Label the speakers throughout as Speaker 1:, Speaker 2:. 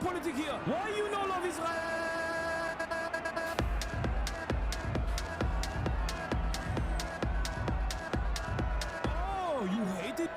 Speaker 1: Politik hier. Why you no love Israel? Oh, you hate it?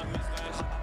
Speaker 2: I'm Israel.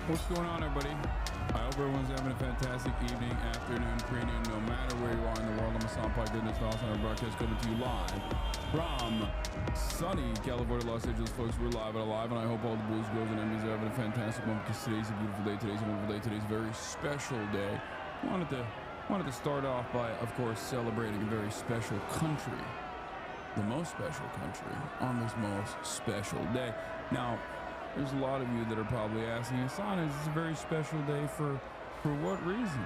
Speaker 1: What's going on, everybody? I hope everyone's having a fantastic evening, afternoon, pre-noon, no matter where you are in the world. I'm Hassan, goodness, Hasanabi broadcast coming to you live from sunny California, Los Angeles, folks. We're live and alive, and I hope all the boys, girls, and enemies are having a fantastic moment because today's a beautiful day. Today's a wonderful day. Today's a very special day. Wanted to start off by, of course, celebrating a very special country, the most special country on this most special day. Now, there's a lot of you that are probably asking, Hasan, is this a very special day for what reason?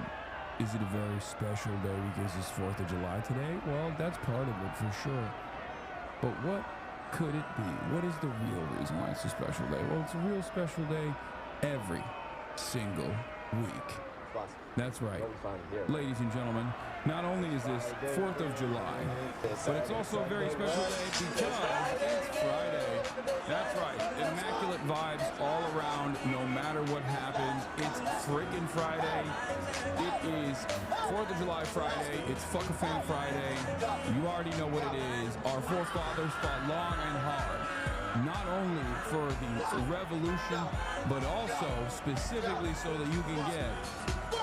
Speaker 1: Is it a very special day because it's 4th of July today? Well, that's part of it for sure. But what could it be? What is the real reason why it's a special day? Well, it's a real special day every single week. That's right. Ladies and gentlemen, not only is this 4th of July, but it's also a very special day because it's Friday. That's right. Immaculate vibes all around, no matter what happens. It's freaking Friday. It is 4th of July Friday. It's Fuck-a-Fan Friday. You already know what it is. Our forefathers fought long and hard, not only for the revolution, but also specifically so that you can get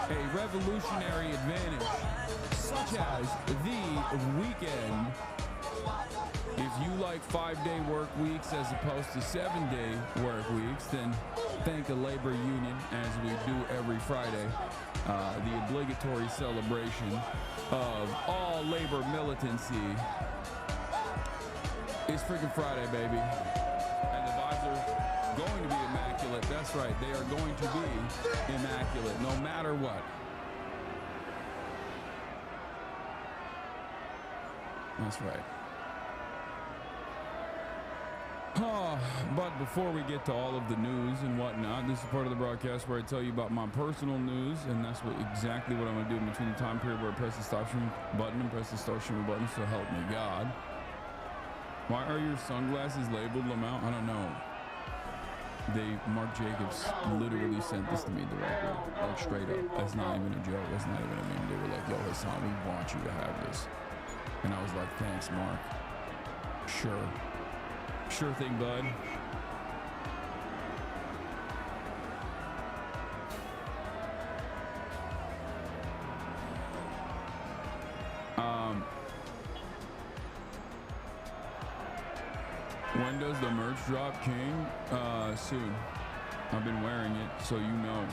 Speaker 1: a revolutionary advantage, such as the weekend. If you like 5-day work weeks as opposed to 7-day work weeks, then thank a labor union, as we do every Friday, the obligatory celebration of all labor militancy. It's freaking Friday, baby. And the vibes are going to be immaculate. That's right. They are going to be immaculate no matter what. That's right. But before we get to all of the news and whatnot, this is part of the broadcast where I tell you about my personal news, and that's exactly what I'm going to do in between the time period where I press the stop stream button and press the start stream button, so help me God. Why are your sunglasses labeled Lamau? I don't know. Mark Jacobs literally sent this to me directly, like straight up. That's not even a joke. That's not even a meme. They were like, yo, Hasan, we want you to have this. And I was like, thanks, Mark. Sure. Sure thing, bud. When does the merch drop, King? Soon. I've been wearing it, so you know.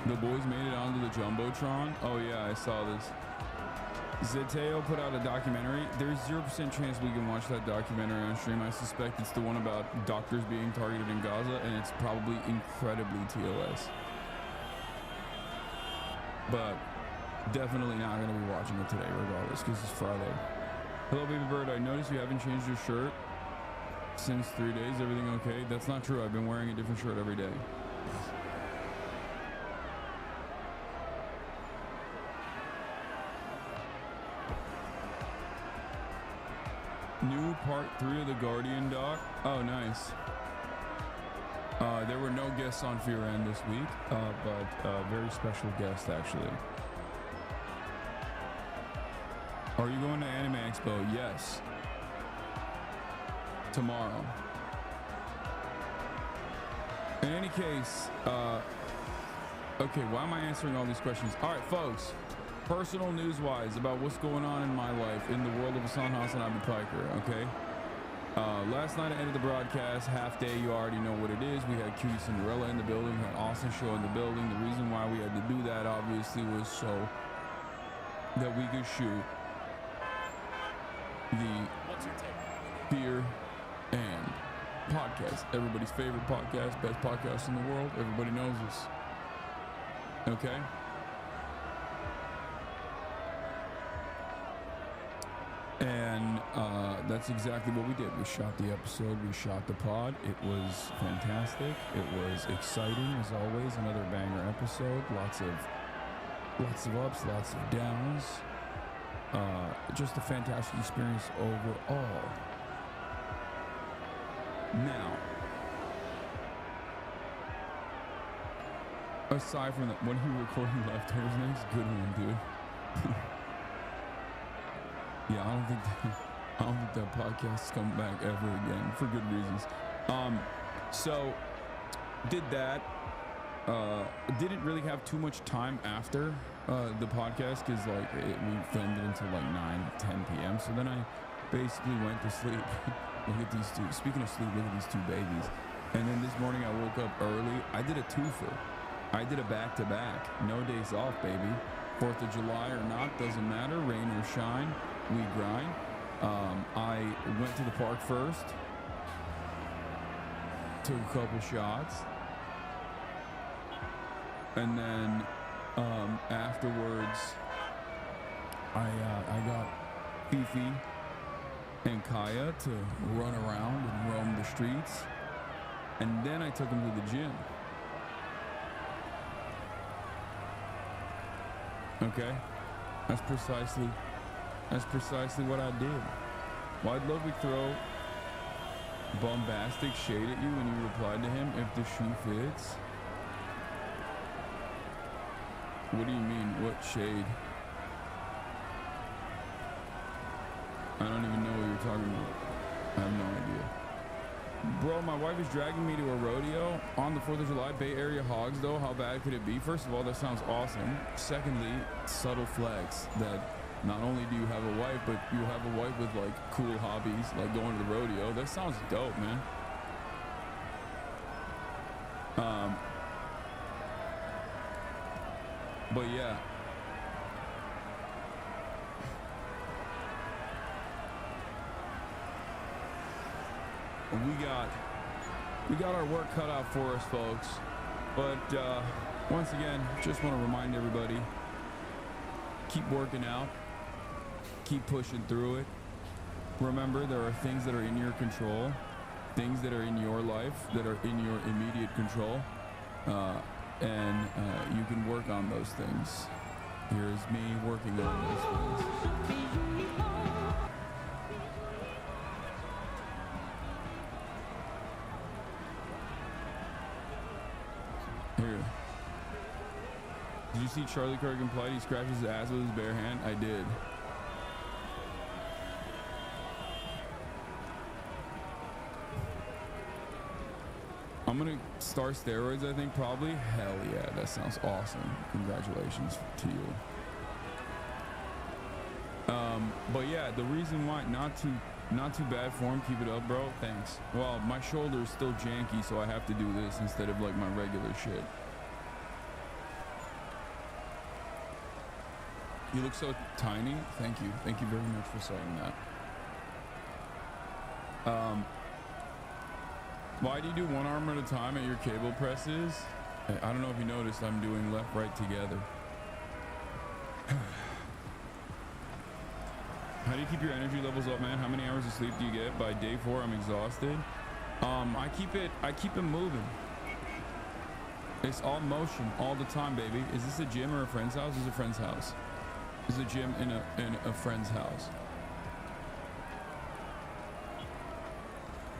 Speaker 1: The boys made it onto the Jumbotron. Oh yeah, I saw this. Zeteo put out a documentary. There's 0% chance we can watch that documentary on stream. I suspect it's the one about doctors being targeted in Gaza, and it's probably incredibly TOS. But definitely not going to be watching it today regardless, because it's Friday. Hello, baby bird. I noticed you haven't changed your shirt since 3 days. Everything okay? That's not true. I've been wearing a different shirt every day. New part 3 of the Guardian doc. Oh, nice. There were no guests on Fear End this week, but very special guest actually. Are you going to Anime Expo? Yes. Tomorrow. In any case, okay, why am I answering all these questions? All right, folks. Personal news-wise about what's going on in my life in the world of Hasanabi Piker, okay? Last night I ended the broadcast, half day, you already know what it is. We had Cutie Cinderella in the building, we had Austin Show in the building. The reason why we had to do that, obviously, was so that we could shoot the Fear and podcast. Everybody's favorite podcast, best podcast in the world. Everybody knows this. Okay? And that's exactly what we did. We shot the episode, we shot the pod. It was fantastic. It was exciting as always. Another banger episode. Lots of ups, lots of downs. Just a fantastic experience overall. Now, aside from that, when are you recording leftovers next? Good one, dude. Yeah, I don't think that podcast's coming back ever again for good reasons. So did that. Didn't really have too much time after the podcast because like we filmed it until like 9-10 p.m. So then I basically went to sleep. Look at these two. Speaking of sleep, look at these two babies. And then this morning I woke up early. I did a twofer. I did a back-to-back. No days off, baby. 4th of July or not, doesn't matter. Rain or shine, we grind. I went to the park first. Took a couple shots. And then afterwards, I got Fifi and Kaya to run around and roam the streets. And then I took them to the gym. Okay? That's precisely what I did. Well, I'd love to throw bombastic shade at you when you replied to him if the shoe fits. What do you mean? What shade? I don't even know what you're talking about. I have no idea. Bro, my wife is dragging me to a rodeo on the 4th of July. Bay Area hogs, though. How bad could it be? First of all, that sounds awesome. Secondly, subtle flex that not only do you have a wife, but you have a wife with, like, cool hobbies, like going to the rodeo. That sounds dope, man. But yeah. We got our work cut out for us, folks. But once again, just want to remind everybody, keep working out, keep pushing through it. Remember, there are things that are in your control, things that are in your life that are in your immediate control. And you can work on those things. Here's me working on those things. Here. Did you see Charlie Kirk implied he scratches his ass with his bare hand? I did. I'm gonna start steroids, I think, probably. Hell yeah, that sounds awesome. Congratulations to you. But yeah, the reason why, not too bad form, keep it up, bro. Thanks. Well, my shoulder is still janky, so I have to do this instead of like my regular shit. You look so tiny. Thank you. Thank you very much for saying that. Why do you do one arm at a time at your cable presses? I don't know if you noticed, I'm doing left, right together. How do you keep your energy levels up, man? How many hours of sleep do you get? By day 4, I'm exhausted. I keep it moving. It's all motion all the time, baby. Is this a gym or a friend's house? This is a friend's house. This is a gym in a friend's house.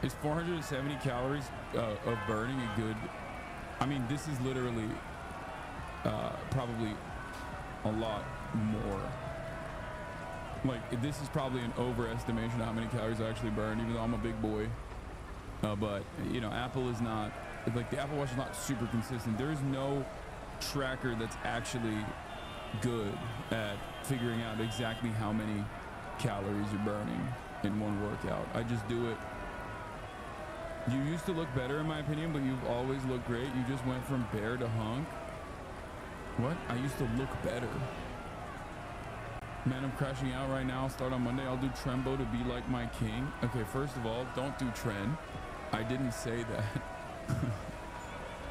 Speaker 1: Is 470 calories of burning a good? I mean, this is literally probably a lot more. Like, this is probably an overestimation of how many calories I actually burn, even though I'm a big boy. But, you know, Apple is not, like, the Apple Watch is not super consistent. There is no tracker that's actually good at figuring out exactly how many calories you're burning in one workout. I just do it. You used to look better, in my opinion, but you've always looked great. You just went from bear to hunk. What? I used to look better. Man, I'm crashing out right now. I'll start on Monday. I'll do Trembo to be like my king. Okay, first of all, don't do Tren. I didn't say that.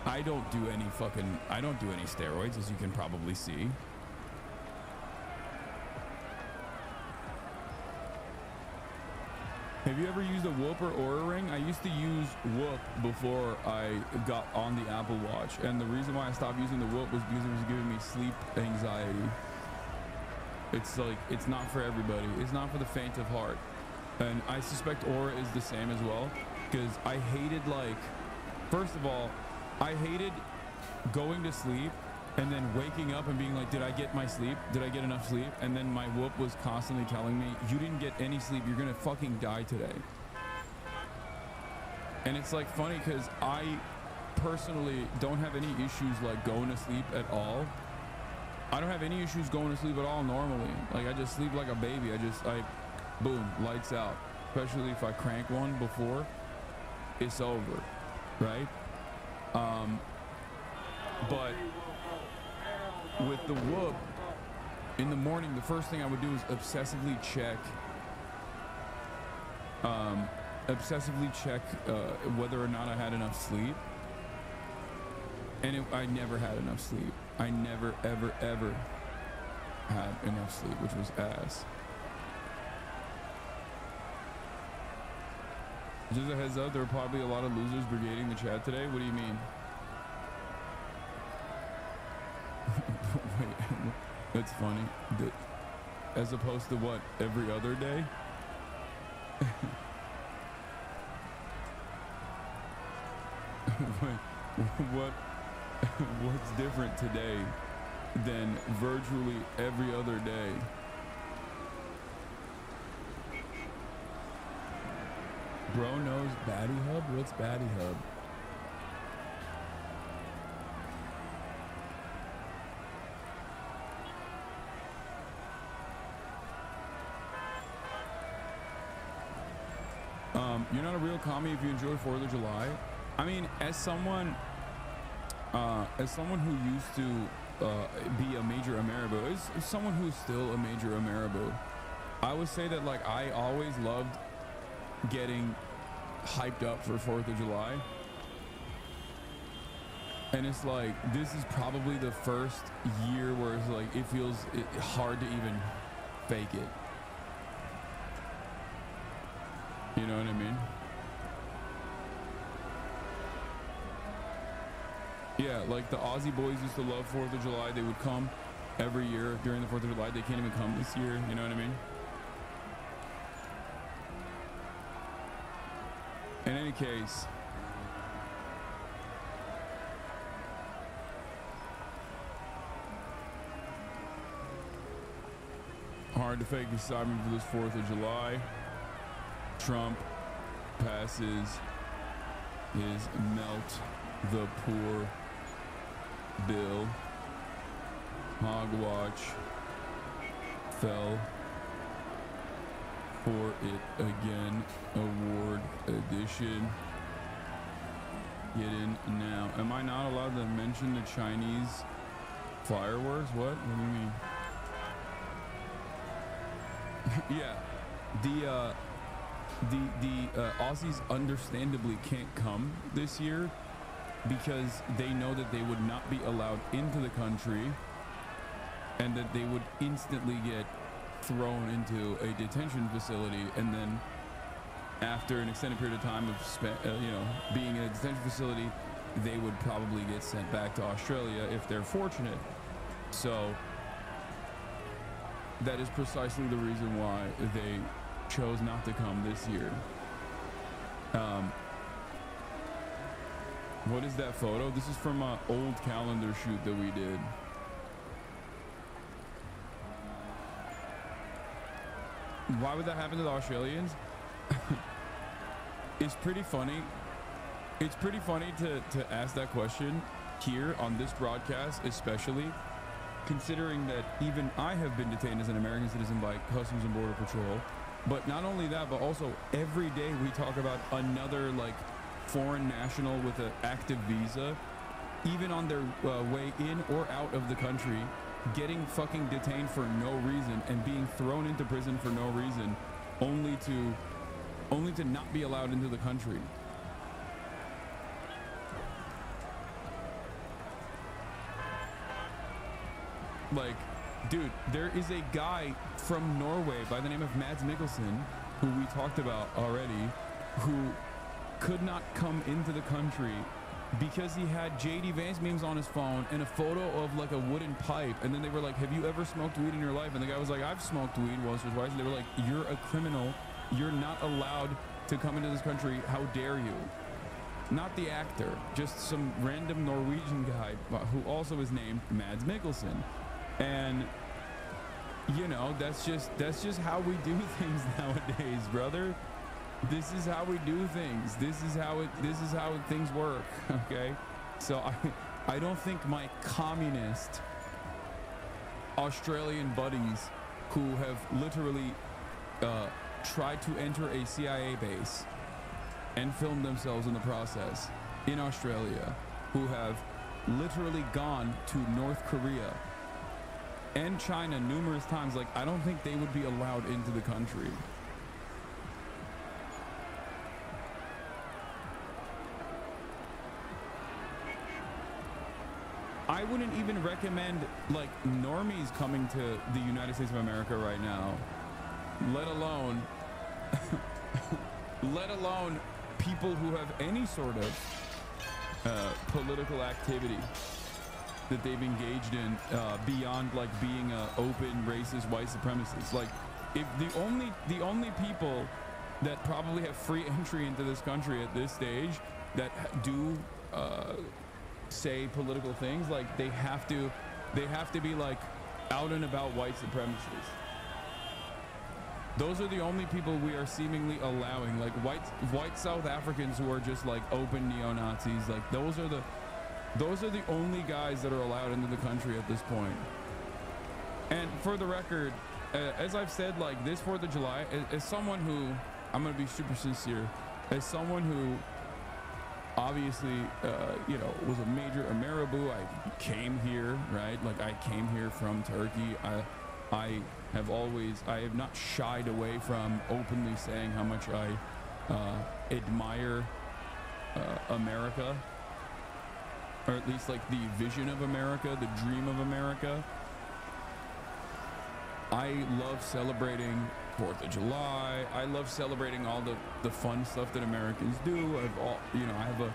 Speaker 1: I don't do any steroids, as you can probably see. Have you ever used a Whoop or Oura Ring? I used to use Whoop before I got on the Apple Watch. And the reason why I stopped using the Whoop was because it was giving me sleep anxiety. It's like, it's not for everybody. It's not for the faint of heart. And I suspect Aura is the same as well. Because I hated, like, first of all, I hated going to sleep and then waking up and being like, did I get my sleep? Did I get enough sleep? And then my Whoop was constantly telling me, you didn't get any sleep. You're gonna fucking die today. And it's like funny because I personally don't have any issues like going to sleep at all. I don't have any issues going to sleep at all normally. Like I just sleep like a baby. I boom, lights out. Especially if I crank one before it's over, right? But with the whoop in the morning, the first thing I would do is obsessively check whether or not I had enough sleep. And I never had enough sleep. I never, ever, ever had enough sleep, which was ass. Just a heads up, there are probably a lot of losers brigading the chat today. What do you mean? Wait, that's funny. As opposed to what? Every other day? What's different today than virtually every other day? Bro knows Batty Hub? What's Batty Hub? You're not a real commie if you enjoy 4th of July. I mean, as someone who used to be a major Ameribo, as someone who's still a major Ameribo, I would say that like I always loved getting hyped up for 4th of July. And it's like, this is probably the first year where it's like, it feels hard to even fake it. You know what I mean? Yeah, like the Aussie boys used to love 4th of July. They would come every year during the 4th of July. They can't even come this year. You know what I mean? In any case, hard to fake excitement for this 4th of July. Trump passes his melt the poor bill. Hogwatch fell for it again. Award edition. Get in now. Am I not allowed to mention the Chinese fireworks? What do you mean? Yeah, the Aussies understandably can't come this year because they know that they would not be allowed into the country and that they would instantly get thrown into a detention facility, and then after an extended period of time of being in a detention facility, they would probably get sent back to Australia if they're fortunate. So that is precisely the reason why they chose not to come this year. What is that photo? This is from an old calendar shoot that we did. Why would that happen to the Australians? It's pretty funny. It's pretty funny to ask that question here on this broadcast, especially considering that even I have been detained as an American citizen by Customs and Border Patrol. But not only that, but also every day we talk about another like foreign national with an active visa, even on their way in or out of the country, getting fucking detained for no reason and being thrown into prison for no reason, only to not be allowed into the country. Like, dude, there is a guy from Norway by the name of Mads Mikkelsen, who we talked about already, who could not come into the country because he had JD Vance memes on his phone and a photo of like a wooden pipe. And then they were like, have you ever smoked weed in your life? And the guy was like, I've smoked weed once or twice. And they were like, you're a criminal. You're not allowed to come into this country. How dare you? Not the actor, just some random Norwegian guy who also is named Mads Mikkelsen. And you know, that's just how we do things nowadays, brother. This is how we do things. This is how things work. Okay, So I don't think my communist Australian buddies who have literally tried to enter a CIA base and filmed themselves in the process in Australia, who have literally gone to North Korea and China numerous times, like, I don't think they would be allowed into the country. I wouldn't even recommend like normies coming to the United States of America right now, let alone let alone people who have any sort of political activity that they've engaged in beyond like being open racist white supremacists. Like, if the only people that probably have free entry into this country at this stage that do say political things, like they have to be like out and about white supremacists. Those are the only people we are seemingly allowing, like white South Africans who are just like open neo-Nazis. Like those are the only guys that are allowed into the country at this point. And for the record, as I've said, like this 4th of July, as someone who, I'm gonna be super sincere, as someone who obviously, you know, was a major Ameriboo. I came here, right? Like I came here from Turkey. I have not shied away from openly saying how much I admire America, or at least like the vision of America, the dream of America. I love celebrating 4th of July. I love celebrating all the fun stuff that Americans do. I have a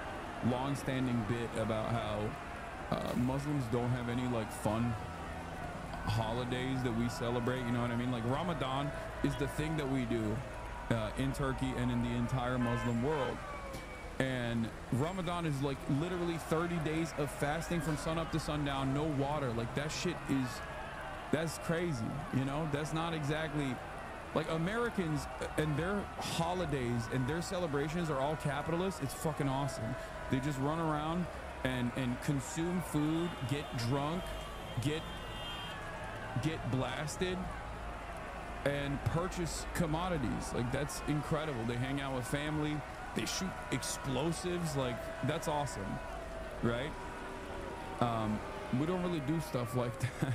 Speaker 1: long-standing bit about how Muslims don't have any like fun holidays that we celebrate. You know what I mean? Like Ramadan is the thing that we do in Turkey and in the entire Muslim world. And Ramadan is like literally 30 days of fasting from sunup to sundown, no water. Like that shit that's crazy. You know, that's not exactly like Americans, and their holidays and their celebrations are all capitalist. It's fucking awesome. They just run around and consume food, get drunk, get blasted, and purchase commodities. Like that's incredible. They hang out with family, they shoot explosives. Like that's awesome, right? We don't really do stuff like that.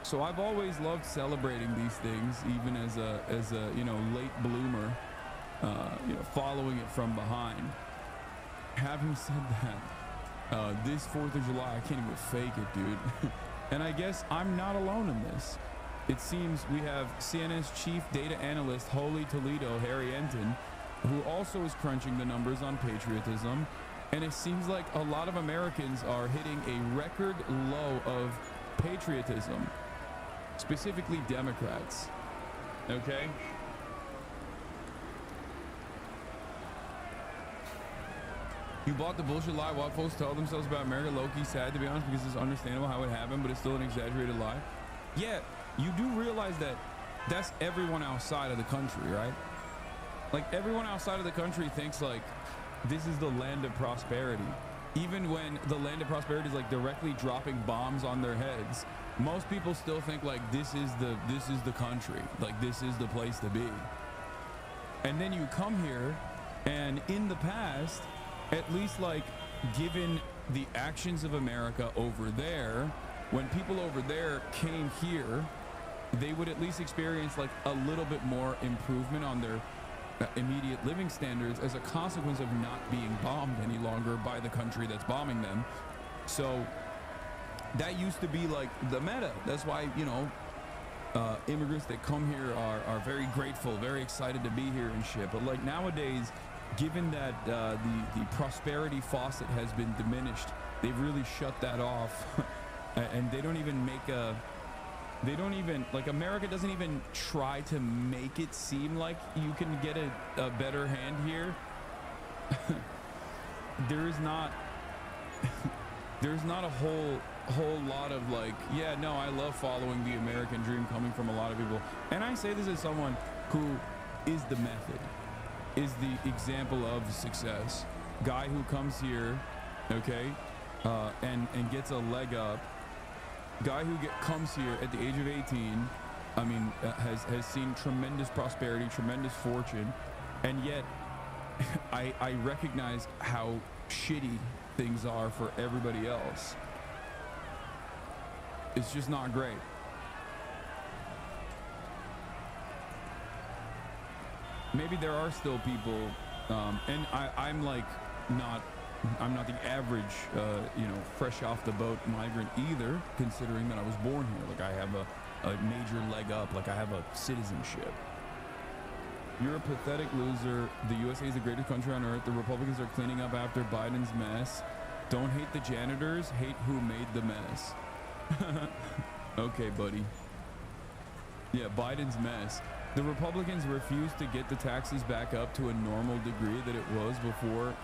Speaker 1: So I've always loved celebrating these things, even as a you know, late bloomer, you know, following it from behind. Having said that, this 4th of July, I can't even fake it, dude. And I guess I'm not alone in this. It seems we have CNN's chief data analyst, Holy Toledo, Harry Enton, who also is crunching the numbers on patriotism. And it seems like a lot of Americans are hitting a record low of patriotism. Specifically Democrats, okay? You bought the bullshit lie what folks tell themselves about America. Low-key sad, to be honest, because it's understandable how it happened, but it's still an exaggerated lie. Yeah, you do realize that that's everyone outside of the country, right? Like everyone outside of the country thinks like this is the land of prosperity. Even when the land of prosperity is like directly dropping bombs on their heads, most people still think like this is the country, like this is the place to be. And then you come here, and in the past, at least like given the actions of America over there, when people over there came here, they would at least experience like a little bit more improvement on their immediate living standards as a consequence of not being bombed any longer by the country that's bombing them. So that used to be like the meta. That's why, you know, immigrants that come here are very grateful, very excited to be here and shit. But like nowadays, given that the prosperity faucet has been diminished, they've really shut that off. And they don't even make America doesn't even try to make it seem like you can get a better hand here. There's not a whole lot of like, yeah, no, I love following the American dream coming from a lot of people. And I say this as someone who is the method, is the example of success. Guy who comes here, okay, and gets a leg up. Guy who comes here at the age of 18, I mean, has seen tremendous prosperity, tremendous fortune, and yet I recognize how shitty things are for everybody else. It's just not great. Maybe there are still people, and I'm like I'm not the average, fresh off the boat migrant either, considering that I was born here. Like I have a major leg up, like I have a citizenship. You're a pathetic loser. The USA is the greatest country on earth. The Republicans are cleaning up after Biden's mess. Don't hate the janitors, hate who made the mess. Okay, buddy. Yeah, Biden's mess. The Republicans refuse to get the taxes back up to a normal degree that it was before.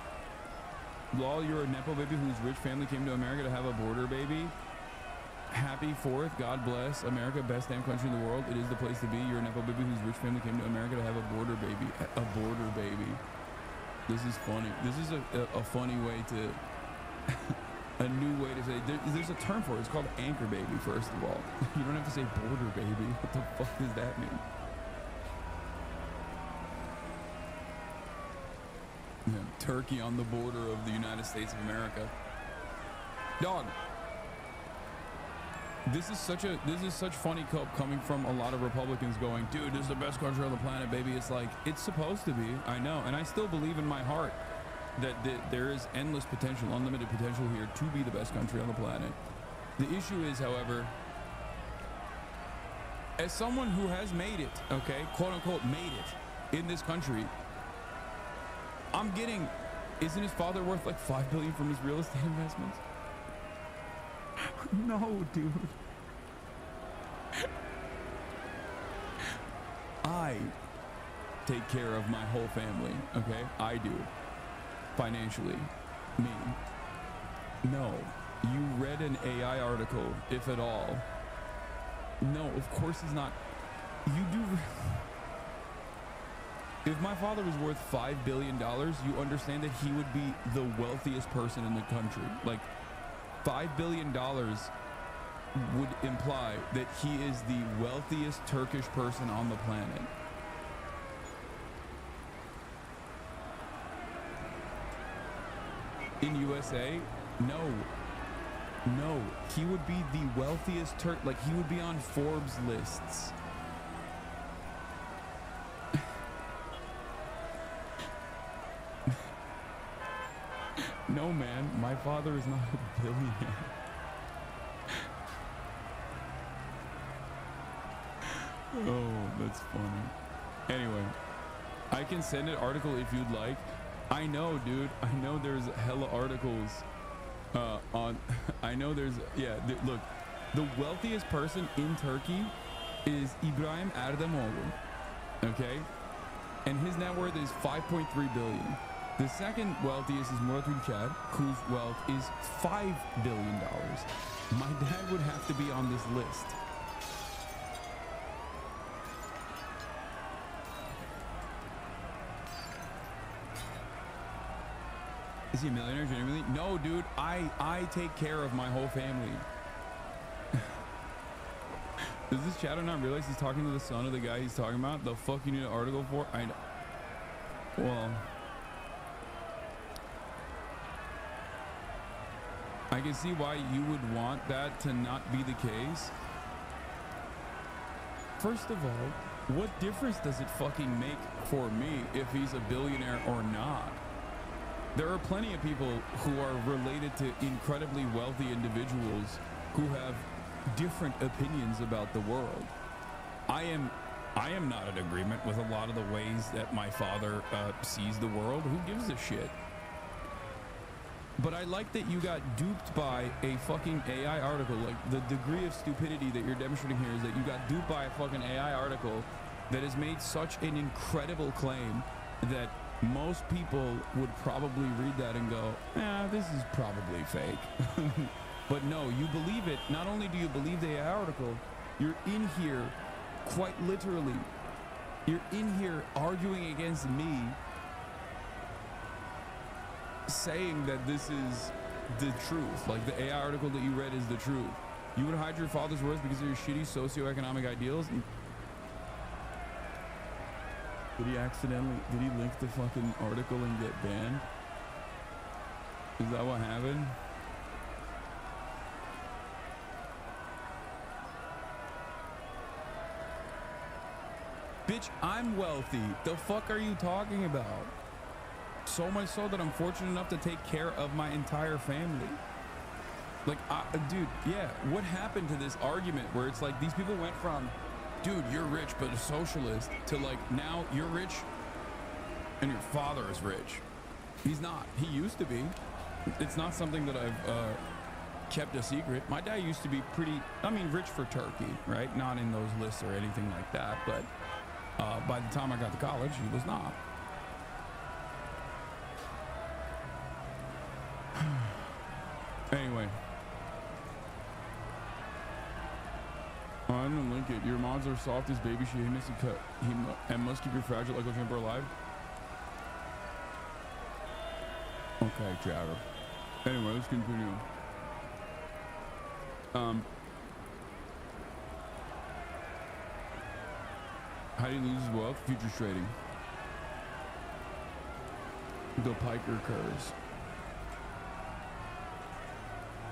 Speaker 1: Lol, you're a Nepo baby whose rich family came to America to have a border baby. Happy 4th. God bless America, best damn country in the world. It is the place to be. You're a Nepo baby whose rich family came to America to have a border baby. A border baby. This is funny. This is a funny way to... a new way to say... There's a term for it. It's called anchor baby, first of all. You don't have to say border baby. What the fuck does that mean? Yeah, Turkey on the border of the United States of America. Dog. This is such funny cope coming from a lot of Republicans going, dude, this is the best country on the planet, baby. It's like, it's supposed to be. I know. And I still believe in my heart that there is endless potential, unlimited potential here to be the best country on the planet. The issue is, however, as someone who has made it, okay, quote unquote, made it in this country, I'm getting, isn't his father worth like $5 billion from his real estate investments? No, dude. I take care of my whole family, okay? I do. Financially. Me. No. You read an AI article, if at all. No, of course he's not. You do... If my father was worth $5 billion, you understand that he would be the wealthiest person in the country. Like, $5 billion would imply that he is the wealthiest Turkish person on the planet. In USA, no, he would be the wealthiest like he would be on Forbes lists. No, man, my father is not a billionaire. Oh, that's funny. Anyway, I can send an article if you'd like. I know, dude. I know there's hella articles on. I know there's, yeah, look, the wealthiest person in Turkey is Ibrahim Erdemoğlu, okay? And his net worth is 5.3 billion. The second wealthiest is Murat Ülker, whose wealth is $5 billion. My dad would have to be on this list. Is he a millionaire genuinely? No, dude, I take care of my whole family. Does this chatter not realize he's talking to the son of the guy he's talking about? The fuck you need an article for? I know. Well, I can see why you would want that to not be the case. First of all, what difference does it fucking make for me if he's a billionaire or not? There are plenty of people who are related to incredibly wealthy individuals who have different opinions about the world. I am not in agreement with a lot of the ways that my father sees the world. Who gives a shit? But I like that you got duped by a fucking AI article. Like, the degree of stupidity that you're demonstrating here is that you got duped by a fucking AI article that has made such an incredible claim that most people would probably read that and go, this is probably fake. But no, you believe it. Not only do you believe the AI article, you're in here, quite literally, you're in here arguing against me saying that this is the truth. Like the AI article that you read is the truth. You would hide your father's words because of your shitty socioeconomic ideals. Did he link the fucking article and get banned? Is that what happened? Bitch, I'm wealthy. The fuck are you talking about? So much so that I'm fortunate enough to take care of my entire family. Like, dude, yeah, what happened to this argument where it's like these people went from, dude, you're rich but a socialist, to like, now you're rich and your father is rich. He's not. He used to be. It's not something that I've kept a secret. My dad used to be pretty, I mean, rich for Turkey, right? Not in those lists or anything like that, but by the time I got to college, he was not. Anyway. Oh, I didn't link it. Your mods are soft as baby shit. He must keep your fragile echo chamber alive. Okay, Trevor. Anyway, let's continue. How do you lose wealth? Futures trading. The Piker curves.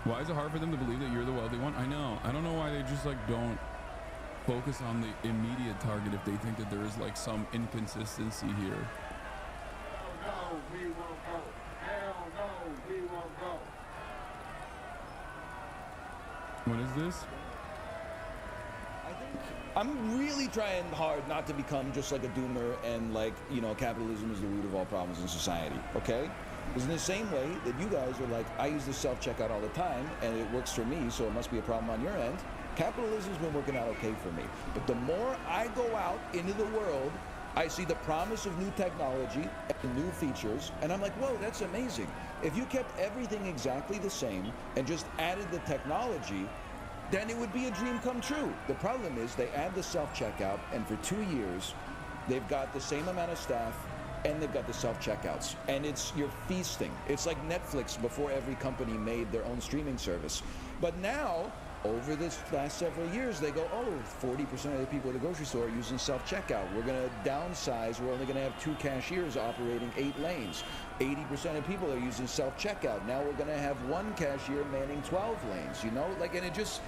Speaker 1: Why is it hard for them to believe that you're the wealthy one? I know. I don't know why they just like don't focus on the immediate target if they think that there is like some inconsistency here.
Speaker 2: Hell no, we won't go. Hell no, we won't go.
Speaker 1: What is this?
Speaker 3: I'm really trying hard not to become just like a doomer and like, you know, capitalism is the root of all problems in society, okay? Because in the same way that you guys are like, I use the self-checkout all the time and it works for me, so it must be a problem on your end. Capitalism's been working out okay for me. But the more I go out into the world, I see the promise of new technology and new features, and I'm like, whoa, that's amazing. If you kept everything exactly the same and just added the technology, then it would be a dream come true. The problem is they add the self-checkout, and for 2 years, they've got the same amount of staff, and they've got the self-checkouts. And you're feasting. It's like Netflix before every company made their own streaming service. But now, over this last several years, they go, oh, 40% of the people at the grocery store are using self-checkout. We're going to downsize. We're only going to have 2 cashiers operating 8 lanes. 80% of people are using self-checkout. Now we're going to have 1 cashier manning 12 lanes, you know? Like, and it's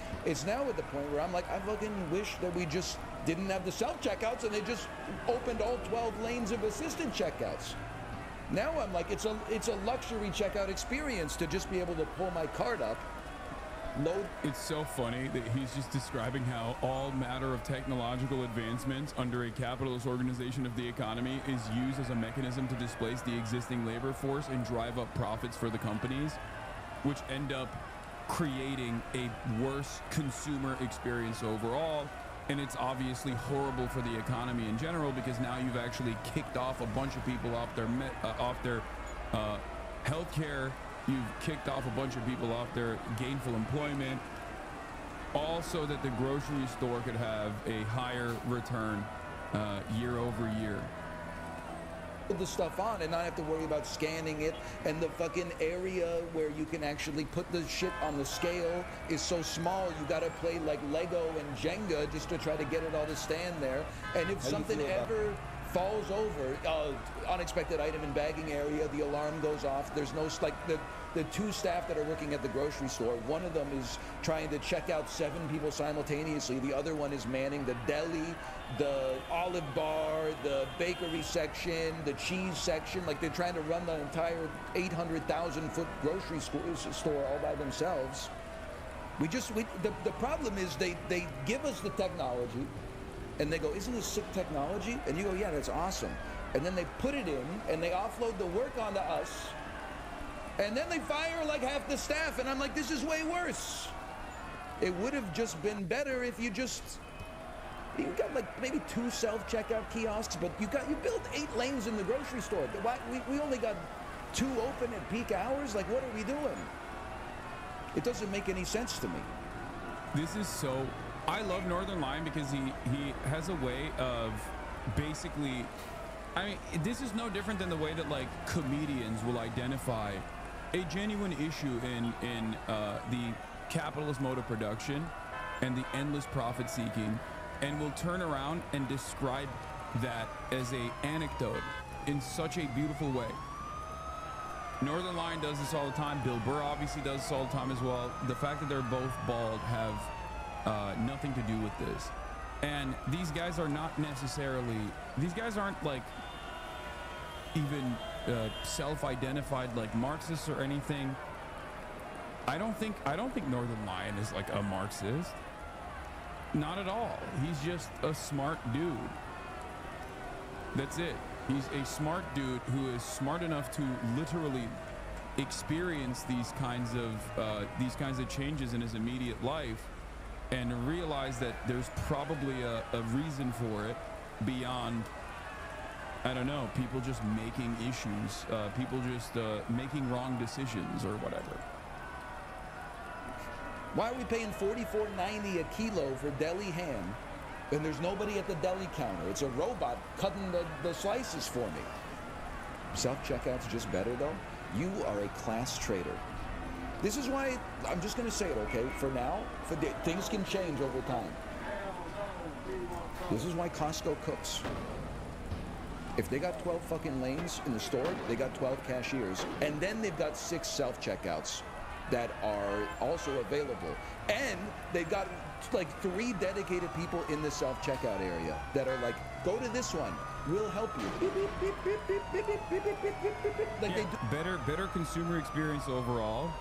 Speaker 3: now at the point where I'm like, I fucking wish that we just didn't have the self-checkouts and they just opened all 12 lanes of assisted checkouts. Now I'm like, it's a luxury checkout experience to just be able to pull my cart up, load.
Speaker 1: It's so funny that he's just describing how all matter of technological advancements under a capitalist organization of the economy is used as a mechanism to displace the existing labor force and drive up profits for the companies, which end up creating a worse consumer experience overall. And it's obviously horrible for the economy in general because now you've actually kicked off a bunch of people off their healthcare. You've kicked off a bunch of people off their gainful employment, all so that the grocery store could have a higher return year over year.
Speaker 3: Put the stuff on and not have to worry about scanning it, and the fucking area where you can actually put the shit on the scale is so small you gotta play like Lego and Jenga just to try to get it all to stand there. And if something ever falls over, unexpected item in bagging area, the alarm goes off. There's no, like, the 2 staff that are working at the grocery store, one of them is trying to check out 7 people simultaneously. The other one is manning the deli, the olive bar, the bakery section, the cheese section. Like, they're trying to run the entire 800,000 foot grocery store all by themselves. The problem is they give us the technology, and they go, isn't this sick technology? And you go, yeah, that's awesome. And then they put it in, and they offload the work onto us, and then they fire like half the staff, and I'm like, this is way worse. It would have just been better if you got like maybe 2 self-checkout kiosks, but you built 8 lanes in the grocery store. Why, we only got 2 open at peak hours? Like, what are we doing? It doesn't make any sense to me.
Speaker 1: This is so... I love Northern Line because he has a way of basically I mean, this is no different than the way that like comedians will identify a genuine issue in the capitalist mode of production and the endless profit seeking, and will turn around and describe that as a anecdote in such a beautiful way. Northern Lion does this all the time. Bill Burr obviously does this all the time as well. The fact that they're both bald have nothing to do with this. And these guys are not necessarily, these guys aren't like even self-identified like Marxists or anything. I don't think Northern Lion is like a Marxist. Not at all. He's just a smart dude. That's it. He's a smart dude who is smart enough to literally experience these kinds of changes in his immediate life and realize that there's probably a reason for it beyond, I don't know, people just making issues, people just making wrong decisions or whatever.
Speaker 3: Why are we paying $44.90 a kilo for deli ham and there's nobody at the deli counter? It's a robot cutting the slices for me. Self-checkout's just better, though. You are a class traitor. This is why, I'm just going to say it, okay? For now, things can change over time. This is why Costco cooks. If they got 12 fucking lanes in the store, they got 12 cashiers. And then they've got 6 self-checkouts that are also available. And they've got like 3 dedicated people in the self-checkout area that are like, go to this one, we'll help you. Like they do.
Speaker 1: Better consumer experience overall.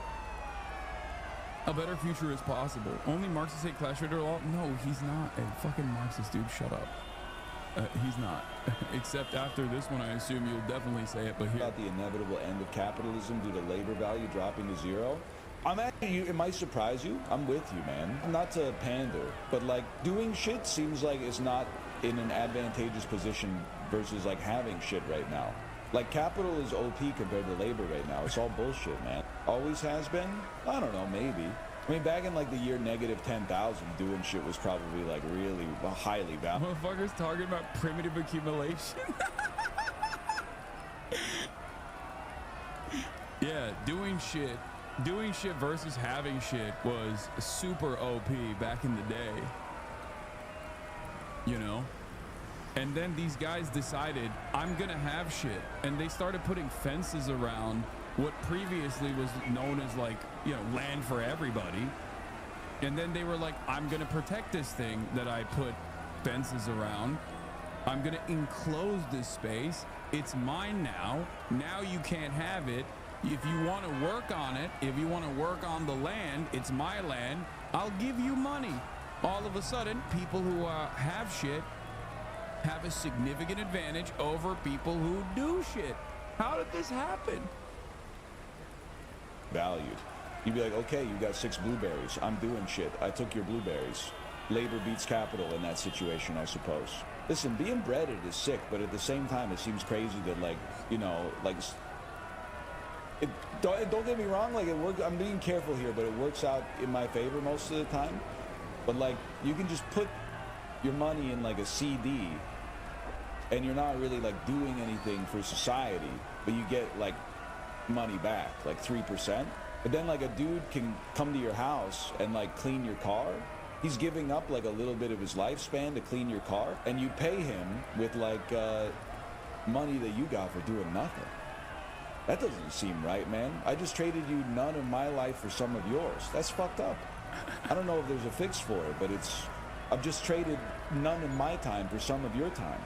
Speaker 1: A better future is possible. Only Marxists hate class traitor law? No, he's not a fucking Marxist, dude. Shut up. He's not. Except after this one, I assume you'll definitely say it, but here.
Speaker 3: About the inevitable end of capitalism due to labor value dropping to 0. I'm actually, it might surprise you. I'm with you, man. Not to pander, but like doing shit seems like it's not in an advantageous position versus like having shit right now. Like capital is OP compared to labor right now. It's all bullshit, man. Always has been? I don't know, maybe. I mean, back in like the year -10,000, doing shit was probably like really highly valuable.
Speaker 1: Motherfuckers talking about primitive accumulation. Yeah, doing shit versus having shit was super OP back in the day. You know? And then these guys decided, I'm gonna have shit. And they started putting fences around what previously was known as like, you know, land for everybody. And then they were like, I'm gonna protect this thing that I put fences around. I'm gonna enclose this space. It's mine now. Now you can't have it. If you want to work on it, if you want to work on the land, it's my land. I'll give you money. All of a sudden, people who have shit have a significant advantage over people who do shit. How did this happen?
Speaker 3: Valued. You'd be like, okay, you got 6 blueberries. I'm doing shit. I took your blueberries. Labor beats capital in that situation, I suppose. Listen, being breaded is sick, but at the same time, it seems crazy that, like, you know, like, don't get me wrong, like, it works. I'm being careful here, but it works out in my favor most of the time. But, like, you can just put your money in, like, a CD, and you're not really, like, doing anything for society, but you get, like, money back, like 3%. But then, like, a dude can come to your house and, like, clean your car. He's giving up, like, a little bit of his lifespan to clean your car, and you pay him with, like, money that you got for doing nothing. That doesn't seem right, man. I just traded you none of my life for some of yours. That's fucked up. I don't know if there's a fix for it, but I've just traded none of my time for some of your time.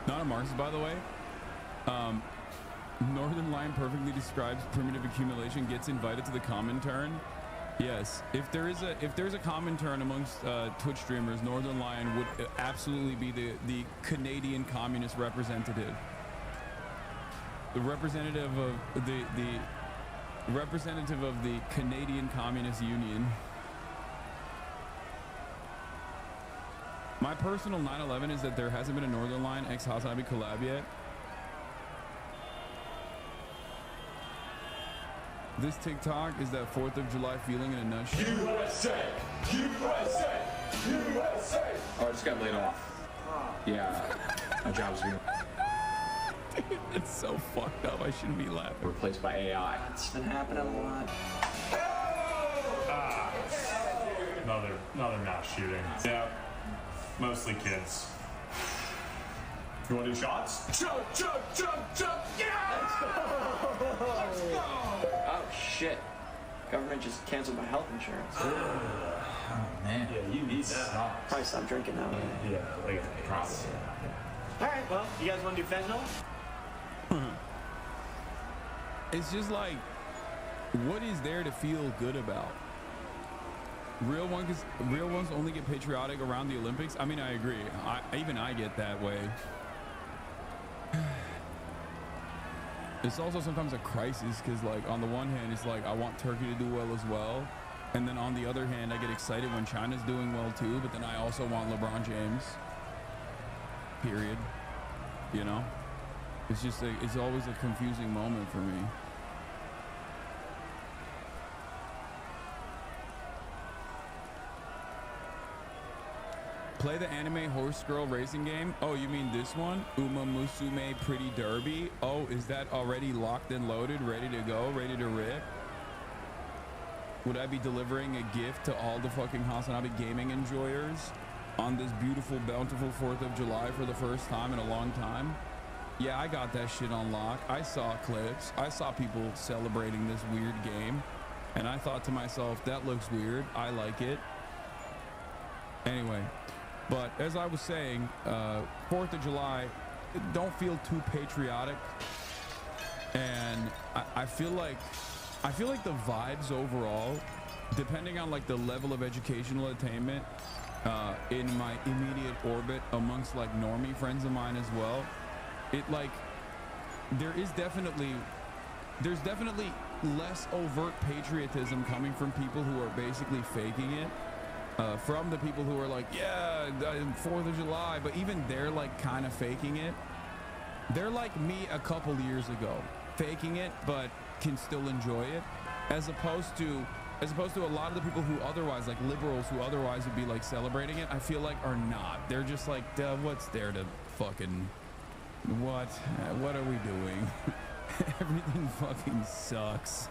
Speaker 1: Not a Marxist, by the way. Northern Lion perfectly describes primitive accumulation, gets invited to the Comintern. Yes, if there is a Comintern amongst Twitch streamers, Northern Lion would absolutely be the Canadian communist representative. The representative of the representative of the Canadian Communist Union. My personal 9/11 is that there hasn't been a Northern Lion x Hasanabi collab yet. This TikTok is that 4th of July feeling in a nutshell.
Speaker 2: USA! USA! USA!
Speaker 4: Oh, I just got laid off. Yeah, my job's being
Speaker 1: Dude, that's so fucked up. I shouldn't be laughing.
Speaker 4: replaced by AI.
Speaker 5: It's been happening a lot.
Speaker 6: Another mass shooting. Yeah, mostly kids. You want to do shots?
Speaker 2: Jump, yeah! Let's go!
Speaker 5: Oh shit. Government just canceled my health insurance.
Speaker 4: Man,
Speaker 6: Yeah, you need that.
Speaker 5: Probably stop drinking now.
Speaker 6: Yeah, like probably.
Speaker 7: Alright, well, you guys want to do fentanyl?
Speaker 1: It's just like, what is there to feel good about? Real ones only get patriotic around the Olympics. I mean, I agree. Even I get that way. It's also sometimes a crisis because, like, on the one hand, it's like I want Turkey to do well as well, and then on the other hand, I get excited when China's doing well too. But then I also want LeBron James. Period. You know, it's just it's always a confusing moment for me. Play the anime horse girl racing game. Oh, you mean this one? Uma Musume Pretty Derby. Oh, is that already locked and loaded, ready to go, ready to rip? Would I be delivering a gift to all the fucking Hasanabi gaming enjoyers on this beautiful, bountiful 4th of July for the first time in a long time? Yeah, I got that shit on lock. I saw clips. I saw people celebrating this weird game. And I thought to myself, that looks weird. I like it. Anyway. But as I was saying, 4th of July, don't feel too patriotic. And I feel like the vibes overall, depending on like the level of educational attainment in my immediate orbit amongst like normie friends of mine as well, it like there's definitely less overt patriotism coming from people who are basically faking it. From the people who are like, yeah, 4th of July, but even they're like kind of faking it. They're like me a couple years ago, faking it, but can still enjoy it, as opposed to a lot of the people who otherwise, like liberals who otherwise would be like celebrating it, I feel like are not. They're just like, what's there to fucking, what are we doing? Everything fucking sucks.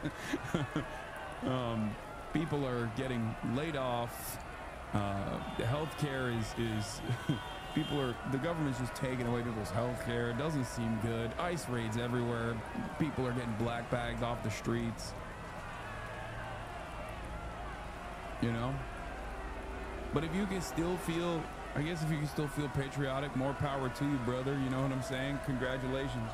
Speaker 1: People are getting laid off. The healthcare is the government's just taking away people's healthcare. It doesn't seem good. ICE raids everywhere. People are getting black bagged off the streets. You know? But if you can still feel, I guess if you can still feel patriotic, more power to you, brother. You know what I'm saying? Congratulations.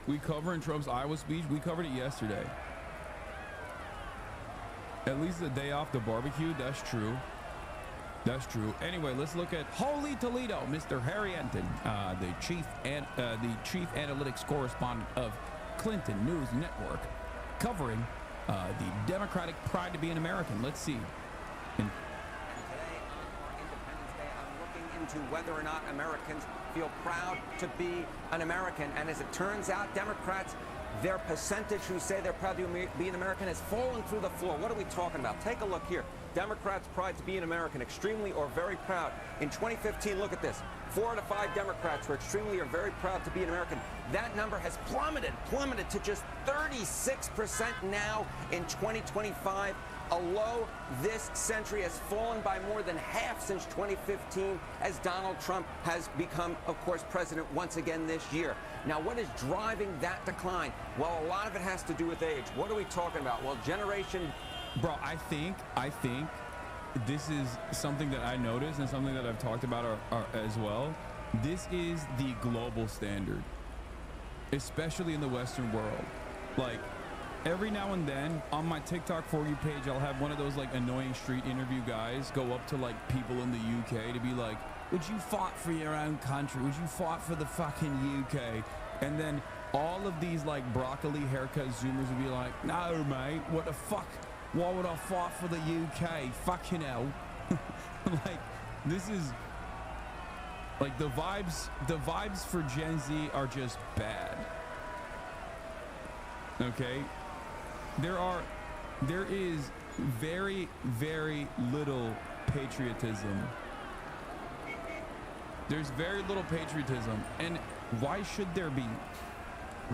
Speaker 1: We covering Trump's Iowa speech. We covered it yesterday. At least the day off the barbecue. That's true. That's true. Anyway, let's look at Holy Toledo, Mr. Harry Enton, the chief analytics correspondent of Clinton News Network, covering the Democratic pride to be an American. Let's see.
Speaker 8: Today on Independence Day, I'm looking into whether or not Americans feel proud to be an American. And as it turns out, Democrats, their percentage who say they're proud to be an American has fallen through the floor. What are we talking about? Take a look here. Democrats' pride to be an American, extremely or very proud. In 2015, look at this. 4 out of 5 Democrats were extremely or very proud to be an American. That number has plummeted to just 36% now in 2025. A low this century has fallen by more than half since 2015 as Donald Trump has become, of course, president once again this year. Now, what is driving that decline? Well, a lot of it has to do with age. What are we talking about? Well, generation...
Speaker 1: Bro, I think this is something that I noticed and something that I've talked about as well. This is the global standard, especially in the Western world. Like, every now and then on my TikTok For You page, I'll have one of those like annoying street interview guys go up to like people in the UK to be like, would you fight for your own country? Would you fight for the fucking UK? And then all of these like broccoli haircut Zoomers would be like, no, mate, what the fuck? Why would I fight for the UK? Fucking hell. Like, this is like the vibes for Gen Z are just bad. Okay? There is very, very little patriotism. There's very little patriotism. And why should there be?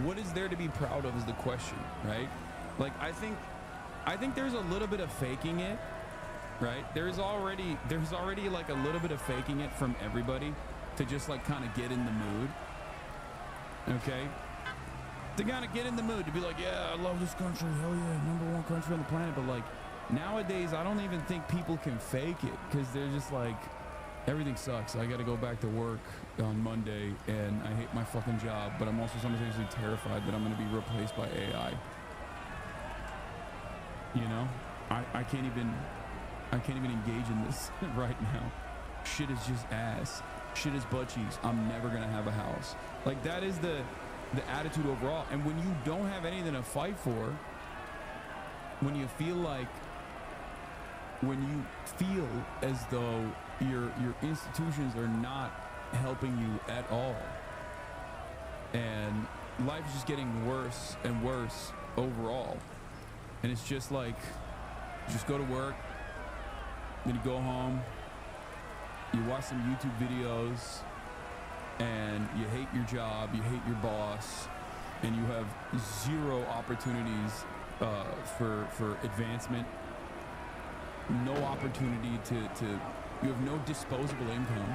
Speaker 1: What is there to be proud of is the question, right? Like, I think there's a little bit of faking it, right? There's already like a little bit of faking it from everybody to just like kind of get in the mood. Okay? To kind of get in the mood to be like, yeah, I love this country, hell yeah, #1 country on the planet. But like nowadays, I don't even think people can fake it because they're just like, everything sucks. I got to go back to work on Monday and I hate my fucking job, but I'm also simultaneously terrified that I'm going to be replaced by AI. You know, I can't even engage in this right now. Shit is just ass. Shit is butt cheeks. I'm never going to have a house. Like, that is the attitude overall. And when you don't have anything to fight for, when you feel as though your institutions are not helping you at all, and life is just getting worse and worse overall, and it's just like, you just go to work, then you go home, you watch some YouTube videos, and you hate your job, you hate your boss, and you have zero opportunities for advancement, no opportunity to you have no disposable income,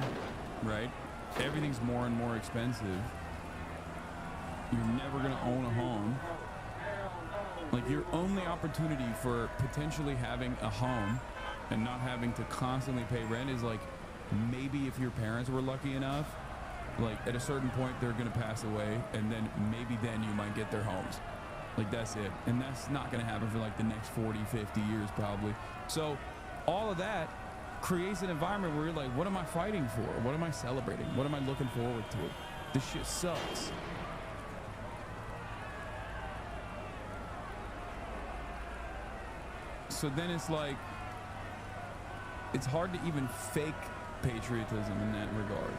Speaker 1: right? Everything's more and more expensive. You're never gonna own a home. Like, your only opportunity for potentially having a home and not having to constantly pay rent is like, maybe if your parents were lucky enough, like at a certain point they're gonna pass away, and then maybe then you might get their homes. Like, that's it. And that's not gonna happen for like the next 40, 50 years probably. So all of that creates an environment where you're like, what am I fighting for? What am I celebrating? What am I looking forward to? This shit sucks. So then it's like, it's hard to even fake patriotism in that regard.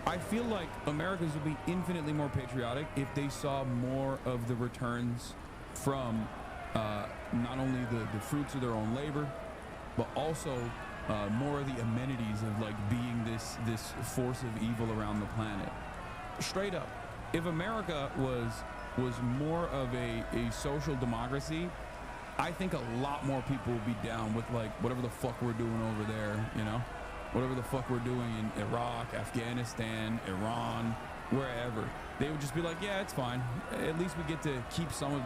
Speaker 1: I feel like Americans would be infinitely more patriotic if they saw more of the returns from not only the fruits of their own labor, but also more of the amenities of like being this force of evil around the planet. Straight up, if America was more of a social democracy, I think a lot more people would be down with like whatever the fuck we're doing over there, you know, whatever the fuck we're doing in Iraq, Afghanistan, Iran, wherever. They would just be like, yeah, it's fine. At least we get to keep some of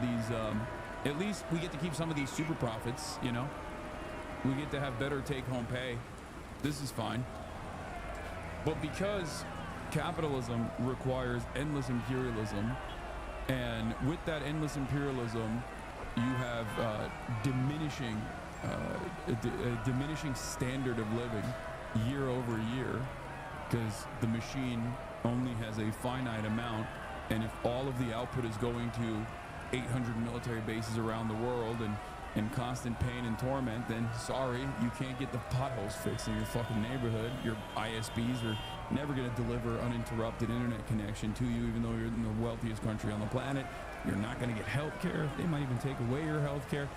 Speaker 1: these super profits, you know. We get to have better take-home pay. This is fine. But because capitalism requires endless imperialism, and with that endless imperialism, you have a diminishing standard of living year over year, because the machine only has a finite amount, and if all of the output is going to 800 military bases around the world and constant pain and torment, then sorry, you can't get the potholes fixed in your fucking neighborhood. Your ISPs are never going to deliver uninterrupted internet connection to you, even though you're in the wealthiest country on the planet. You're not going to get health care. They might even take away your health care.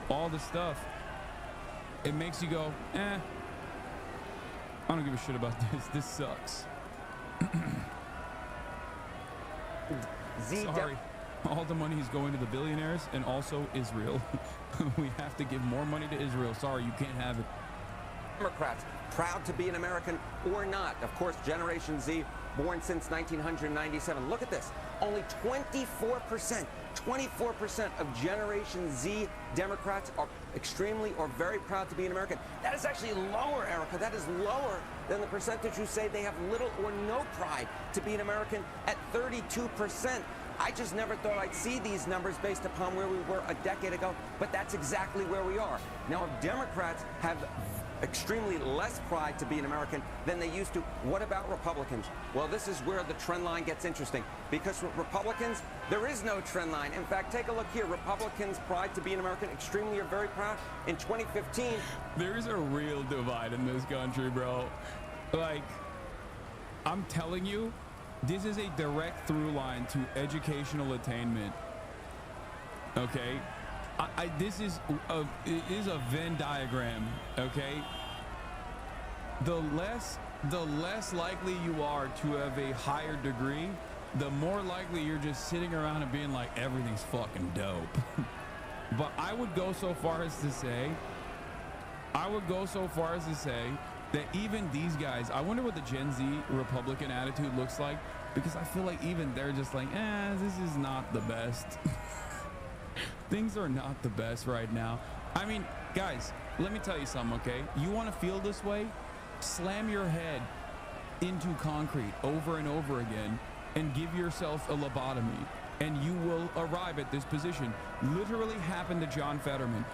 Speaker 1: All this stuff, it makes you go, I don't give a shit about this. This sucks. Sorry. All the money is going to the billionaires and also Israel. We have to give more money to Israel. Sorry, you can't have it.
Speaker 8: Democrats, proud to be an American or not. Of course, Generation Z, born since 1997. Look at this. Only 24% of Generation Z Democrats are extremely or very proud to be an American. That is actually lower, Erica. That is lower than the percentage who say they have little or no pride to be an American at 32%. I just never thought I'd see these numbers based upon where we were a decade ago, but that's exactly where we are. Now, if Democrats have extremely less pride to be an American than they used to, what about Republicans? Well, this is where the trend line gets interesting, because with Republicans, there is no trend line. In fact, take a look here. Republicans' pride to be an American, extremely or very proud. In 2015,
Speaker 1: there's a real divide in this country, bro. Like, I'm telling you, this is a direct through line to educational attainment. Okay? This is a Venn diagram, okay? The less likely you are to have a higher degree, the more likely you're just sitting around and being like, everything's fucking dope. But I would go so far as to say that even these guys, I wonder what the Gen Z Republican attitude looks like, because I feel like even they're just like, this is not the best. Things are not the best right now. I mean, guys, let me tell you something, okay? You want to feel this way? Slam your head into concrete over and over again and give yourself a lobotomy, and you will arrive at this position. Literally happened to John Fetterman,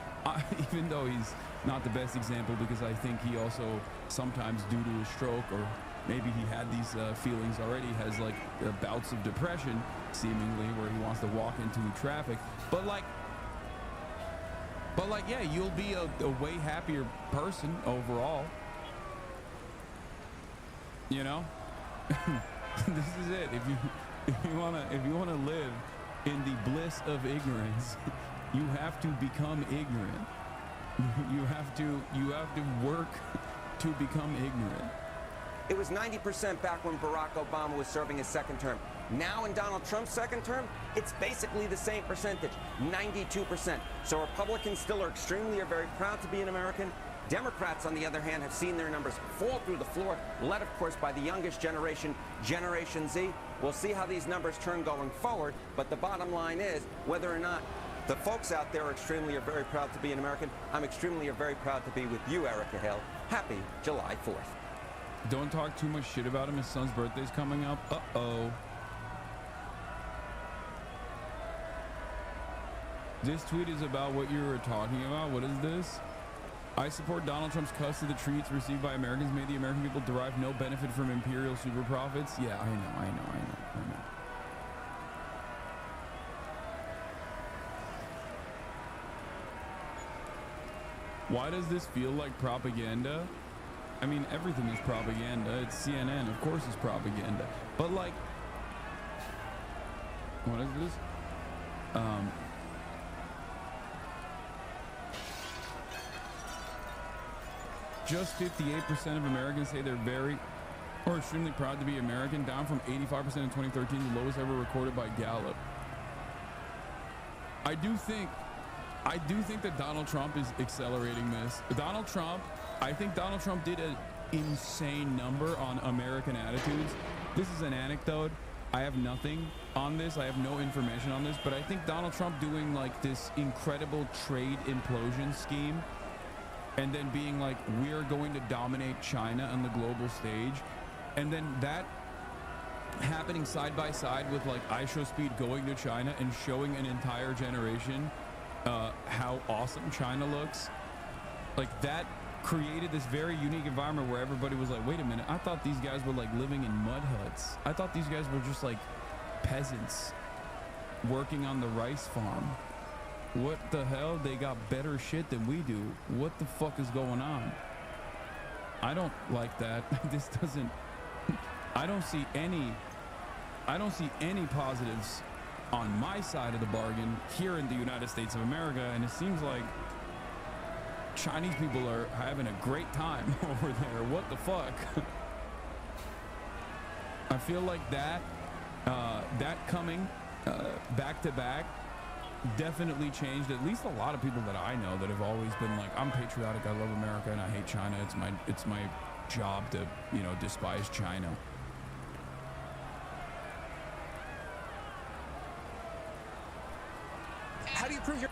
Speaker 1: even though he's not the best example, because I think he also sometimes, due to a stroke, or maybe he had these feelings already, has like bouts of depression, seemingly, where he wants to walk into traffic. But like, yeah, you'll be a way happier person overall. You know, this is it. If you wanna live in the bliss of ignorance, you have to become ignorant. You have to work to become ignorant.
Speaker 8: It was 90% back when Barack Obama was serving his second term. Now in Donald Trump's second term, it's basically the same percentage, 92%. So Republicans still are extremely or very proud to be an American. Democrats, on the other hand, have seen their numbers fall through the floor, led, of course, by the youngest generation, Generation Z. We'll see how these numbers turn going forward, but the bottom line is, whether or not the folks out there are extremely or very proud to be an American, I'm extremely or very proud to be with you, Erica Hill. Happy July 4th.
Speaker 1: Don't talk too much shit about him. His son's birthday's coming up. Uh-oh. This tweet is about what you were talking about. What is this? I support Donald Trump's cuts to the treats received by Americans. May the American people derive no benefit from imperial super profits. Yeah, I know. Why does this feel like propaganda? I mean, everything is propaganda. It's CNN, of course it's propaganda. But like, what is this? Just 58% of Americans say they're very or extremely proud to be American, down from 85% in 2013, the lowest ever recorded by Gallup. I do think that Donald Trump is accelerating this. I think Donald Trump did an insane number on American attitudes. This is an anecdote. I have nothing on this. I have no information on this, but I think Donald Trump doing like this incredible trade implosion scheme, and then being like, we're going to dominate China on the global stage, and then that happening side by side with like IShowSpeed going to China and showing an entire generation how awesome China looks. Like, that created this very unique environment where everybody was like, wait a minute, I thought these guys were like living in mud huts. I thought these guys were just like peasants working on the rice farm. What the hell? They got better shit than we do. What the fuck is going on? I don't like that. This doesn't, I don't see any positives on my side of the bargain here in the United States of America, and it seems like Chinese people are having a great time over there. What the fuck? I feel like that coming back to back definitely changed at least a lot of people that I know that have always been like, I'm patriotic, I love America, and I hate China. It's my job to, you know, despise China.
Speaker 8: How do you prove your...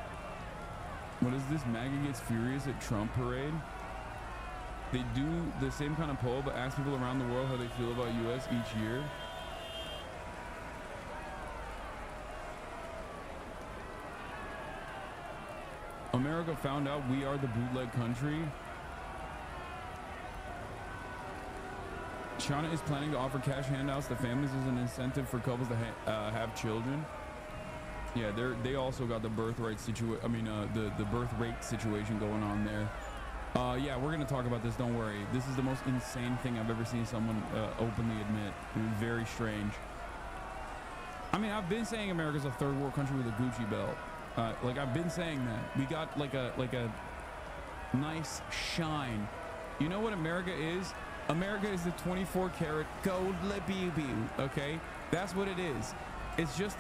Speaker 1: What is this? MAGA gets furious at Trump parade? They do the same kind of poll, but ask people around the world how they feel about U.S. each year. America found out we are the bootleg country. China is planning to offer cash handouts to families as an incentive for couples to have children. Yeah, they also got the birthright the birth rate situation going on there. Yeah, we're gonna talk about this. Don't worry. This is the most insane thing I've ever seen someone openly admit. It was very strange. I mean, I've been saying America's a third world country with a Gucci belt. Like I've been saying that. We got like a nice shine. You know what America is? America is the 24 karat gold labubu, okay? That's what it is. It's just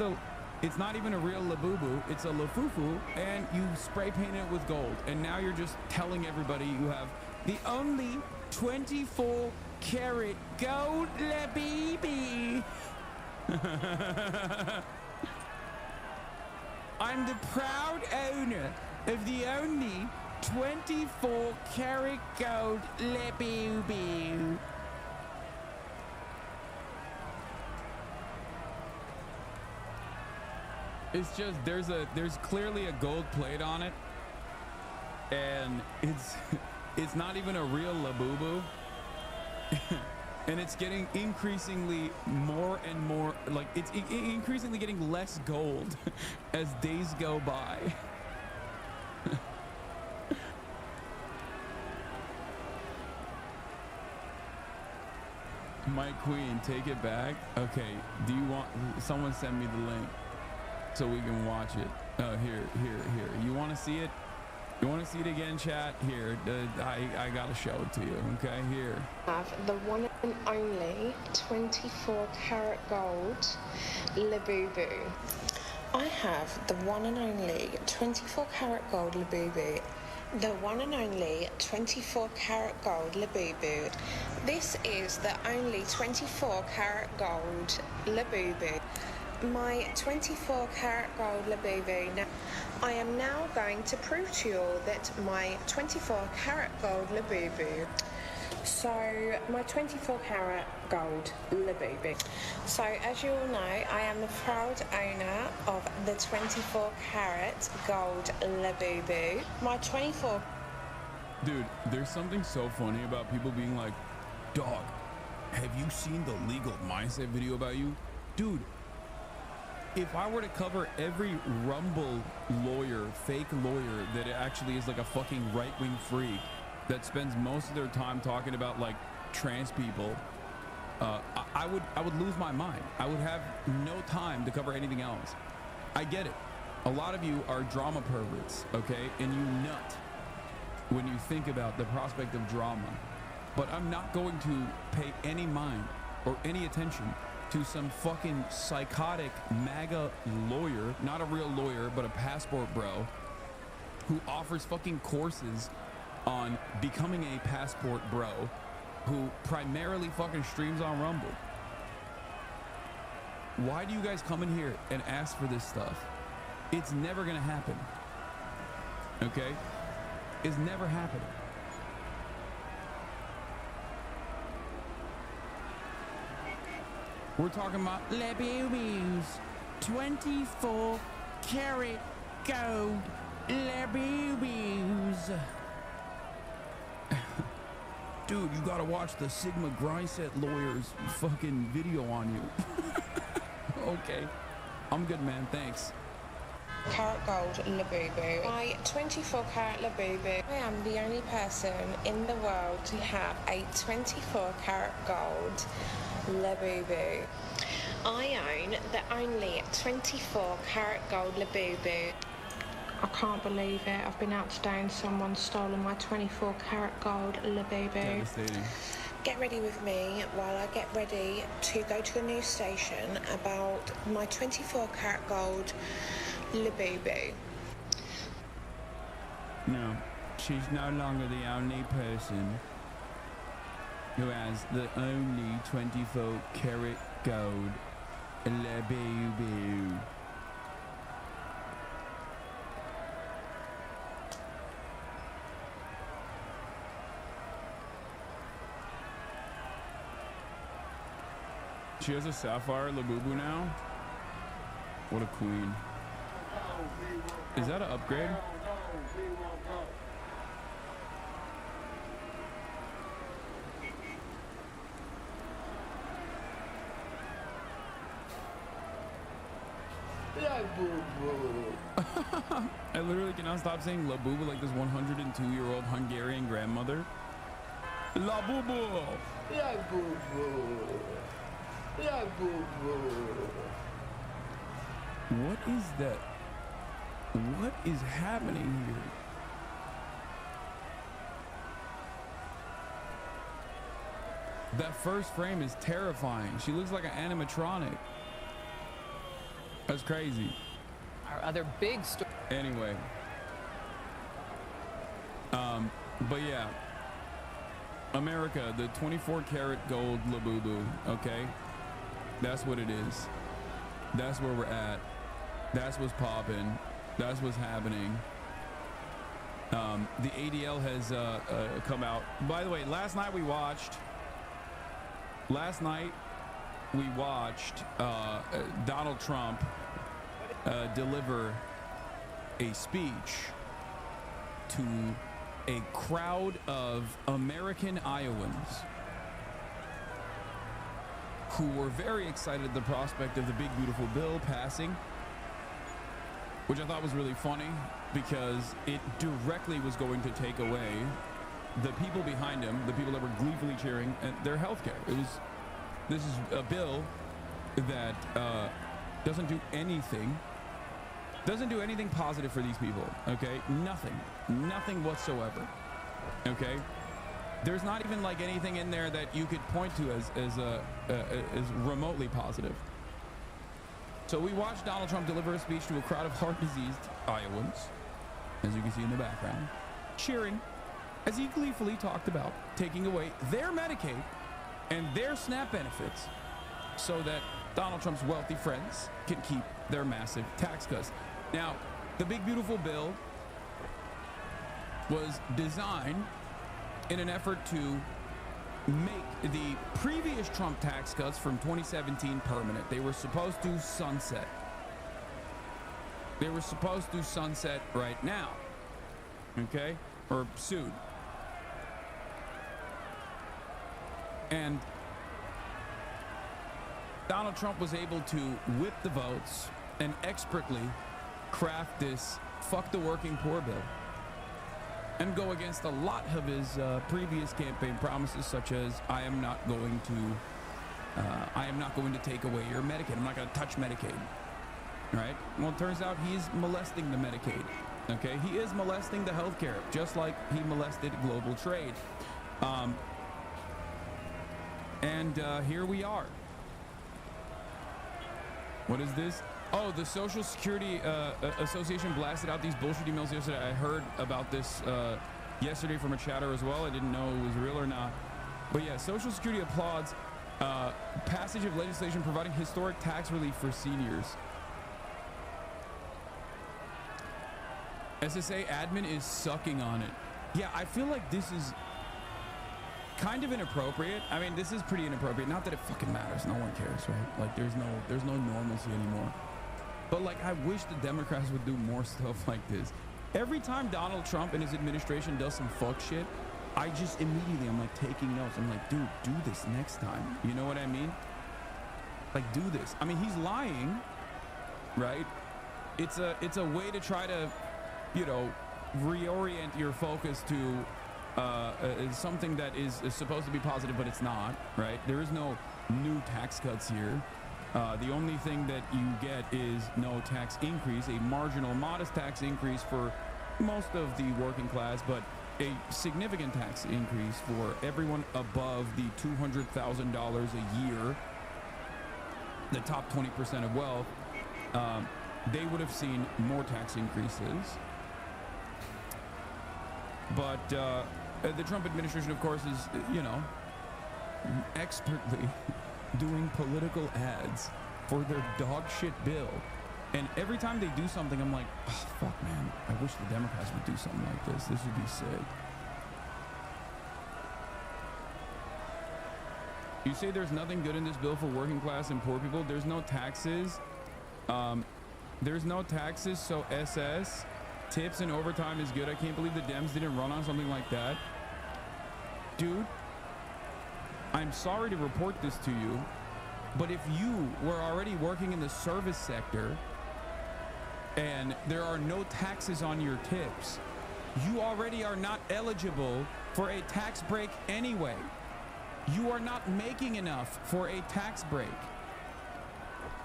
Speaker 1: it's not even a real labubu, it's a lafufu, and you spray paint it with gold. And now you're just telling everybody you have the only 24 karat gold labubu. I'm the proud owner of the only 24 karat gold labubu. It's just there's clearly a gold plate on it, and it's not even a real labubu. And it's getting increasingly more and more, like it's increasingly getting less gold as days go by. My queen, take it back. Okay, do you want someone send me the link so we can watch it? Oh, here. You want to see it? You want to see it again, chat? Here, I gotta show it to you. Okay, here.
Speaker 9: I have the one and only 24 karat gold labubu. I have the one and only 24 karat gold labubu. The one and only 24 karat gold labubu. This is the only 24 karat gold labubu. My 24 karat gold labubu. Now, I am now going to prove to you all that my 24 karat gold labubu. So, my 24 karat gold labubu. So, as you all know, I am the proud owner of the 24 karat gold labubu. My 24.
Speaker 1: Dude, there's something so funny about people being like, dog, have you seen the legal mindset video about you? Dude, if I were to cover every Rumble lawyer, fake lawyer that actually is like a fucking right-wing freak that spends most of their time talking about like trans people, I would lose my mind. I would have no time to cover anything else. I get it. A lot of you are drama perverts, okay? And you nut when you think about the prospect of drama. But I'm not going to pay any mind or any attention to some fucking psychotic MAGA lawyer, not a real lawyer, but a passport bro, who offers fucking courses on becoming a passport bro, who primarily fucking streams on Rumble. Why do you guys come in here and ask for this stuff? It's never gonna happen. Okay? It's never happening. We're talking about labubus, 24 karat gold labubus. Dude, you gotta watch the Sigma Grindset lawyer's fucking video on you. Okay, I'm good, man, thanks.
Speaker 9: Karat gold labubu. My 24 karat labubu. I am the only person in the world to have a 24 karat gold labubu. I own the only 24 karat gold labubu. I can't believe it. I've been out today and someone's stolen my 24 karat gold labubu.
Speaker 1: Devastating.
Speaker 9: Get ready with me while I get ready to go to the news station about my 24 karat gold labubu.
Speaker 1: No, she's no longer the only person who has the only 24 karat gold labubu. She has a sapphire labubu now? What a queen. Is that an upgrade? I literally cannot stop saying labubu like this 102-year-old Hungarian grandmother. Labubu! Labubu! Labubu! What is that? What is happening here? That first frame is terrifying. She looks like an animatronic. That's crazy.
Speaker 10: Our other big story.
Speaker 1: Anyway. But yeah. America, the 24 karat gold Labubu, okay? That's what it is. That's where we're at. That's what's popping. That's what's happening. The ADL has come out. By the way, last night we watched Donald Trump deliver a speech to a crowd of American Iowans who were very excited at the prospect of the big beautiful bill passing, which I thought was really funny because it directly was going to take away the people behind him, the people that were gleefully cheering, their health care. This is a bill that doesn't do anything positive for these people, okay? Nothing whatsoever, okay? There's not even like anything in there that you could point to as remotely positive. So we watched Donald Trump deliver a speech to a crowd of heart-diseased Iowans, as you can see in the background, cheering as he gleefully talked about taking away their Medicaid and their SNAP benefits so that Donald Trump's wealthy friends can keep their massive tax cuts. Now, the big beautiful bill was designed in an effort to make the previous Trump tax cuts from 2017 permanent. They were supposed to sunset. They were supposed to sunset right now, okay? Or soon. And Donald Trump was able to whip the votes and expertly craft this fuck the working poor bill and go against a lot of his previous campaign promises, such as I am not going to take away your Medicaid. I'm not going to touch Medicaid. Right? Well, it turns out he's molesting the Medicaid. Okay? He is molesting the health care, just like he molested global trade. And here we are. What is this? Oh, the Social Security Association blasted out these bullshit emails yesterday. I heard about this yesterday from a chatter as well. I didn't know it was real or not. But yeah, Social Security applauds passage of legislation providing historic tax relief for seniors. SSA admin is sucking on it. Yeah, I feel like this is kind of inappropriate. I mean, this is pretty inappropriate. Not that it fucking matters. No one cares, right? Like, there's no normalcy anymore. But like, I wish the Democrats would do more stuff like this. Every time Donald Trump and his administration does some fuck shit, I just immediately, I'm like taking notes. I'm like, dude, do this next time. You know what I mean? Like, do this. I mean, he's lying, right? It's a way to try to, you know, reorient your focus to something that is supposed to be positive, but it's not, right? There is no new tax cuts here. The only thing that you get is no tax increase, a marginal, modest tax increase for most of the working class, but a significant tax increase for everyone above the $200,000 a year, the top 20% of wealth. They would have seen more tax increases. But the Trump administration, of course, is, you know, expertly doing political ads for their dog shit bill. And every time they do something, I'm like, oh, fuck, man. I wish the Democrats would do something like this. This would be sick. You say there's nothing good in this bill for working class and poor people. There's no taxes. There's no taxes, so SS, tips and overtime is good. I can't believe the Dems didn't run on something like that. Dude, I'm sorry to report this to you, but if you were already working in the service sector and there are no taxes on your tips, you already are not eligible for a tax break anyway. You are not making enough for a tax break.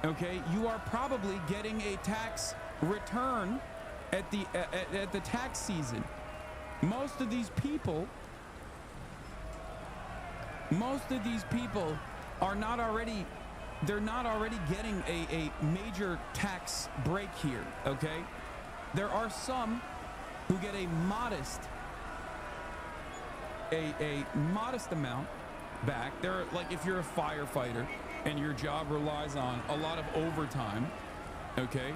Speaker 1: Okay, you are probably getting a tax return at the tax season. Most of these people are not already, they're not already getting a major tax break here, okay? There are some who get a modest amount back. There, like if you're a firefighter and your job relies on a lot of overtime, okay?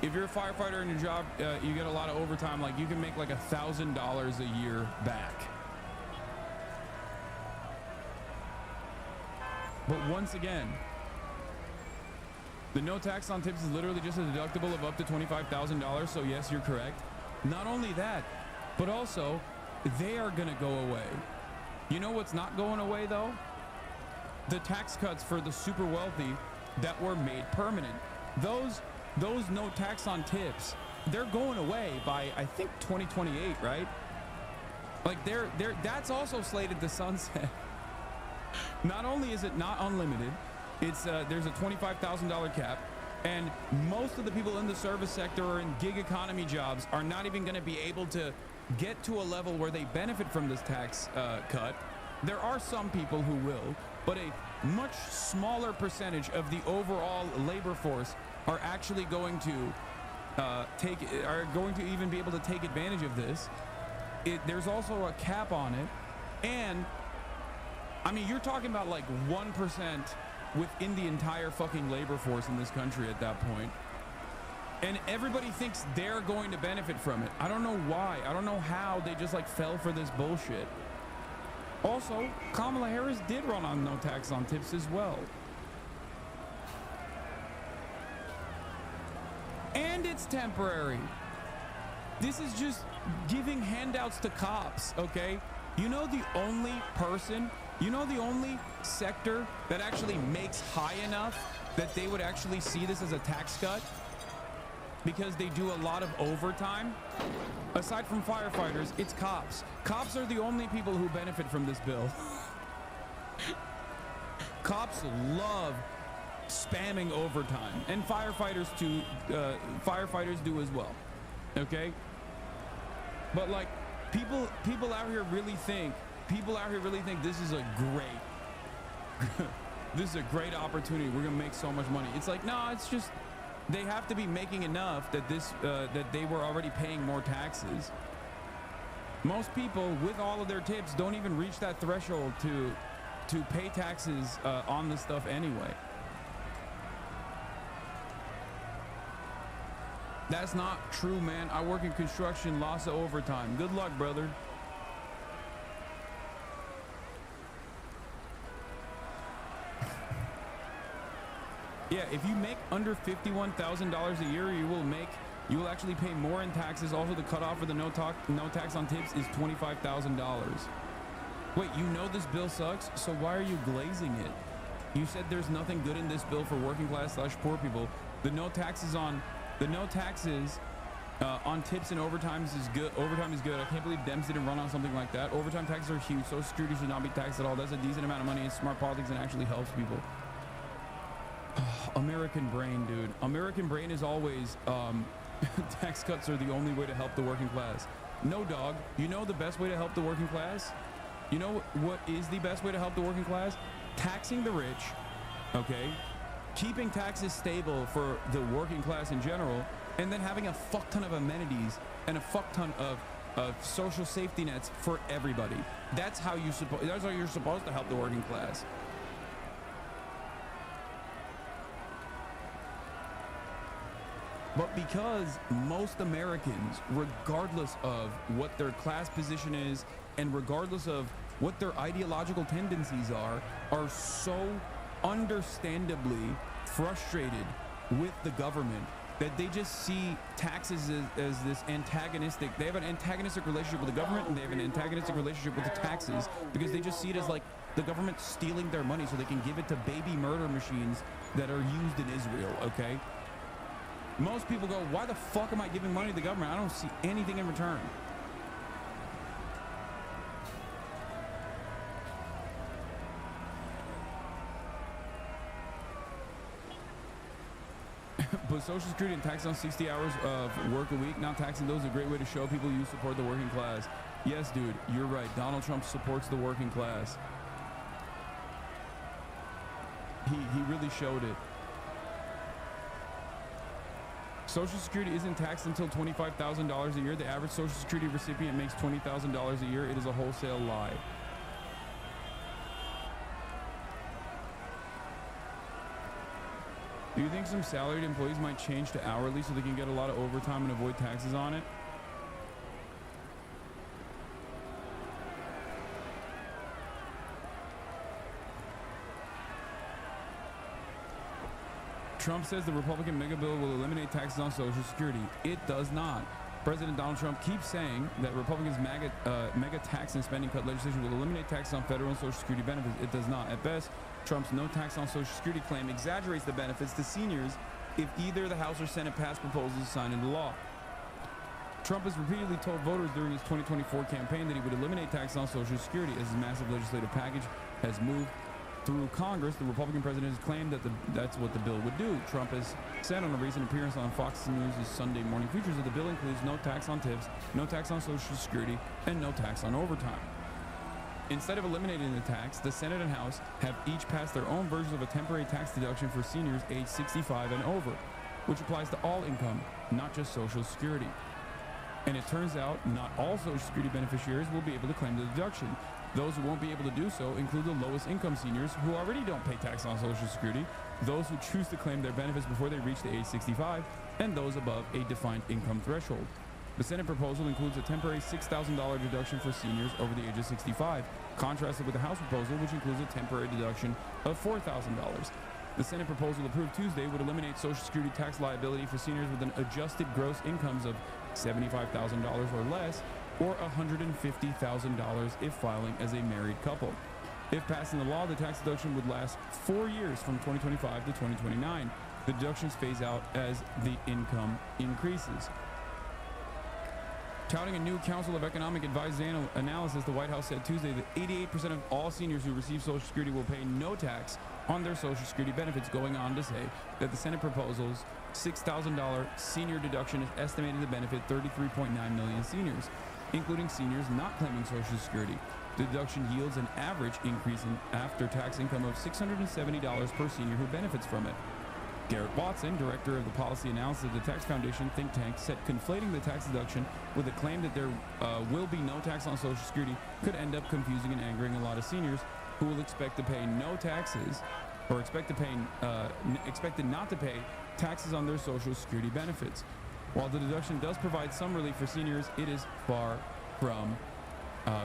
Speaker 1: If you're a firefighter and your job, you get a lot of overtime, like you can make like $1,000 a year back. But once again, the no tax on tips is literally just a deductible of up to $25,000. So yes, you're correct. Not only that, but also they are gonna go away. You know what's not going away though? The tax cuts for the super wealthy that were made permanent. Those no tax on tips, they're going away by I think 2028, right? Like that's also slated to sunset. Not only is it not unlimited, it's there's a $25,000 cap, and most of the people in the service sector or in gig economy jobs are not even going to be able to get to a level where they benefit from this tax cut. There are some people who will, but a much smaller percentage of the overall labor force are actually going to even be able to take advantage of this. There's also a cap on it, and I mean, you're talking about like 1% within the entire fucking labor force in this country at that point. And everybody thinks they're going to benefit from it. I don't know why. I don't know how they just like fell for this bullshit. Also, Kamala Harris did run on no tax on tips as well. And it's temporary. This is just giving handouts to cops, okay? You know the only sector that actually makes high enough that they would actually see this as a tax cut? Because they do a lot of overtime. Aside from firefighters, it's cops. Cops are the only people who benefit from this bill. Cops love spamming overtime, and firefighters too. Firefighters do as well. Okay, but like people out here really think this is a great opportunity. We're gonna make so much money. It's like, no, it's just they have to be making enough that that they were already paying more taxes. Most people with all of their tips don't even reach that threshold to pay taxes on this stuff anyway. That's not true, man. I work in construction, lots of overtime. Good luck, brother. Yeah, if you make under $51,000 a year, you will actually pay more in taxes. Also, the cutoff for the no tax on tips is $25,000. Wait, you know this bill sucks, so why are you glazing it? You said there's nothing good in this bill for working class / poor people. The no taxes on tips and overtime is good. Overtime is good. I can't believe Dems didn't run on something like that. Overtime taxes are huge. Social Security should not be taxed at all. That's a decent amount of money. It's smart politics and actually helps people. American brain, dude. American brain is always tax cuts are the only way to help the working class. No, dog. You know the best way to help the working class? You know what is the best way to help the working class? Taxing the rich, okay? Keeping taxes stable for the working class in general, and then having a fuck ton of amenities and a fuck ton of social safety nets for everybody. That's how you're supposed to help the working class. But because most Americans, regardless of what their class position is and regardless of what their ideological tendencies are so understandably frustrated with the government that they just see taxes as this antagonistic. They have an antagonistic relationship with the government, and they have an antagonistic relationship with the taxes because they just see it as like the government stealing their money so they can give it to baby murder machines that are used in Israel, okay? Most people go, why the fuck am I giving money to the government? I don't see anything in return. But Social Security and tax on 60 hours of work a week, not taxing those, is a great way to show people you support the working class. Yes, dude, you're right. Donald Trump supports the working class. He really showed it. Social Security isn't taxed until $25,000 a year. The average Social Security recipient makes $20,000 a year. It is a wholesale lie. Do you think some salaried employees might change to hourly so they can get a lot of overtime and avoid taxes on it? Trump says the Republican mega bill will eliminate taxes on Social Security. It does not. President Donald Trump keeps saying that Republicans' mega tax and spending cut legislation will eliminate taxes on federal and Social Security benefits. It does not. At best, Trump's no tax on Social Security claim exaggerates the benefits to seniors if either the House or Senate pass proposals signed into law. Trump has repeatedly told voters during his 2024 campaign that he would eliminate taxes on Social Security. As his massive legislative package has moved through Congress, the Republican president has claimed that that's what the bill would do. Trump has said on a recent appearance on Fox News' Sunday Morning Features that the bill includes no tax on tips, no tax on Social Security, and no tax on overtime. Instead of eliminating the tax, the Senate and House have each passed their own versions of a temporary tax deduction for seniors age 65 and over, which applies to all income, not just Social Security. And it turns out not all Social Security beneficiaries will be able to claim the deduction. Those who won't be able to do so include the lowest income seniors who already don't pay tax on Social Security, those who choose to claim their benefits before they reach the age 65, and those above a defined income threshold. The Senate proposal includes a temporary $6,000 deduction for seniors over the age of 65, contrasted with the House proposal, which includes a temporary deduction of $4,000. The Senate proposal approved Tuesday would eliminate Social Security tax liability for seniors with an adjusted gross incomes of $75,000 or less, or $150,000 if filing as a married couple. If passed into law, the tax deduction would last 4 years from 2025 to 2029. The deductions phase out as the income increases. Touting a new Council of Economic Advice analysis, the White House said Tuesday that 88% of all seniors who receive Social Security will pay no tax on their Social Security benefits, going on to say that the Senate proposal's $6,000 senior deduction is estimated to benefit 33.9 million seniors, including seniors not claiming Social Security. The deduction yields an average increase in after-tax income of $670 per senior who benefits from it. Garrett Watson, director of the policy analysis of the Tax Foundation think tank, said conflating the tax deduction with a claim that there will be no tax on Social Security could end up confusing and angering a lot of seniors who will expect to pay no taxes or expected not to pay taxes on their Social Security benefits. While the deduction does provide some relief for seniors, it is far from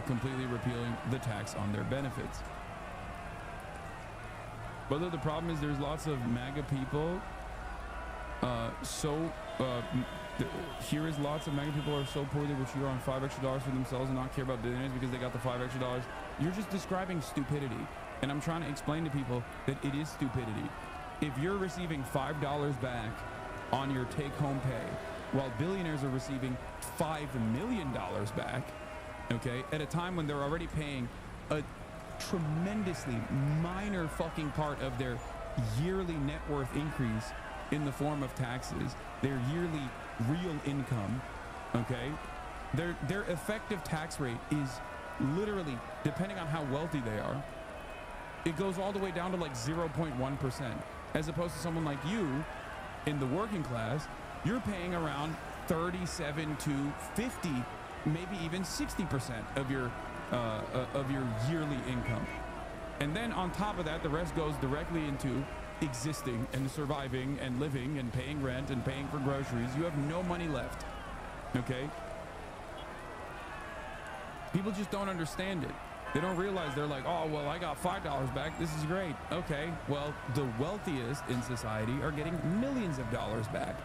Speaker 1: completely repealing the tax on their benefits. But the problem is there's lots of MAGA people. Here is lots of MAGA people are so poor they will cheat on $5 extra for themselves and not care about billionaires because they got the $5 extra. You're just describing stupidity. And I'm trying to explain to people that it is stupidity. If you're receiving $5 back on your take-home pay, while billionaires are receiving $5 million back, okay, at a time when they're already paying a tremendously minor fucking part of their yearly net worth increase in the form of taxes, their yearly real income, okay, their effective tax rate is literally, depending on how wealthy they are, it goes all the way down to like 0.1%, as opposed to someone like you in the working class, you're paying around 37 to 50, maybe even 60% of your yearly income. And then on top of that, the rest goes directly into existing and surviving and living and paying rent and paying for groceries. You have no money left, okay? People just don't understand it. They don't realize, they're like, oh, well, I got $5 back. This is great. Okay, well, the wealthiest in society are getting millions of dollars back.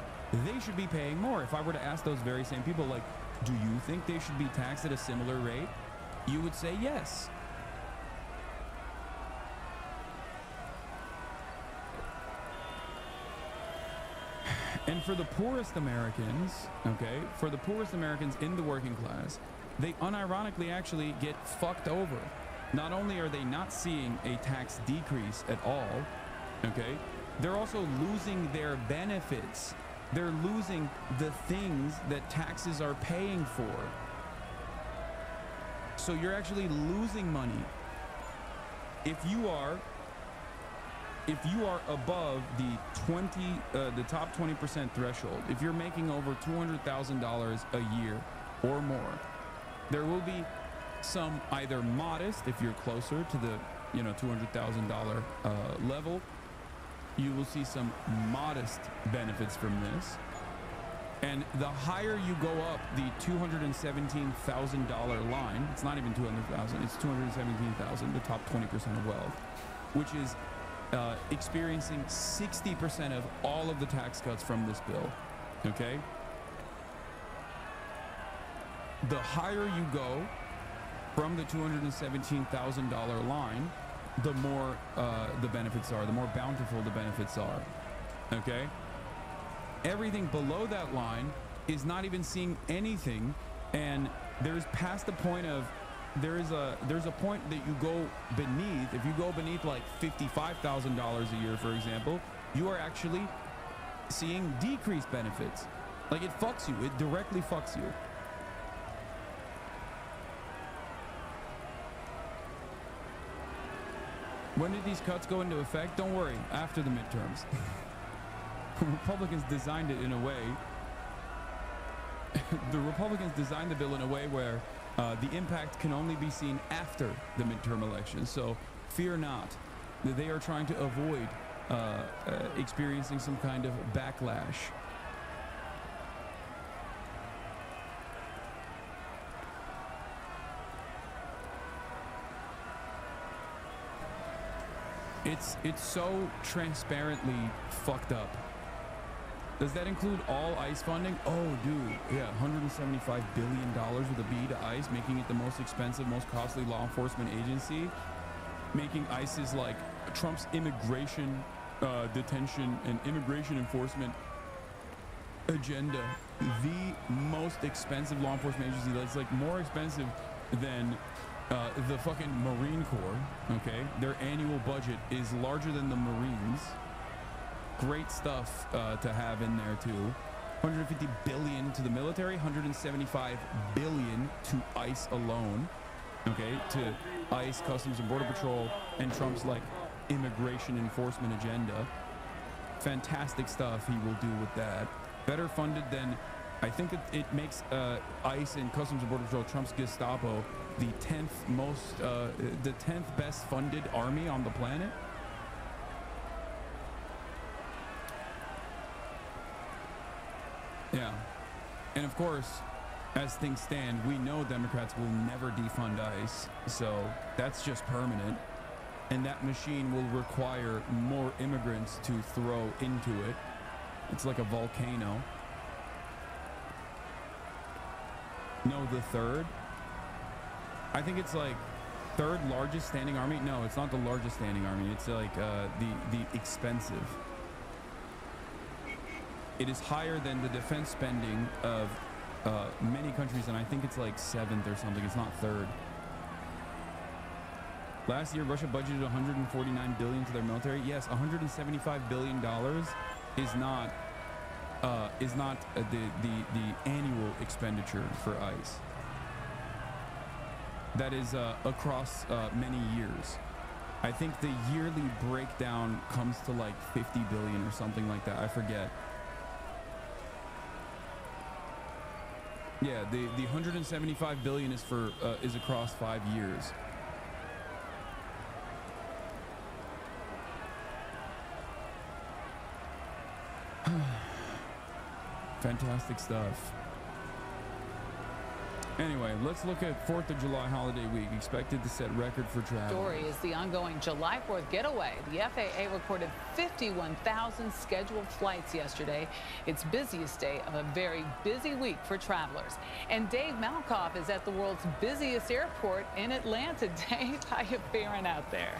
Speaker 1: They should be paying more. If I were to ask those very same people, like, do you think they should be taxed at a similar rate? You would say yes. And for the poorest Americans, okay, for the poorest Americans in the working class, they unironically actually get fucked over. Not only are they not seeing a tax decrease at all, okay, they're also losing their benefits. They're losing the things that taxes are paying for. So you're actually losing money. If you are above the top 20% threshold, if you're making over $200,000 a year or more, there will be some either modest, if you're closer to the $200,000 level, you will see some modest benefits from this. And the higher you go up the $217,000 line, it's not even 200,000, it's 217,000, the top 20% of wealth, which is experiencing 60% of all of the tax cuts from this bill. Okay? The higher you go from the $217,000 line, the more the benefits are, the more bountiful the benefits are. Okay? Everything below that line is not even seeing anything, and there's past the point of there's a point that you go beneath. If you go beneath like $55,000 a year, for example, you are actually seeing decreased benefits. Like, it fucks you. It directly fucks you. When did these cuts go into effect? Don't worry, after the midterms. Republicans designed it in a way. The Republicans designed the bill in a way where the impact can only be seen after the midterm elections. So fear not that they are trying to avoid experiencing some kind of backlash. It's so transparently fucked up. Does that include all ICE funding? Oh, dude, yeah, $175 billion with a B to ICE, making it the most expensive, most costly law enforcement agency, making ICE's like Trump's immigration detention and immigration enforcement agenda the most expensive law enforcement agency. That's like more expensive than the fucking Marine Corps. Okay, their annual budget is larger than the Marines. Great stuff to have in there too. 150 billion to the military, 175 billion to ICE alone. Okay, to ICE, Customs and Border Patrol, and Trump's like immigration enforcement agenda. Fantastic stuff he will do with that. Better funded than, I think it makes ICE and Customs and Border Patrol, Trump's Gestapo, the 10th best funded army on the planet. Yeah, and of course, as things stand, we know Democrats will never defund ICE, so that's just permanent. And that machine will require more immigrants to throw into it. It's like a volcano. No, the third? I think it's like third largest standing army. No, it's not the largest standing army. It's like the expensive. It is higher than the defense spending of many countries, and I think it's like 7th or something. It's not 3rd. Last year, Russia budgeted $149 billion to their military. Yes, $175 billion is not the annual expenditure for ICE. That is across many years. I think the yearly breakdown comes to like 50 billion or something like that. I forget. Yeah, the 175 billion is for is across 5 years. Fantastic stuff. Anyway, let's look at 4th of July holiday week, expected to set record for travel.
Speaker 10: Story is the ongoing July 4th getaway. The FAA recorded 51,000 scheduled flights yesterday. Its busiest day of a very busy week for travelers. And Dave Malkoff is at the world's busiest airport in Atlanta. Dave, how you faring out there?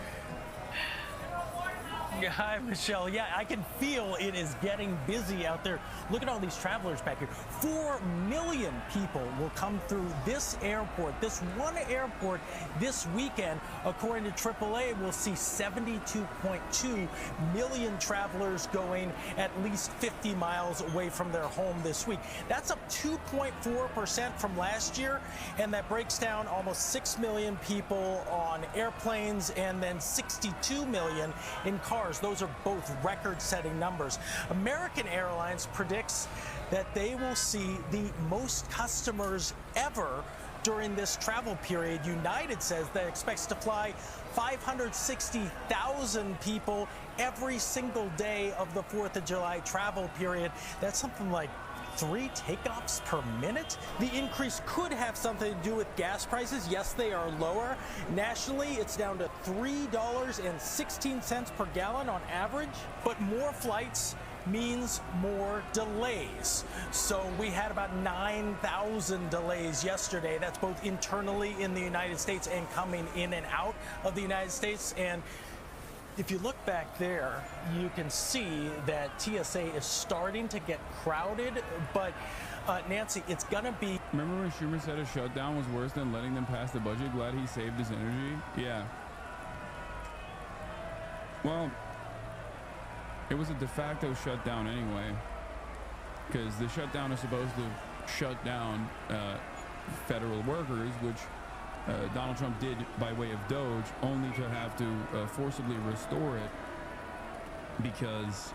Speaker 11: Hi, Michelle. Yeah, I can feel it is getting busy out there. Look at all these travelers back here. 4 million people will come through this airport, this one airport this weekend. According to AAA, we'll see 72.2 million travelers going at least 50 miles away from their home this week. That's up 2.4% from last year, and that breaks down almost 6 million people on airplanes and then 62 million in cars. Those are both record-setting numbers. American Airlines predicts that they will see the most customers ever during this travel period. United says that it expects to fly 560,000 people every single day of the 4th of July travel period. That's something like 3 takeoffs per minute. The increase could have something to do with gas prices. Yes, they are lower. Nationally, it's down to $3.16 per gallon on average, but more flights means more delays. So we had about 9,000 delays yesterday. That's both internally in the United States and coming in and out of the United States. And if you look back there, you can see that TSA is starting to get crowded, but Nancy, it's gonna be...
Speaker 1: Remember when Schumer said a shutdown was worse than letting them pass the budget? Glad he saved his energy? Yeah. Well, it was a de facto shutdown anyway, because the shutdown is supposed to shut down federal workers, which Donald Trump did by way of Doge, only to have to forcibly restore it because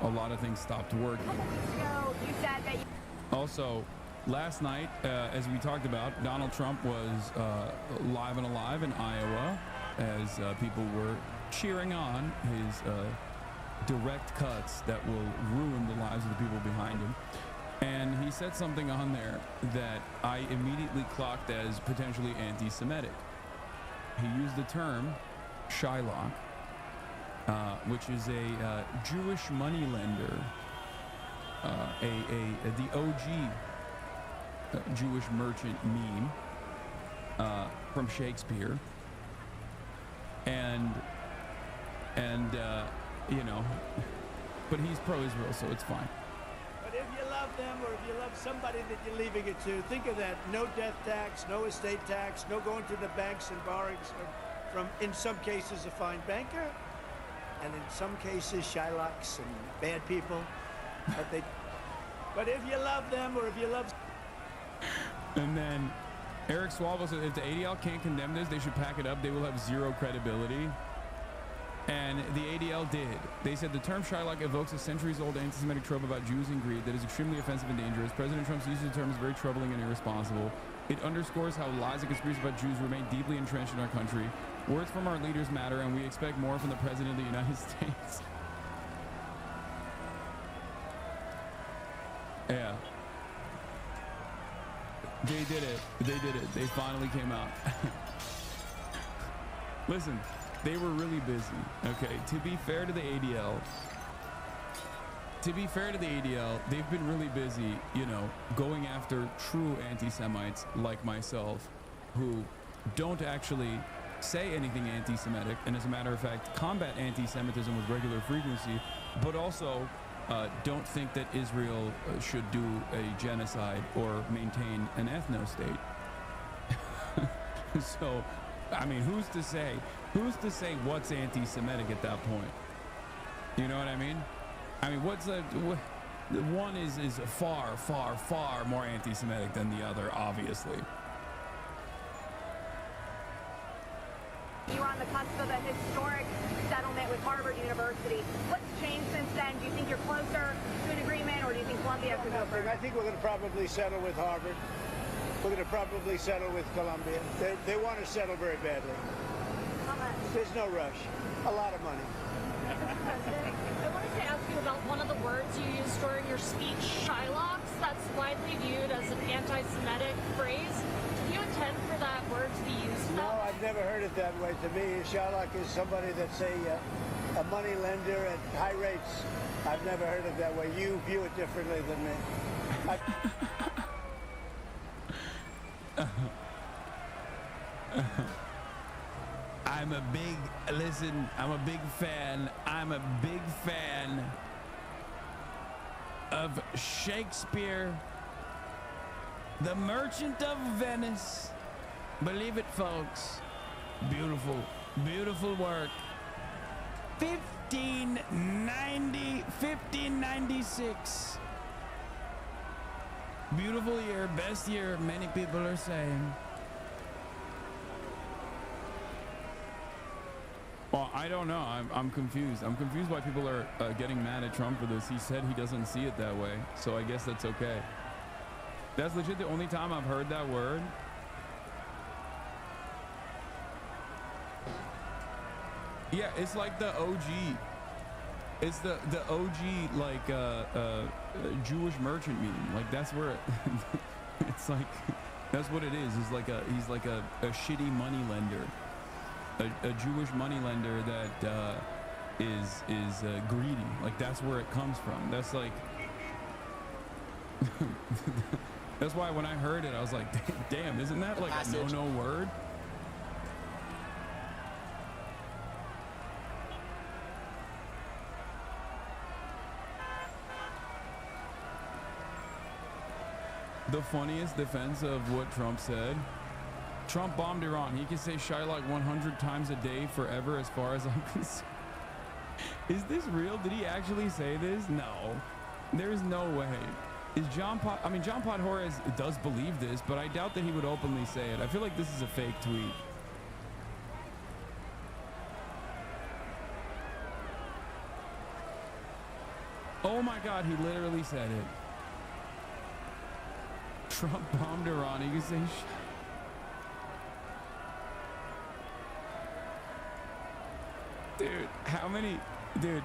Speaker 1: a lot of things stopped working. Also, last night, as we talked about, Donald Trump was live and alive in Iowa as people were cheering on his direct cuts that will ruin the lives of the people behind him. And he said something on there that I immediately clocked as potentially anti-Semitic. He used the term Shylock, which is a Jewish moneylender, the OG Jewish merchant meme from Shakespeare, and you know, but he's pro-Israel, so it's fine.
Speaker 12: But if you love them, or if you love somebody that you're leaving it to, think of that: no death tax, no estate tax, no going to the banks and borrowing from, in some cases, a fine banker, and in some cases, Shylocks and bad people. But if you love them, or if you love...
Speaker 1: And then Eric Swalwell said if the ADL can't condemn this, they should pack it up. They will have zero credibility. And the ADL did. They said the term Shylock evokes a centuries-old anti-Semitic trope about Jews and greed that is extremely offensive and dangerous. President Trump's use of the term is very troubling and irresponsible. It underscores how lies and conspiracies about Jews remain deeply entrenched in our country. Words from our leaders matter, and we expect more from the President of the United States. Yeah. They did it. They did it. They finally came out. Listen. They were really busy. Okay, to be fair to the ADL, they've been really busy, you know, going after true anti-Semites like myself, who don't actually say anything anti-Semitic, and as a matter of fact, combat anti-Semitism with regular frequency, but also don't think that Israel should do a genocide or maintain an ethno-state. So, I mean, who's to say what's anti-Semitic at that point? You know what I mean? I mean, one is far, far, far more anti-Semitic than the other, obviously.
Speaker 13: You were on the cusp of a historic settlement with Harvard University. What's changed since then? Do you think you're closer to an agreement, or do you think Columbia could go further?
Speaker 12: I think we're going to probably settle with Harvard. We're going to probably settle with Columbia. They want to settle very badly.
Speaker 13: How much?
Speaker 12: There's no rush. A lot of money.
Speaker 14: I wanted to ask you about one of the words you used during your speech, Shylocks. That's widely viewed as an anti-Semitic phrase. Do you intend for that word to be used?
Speaker 12: No, I've never heard it that way. To me, Shylock is somebody that's a money lender at high rates. I've never heard it that way. You view it differently than me.
Speaker 1: I'm a big fan. I'm a big fan of Shakespeare, The Merchant of Venice. Believe it, folks. Beautiful, beautiful work. 1596. Beautiful year, best year, many people are saying. Well, I don't know. I'm confused. I'm confused why people are getting mad at Trump for this. He said he doesn't see it that way, so I guess that's okay. That's legit the only time I've heard that word. Yeah, it's like the OG. It's the OG like Jewish merchant meme. Like that's where it's like that's what it is. He's like a shitty money lender. A Jewish money lender that is greedy. Like that's where it comes from. That's like that's why when I heard it I was like, damn, isn't that like a no word? The funniest defense of what Trump said. Trump bombed Iran. He can say Shylock 100 times a day forever as far as I'm concerned. Is this real? Did he actually say this? No. There's no way. Is John Podhoretz does believe this, but I doubt that he would openly say it. I feel like this is a fake tweet. Oh my God, he literally said it. Trump bombed Iran. He can say dude, how many dude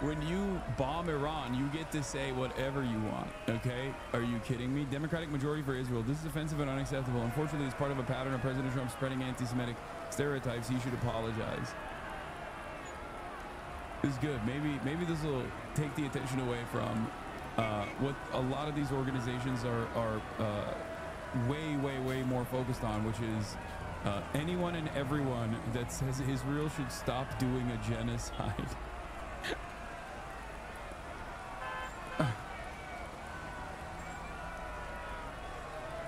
Speaker 1: when you bomb Iran, you get to say whatever you want, okay? Are you kidding me? Democratic majority for Israel. This is offensive and unacceptable. Unfortunately, it's part of a pattern of President Trump spreading anti-Semitic stereotypes. He should apologize. This is good. Maybe this will take the attention away from what a lot of these organizations are way more focused on, which is anyone and everyone that says Israel should stop doing a genocide.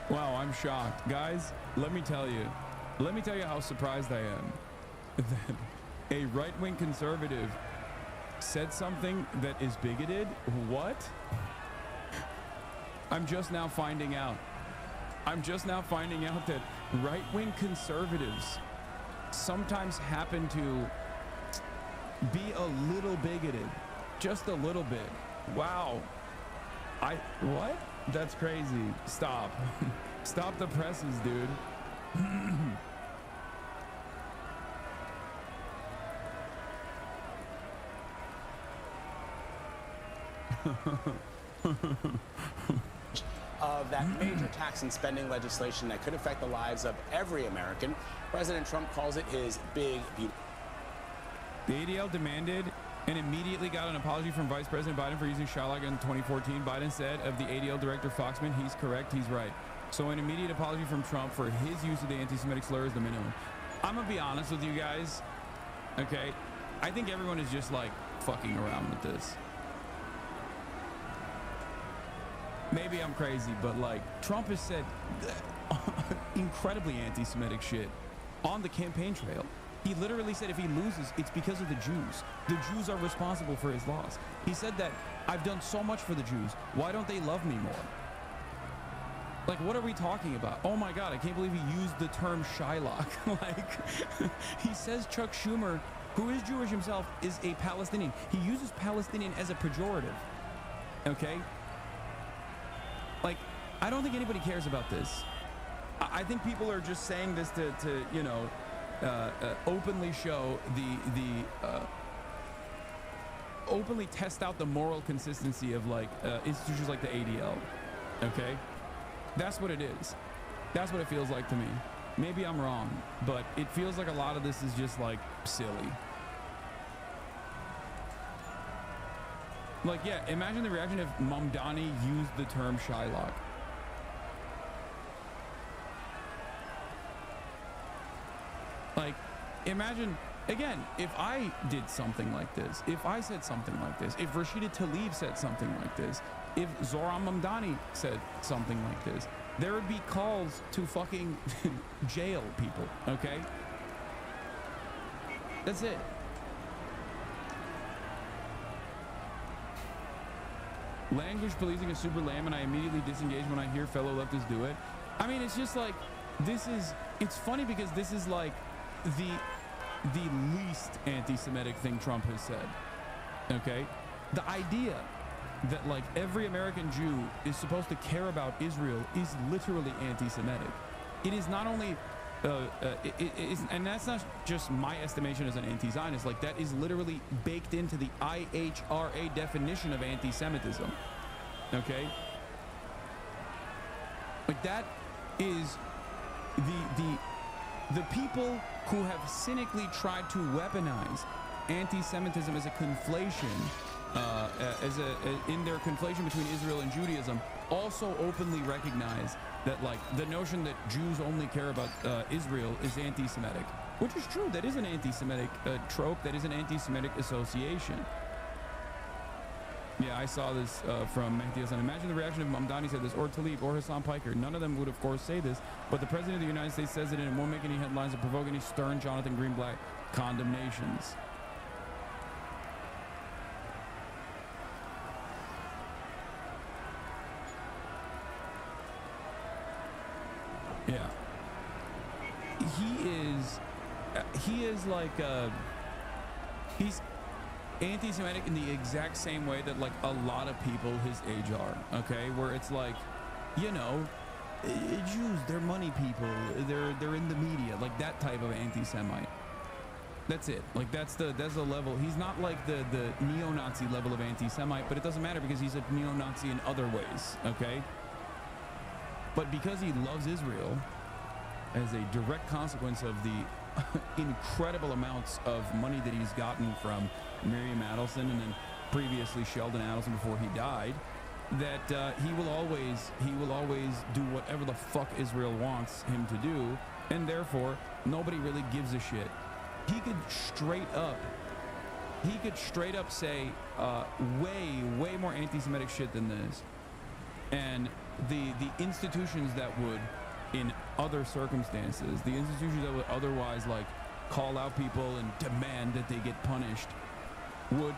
Speaker 1: Wow, I'm shocked. Guys, let me tell you how surprised I am that a right-wing conservative said something that is bigoted. What? I'm just now finding out that right-wing conservatives sometimes happen to be a little bigoted. Just a little bit. Wow. What? That's crazy. Stop. Stop the presses, dude.
Speaker 15: Of that major tax and spending legislation that could affect the lives of every American. President Trump calls it his big, beautiful.
Speaker 1: The ADL demanded and immediately got an apology from Vice President Biden for using Shylock in 2014. Biden said of the ADL director Foxman, he's correct, he's right. So an immediate apology from Trump for his use of the anti-Semitic slur is the minimum. I'm gonna be honest with you guys, okay? I think everyone is just like fucking around with this. Maybe I'm crazy, but like Trump has said incredibly anti-Semitic shit on the campaign trail. He literally said if he loses, it's because of the Jews. The Jews are responsible for his loss. He said that I've done so much for the Jews. Why don't they love me more? Like, what are we talking about? Oh my God, I can't believe he used the term Shylock. Like, he says Chuck Schumer, who is Jewish himself, is a Palestinian. He uses Palestinian as a pejorative. Okay? Like, I don't think anybody cares about this. I think people are just saying this to you know, openly show openly test out the moral consistency of like institutions like the ADL. Okay, that's what it is. That's what it feels like to me. Maybe I'm wrong, but it feels like a lot of this is just like silly. Like, yeah, imagine the reaction if Mamdani used the term Shylock. Like, imagine, again, if I did something like this, if I said something like this, if Rashida Tlaib said something like this, if Zohran Mamdani said something like this, there would be calls to fucking jail people, okay? That's it. Language policing is super lame, and I immediately disengage when I hear fellow leftists do it. I mean, it's just like, it's funny because this is like the least anti-Semitic thing Trump has said, okay? The idea that like every American Jew is supposed to care about Israel is literally anti-Semitic. It is not only, and that's not just my estimation as an anti-Zionist, like that is literally baked into the IHRA definition of anti-Semitism, okay? Like that is the people who have cynically tried to weaponize anti-Semitism as a conflation, in their conflation between Israel and Judaism, also openly recognize that like the notion that Jews only care about Israel is anti-Semitic, which is true. That is an anti-Semitic trope. That is an anti-Semitic association. Yeah, I saw this from Mehdi Hasan. Imagine the reaction if Mamdani said this, or Tlaib, or Hassan Piker. None of them would, of course, say this, but the President of the United States says it, and it won't make any headlines or provoke any stern Jonathan Greenblatt condemnations. Yeah. He is like, he's anti-Semitic in the exact same way that like a lot of people his age are, okay? Where it's like, you know, Jews, they're money people, they're in the media, like that type of anti-Semite. That's it. Like that's the level. He's not like the neo-Nazi level of anti-Semite, but it doesn't matter because he's a neo-Nazi in other ways, okay? But because he loves Israel, as a direct consequence of the incredible amounts of money that he's gotten from Miriam Adelson and then previously Sheldon Adelson before he died, that he will always do whatever the fuck Israel wants him to do, and therefore nobody really gives a shit. He could straight up say way more anti-Semitic shit than this, and the institutions that would, in other circumstances, the institutions that would otherwise like call out people and demand that they get punished, would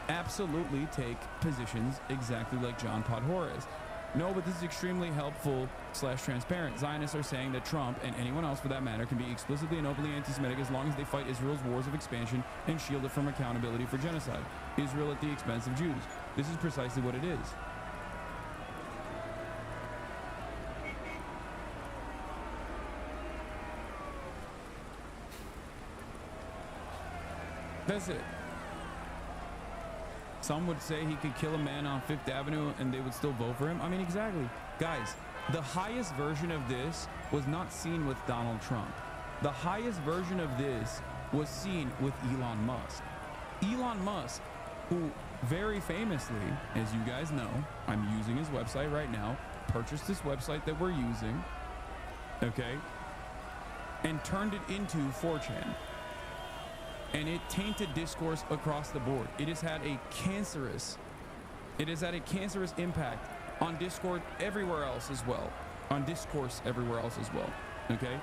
Speaker 1: absolutely take positions exactly like John Podhoretz. No, but this is extremely helpful / transparent. Zionists are saying that Trump, and anyone else for that matter, can be explicitly and openly anti-Semitic as long as they fight Israel's wars of expansion and shield it from accountability for genocide. Israel at the expense of Jews. This is precisely what it is. That's it. Some would say he could kill a man on Fifth Avenue and they would still vote for him. I mean, exactly. Guys, the highest version of this was not seen with Donald Trump. The highest version of this was seen with Elon Musk. Elon Musk, who very famously, as you guys know, I'm using his website right now, purchased this website that we're using, okay, and turned it into 4chan. And it tainted discourse across the board. It has had a cancerous impact on Discord everywhere else as well. On discourse everywhere else as well. Okay?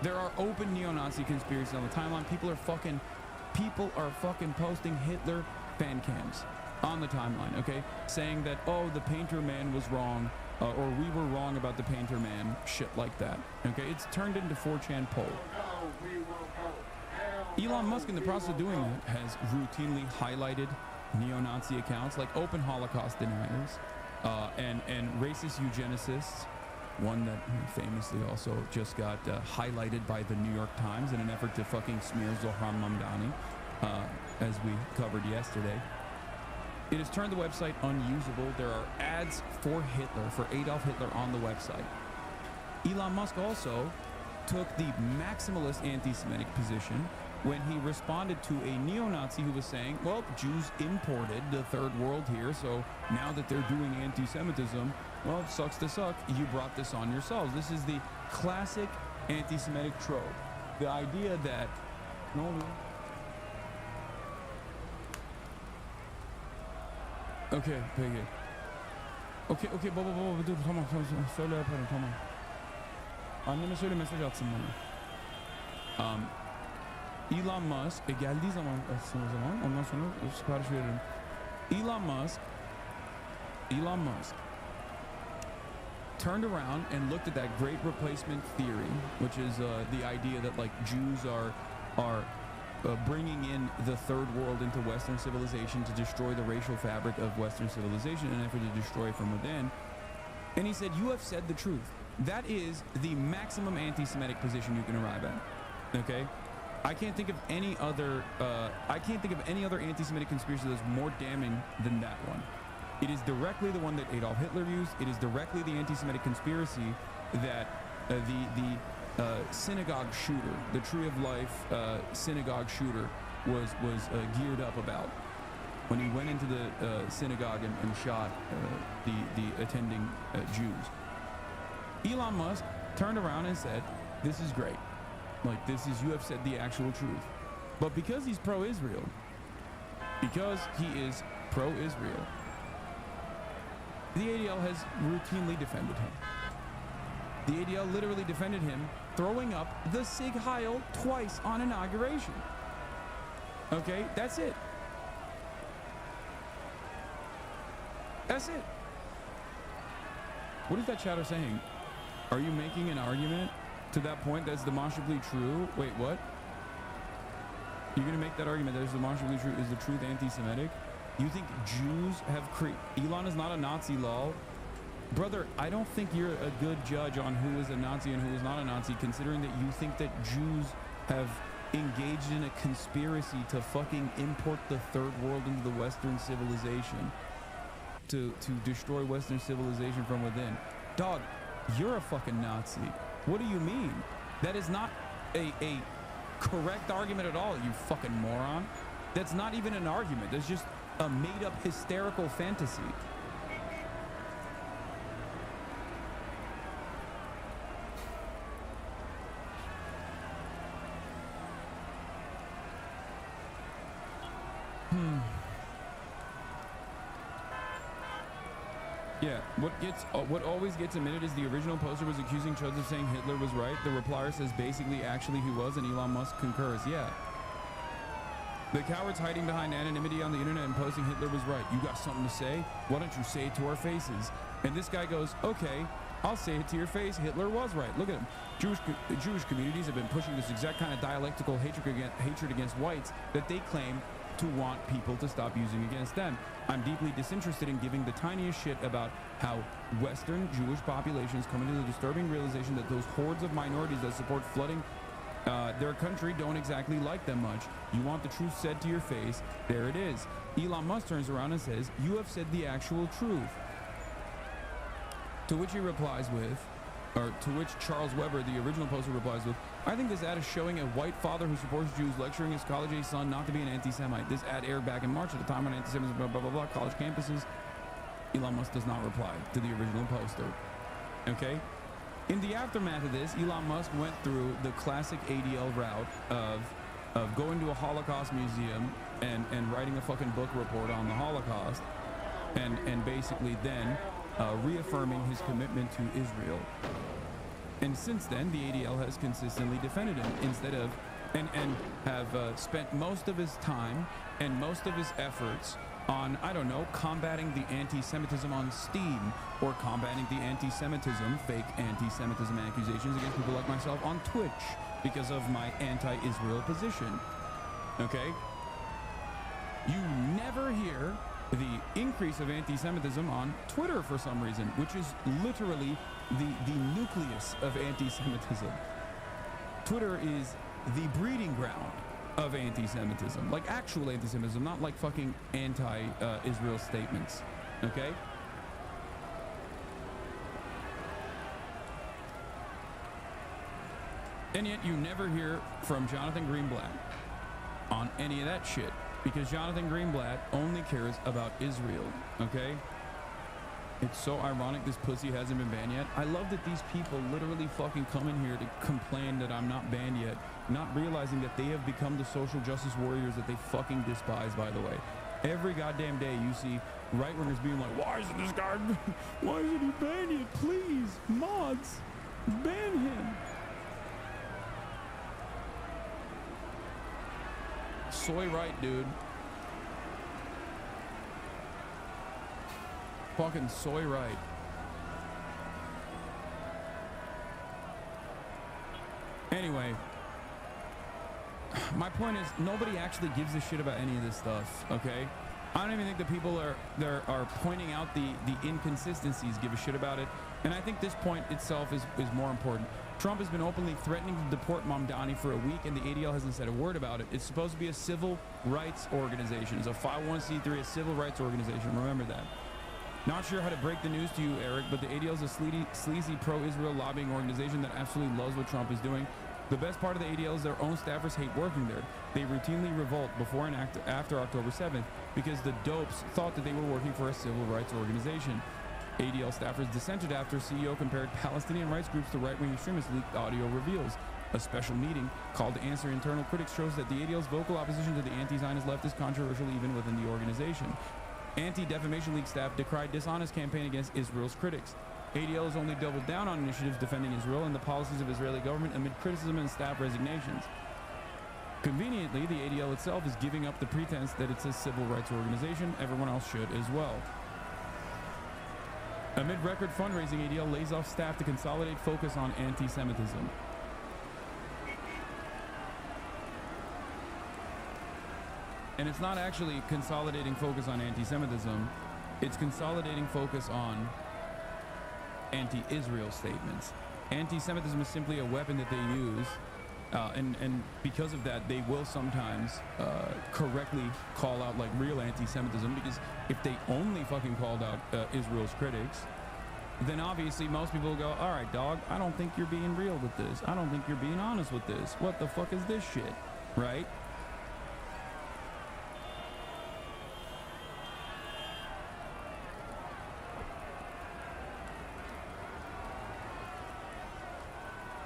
Speaker 1: There are open neo-Nazi conspiracies on the timeline. People are fucking posting Hitler fan cams on the timeline, okay? Saying that, oh, the Painter Man was wrong, or we were wrong about the Painter Man, shit like that. Okay? It's turned into 4chan poll. Elon Musk, in the process of doing that, has routinely highlighted neo-Nazi accounts like open Holocaust deniers and racist eugenicists. One that famously also just got highlighted by the New York Times in an effort to fucking smear Zohran Mamdani, as we covered yesterday. It has turned the website unusable. There are ads for Hitler, for Adolf Hitler on the website. Elon Musk also took the maximalist anti-Semitic position when he responded to a neo-Nazi who was saying, well, Jews imported the third world here, so now that they're doing anti-Semitism, well, it sucks to suck. You brought this on yourselves. This is the classic anti-Semitic trope. The idea that Okay, peki. Okey baba dur tamam söyle yaparım tamam. Anneme söyle mesaj atsın bana. Elon Musk geldiği zaman atsın o zaman ondan sonra sipariş veririm. Elon Musk turned around and looked at that great replacement theory, which is the idea that like Jews are bringing in the third world into Western civilization to destroy the racial fabric of Western civilization in an effort to destroy it from within. And he said, you have said the truth. That is the maximum anti-Semitic position you can arrive at. Okay? I can't think of any other anti-Semitic conspiracy that's more damning than that one. It is directly the one that Adolf Hitler used. It is directly the anti-Semitic conspiracy that the synagogue shooter, the Tree of Life synagogue shooter, was geared up about when he went into the synagogue and shot the attending Jews. Elon Musk turned around and said, "This is great. Like you have said the actual truth." But because he's pro-Israel, because he is pro-Israel, the ADL has routinely defended him. The ADL literally defended him, throwing up the Sig Heil twice on inauguration. Okay, that's it. That's it. What is that chatter saying? Are you making an argument to that point that's demonstrably true? Wait, what? You're gonna make that argument that is demonstrably true? Is the truth anti-Semitic? You think Jews have Elon is not a Nazi, lol. Brother, I don't think you're a good judge on who is a Nazi and who is not a Nazi, considering that you think that Jews have engaged in a conspiracy to fucking import the third world into the Western civilization, to destroy Western civilization from within. Dog, you're a fucking Nazi. What do you mean? That is not a correct argument at all, you fucking moron. That's not even an argument. That's just a made-up hysterical fantasy. Yeah, what always gets admitted is the original poster was accusing Chuds of saying Hitler was right. The replier says basically actually he was, and Elon Musk concurs. Yeah. The cowards hiding behind anonymity on the internet and posting Hitler was right. You got something to say? Why don't you say it to our faces? And this guy goes, okay, I'll say it to your face. Hitler was right. Look at him. Jewish communities have been pushing this exact kind of dialectical hatred against whites that they claim to want people to stop using against them. I'm deeply disinterested in giving the tiniest shit about how Western Jewish populations come into the disturbing realization that those hordes of minorities that support flooding their country don't exactly like them much. You want the truth said to your face? There it is. Elon Musk turns around and says, you have said the actual truth. To which he replies with, or to which Charles Weber, the original poster, replies with, I think this ad is showing a white father who supports Jews lecturing his college-age son not to be an anti-Semite. This ad aired back in March at the time when anti-Semitism, blah, blah, blah, blah, college campuses. Elon Musk does not reply to the original poster. Okay? In the aftermath of this, Elon Musk went through the classic ADL route of going to a Holocaust museum and writing a fucking book report on the Holocaust and basically then reaffirming his commitment to Israel. And since then, the ADL has consistently defended him instead of, and have spent most of his time and most of his efforts on, I don't know, combating the anti-Semitism on Steam, or combating the anti-Semitism, fake anti-Semitism accusations against people like myself on Twitch because of my anti-Israel position. Okay? You never hear the increase of anti-Semitism on Twitter for some reason, which is literally the nucleus of anti-Semitism. Twitter is the breeding ground of anti-Semitism, like actual anti-Semitism, not like fucking anti-Israel statements, okay? And yet you never hear from Jonathan Greenblatt on any of that shit, because Jonathan Greenblatt only cares about Israel, okay? It's so ironic this pussy hasn't been banned yet. I love that these people literally fucking come in here to complain that I'm not banned yet, not realizing that they have become the social justice warriors that they fucking despise, by the way. Every goddamn day you see right-wingers being like, why isn't this guy, why isn't he banned yet? Please, mods, ban him. Soy right, dude. Fucking soy right. Anyway, my point is nobody actually gives a shit about any of this stuff, okay? I don't even think the people are pointing out the inconsistencies give a shit about it. And I think this point itself is more important. Trump has been openly threatening to deport Mamdani for a week, and the ADL hasn't said a word about it. It's supposed to be a civil rights organization. It's a 501c3, a civil rights organization. Remember that. Not sure how to break the news to you, Eric, but the ADL is a sleazy pro-Israel lobbying organization that absolutely loves what Trump is doing. The best part of the ADL is their own staffers hate working there. They routinely revolt before and after October 7th because the dopes thought that they were working for a civil rights organization. ADL staffers dissented after CEO compared Palestinian rights groups to right-wing extremists, leaked audio reveals. A special meeting called to answer internal critics shows that the ADL's vocal opposition to the anti-Zionist left is controversial even within the organization. Anti-Defamation League staff decried dishonest campaign against Israel's critics. ADL has only doubled down on initiatives defending Israel and the policies of Israeli government amid criticism and staff resignations. Conveniently, the ADL itself is giving up the pretense that it's a civil rights organization. Everyone else should as well. Amid record fundraising, ADL lays off staff to consolidate focus on anti-Semitism. And it's not actually consolidating focus on anti-Semitism. It's consolidating focus on anti-Israel statements. Anti-Semitism is simply a weapon that they use, and because of that, they will sometimes correctly call out like real anti-Semitism, because if they only fucking called out Israel's critics, then obviously most people will go, all right, dog, I don't think you're being real with this. I don't think you're being honest with this. What the fuck is this shit, right?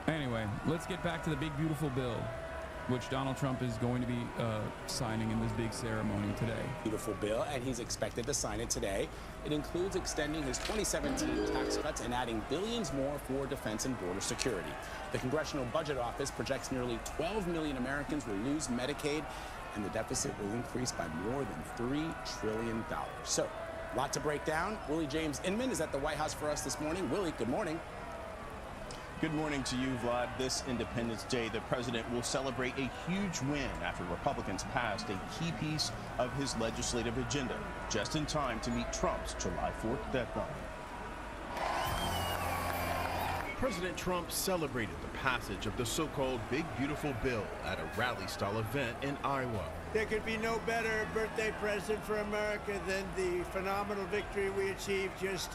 Speaker 1: Anyway, let's get back to the big beautiful bill, which Donald Trump is going to be signing in this big ceremony today.
Speaker 15: Beautiful bill, and he's expected to sign it today. It includes extending his 2017 tax cuts and adding billions more for defense and border security. The Congressional Budget Office projects nearly 12 million Americans will lose Medicaid, and the deficit will increase by more than $3 trillion. So, a lot to break down. Willie James Inman is at the White House for us this morning. Willie, good morning.
Speaker 16: Good morning to you, Vlad. This Independence Day, the president will celebrate a huge win after Republicans passed a key piece of his legislative agenda, just in time to meet Trump's July 4th deadline. President Trump celebrated the passage of the so-called Big Beautiful Bill at a rally-style event in Iowa.
Speaker 12: There could be no better birthday present for America than the phenomenal victory we achieved just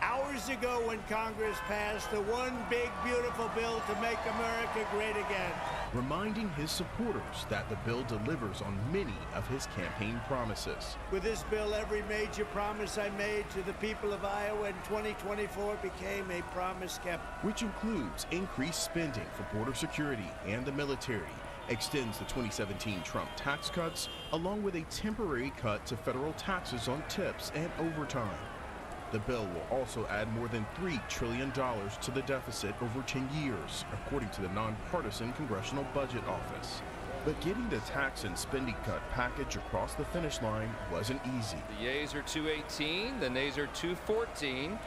Speaker 12: hours ago when Congress passed the one big beautiful bill to make America great again.
Speaker 16: Reminding his supporters that the bill delivers on many of his campaign promises.
Speaker 12: With this bill, every major promise I made to the people of Iowa in 2024 became a promise kept.
Speaker 16: Which includes increased spending for border security and the military, extends the 2017 Trump tax cuts, along with a temporary cut to federal taxes on tips and overtime. The bill will also add more than $3 trillion to the deficit over 10 years, according to the nonpartisan Congressional Budget Office. But getting the tax and spending cut package across the finish line wasn't easy.
Speaker 17: The yeas are 218, the nays are 214.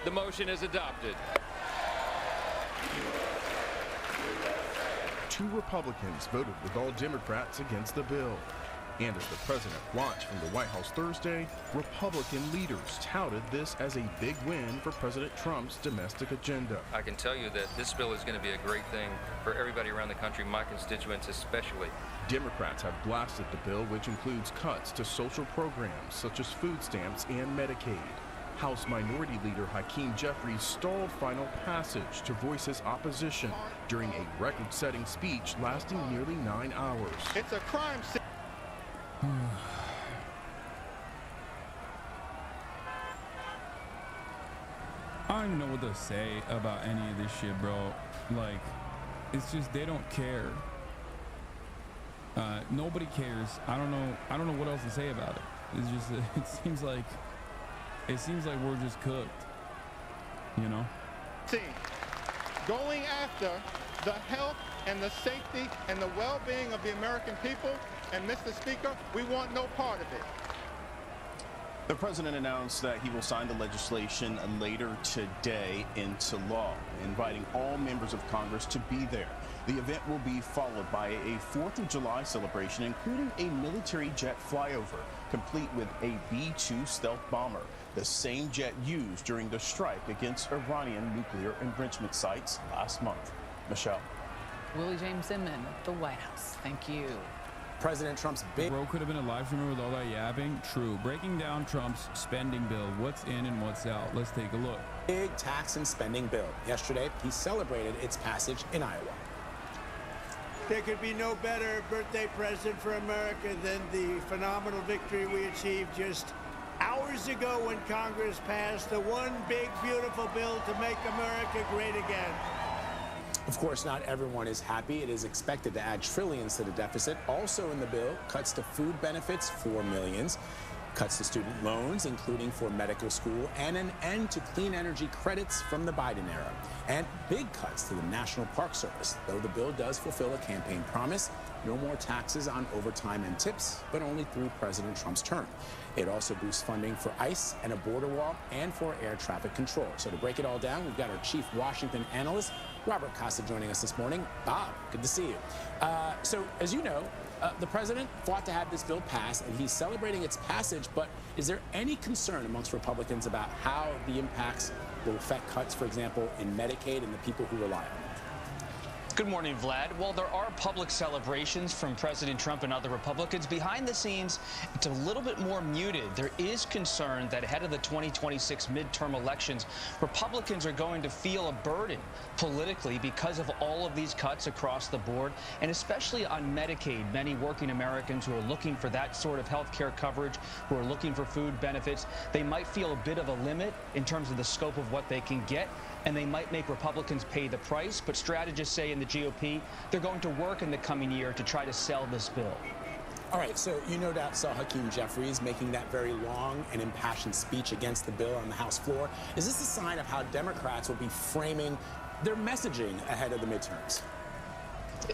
Speaker 17: The motion is adopted.
Speaker 16: 2 Republicans voted with all Democrats against the bill. And as the president watched from the White House Thursday, Republican leaders touted this as a big win for President Trump's domestic agenda.
Speaker 17: I can tell you that this bill is going to be a great thing for everybody around the country, my constituents especially.
Speaker 16: Democrats have blasted the bill, which includes cuts to social programs such as food stamps and Medicaid. House Minority Leader Hakeem Jeffries stalled final passage to voice his opposition during a record-setting speech lasting nearly 9 hours.
Speaker 2: It's a crime scene.
Speaker 1: I don't even know what to say about any of this shit, bro. Like, it's just they don't care. Nobody cares. I don't know what else to say about it. It's just it seems like we're just cooked, you know.
Speaker 2: Going after the health and the safety and the well-being of the American people, and Mr. Speaker, we want no part of it.
Speaker 16: The president announced that he will sign the legislation later today into law, inviting all members of Congress to be there. The event will be followed by a 4th of July celebration, including a military jet flyover, complete with a B-2 stealth bomber, the same jet used during the strike against Iranian nuclear enrichment sites last month. Michelle.
Speaker 10: Willie James Inman, the White House. Thank you.
Speaker 15: President Trump's big...
Speaker 1: Bro could have been a live streamer with all that yapping. True. Breaking down Trump's spending bill. What's in and what's out. Let's take a look.
Speaker 15: Big tax and spending bill. Yesterday, he celebrated its passage in Iowa.
Speaker 12: There could be no better birthday present for America than the phenomenal victory we achieved just hours ago when Congress passed the one big, beautiful bill to make America great again.
Speaker 15: Of course, not everyone is happy. It is expected to add trillions to the deficit. Also in the bill, cuts to food benefits for millions, cuts to student loans, including for medical school, and an end to clean energy credits from the Biden era, and big cuts to the National Park Service, though the bill does fulfill a campaign promise. No more taxes on overtime and tips, but only through President Trump's term. It also boosts funding for ICE and a border wall and for air traffic control. So to break it all down, we've got our chief Washington analyst, Robert Costa, joining us this morning. Bob, good to see you. So as you know, the president fought to have this bill pass, and he's celebrating its passage, but is there any concern amongst Republicans about how the impacts will affect cuts, for example, in Medicaid and the people who rely on it?
Speaker 18: Good morning, Vlad. While there are public celebrations from President Trump and other Republicans, behind the scenes, it's a little bit more muted. There is concern that ahead of the 2026 midterm elections, Republicans are going to feel a burden politically because of all of these cuts across the board, and especially on Medicaid. Many working Americans who are looking for that sort of health care coverage, who are looking for food benefits, they might feel a bit of a limit in terms of the scope of what they can get, and they might make Republicans pay the price. But strategists say in the GOP, they're going to work in the coming year to try to sell this bill.
Speaker 15: All right, so you no doubt saw Hakeem Jeffries making that very long and impassioned speech against the bill on the House floor. Is this a sign of how Democrats will be framing their messaging ahead of the midterms?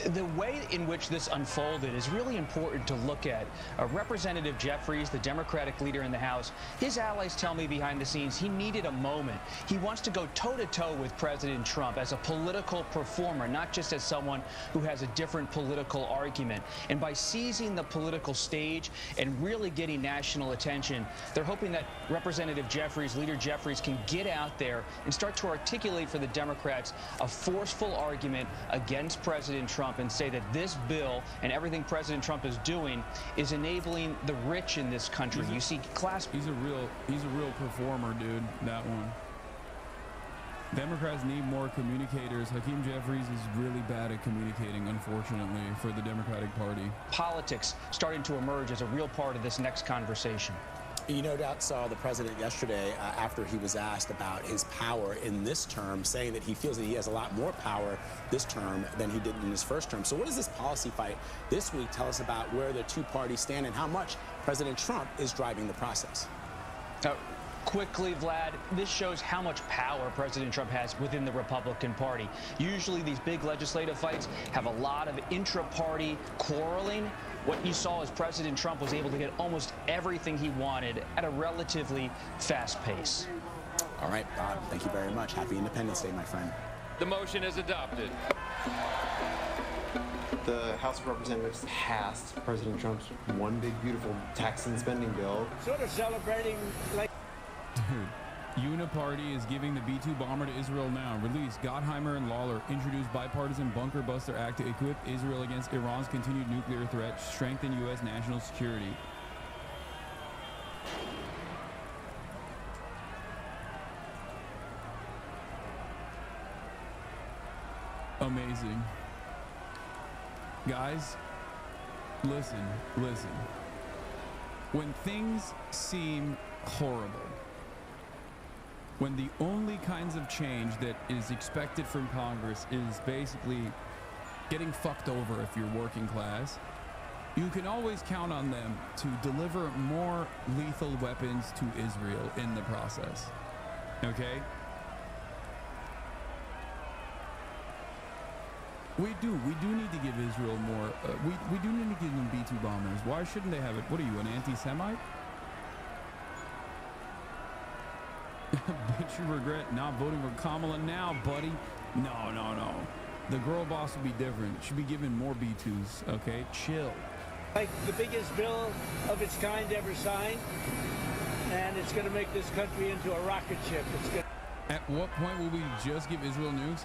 Speaker 18: The way in which this unfolded is really important to look at. Representative Jeffries, the Democratic leader in the House, his allies tell me behind the scenes he needed a moment. He wants to go toe-to-toe with President Trump as a political performer, not just as someone who has a different political argument. And by seizing the political stage and really getting national attention, they're hoping that Representative Jeffries, Leader Jeffries, can get out there and start to articulate for the Democrats a forceful argument against President Trump and say that this bill and everything President Trump is doing is enabling the rich in this country. You see class...
Speaker 1: He's a real performer, dude, that one. Democrats need more communicators. Hakeem Jeffries is really bad at communicating, unfortunately, for the Democratic Party.
Speaker 18: Politics starting to emerge as a real part of this next conversation.
Speaker 15: You no doubt saw the president yesterday after he was asked about his power in this term, saying that he feels that he has a lot more power this term than he did in his first term. So what does this policy fight this week tell us about where the two parties stand and how much President Trump is driving the process?
Speaker 18: Quickly, Vlad, this shows how much power President Trump has within the Republican Party. Usually these big legislative fights have a lot of intra-party quarreling. What you saw is President Trump was able to get almost everything he wanted at a relatively fast pace.
Speaker 15: All right, Bob, thank you very much. Happy Independence Day, my friend.
Speaker 17: The motion is adopted.
Speaker 5: The House of Representatives passed President Trump's one big, beautiful tax and spending bill.
Speaker 12: Sort of celebrating like...
Speaker 1: Dude, Uniparty is giving the B-2 bomber to Israel now. Release. Gottheimer and Lawler introduced bipartisan bunker buster act to equip Israel against Iran's continued nuclear threat, strengthen U.S. national security. Amazing. Guys, listen. When things seem horrible, when the only kinds of change that is expected from Congress is basically getting fucked over if you're working class, you can always count on them to deliver more lethal weapons to Israel in the process. Okay? We do need to give Israel more. We do need to give them B-2 bombers. Why shouldn't they have it? What are you, an anti-Semite? Bet you regret not voting for Kamala now, buddy. No. The girl boss will be different. Should be given more B-2s, okay? Chill.
Speaker 12: Like the biggest bill of its kind ever signed, and it's going to make this country into a rocket ship.
Speaker 1: At what point will we just give Israel nukes?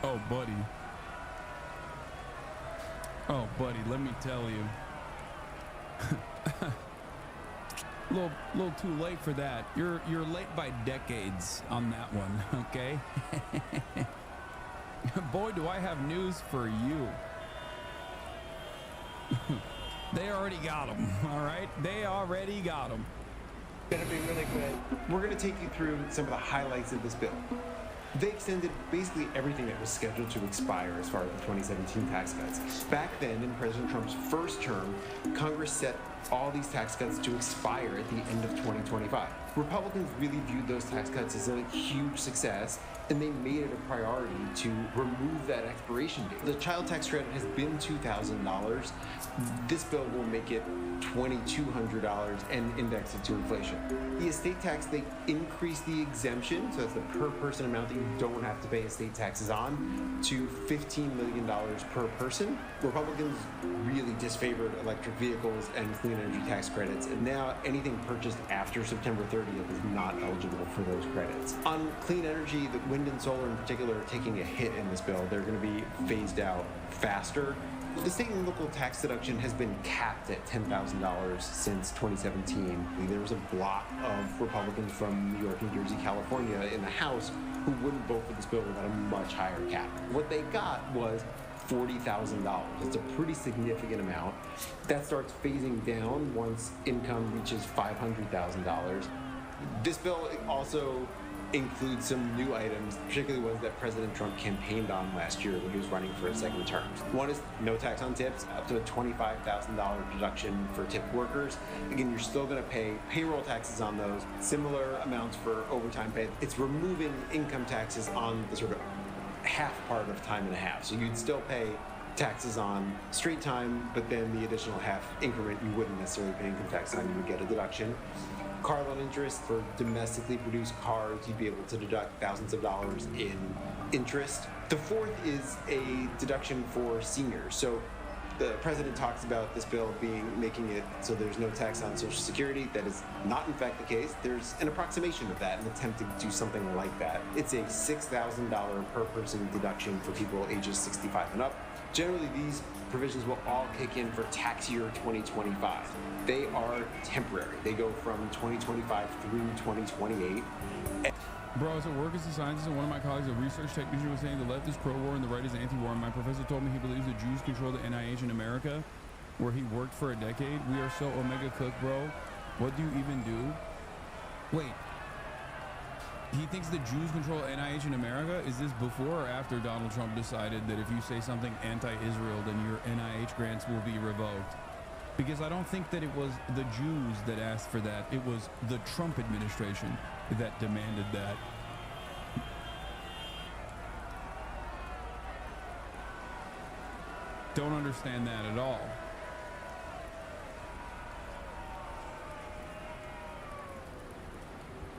Speaker 1: Oh, buddy. Oh, buddy, let me tell you. Little too late for that. You're late by decades on that one, okay? Boy, do I have news for you. They already got them, all right? They already got them.
Speaker 12: It's going to be really great.
Speaker 5: We're going to take you through some of the highlights of this bill. They extended basically everything that was scheduled to expire as far as the 2017 tax cuts. Back then, in President Trump's first term, Congress set all these tax cuts to expire at the end of 2025. Republicans really viewed those tax cuts as a huge success, and they made it a priority to remove that expiration date. The child tax credit has been $2,000. This bill will make it $2,200 and index it to inflation. The estate tax, they increased the exemption, so that's the per person amount that you don't have to pay estate taxes on, to $15 million per person. Republicans really disfavored electric vehicles and clean energy tax credits, and now anything purchased after September 30th is not eligible for those credits. On clean energy, the wind and solar in particular are taking a hit in this bill. They're going to be phased out faster. The state and local tax deduction has been capped at $10,000 since 2017. There was a block of Republicans from New York, New Jersey, California in the House who wouldn't vote for this bill without a much higher cap. What they got was $40,000. It's a pretty significant amount. That starts phasing down once income reaches $500,000. This bill also includes some new items, particularly ones that President Trump campaigned on last year when he was running for a second term. One is no tax on tips, up to a $25,000 deduction for tip workers. Again, you're still going to pay payroll taxes on those, similar amounts for overtime pay. It's removing income taxes on the sort of half part of time and a half. So you'd still pay taxes on straight time, but then the additional half increment you wouldn't necessarily pay income tax on, you would get a deduction. Car loan interest for domestically produced cars, you'd be able to deduct thousands of dollars in interest. The fourth is a deduction for seniors. So the president talks about this bill making it so there's no tax on Social Security. That is not in fact the case. There's an approximation of that, an attempt to do something like that. It's a $6,000 per person deduction for people ages 65 and up. Generally, these provisions will all kick in for tax year 2025. They are temporary. They go from 2025 through 2028.
Speaker 1: Bro, as a work as a scientist and one of my colleagues, a research technician, was saying the left is pro-war and the right is anti-war. My professor told me he believes the Jews control the NIH in America, where he worked for a decade. We are so omega cook, bro. What do you even do? Wait. He thinks the Jews control NIH in America? Is this before or after Donald Trump decided that if you say something anti-Israel, then your NIH grants will be revoked? Because I don't think that it was the Jews that asked for that. It was the Trump administration that demanded that. Don't understand that at all.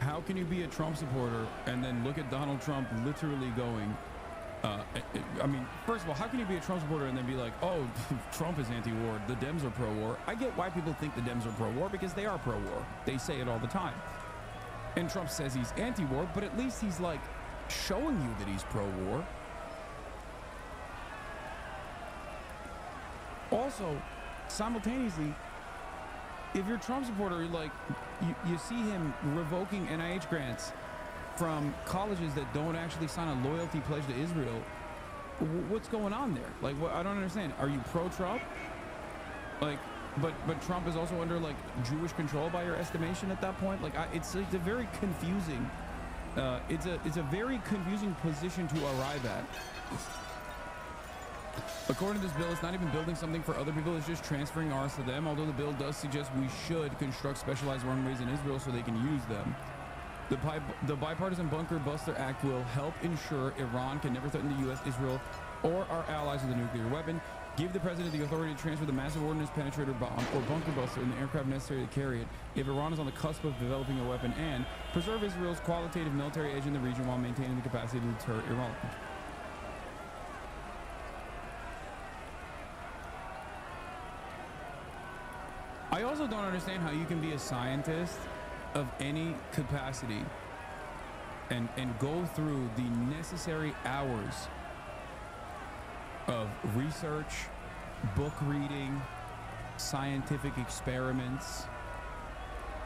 Speaker 1: How can you be a Trump supporter and then look at Donald Trump literally going, I mean, first of all, how can you be a Trump supporter and then be like, oh, Trump is anti-war, the Dems are pro-war? I get why people think the Dems are pro-war because they are pro-war. They say it all the time. And Trump says he's anti-war, but at least he's like showing you that he's pro-war. Also, simultaneously, if you're a Trump supporter, like you see him revoking NIH grants from colleges that don't actually sign a loyalty pledge to Israel. what's going on there? Like, what, I don't understand. Are you pro-Trump? Like, but Trump is also under like Jewish control by your estimation at that point. Like, it's a very confusing. It's a very confusing position to arrive at. According to this bill, it's not even building something for other people, it's just transferring ours to them, although the bill does suggest we should construct specialized runways in Israel so they can use them. The Bipartisan Bunker Buster Act will help ensure Iran can never threaten the U.S., Israel, or our allies with a nuclear weapon, give the president the authority to transfer the massive ordnance penetrator bomb or bunker buster and the aircraft necessary to carry it if Iran is on the cusp of developing a weapon, and preserve Israel's qualitative military edge in the region while maintaining the capacity to deter Iran. I also don't understand how you can be a scientist of any capacity and go through the necessary hours of research, book reading, scientific experiments,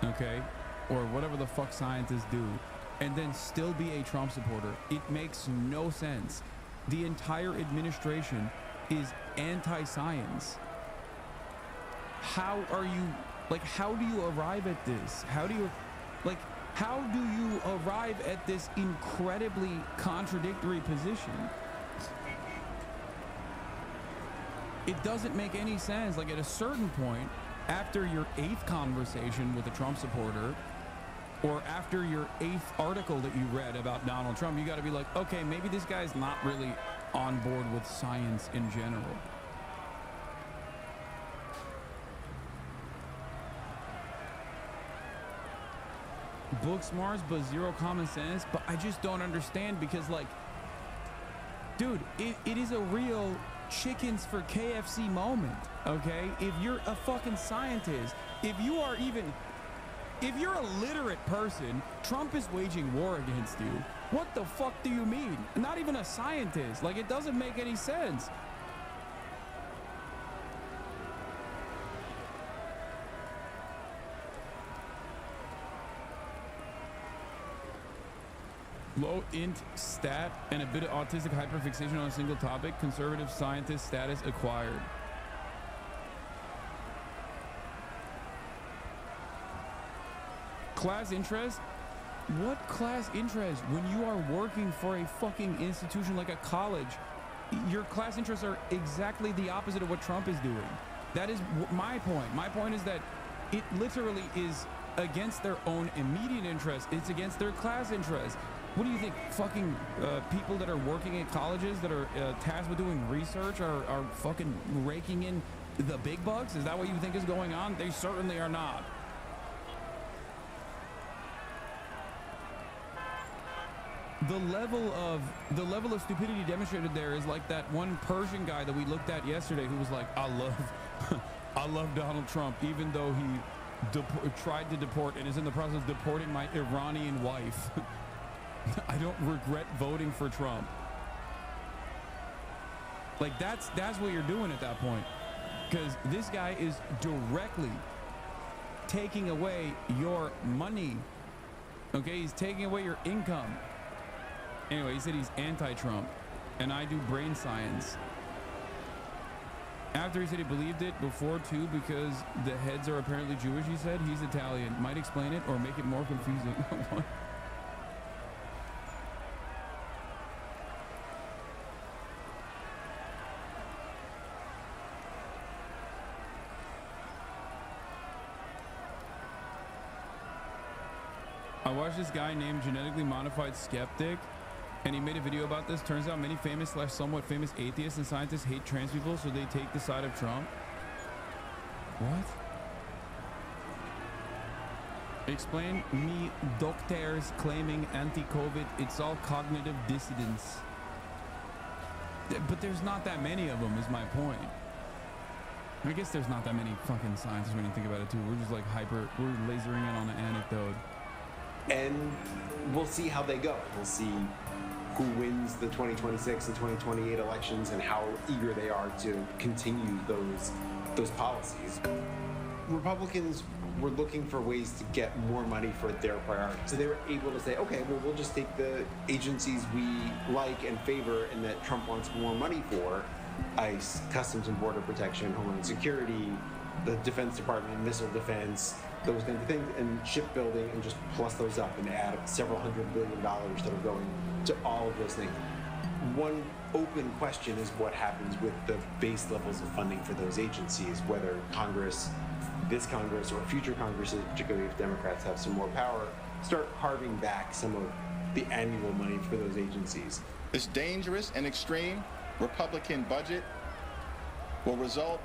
Speaker 1: okay, or whatever the fuck scientists do, and then still be a Trump supporter. It makes no sense. The entire administration is anti-science. How are you, like, how do you arrive at this? How do you arrive at this incredibly contradictory position? It doesn't make any sense. Like, at a certain point, after your 8th conversation with a Trump supporter, or after your 8th article that you read about Donald Trump, you got to be like, okay, maybe this guy's not really on board with science in general. Book smarts, but zero common sense. But I just don't understand, because, like, dude, it is a real chickens for KFC moment, okay? If you're a fucking scientist, if you're a literate person, Trump is waging war against you. What the fuck do you mean? Not even a scientist. Like, it doesn't make any sense. Low int stat and a bit of autistic hyperfixation on a single topic. Conservative scientist status acquired. Class interest? What class interest? When you are working for a fucking institution like a college, your class interests are exactly the opposite of what Trump is doing. That is my point. My point is that it literally is against their own immediate interest. It's against their class interest. What do you think? Fucking people that are working at colleges that are tasked with doing research are fucking raking in the big bucks? Is that what you think is going on? They certainly are not. The level of stupidity demonstrated there is like that one Persian guy that we looked at yesterday who was like, I love Donald Trump, even though he tried to deport and is in the process of deporting my Iranian wife. I don't regret voting for Trump. Like, that's what you're doing at that point, because this guy is directly taking away your money. Okay, he's taking away your income. Anyway, he said he's anti-Trump, and I do brain science. After he said he believed it before too, because the heads are apparently Jewish, he said he's Italian. Might explain it or make it more confusing. What? I watched this guy named Genetically Modified Skeptic, and he made a video about this. Turns out many famous / somewhat famous atheists and scientists hate trans people, so they take the side of Trump. What? Explain me doctors claiming anti-COVID. It's all cognitive dissidence. But there's not that many of them, is my point. I guess there's not that many fucking scientists when you think about it too. We're just like we're lasering in on an anecdote.
Speaker 5: And we'll see how they go. We'll see who wins the 2026 and 2028 elections and how eager they are to continue those policies. Republicans were looking for ways to get more money for their priorities. So they were able to say, okay, well, we'll just take the agencies we like and favor and that Trump wants more money for, ICE, Customs and Border Protection, Homeland Security, the Defense Department, missile defense, those kinds of things, and shipbuilding, and just plus those up and add up several $100 billion that are going to all of those things. One open question is what happens with the base levels of funding for those agencies, whether Congress, this Congress, or future Congresses, particularly if Democrats have some more power, start carving back some of the annual money for those agencies.
Speaker 2: This dangerous and extreme Republican budget will result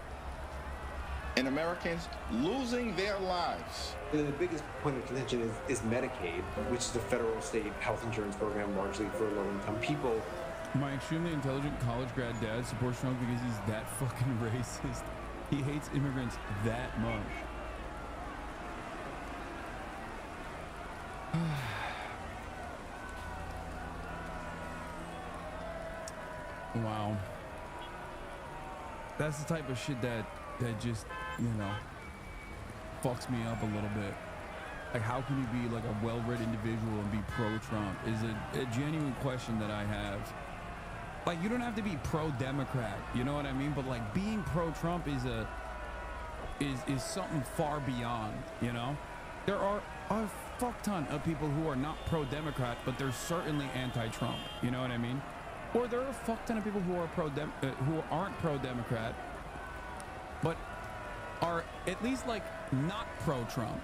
Speaker 2: in Americans losing their lives.
Speaker 5: And the biggest point of contention is Medicaid, which is the federal state health insurance program largely for low-income people.
Speaker 1: My extremely intelligent college grad dad supports Trump because he's that fucking racist. He hates immigrants that much. Wow. That's the type of shit that just, you know, fucks me up a little bit. Like, how can you be like a well-read individual and be pro-Trump is a genuine question that I have. Like, you don't have to be pro-Democrat, you know what I mean? But like, being pro-Trump is something far beyond, you know? There are a fuck ton of people who are not pro-Democrat, but they're certainly anti-Trump, you know what I mean? Or there are a fuck ton of people who are who aren't pro-Democrat, but are at least like not pro-Trump.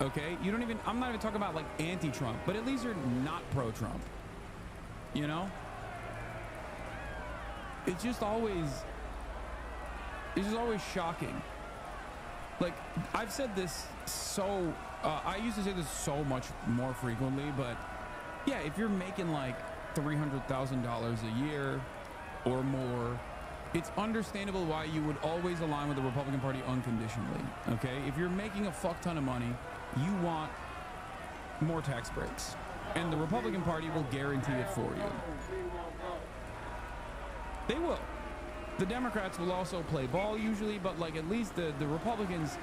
Speaker 1: Okay, you don't even. I'm not even talking about like anti-Trump, but at least you're not pro-Trump. You know, it's just always shocking. Like, I've said this so. I used to say this so much more frequently, but yeah, if you're making like $300,000 a year or more, it's understandable why you would always align with the Republican Party unconditionally, okay? If you're making a fuck ton of money, you want more tax breaks, and the Republican Party will guarantee it for you. They will. The Democrats will also play ball usually, but like at least the Republicans,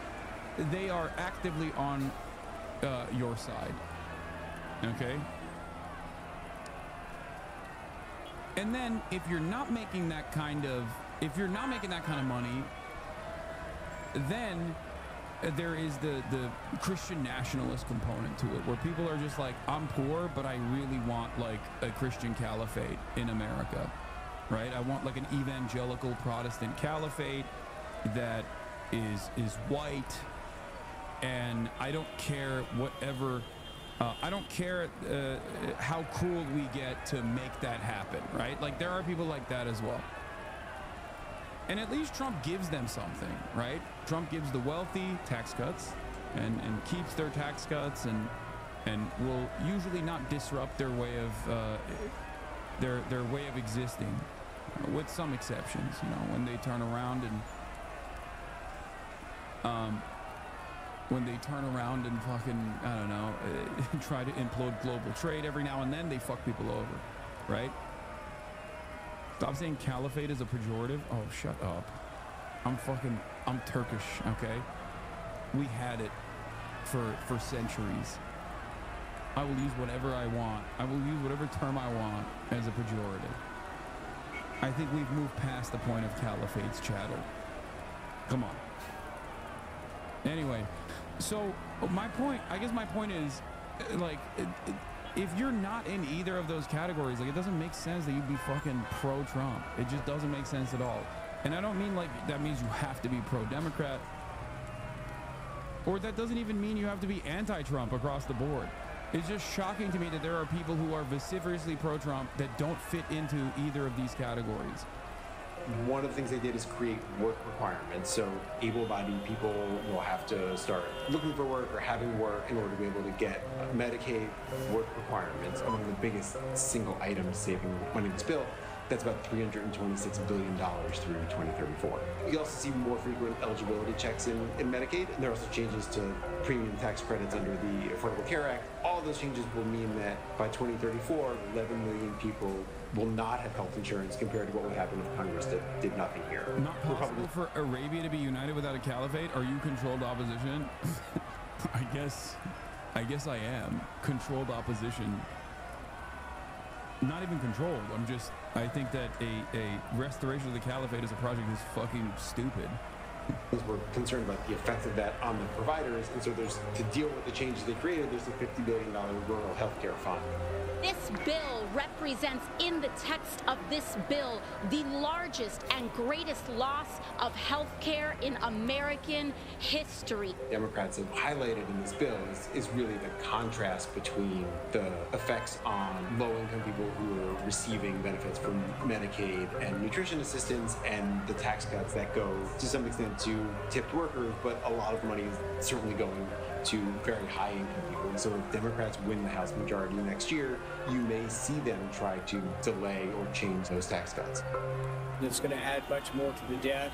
Speaker 1: they are actively on your side, okay? And then if you're not making that kind of money, then there is the Christian nationalist component to it, where people are just like, I'm poor, but I really want like a Christian caliphate in America, right? I want like an evangelical Protestant caliphate that is white, and I don't care whatever. I don't care how cruel we get to make that happen, right? Like, there are people like that as well. And at least Trump gives them something, right? Trump gives the wealthy tax cuts and keeps their tax cuts and will usually not disrupt their way of their way of existing, with some exceptions, you know, when they turn around and fucking, I don't know, try to implode global trade every now and then, they fuck people over, right? Stop saying caliphate is a pejorative. Oh, shut up. I'm Turkish, okay? We had it for centuries. I will use whatever I want. I will use whatever term I want as a pejorative. I think we've moved past the point of caliphate's chattel. Come on. Anyway, so my point is, like, if you're not in either of those categories, like, it doesn't make sense that you'd be fucking pro-Trump. It just doesn't make sense at all. And I don't mean like that means you have to be pro-Democrat, or that doesn't even mean you have to be anti-Trump across the board. It's just shocking to me that there are people who are vociferously pro-Trump that don't fit into either of these categories.
Speaker 5: One of the things they did is create work requirements. So able-bodied people will have to start looking for work or having work in order to be able to get Medicaid work requirements. Among the biggest single items saving money in this bill, that's about $326 billion through 2034. You also see more frequent eligibility checks in Medicaid, and there are also changes to premium tax credits under the Affordable Care Act. All those changes will mean that by 2034, 11 million people will not have health insurance compared to what would happen if Congress did nothing here.
Speaker 1: Not possible for Arabia to be united without a caliphate? Are you controlled opposition? I guess I am. Controlled opposition. Not even controlled. I think that a restoration of the caliphate as a project is fucking stupid.
Speaker 5: We're concerned about the effect of that on the providers, and so to deal with the changes they created, there's a $50 billion rural healthcare fund.
Speaker 19: This bill represents, in the text of this bill, the largest and greatest loss of health care in American history.
Speaker 5: Democrats have highlighted in this bill is really the contrast between the effects on low-income people who are receiving benefits from Medicaid and nutrition assistance, and the tax cuts that go, to some extent, to tipped workers, but a lot of money is certainly going to very high-income people. And so if Democrats win the House majority next year, you may see them try to delay or change those tax cuts.
Speaker 20: It's going to add much more to the debt.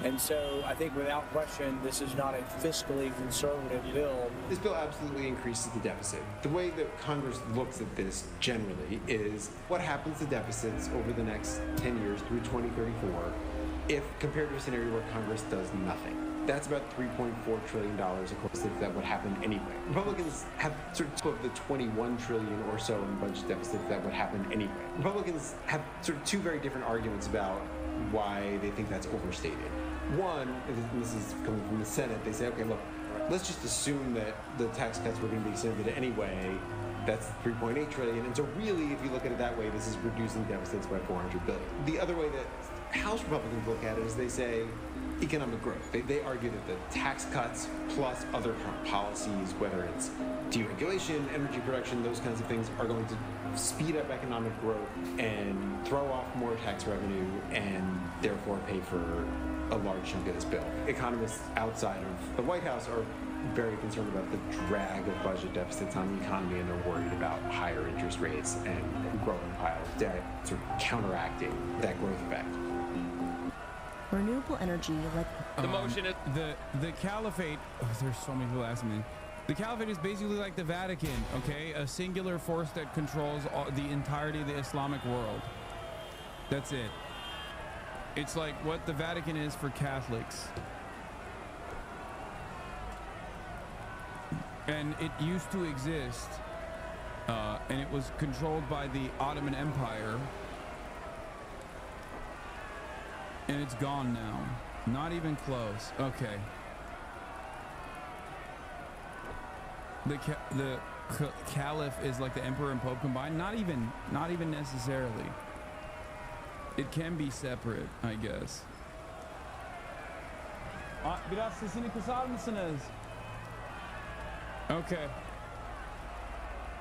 Speaker 20: And so I think without question, this is not a fiscally conservative bill.
Speaker 5: This bill absolutely increases the deficit. The way that Congress looks at this generally is what happens to deficits over the next 10 years through 2034 if compared to a scenario where Congress does nothing. That's about $3.4 trillion, of course, if that would happen anyway. Republicans have sort of the $21 trillion or so in budget deficit if that would happen anyway. Republicans have sort of two very different arguments about why they think that's overstated. One, and this is coming from the Senate, they say, okay, look, let's just assume that the tax cuts were going to be extended anyway. That's $3.8 trillion. And so really, if you look at it that way, this is reducing deficits by $400 billion. The other way that House Republicans look at it is they say, economic growth. They argue that the tax cuts plus other policies, whether it's deregulation, energy production, those kinds of things, are going to speed up economic growth and throw off more tax revenue and therefore pay for a large chunk of this bill. Economists outside of the White House are very concerned about the drag of budget deficits on the economy, and they're worried about higher interest rates and growing piles of debt sort of counteracting that growth effect.
Speaker 21: Renewable energy, like
Speaker 1: the motion is the caliphate. Oh, there's so many people asking me. The caliphate is basically like the Vatican, okay? A singular force that controls the entirety of the Islamic world. That's it. It's like what the Vatican is for Catholics. And it used to exist, and it was controlled by the Ottoman Empire. And it's gone now. Not even close. Okay. The caliph is like the emperor and pope combined. Not even necessarily. It can be separate, I guess. Okay.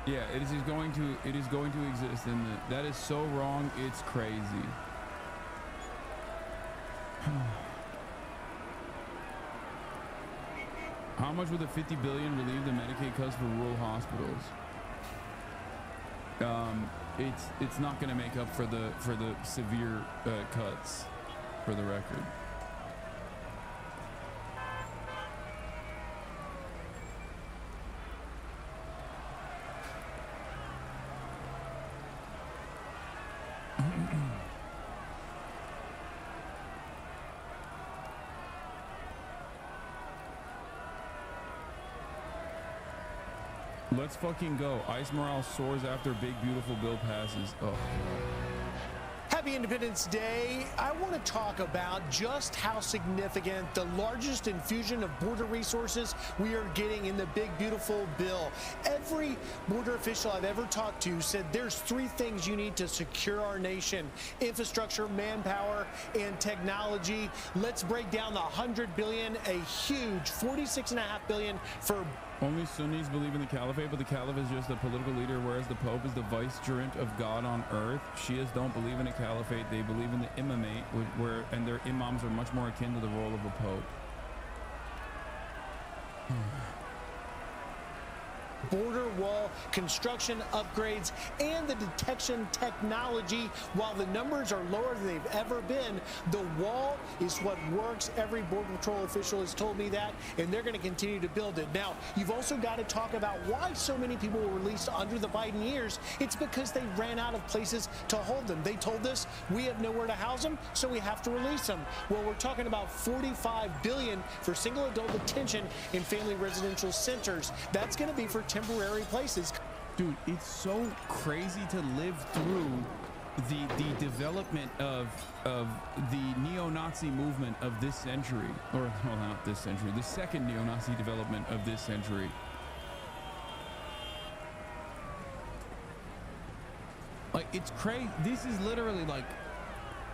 Speaker 1: Yeah, it is going to exist, and that is so wrong. It's crazy. How much would the $50 billion relieve the Medicaid cuts for rural hospitals? It's not going to make up for the severe cuts, for the record. Let's fucking go. Ice morale soars after big beautiful bill passes. Oh.
Speaker 22: Happy Independence Day. I want to talk about just how significant the largest infusion of border resources we are getting in the big beautiful bill. Every border official I've ever talked to said there's three things you need to secure our nation: infrastructure, manpower, and technology. Let's break down the $100 billion, a huge $46.5 billion for.
Speaker 1: Only Sunnis believe in the caliphate, but the caliph is just a political leader, whereas the pope is the vicegerent of God on earth. Shias don't believe in a caliphate; they believe in the imamate, and their imams are much more akin to the role of a pope.
Speaker 22: border wall construction upgrades and the detection technology. While the numbers are lower than they've ever been, the wall is what works. Every Border Patrol official has told me that, and they're going to continue to build it. Now, you've also got to talk about why so many people were released under the Biden years. It's because they ran out of places to hold them. They told us we have nowhere to house them, so we have to release them. Well, we're talking about $45 billion for single adult detention in family residential centers. That's going to be for temporary places.
Speaker 1: Dude, it's so crazy to live through the development of the neo-Nazi movement of this century, or well, not this century, the second neo-Nazi development of this century. Like, it's crazy. This is literally like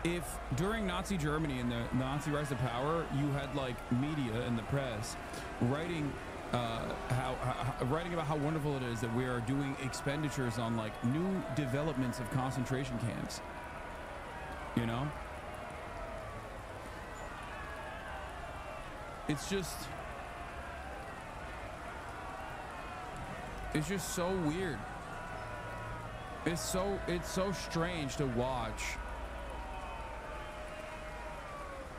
Speaker 1: if during Nazi Germany and the Nazi rise to power, you had like media and the press writing writing about how wonderful it is that we are doing expenditures on like new developments of concentration camps, you know? It's just so weird. It's so strange to watch.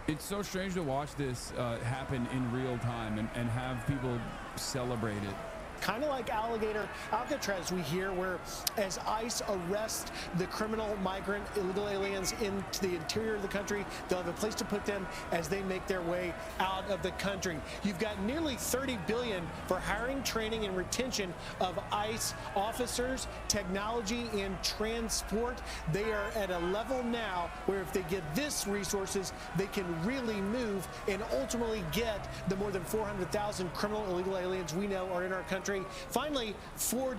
Speaker 1: It's so strange to watch this happen in real time and have people celebrate it.
Speaker 22: Kind of like alligator Alcatraz we hear, where as ICE arrests the criminal migrant illegal aliens into the interior of the country, they'll have a place to put them as they make their way out of the country. You've got nearly $30 billion for hiring, training, and retention of ICE officers, technology, and transport. They are at a level now where if they get this resources, they can really move and ultimately get the more than 400,000 criminal illegal aliens we know are in our country. Finally,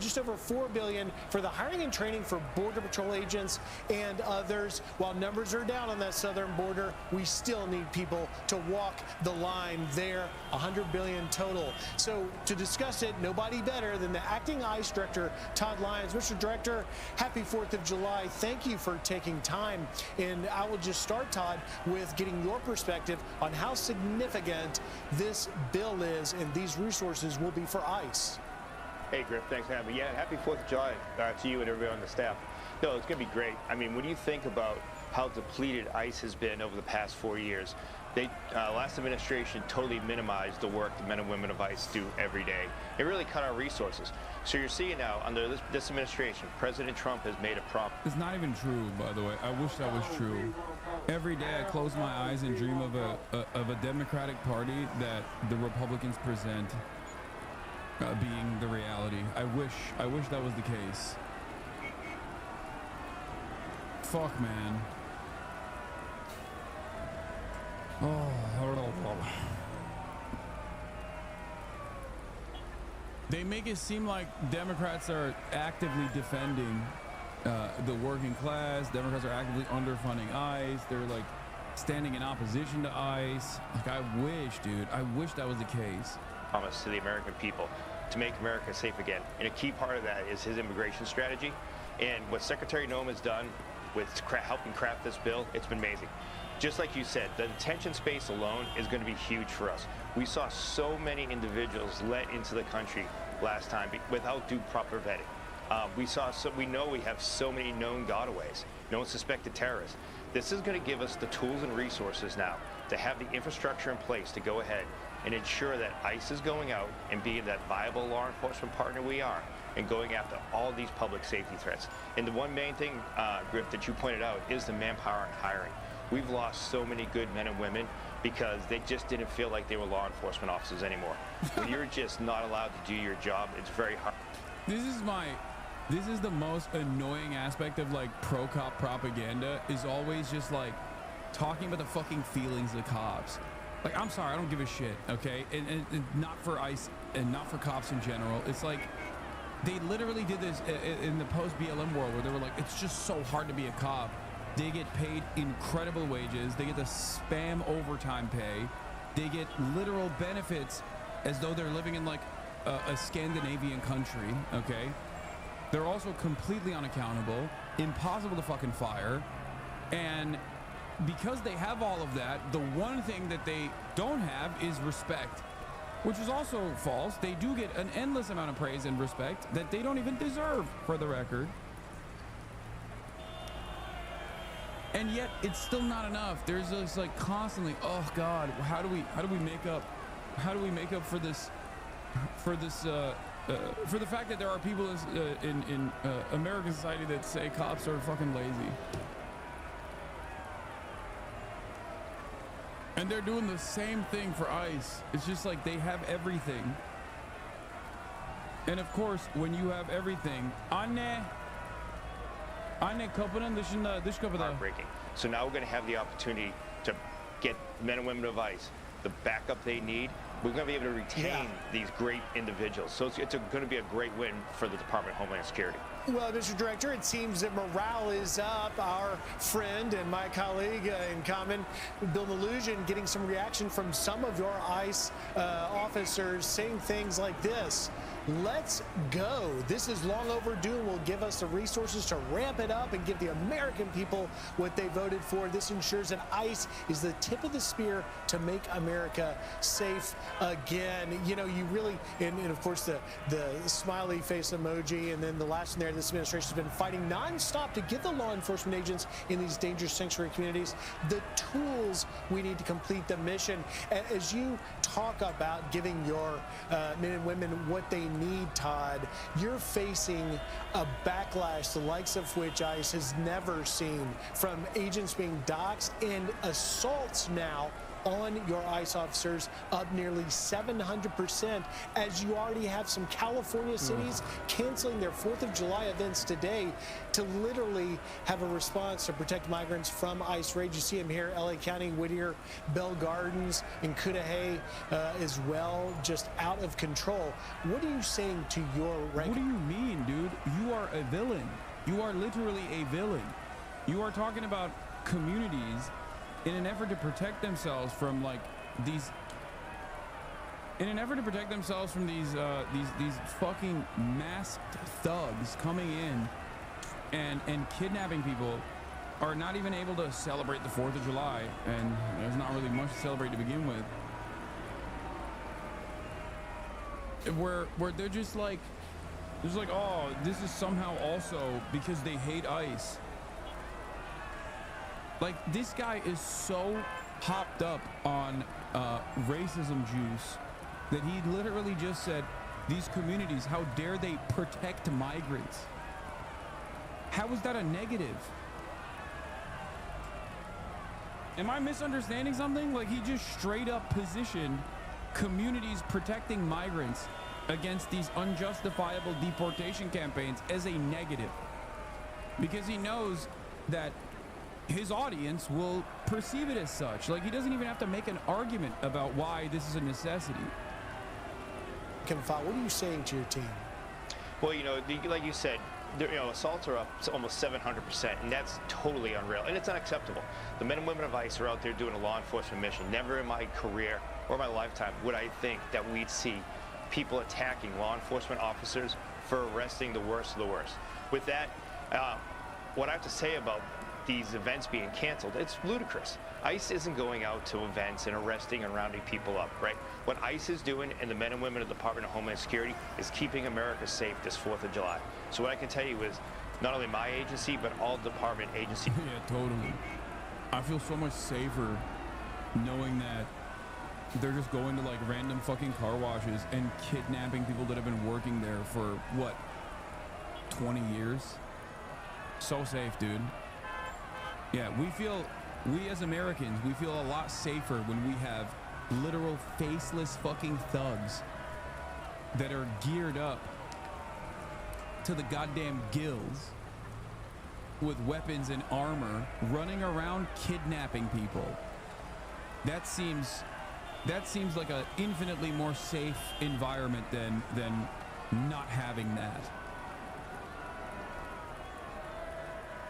Speaker 22: just over $4 billion for the hiring and training for Border Patrol agents and others. While numbers are down on that southern border, we still need people to walk the line there. $100 billion total. So to discuss it, nobody better than the acting ICE director, Todd Lyons. Mr. Director, happy 4th of July. Thank you for taking time. And I will just start, Todd, with getting your perspective on how significant this bill is and these resources will be for ICE.
Speaker 3: Hey, Griff, thanks for having me. Yeah, happy 4th of July to you and everybody on the staff. No, it's going to be great. I mean, when you think about how depleted ICE has been over the past 4 years, last administration totally minimized the work the men and women of ICE do every day. It really cut our resources. So you're seeing now, under this administration, President Trump has made a promise.
Speaker 1: It's not even true, by the way. I wish that was true. Every day I close my eyes and dream of a Democratic Party that the Republicans present being the reality. I wish that was the case. Fuck, man. They make it seem like Democrats are actively defending the working class. Democrats are actively underfunding ICE. They're like standing in opposition to ICE. Like, I wish, dude, I wish that was the case.
Speaker 3: Promise to the American people to make America safe again. And a key part of that is his immigration strategy. And what Secretary Noem has done with helping craft this bill, it's been amazing. Just like you said, the detention space alone is going to be huge for us. We saw so many individuals let into the country last time without due proper vetting. We know we have so many known gotaways, known suspected terrorists. This is going to give us the tools and resources now to have the infrastructure in place to go ahead and ensure that ICE is going out and being that viable law enforcement partner we are and going after all these public safety threats. And the one main thing, Griff, that you pointed out is the manpower and hiring. We've lost so many good men and women because they just didn't feel like they were law enforcement officers anymore. When you're just not allowed to do your job, it's very hard.
Speaker 1: This is the most annoying aspect of like pro-cop propaganda, is always just like talking about the fucking feelings of the cops. Like, I'm sorry, I don't give a shit, okay? And not for ICE and not for cops in general. It's like they literally did this in the post-BLM world where they were like, it's just so hard to be a cop. They get paid incredible wages. They get the spam overtime pay. They get literal benefits as though they're living in like a Scandinavian country, okay? They're also completely unaccountable, impossible to fucking fire, and because they have all of that, the one thing that they don't have is respect. which is also false. They do get an endless amount of praise and respect that they don't even deserve, for the record. And yet it's still not enough. There's just like constantly, oh God, how do we make up for this, for the fact that there are people in American society that say cops are fucking lazy. And they're doing the same thing for ICE. It's just like they have everything. And of course, when you have everything,
Speaker 3: heartbreaking. So now we're going to have the opportunity to get men and women of ICE the backup they need. We're going to be able to retain these great individuals. So it's going to be a great win for the Department of Homeland Security.
Speaker 22: Well, Mr. Director, it seems that morale is up. Our friend and my colleague in common, Bill Malugin, getting some reaction from some of your ICE officers saying things like this. Let's go. This is long overdue and will give us the resources to ramp it up and give the American people what they voted for. This ensures that ICE is the tip of the spear to make America safe again. You know, you really, and of course the smiley face emoji, and then the last one there, this administration has been fighting nonstop to give the law enforcement agents in these dangerous sanctuary communities the tools we need to complete the mission. As you talk about giving your men and women what they need, Todd, you're facing a backlash the likes of which ICE has never seen, from agents being doxxed and assaults now on your ICE officers up nearly 700%, as you already have some California cities canceling their 4th of July events today to literally have a response to protect migrants from ICE raids. You see them here, LA County, Whittier, Bell Gardens, and Cudahy as well, just out of control. What are you saying to your rank?
Speaker 1: What do you mean, dude? You are a villain. You are literally a villain. You are talking about communities in an effort to protect themselves from these fucking masked thugs coming in and kidnapping people, are not even able to celebrate the 4th of July, and there's not really much to celebrate to begin with. Where they're just like, oh, this is somehow also because they hate ICE. Like, this guy is so hopped up on racism juice that he literally just said, these communities, how dare they protect migrants? How is that a negative? Am I misunderstanding something? Like, he just straight up positioned communities protecting migrants against these unjustifiable deportation campaigns as a negative, because he knows that his audience will perceive it as such. Like, he doesn't even have to make an argument about why this is a necessity.
Speaker 22: What are you saying to your team?
Speaker 3: Well, you know, like you said, assaults are up to almost 700%, and that's totally unreal, and it's unacceptable. The men and women of ICE are out there doing a law enforcement mission. Never in my career or my lifetime would I think that we'd see people attacking law enforcement officers for arresting the worst of the worst. With that, what I have to say about these events being canceled, it's ludicrous. ICE isn't going out to events and arresting and rounding people up, right? What ICE is doing, and the men and women of the Department of Homeland Security, is keeping America safe this 4th of July. So what I can tell you is, not only my agency, but all department agencies.
Speaker 1: Yeah, totally. I feel so much safer knowing that they're just going to like random fucking car washes and kidnapping people that have been working there for, what, 20 years? So safe, dude. Yeah, we as Americans, we feel a lot safer when we have literal faceless fucking thugs that are geared up to the goddamn gills with weapons and armor running around kidnapping people. That seems like an infinitely more safe environment than not having that.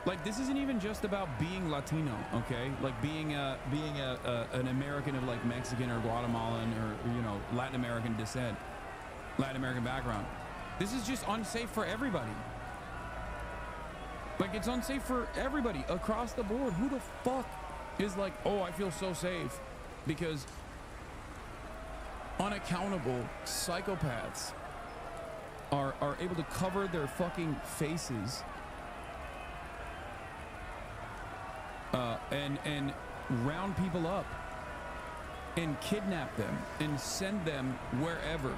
Speaker 1: Like, this isn't even just about being Latino, okay? Like being an American of like Mexican or Guatemalan or, you know, Latin American descent, Latin American background. This is just unsafe for everybody. Like, it's unsafe for everybody across the board. Who the fuck is like, oh, I feel so safe because unaccountable psychopaths are able to cover their fucking faces and round people up and kidnap them and send them wherever.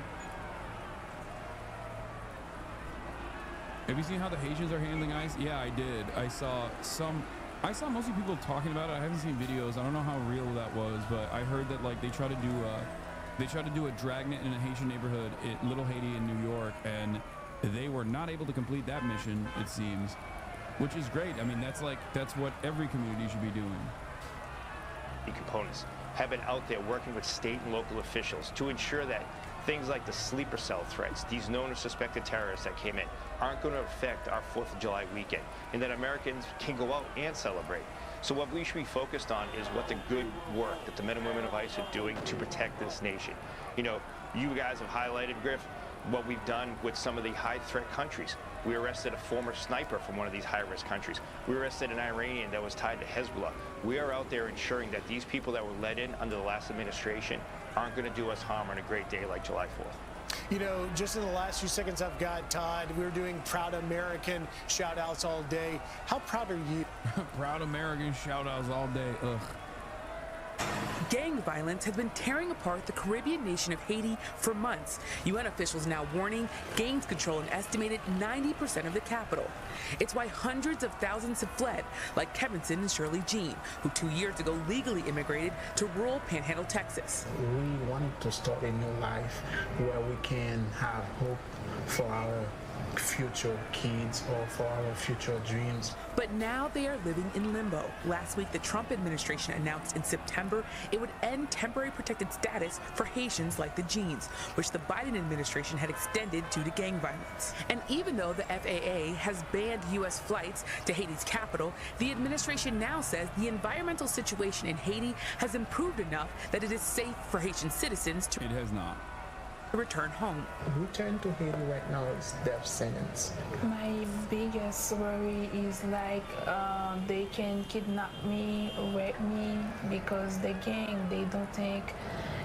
Speaker 1: Have you seen how the Haitians are handling ICE? Yeah, I did. I saw mostly people talking about it. I haven't seen videos. I don't know how real that was, but I heard that like they try to do a dragnet in a Haitian neighborhood in Little Haiti in New York, and they were not able to complete that mission, it seems, which is great. I mean, that's what every community should be doing.
Speaker 3: Components have been out there working with state and local officials to ensure that things like the sleeper cell threats, these known or suspected terrorists that came in, aren't going to affect our 4th of July weekend, and that Americans can go out and celebrate. So what we should be focused on is what the good work that the men and women of ICE are doing to protect this nation. You know, you guys have highlighted, Griff, what we've done with some of the high-threat countries. We arrested a former sniper from one of these high-risk countries. We arrested an Iranian that was tied to Hezbollah. We are out there ensuring that these people that were let in under the last administration aren't going to do us harm on a great day like July 4th.
Speaker 22: You know, just in the last few seconds I've got, Todd, we were doing Proud American shout-outs all day. How proud are you?
Speaker 1: Proud American shout-outs all day. Ugh.
Speaker 4: Gang violence has been tearing apart the Caribbean nation of Haiti for months. UN officials now warning gangs control an estimated 90% of the capital. It's why hundreds of thousands have fled, like Kevinson and Shirley Jean, who 2 years ago legally immigrated to rural Panhandle, Texas.
Speaker 21: We want to start a new life where we can have hope for our future kids or for our future dreams.
Speaker 4: But now they are living in limbo. Last week, the Trump administration announced in September it would end temporary protected status for Haitians like the Jeans, which the Biden administration had extended due to gang violence. And even though the FAA has banned U.S. flights to Haiti's capital, the administration now says the environmental situation in Haiti has improved enough that it is safe for Haitian citizens to...
Speaker 1: It has not.
Speaker 4: Return home.
Speaker 21: Return to Haiti right now is death sentence.
Speaker 23: My biggest worry is like they can kidnap me, rape me, because the gang, they don't think,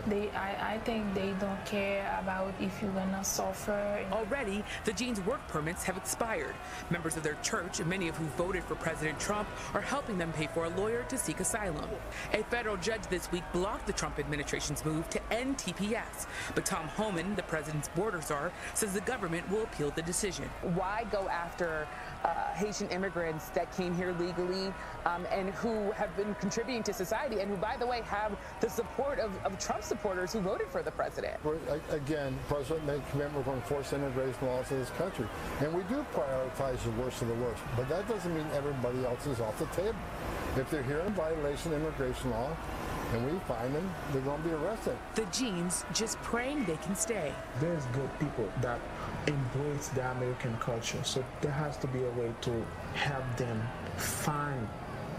Speaker 23: I think they don't care about if you're gonna suffer.
Speaker 4: Already, the Jeans' work permits have expired. Members of their church, many of who voted for President Trump, are helping them pay for a lawyer to seek asylum. A federal judge this week blocked the Trump administration's move to end TPS, but Tom Homan, the president's border czar, says the government will appeal the decision.
Speaker 24: Why go after Haitian immigrants that came here legally and who have been contributing to society and who, by the way, have the support of Trump supporters who voted for the president?
Speaker 25: Again, President made a commitment we're going to enforce immigration laws in this country. And we do prioritize the worst of the worst. But that doesn't mean everybody else is off the table. If they're here in violation of immigration law, and we find them, they're going to be arrested.
Speaker 4: The Jeans just praying they can stay.
Speaker 21: There's good people that embrace the American culture, so there has to be a way to help them find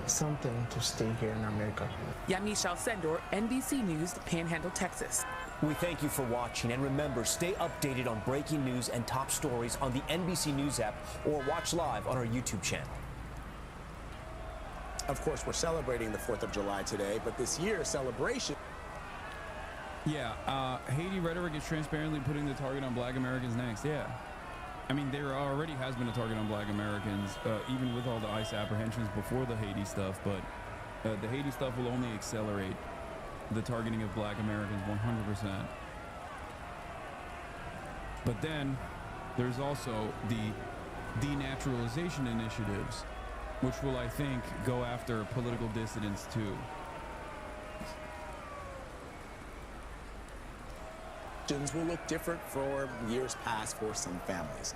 Speaker 21: something to stay here in America.
Speaker 4: Yamichelle Sendor, NBC News, Panhandle, Texas.
Speaker 26: We thank you for watching, and remember, stay updated on breaking news and top stories on the NBC News app or watch live on our YouTube channel.
Speaker 15: Of course, we're celebrating the 4th of July today, but this year's celebration...
Speaker 1: Yeah, Haiti rhetoric is transparently putting the target on black Americans next. Yeah. I mean, there already has been a target on black Americans, even with all the ICE apprehensions before the Haiti stuff, but the Haiti stuff will only accelerate the targeting of black Americans 100%. But then there's also the denaturalization initiatives, which will, I think, go after political dissidents too.
Speaker 15: Will look different for years past for some families.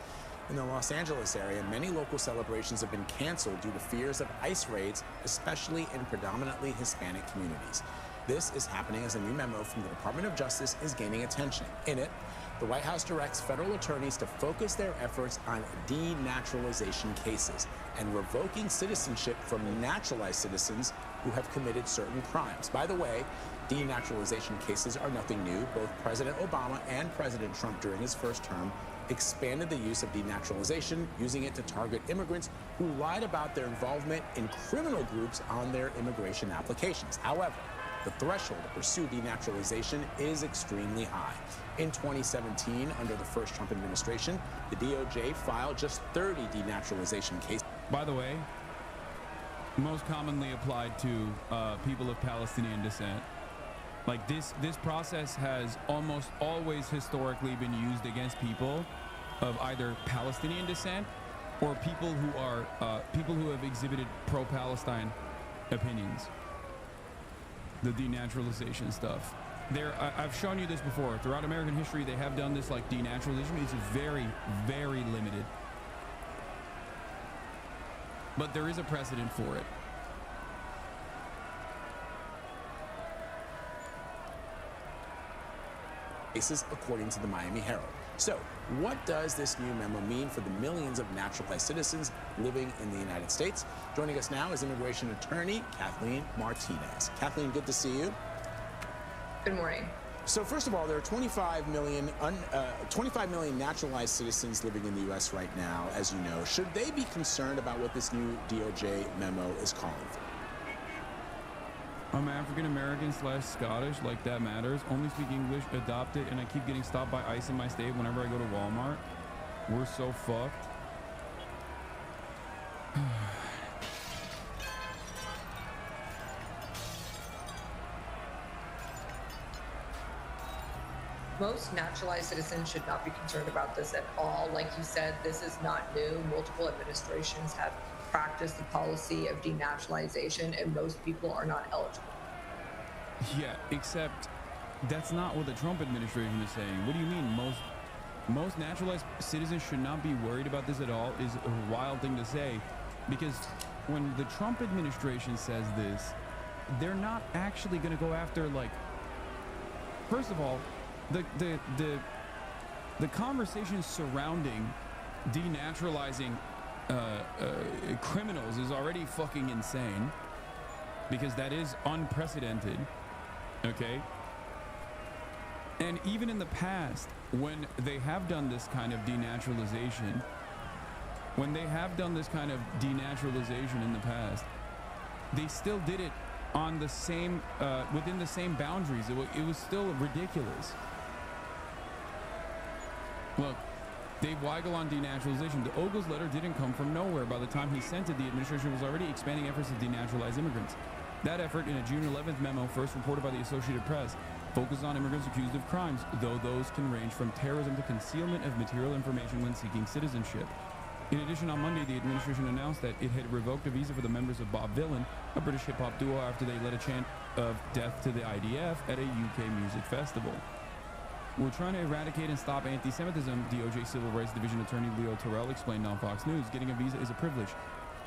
Speaker 15: In the Los Angeles area, many local celebrations have been canceled due to fears of ICE raids, especially in predominantly Hispanic communities. This is happening as a new memo from the Department of Justice is gaining attention. In it, the White House directs federal attorneys to focus their efforts on denaturalization cases and revoking citizenship from naturalized citizens who have committed certain crimes. By the way, denaturalization cases are nothing new. Both President Obama and President Trump during his first term expanded the use of denaturalization, using it to target immigrants who lied about their involvement in criminal groups on their immigration applications. However, The threshold to pursue denaturalization is extremely high. In 2017, under the first Trump administration, the DOJ filed just 30 denaturalization cases.
Speaker 1: By the way, most commonly applied to people of Palestinian descent. Like this process has almost always historically been used against people of either Palestinian descent or people who are people who have exhibited pro-Palestine opinions. The denaturalization stuff. I've shown you this before. Throughout American history, they have done this like denaturalization. It's very, very limited. But there is a precedent for it.
Speaker 15: Cases, according to the Miami Herald. So, what does this new memo mean for the millions of naturalized citizens living in the United States? Joining us now is immigration attorney Kathleen Martinez. Kathleen, good to see you.
Speaker 6: Good morning.
Speaker 15: So first of all, there are 25 million naturalized citizens living in the U.S. right now, as you know. Should they be concerned about what this new DOJ memo is calling for?
Speaker 1: I'm African-American/Scottish, like that matters. Only speak English, adopt it, and I keep getting stopped by ICE in my state whenever I go to Walmart. We're so fucked.
Speaker 6: Most naturalized citizens should not be concerned about this at all. Like you said, this is not new. Multiple administrations have practiced the policy of denaturalization, and most people are not eligible.
Speaker 1: Yeah, except that's not what the Trump administration is saying. What do you mean most naturalized citizens should not be worried about this at all is a wild thing to say, because when the Trump administration says this, they're not actually going to go after, like, first of all, the conversation surrounding denaturalizing criminals is already fucking insane, because that is unprecedented, okay? And even in the past, when they have done this kind of denaturalization, in the past, they still did it on the same, within the same boundaries. It was still ridiculous. Look, Dave Weigel on denaturalization. The Ogles letter didn't come from nowhere. By the time he sent it, the administration was already expanding efforts to denaturalize immigrants. That effort, in a June 11th memo first reported by the Associated Press, focuses on immigrants accused of crimes, though those can range from terrorism to concealment of material information when seeking citizenship. In addition, on Monday, the administration announced that it had revoked a visa for the members of Bob Dylan, a British hip-hop duo, after they led a chant of death to the IDF at a UK music festival. We're trying to eradicate and stop anti-Semitism, DOJ Civil Rights Division Attorney Leo Terrell explained on Fox News. Getting a visa is a privilege,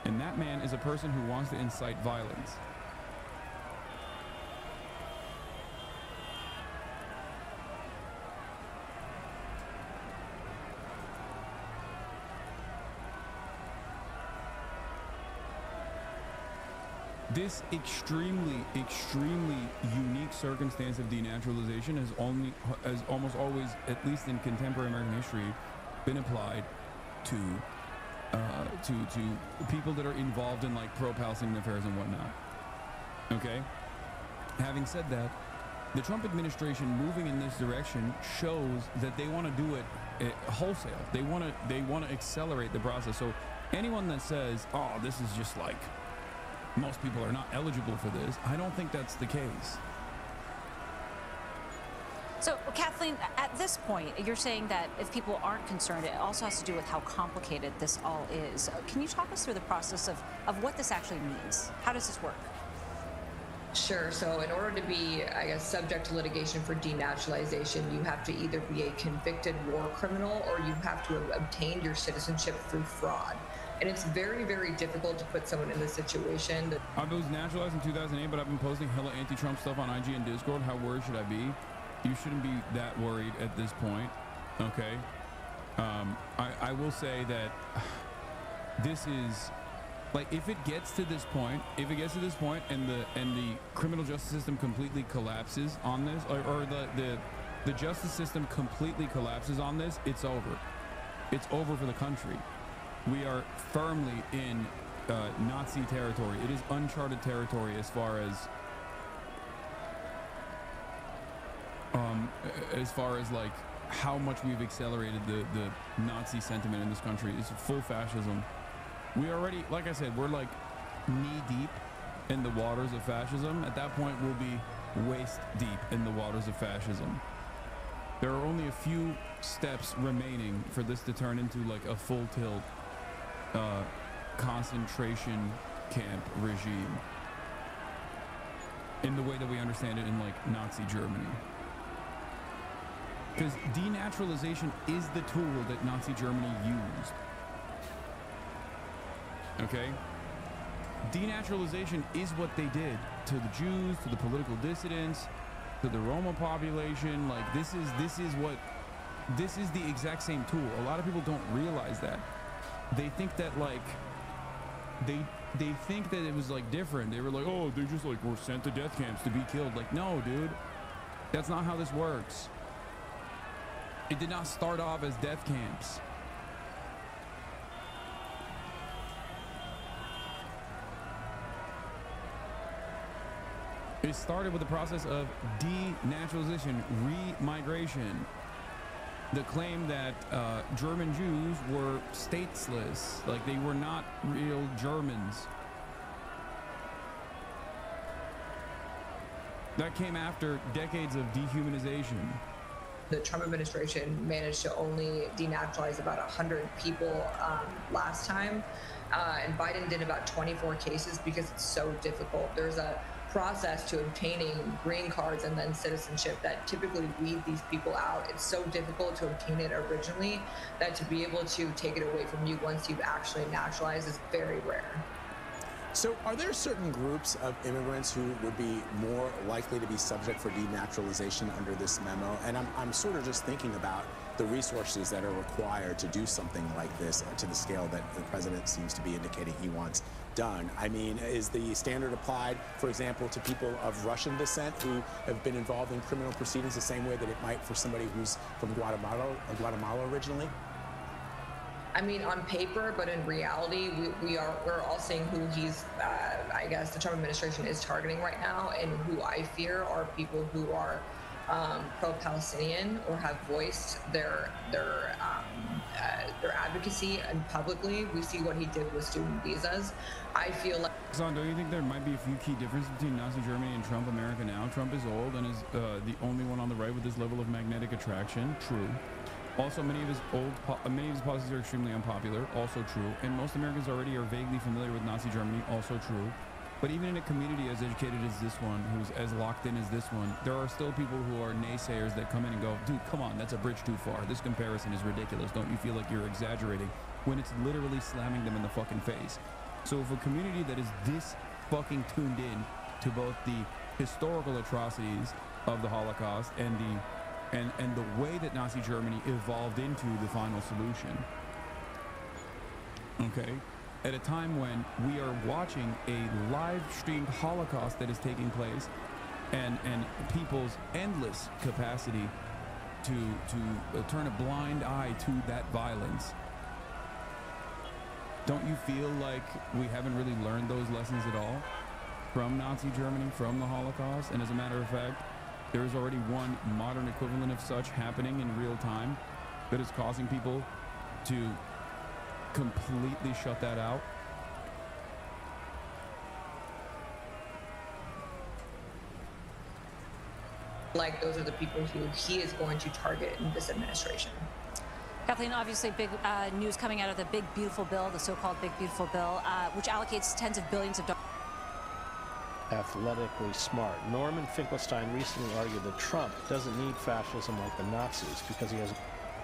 Speaker 1: and that man is a person who wants to incite violence. This extremely, extremely unique circumstance of denaturalization has almost always, at least in contemporary American history, been applied to people that are involved in like pro-Palestinian affairs and whatnot. Okay? Having said that, the Trump administration moving in this direction shows that they want to do it wholesale. They want to accelerate the process. So anyone that says, "Oh, this is just like most people are not eligible for this," I don't think that's the case.
Speaker 7: So, Kathleen, at this point, you're saying that if people aren't concerned, it also has to do with how complicated this all is. Can you talk us through the process of what this actually means? How does this work?
Speaker 6: Sure. So in order to be, I guess, subject to litigation for denaturalization, you have to either be a convicted war criminal or you have to have obtained your citizenship through fraud. And it's very, very difficult to put someone in this situation.
Speaker 1: I was naturalized in 2008, but I've been posting hella anti-Trump stuff on IG and Discord. How worried should I be? You shouldn't be that worried at this point, okay? I will say that this is, like, if it gets to this point and the criminal justice system completely collapses on this, or the justice system completely collapses on this, it's over. It's over for the country. We are firmly in Nazi territory. It is uncharted territory as far as as far as like how much we've accelerated the Nazi sentiment in this country. Is full fascism. We already, like I said, we're like knee deep in the waters of fascism. At that point, we'll be waist deep in the waters of fascism. There are only a few steps remaining for this to turn into like a full tilt concentration camp regime in the way that we understand it in like Nazi Germany. Because denaturalization is the tool that Nazi Germany used. Okay? Denaturalization is what they did to the Jews, to the political dissidents, to the Roma population. Like this is the exact same tool. A lot of people don't realize that. They think that like they think that it was like different. They were like, oh, they just like were sent to death camps to be killed. Like, no, dude. That's not how this works. It did not start off as death camps. It started with the process of denaturalization, remigration. The claim that German Jews were stateless, like they were not real Germans. That came after decades of dehumanization.
Speaker 6: The Trump administration managed to only denaturalize about 100 people last time, and Biden did about 24 cases because it's so difficult. There's a process to obtaining green cards and then citizenship that typically weed these people out. It's so difficult to obtain it originally that to be able to take it away from you once you've actually naturalized is very rare.
Speaker 15: So are there certain groups of immigrants who would be more likely to be subject for denaturalization under this memo? And I'm sort of just thinking about the resources that are required to do something like this to the scale that the president seems to be indicating he wants done. I mean, is the standard applied, for example, to people of Russian descent who have been involved in criminal proceedings the same way that it might for somebody who's from Guatemala originally?
Speaker 6: I mean, on paper, but in reality, we're all seeing who he's, I guess, the Trump administration is targeting right now, and who I fear are people who are pro-Palestinian or have voiced their advocacy and publicly. We see what he did with student visas. I feel like.
Speaker 1: Hasan, don't you think there might be a few key differences between Nazi Germany and Trump America now? Trump is old and is the only one on the right with this level of magnetic attraction. True. Also, many of his policies are extremely unpopular. Also true. And most Americans already are vaguely familiar with Nazi Germany. Also true. But even in a community as educated as this one, who's as locked in as this one, there are still people who are naysayers that come in and go, dude, come on, that's a bridge too far. This comparison is ridiculous. Don't you feel like you're exaggerating? When it's literally slamming them in the fucking face. So if a community that is this fucking tuned in to both the historical atrocities of the Holocaust and the way that Nazi Germany evolved into the final solution, okay, at a time when we are watching a live-streamed Holocaust that is taking place and people's endless capacity to turn a blind eye to that violence, don't you feel like we haven't really learned those lessons at all from Nazi Germany, from the Holocaust? And as a matter of fact, there is already one modern equivalent of such happening in real time that is causing people to completely shut that out.
Speaker 6: Like those are the people who he is going to target in this administration.
Speaker 7: Kathleen, obviously big news coming out of the Big Beautiful Bill, the so-called Big Beautiful Bill, which allocates tens of billions of dollars.
Speaker 8: Athletically smart. Norman Finkelstein recently argued that Trump doesn't need fascism like the Nazis because he has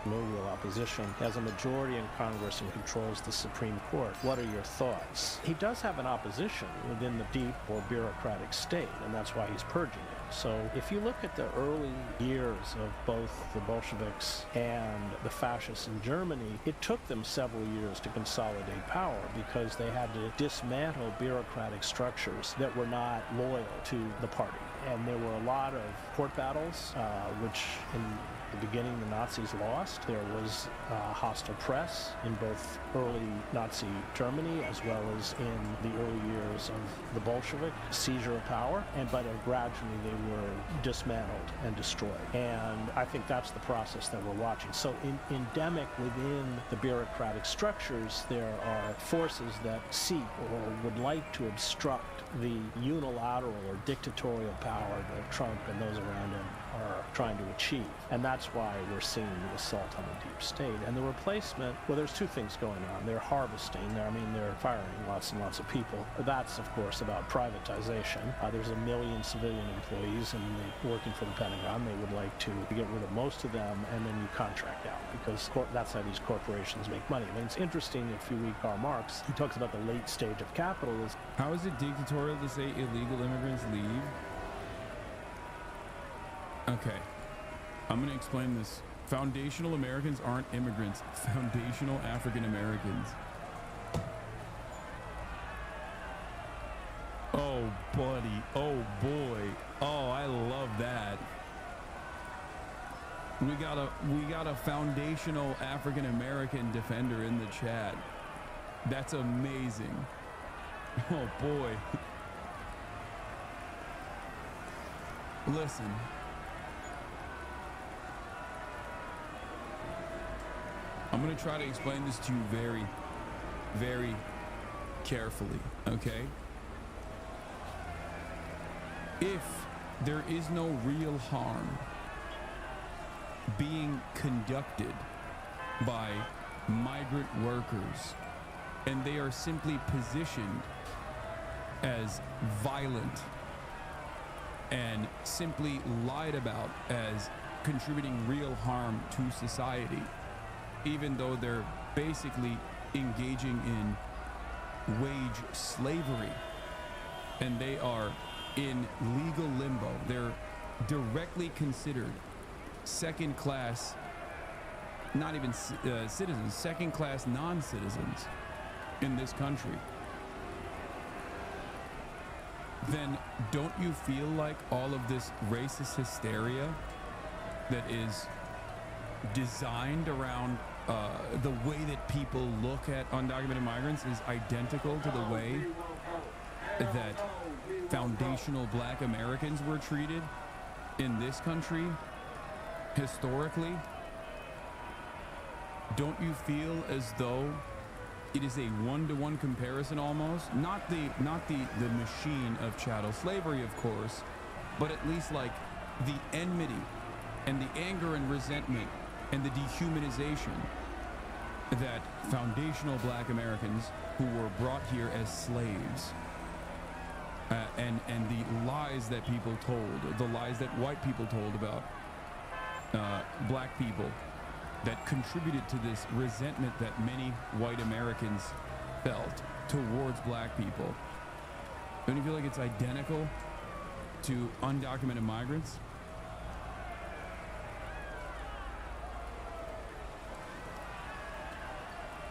Speaker 8: no real opposition. He has a majority in Congress and controls the Supreme Court. What are your thoughts? He does have an opposition within the deep or bureaucratic state, and that's why he's purging it. So if you look at the early years of both the Bolsheviks and the fascists in Germany, it took them several years to consolidate power because they had to dismantle bureaucratic structures that were not loyal to the party. And there were a lot of court battles, which in the beginning the Nazis lost. There was hostile press in both early Nazi Germany as well as in the early years of the Bolshevik seizure of power, but gradually they were dismantled and destroyed. And I think that's the process that we're watching. So endemic within the bureaucratic structures, there are forces that seek or would like to obstruct the unilateral or dictatorial power that Trump and those around him are trying to achieve. And that's why we're seeing the assault on the deep state. And the replacement, well, there's two things going on. They're harvesting. They're firing lots and lots of people. That's, of course, about privatization. There's 1 million civilian employees working for the Pentagon. They would like to get rid of most of them, and then you contract out, because that's how these corporations make money. I mean, it's interesting, if you read Karl Marx, he talks about the late stage of capitalism.
Speaker 1: How is it dictatorial to say illegal immigrants leave? Okay, I'm going to explain this. Foundational Americans aren't immigrants. Foundational African Americans. Oh, buddy. Oh, boy. Oh, I love that. We got a foundational African American defender in the chat. That's amazing. Oh, boy. Listen. I'm going to try to explain this to you very, very carefully, okay? If there is no real harm being conducted by migrant workers, and they are simply positioned as violent and simply lied about as contributing real harm to society, even though they're basically engaging in wage slavery, and they are in legal limbo. They're directly considered second-class, not even citizens, second-class non-citizens in this country. Then don't you feel like all of this racist hysteria that is designed around the way that people look at undocumented migrants is identical to the way that foundational Black Americans were treated in this country historically? Don't you feel as though it is a one-to-one comparison almost? Not the machine of chattel slavery, of course, but at least like the enmity and the anger and resentment and the dehumanization that foundational Black Americans who were brought here as slaves, and the lies that people told, the lies that white people told about Black people, that contributed to this resentment that many white Americans felt towards Black people. Don't you feel like it's identical to undocumented migrants?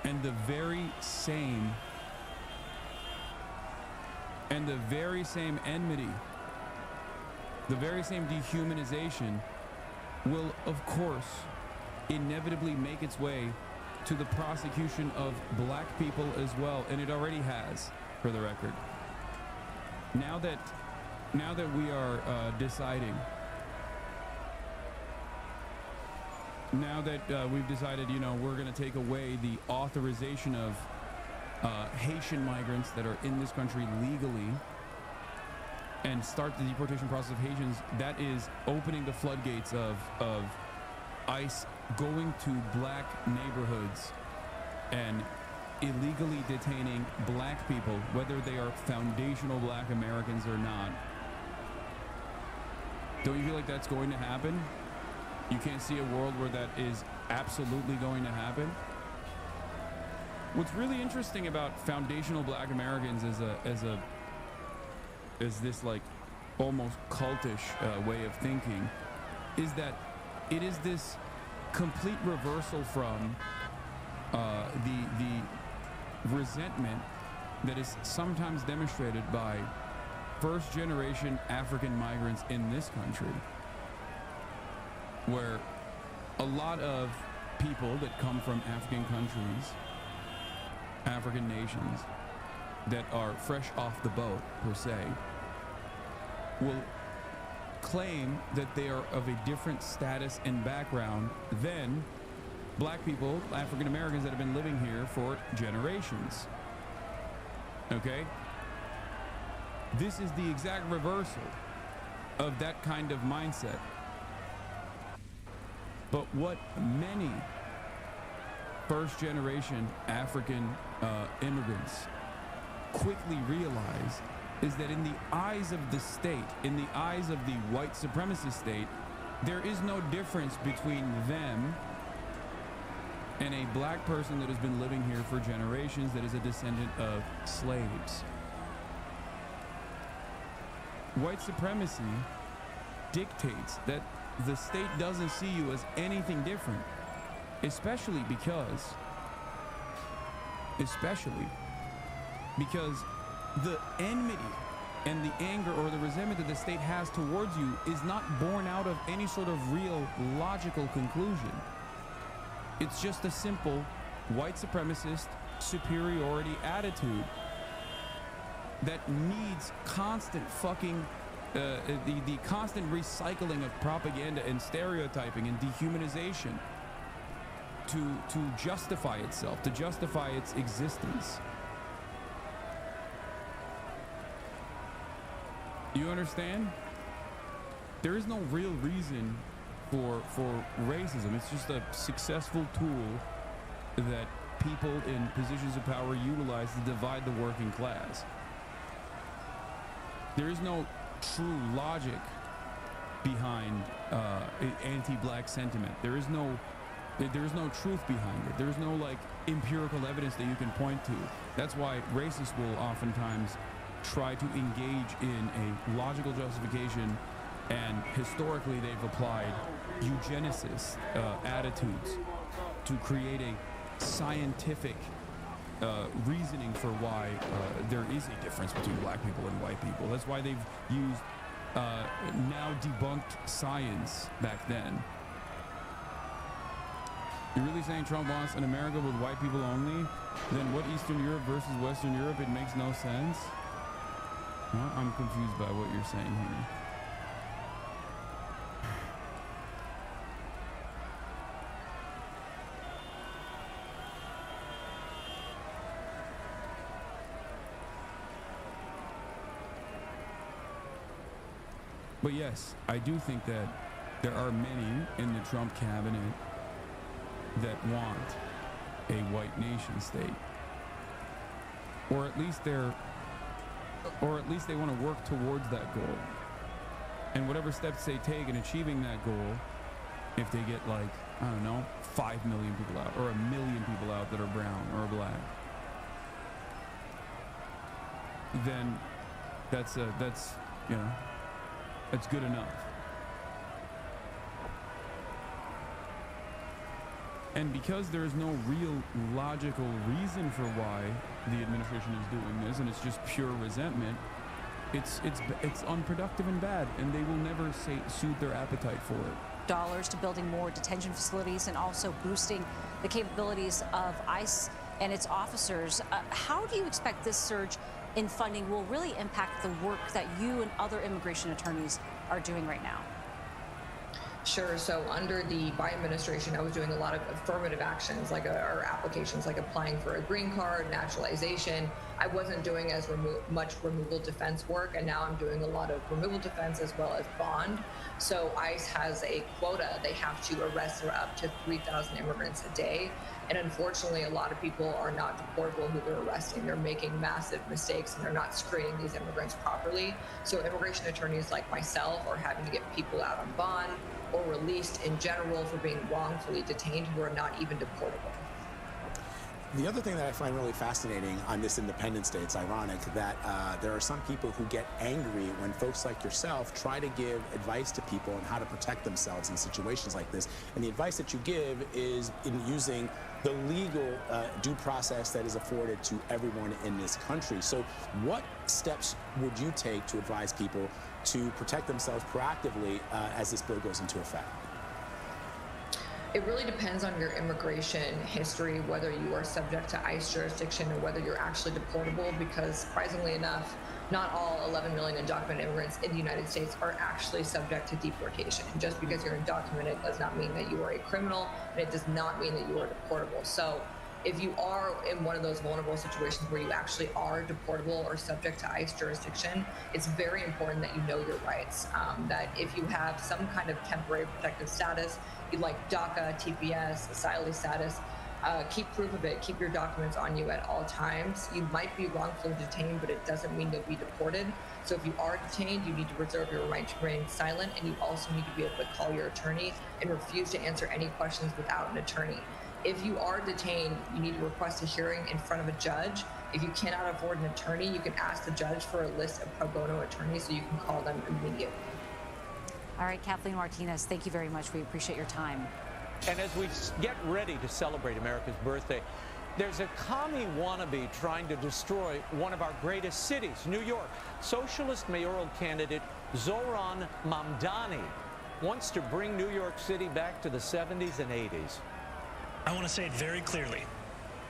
Speaker 1: And the very same enmity, the very same dehumanization will, of course, inevitably make its way to the prosecution of Black people as well, and it already has, for the record. Now that we are deciding, now that we've decided, we're going to take away the authorization of Haitian migrants that are in this country legally and start the deportation process of Haitians, that is opening the floodgates of ICE going to Black neighborhoods and illegally detaining Black people, whether they are foundational Black Americans or not. Don't you feel like that's going to happen? You can't see a world where that is absolutely going to happen? What's really interesting about foundational Black Americans as this like almost cultish way of thinking is that it is this complete reversal from the resentment that is sometimes demonstrated by first-generation African migrants in this country, where a lot of people that come from African countries, African nations, that are fresh off the boat, per se, will claim that they are of a different status and background than black people, African Americans that have been living here for generations. Okay? This is the exact reversal of that kind of mindset. But what many first-generation African immigrants quickly realize is that in the eyes of the state, in the eyes of the white supremacist state, there is no difference between them and a black person that has been living here for generations, that is a descendant of slaves. White supremacy dictates that the state doesn't see you as anything different, especially because the enmity and the anger or the resentment that the state has towards you is not born out of any sort of real logical conclusion. It's just a simple white supremacist superiority attitude that needs constant fucking the constant recycling of propaganda and stereotyping and dehumanization to justify itself, to justify its existence. You understand? There is no real reason for racism. It's just a successful tool that people in positions of power utilize to divide the working class. There is no true logic behind anti-black sentiment. There is no truth behind it. There is no like empirical evidence that you can point to. That's why racists will oftentimes try to engage in a logical justification, and historically they've applied eugenicist attitudes to create a scientific reasoning for why there is a difference between black people and white people. That's why they've used now debunked science back then. You're really saying Trump wants an America with white people only? Then what, Eastern Europe versus Western Europe? It makes no sense. Well, I'm confused by what you're saying here. But yes, I do think that there are many in the Trump cabinet that want a white nation state, or at least they want to work towards that goal. And whatever steps they take in achieving that goal, if they get like, I don't know, 5 million people out or 1 million people out that are brown or black, then that's good enough. And because there is no real logical reason for why the administration is doing this, and it's just pure resentment, it's unproductive and bad, and they will never suit their appetite for it.
Speaker 7: Dollars to building more detention facilities and also boosting the capabilities of ICE and its officers. How do you expect this surge in funding will really impact the work that you and other immigration attorneys are doing right now?
Speaker 6: Sure. So under the Biden administration, I was doing a lot of affirmative actions, or applications, like applying for a green card, naturalization. I wasn't doing as much removal defense work, and now I'm doing a lot of removal defense as well as bond. So ICE has a quota. They have to arrest up to 3,000 immigrants a day. And unfortunately, a lot of people are not deportable who they're arresting. They're making massive mistakes, and they're not screening these immigrants properly. So immigration attorneys like myself are having to get people out on bond or released in general for being wrongfully detained who are not even deportable.
Speaker 15: The other thing that I find really fascinating on this Independence Day, it's ironic that there are some people who get angry when folks like yourself try to give advice to people on how to protect themselves in situations like this. And the advice that you give is in using the legal due process that is afforded to everyone in this country. So what steps would you take to advise people to protect themselves proactively as this bill goes into effect?
Speaker 6: It really depends on your immigration history, whether you are subject to ICE jurisdiction or whether you're actually deportable, because surprisingly enough, not all 11 million undocumented immigrants in the United States are actually subject to deportation. Just because you're undocumented does not mean that you are a criminal, and it does not mean that you are deportable. So if you are in one of those vulnerable situations where you actually are deportable or subject to ICE jurisdiction, it's very important that you know your rights. That if you have some kind of temporary protective status, like DACA, TPS, asylee status, keep proof of it. Keep your documents on you at all times. You might be wrongfully detained, but it doesn't mean you'll be deported. So if you are detained, you need to reserve your right to remain silent, and you also need to be able to call your attorney and refuse to answer any questions without an attorney. If you are detained, you need to request a hearing in front of a judge. If you cannot afford an attorney, you can ask the judge for a list of pro bono attorneys so you can call them immediately.
Speaker 7: All right, Kathleen Martinez, thank you very much. We appreciate your time.
Speaker 9: And as we get ready to celebrate America's birthday, there's a commie wannabe trying to destroy one of our greatest cities, New York. Socialist mayoral candidate Zohran Mamdani wants to bring New York City back to the 70s and 80s.
Speaker 10: I want to say it very clearly,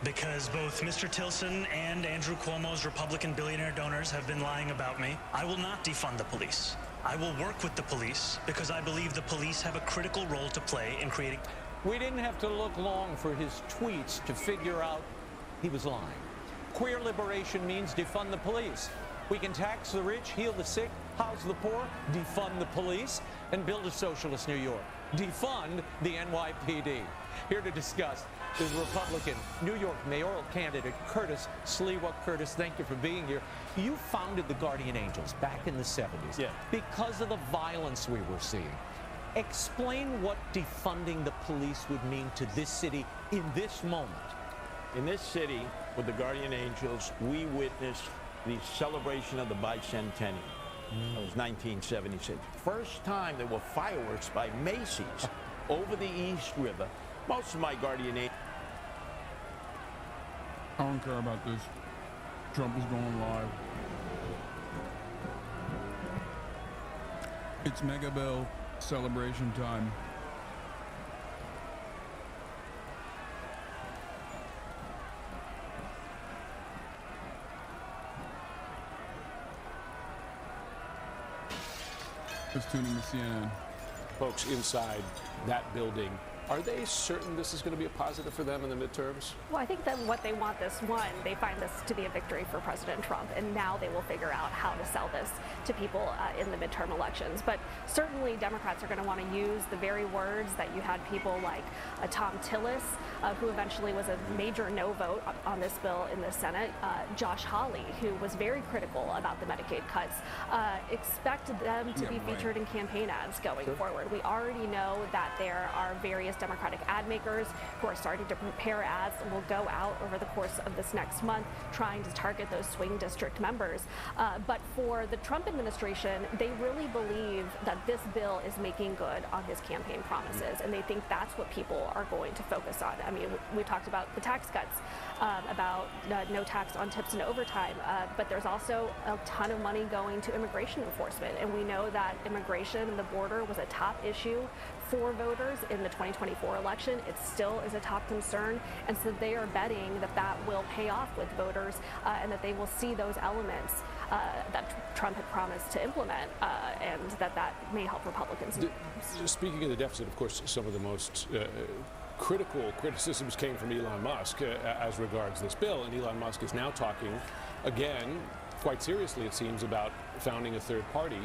Speaker 10: because both Mr. Tilson and Andrew Cuomo's Republican billionaire donors have been lying about me. I will not defund the police. I will work with the police because I believe the police have a critical role to play in creating...
Speaker 9: We didn't have to look long for his tweets to figure out he was lying. Queer liberation means defund the police. We can tax the rich, heal the sick, house the poor, defund the police, and build a socialist New York. Defund the NYPD. Here to discuss is Republican New York mayoral candidate Curtis Sliwa. Curtis, thank you for being here. You founded the Guardian Angels back in the 70s because of the violence we were seeing. Explain what defunding the police would mean to this city in this moment.
Speaker 11: In this city, with the Guardian Angels, we witnessed the celebration of the bicentennial. It was 1976. First time there were fireworks by Macy's over the East River. Most of my Guardian Angels...
Speaker 1: I don't care about this. Trump is going live. It's Mega Bill celebration time. Let's tune in to CNN.
Speaker 13: Folks inside that building, are they certain this is going to be a positive for them in the midterms?
Speaker 14: Well, I think that what they want this, one, they find this to be a victory for President Trump, and now they will figure out how to sell this to people in the midterm elections. But certainly Democrats are going to want to use the very words that you had people like Tom Tillis, who eventually was a major no vote on this bill in the Senate, Josh Hawley, who was very critical about the Medicaid cuts. Expect them to be featured in campaign ads going forward. We already know that there are various Democratic ad makers who are starting to prepare ads and will go out over the course of this next month trying to target those swing district members. But for the Trump administration, they really believe that this bill is making good on his campaign promises, and they think that's what people are going to focus on. I mean, we talked about the tax cuts, about no tax on tips and overtime, but there's also a ton of money going to immigration enforcement, and we know that immigration and the border was a top issue for voters in the 2024 election. It still is a top concern, and so they are betting that that will pay off with voters and that they will see those elements that Trump had promised to implement, and that may help Republicans.
Speaker 13: Speaking of the deficit, of course, some of the most critical criticisms came from Elon Musk as regards this bill, and Elon Musk is now talking again, quite seriously, it seems, about founding a third party.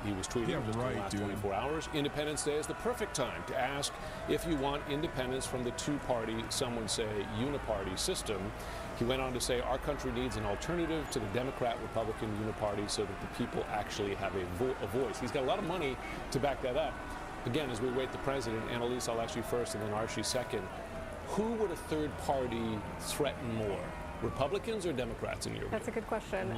Speaker 13: He was tweeting just in the last 24 hours. Independence Day is the perfect time to ask if you want independence from the two-party, some would say uniparty system. He went on to say, our country needs an alternative to the Democrat-Republican uniparty so that the people actually have a voice. He's got a lot of money to back that up. Again, as we wait the president, Annalise, I'll ask you first and then Archie second. Who would a third party threaten more? Republicans or Democrats in your view?
Speaker 16: That's a good question.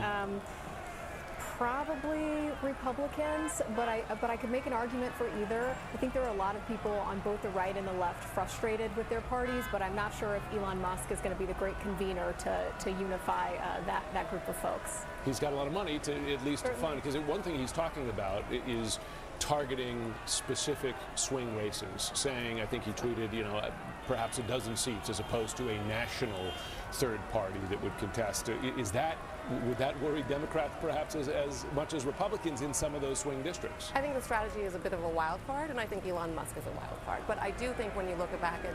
Speaker 16: Probably Republicans, but I could make an argument for either. I think there are a lot of people on both the right and the left frustrated with their parties, but I'm not sure if Elon Musk is going to be the great convener to unify that group of folks.
Speaker 13: He's got a lot of money to at least fund, because one thing he's talking about is targeting specific swing races, saying, I think he tweeted, you know, perhaps a dozen seats as opposed to a national third party that would contest. Would that worry Democrats perhaps as much as Republicans in some of those swing districts?
Speaker 2: I think the strategy is a bit of a wild card, and I think Elon Musk is a wild card. But I do think when you look back at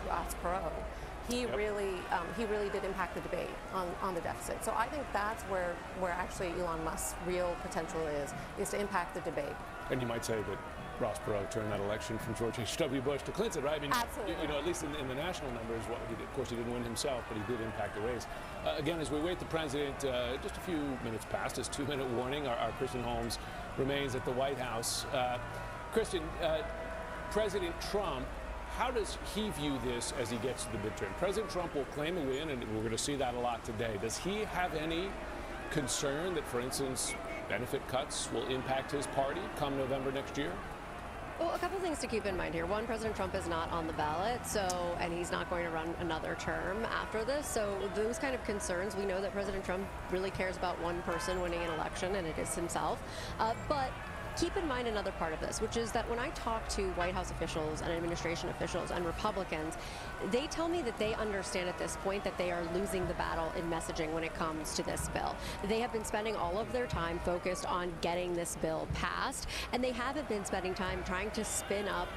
Speaker 2: Ross Perot, he really did impact the debate on the deficit. So I think that's where actually Elon Musk's real potential is to impact the debate.
Speaker 13: And you might say that Ross Perot turned that election from George H.W. Bush to Clinton, right? I mean,
Speaker 2: absolutely.
Speaker 13: You know, at least in the national numbers, well, of course he didn't win himself, but he did impact the race. Again, as we wait the president, just a few minutes past his 2-minute warning, our Kristen Holmes remains at the White House. Kristen, President Trump, how does he view this as he gets to the midterm? President Trump will claim a win, and we're going to see that a lot today. Does he have any concern that, for instance, benefit cuts will impact his party come November next year?
Speaker 12: Well, a couple things to keep in mind here. One, President Trump is not on the ballot, and he's not going to run another term after this. So those kind of concerns, we know that President Trump really cares about one person winning an election, and it is himself. But keep in mind another part of this, which is that when I talk to White House officials and administration officials and Republicans, they tell me that they understand at this point that they are losing the battle in messaging when it comes to this bill. They have been spending all of their time focused on getting this bill passed, and they haven't been spending time trying to spin up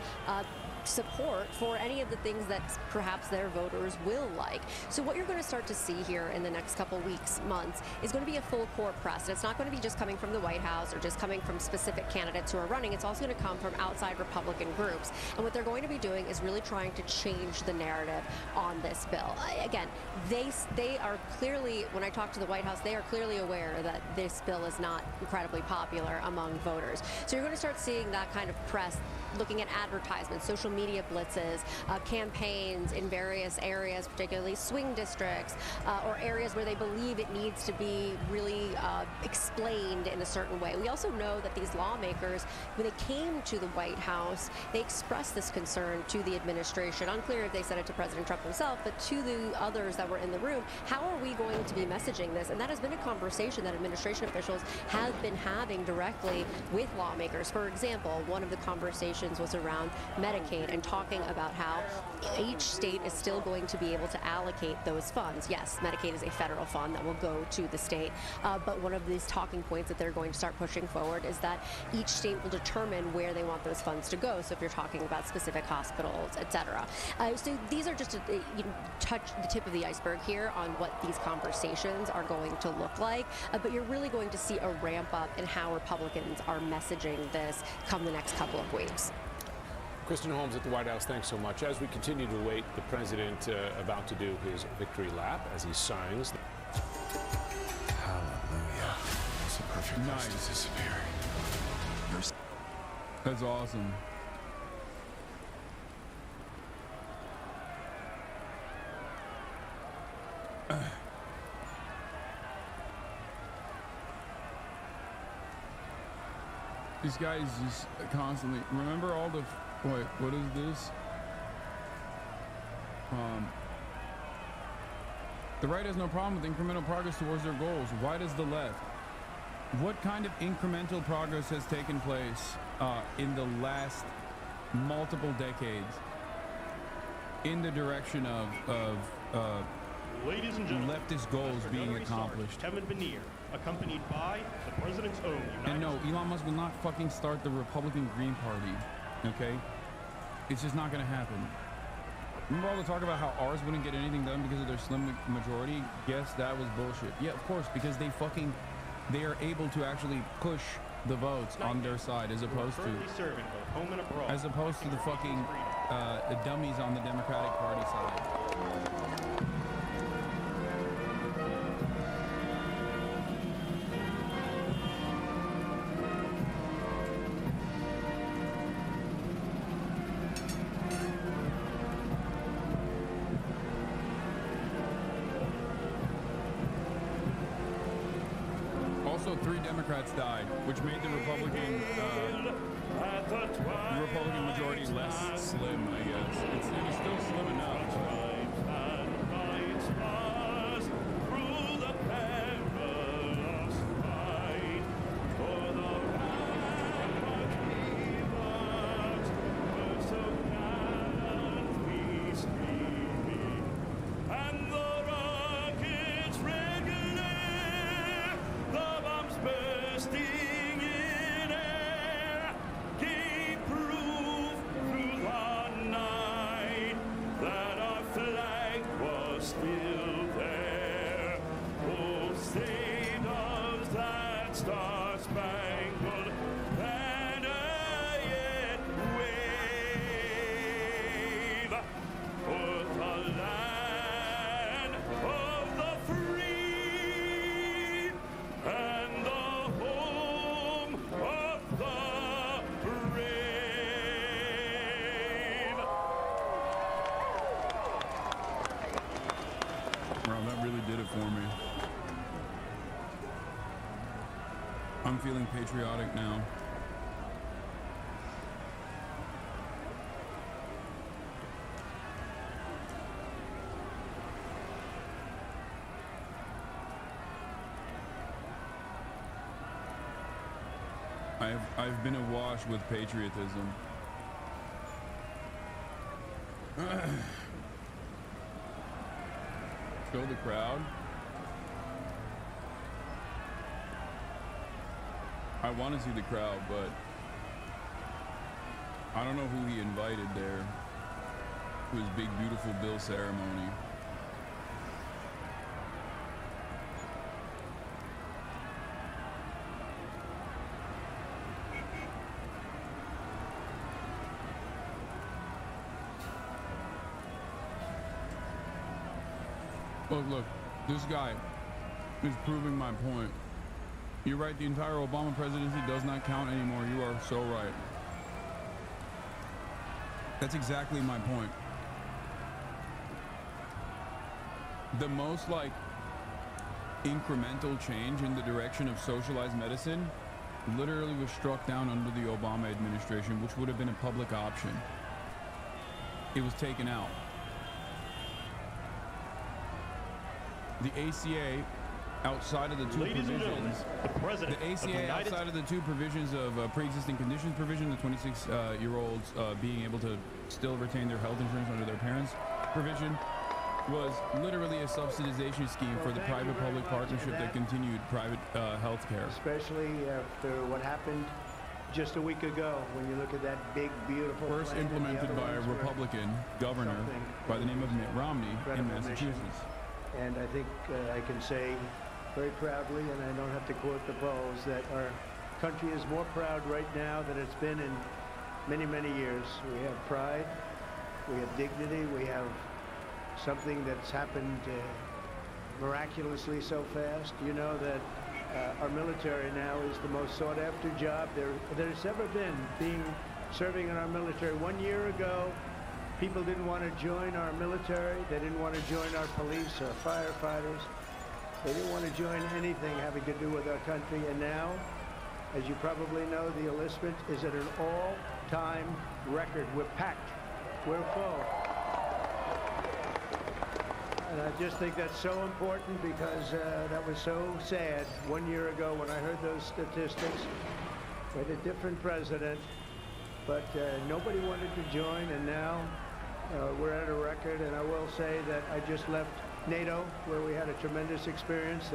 Speaker 12: support for any of the things that perhaps their voters will like. So what you're going to start to see here in the next couple weeks, months, is going to be a full court press. And it's not going to be just coming from the White House or just coming from specific candidates who are running. It's also going to come from outside Republican groups. And what they're going to be doing is really trying to change the narrative on this bill. Again, they are clearly, when I talk to the White House, they are clearly aware that this bill is not incredibly popular among voters. So you're going to start seeing that kind of press looking at advertisements, social media blitzes, campaigns in various areas, particularly swing districts, or areas where they believe it needs to be really explained in a certain way. We also know that these lawmakers, when they came to the White House, they expressed this concern to the administration. Unclear if they said it to President Trump himself, but to the others that were in the room. How are we going to be messaging this? And that has been a conversation that administration officials have been having directly with lawmakers. For example, one of the conversations was around Medicaid and talking about how each state is still going to be able to allocate those funds. Yes, Medicaid is a federal fund that will go to the state, but one of these talking points that they're going to start pushing forward is that each state will determine where they want those funds to go. So if you're talking about specific hospitals, etc. So these are just touch the tip of the iceberg here on what these conversations are going to look like, but you're really going to see a ramp up in how Republicans are messaging this come the next couple of weeks.
Speaker 13: Kristen Holmes at the White House, thanks so much. As we continue to wait, the president about to do his victory lap as he signs.
Speaker 17: Hallelujah. That's a perfect place to disappear.
Speaker 1: That's awesome. These guys just constantly remember all the what is this? The right has no problem with incremental progress towards their goals. Why does the left? What kind of incremental progress has taken place in the last multiple decades in the direction of
Speaker 18: Ladies and gentlemen,
Speaker 1: leftist goals being accomplished?
Speaker 18: Kevin Veneer, accompanied by the president's own United
Speaker 1: And no, Elon Musk will not fucking start the Republican Green Party, okay? It's just not gonna happen. Remember all the talk about how ours wouldn't get anything done because of their slim majority? Yes, that was bullshit. Yeah, of course, because they are able to actually push the votes on their side as opposed to the fucking the dummies on the Democratic Party side. Also, 3 Democrats died, which made the Republican majority less slim, I guess. It was still slim enough. patriotic now. I've been awash with patriotism. Show the crowd. I want to see the crowd, but I don't know who he invited there to his big, beautiful bill ceremony. Look, this guy is proving my point. You're right, the entire Obama presidency does not count anymore. You are so right. That's exactly my point. The most, like, incremental change in the direction of socialized medicine literally was struck down under the Obama administration, which would have been a public option. It was taken out. The ACA, outside of the two provisions, the ACA outside of the two provisions of pre-existing conditions provision, the 26-year-olds being able to still retain their health insurance under their parents' provision, was literally a subsidization scheme for the private-public partnership that continued private health care.
Speaker 3: Especially after what happened just a week ago, when you look at that big, beautiful
Speaker 1: First implemented by a Republican governor by the name of Mitt Romney in Massachusetts.
Speaker 3: And I think I can say very proudly, and I don't have to quote the polls, that our country is more proud right now than it's been in many, many years. We have pride, we have dignity, we have something that's happened miraculously so fast. You know that our military now is the most sought after job there's ever been, serving in our military. 1 year ago, people didn't want to join our military. They didn't want to join our police or firefighters. They didn't want to join anything having to do with our country. And now, as you probably know, the enlistment is at an all-time record. We're packed. We're full. And I just think that's so important because that was so sad 1 year ago when I heard those statistics. We had a different president, but nobody wanted to join, and now we're at a record. And I will say that I just left NATO, where we had a tremendous experience.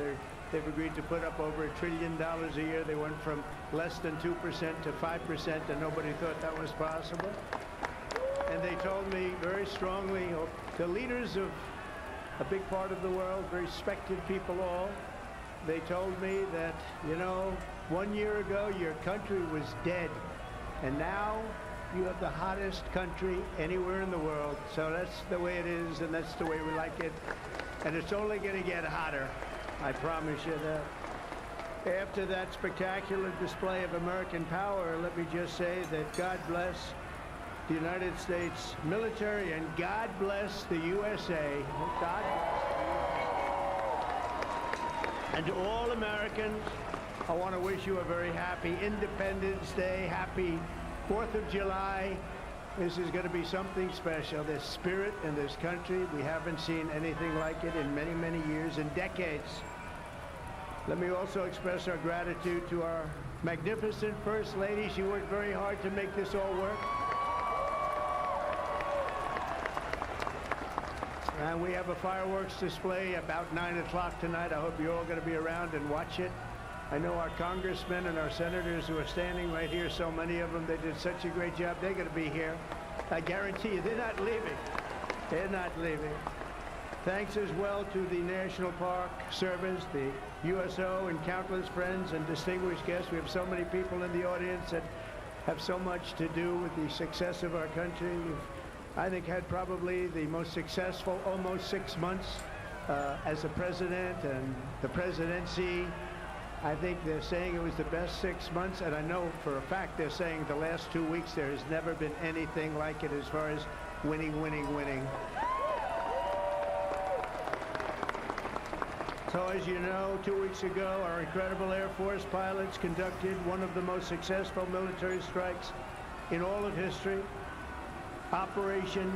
Speaker 3: They've agreed to put up over $1 trillion a year. They went from less than 2% to 5%, and nobody thought that was possible. And they told me very strongly, the leaders of a big part of the world, very respected people all, they told me that, you know, 1 year ago your country was dead, and now you have the hottest country anywhere in the world. So that's the way it is, and that's the way we like it. And it's only going to get hotter, I promise you that. After that spectacular display of American power, let me just say that God bless the United States military, and God bless the USA. God bless. And to all Americans, I want to wish you a very happy Independence Day, happy 4th of July. This is going to be something special. This spirit in this country, we haven't seen anything like it in many, many years and decades. Let me also express our gratitude to our magnificent First Lady. She worked very hard to make this all work. And we have a fireworks display about 9 o'clock tonight. I hope you're all going to be around and watch it. I know our congressmen and our senators who are standing right here, so many of them, they did such a great job. They're going to be here. I guarantee you, they're not leaving. They're not leaving. Thanks as well to the National Park Service, the USO, and countless friends and distinguished guests. We have so many people in the audience that have so much to do with the success of our country. We've, I think, had probably the most successful almost 6 months as a president and the presidency. I think they're saying it was the best 6 months, and I know for a fact they're saying the last 2 weeks there has never been anything like it as far as winning. So as you know, 2 weeks ago, our incredible Air Force pilots conducted one of the most successful military strikes in all of history, Operation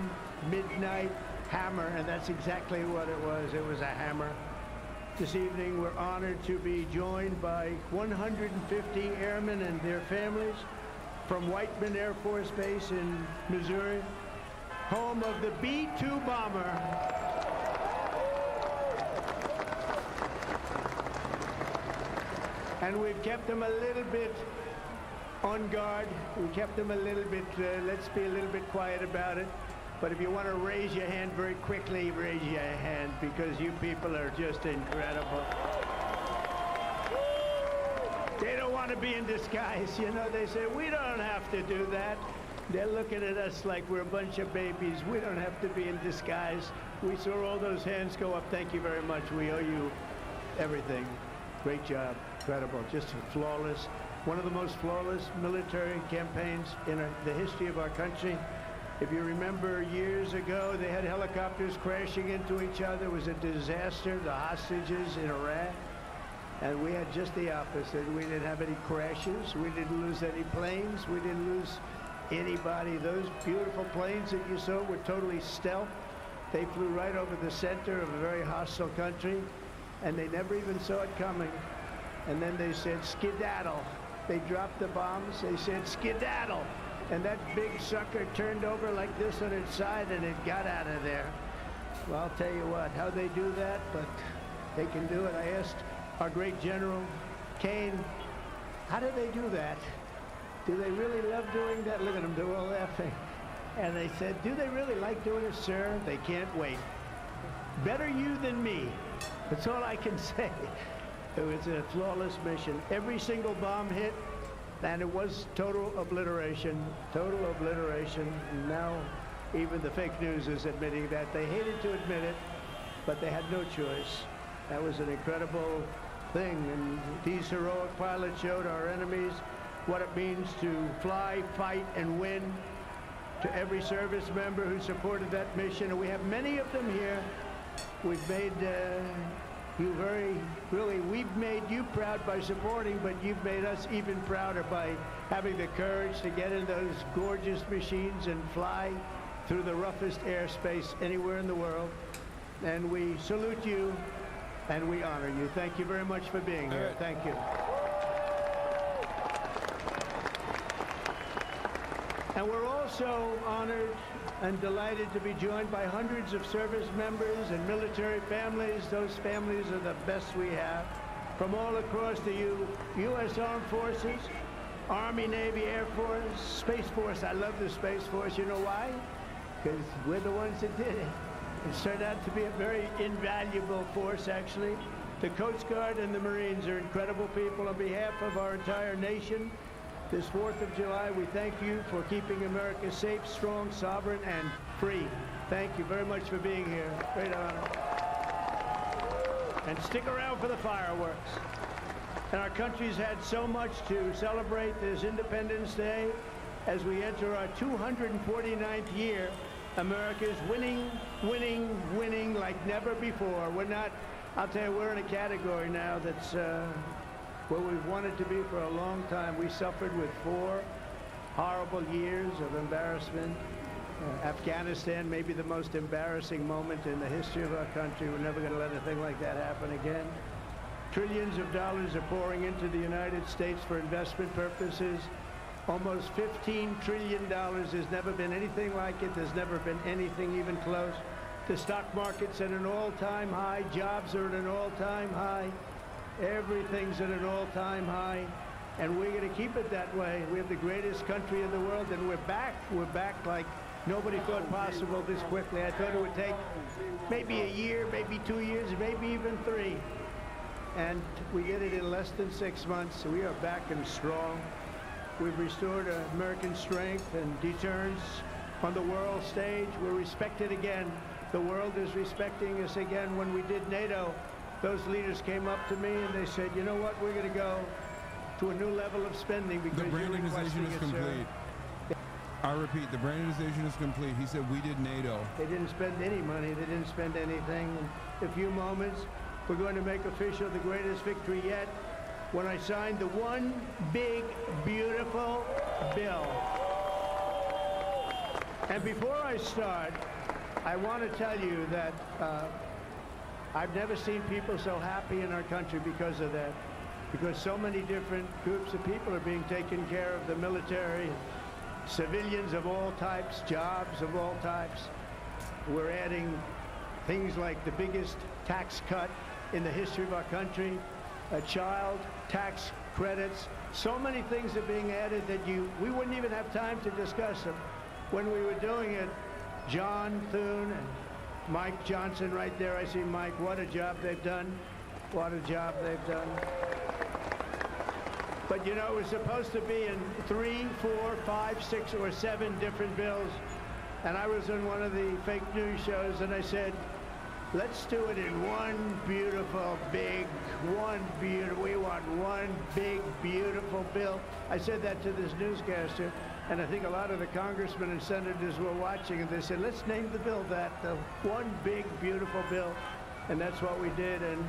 Speaker 3: Midnight Hammer, and that's exactly what it was. It was a hammer. This evening, we're honored to be joined by 150 airmen and their families from Whiteman Air Force Base in Missouri, home of the B-2 bomber. And we've kept them a little bit on guard. We kept them a little bit, let's be a little bit quiet about it. But if you want to raise your hand very quickly, raise your hand, because you people are just incredible. They don't want to be in disguise. You know, they say, we don't have to do that. They're looking at us like we're a bunch of babies. We don't have to be in disguise. We saw all those hands go up. Thank you very much. We owe you everything. Great job. Incredible. Just flawless. One of the most flawless military campaigns in the history of our country. If you remember years ago, they had helicopters crashing into each other. It was a disaster. The hostages in Iraq. And we had just the opposite. We didn't have any crashes. We didn't lose any planes. We didn't lose anybody. Those beautiful planes that you saw were totally stealth. They flew right over the center of a very hostile country, and they never even saw it coming. And then they said, skedaddle. They dropped the bombs. They said, skedaddle. And that big sucker turned over like this on its side, and it got out of there. Well, I'll tell you what, how they do that, but they can do it. I asked our great General Kane, how do they do that? Do they really love doing that? Look at them, they're all laughing. And they said, do they really like doing it, sir? They can't wait. Better you than me. That's all I can say. It was a flawless mission. Every single bomb hit, and it was total obliteration. Total obliteration. And now even the fake news is admitting that. They hated to admit it, but they had no choice. That was an incredible thing. And these heroic pilots showed our enemies what it means to fly, fight, and win. To every service member who supported that mission, and we have many of them here. We've made we've made you proud by supporting, but you've made us even prouder by having the courage to get in those gorgeous machines and fly through the roughest airspace anywhere in the world. And we salute you, and we honor you. Thank you very much for being here. Thank you. And we're also honored and delighted to be joined by hundreds of service members and military families. Those families are the best we have from all across the U.S. Armed Forces, Army, Navy, Air Force, Space Force. I love the Space Force. You know why? Because we're the ones that did it. It's turned out to be a very invaluable force, actually. The Coast Guard and the Marines are incredible people. On behalf of our entire nation, this 4th of July, we thank you for keeping America safe, strong, sovereign, and free. Thank you very much for being here. Great honor. And stick around for the fireworks. And our country's had so much to celebrate this Independence Day as we enter our 249th year. America's winning, winning, winning like never before. We're not, I'll tell you, we're in a category now that's where we've wanted to be for a long time. We suffered with 4 horrible years of embarrassment. Afghanistan may be the most embarrassing moment in the history of our country. We're never going to let a thing like that happen again. Trillions of dollars are pouring into the United States for investment purposes. Almost $15 trillion. There's never been anything like it. There's never been anything even close. The stock market's at an all-time high. Jobs are at an all-time high. Everything's at an all-time high, and we're going to keep it that way. We have the greatest country in the world, and we're back. We're back like nobody thought possible this quickly. I thought it would take maybe a year, maybe 2 years, maybe even 3. And we did it in less than 6 months. So we are back and strong. We've restored American strength and deterrence on the world stage. We're respected again. The world is respecting us again. When we did NATO, those leaders came up to me and they said, you know what, we're going to go to a new level of spending because
Speaker 1: the Brandonization is complete. I repeat, the Brandonization is complete. He said we did NATO.
Speaker 3: They didn't spend any money. They didn't spend anything. In a few moments, we're going to make official the greatest victory yet when I signed the one big, beautiful bill. And before I start, I want to tell you that I've never seen people so happy in our country because of that. Because so many different groups of people are being taken care of, the military, civilians of all types, jobs of all types. We're adding things like the biggest tax cut in the history of our country, child tax credits. So many things are being added that we wouldn't even have time to discuss them. When we were doing it, John Thune and Mike Johnson right there, I see Mike, what a job they've done. What a job they've done. But you know, it was supposed to be in 3, 4, 5, 6, or 7 different bills. And I was on one of the fake news shows and I said, let's do it in one beautiful, big, we want one big, beautiful bill. I said that to this newscaster, and I think a lot of the congressmen and senators were watching, and they said, let's name the bill that, one big, beautiful bill. And that's what we did, and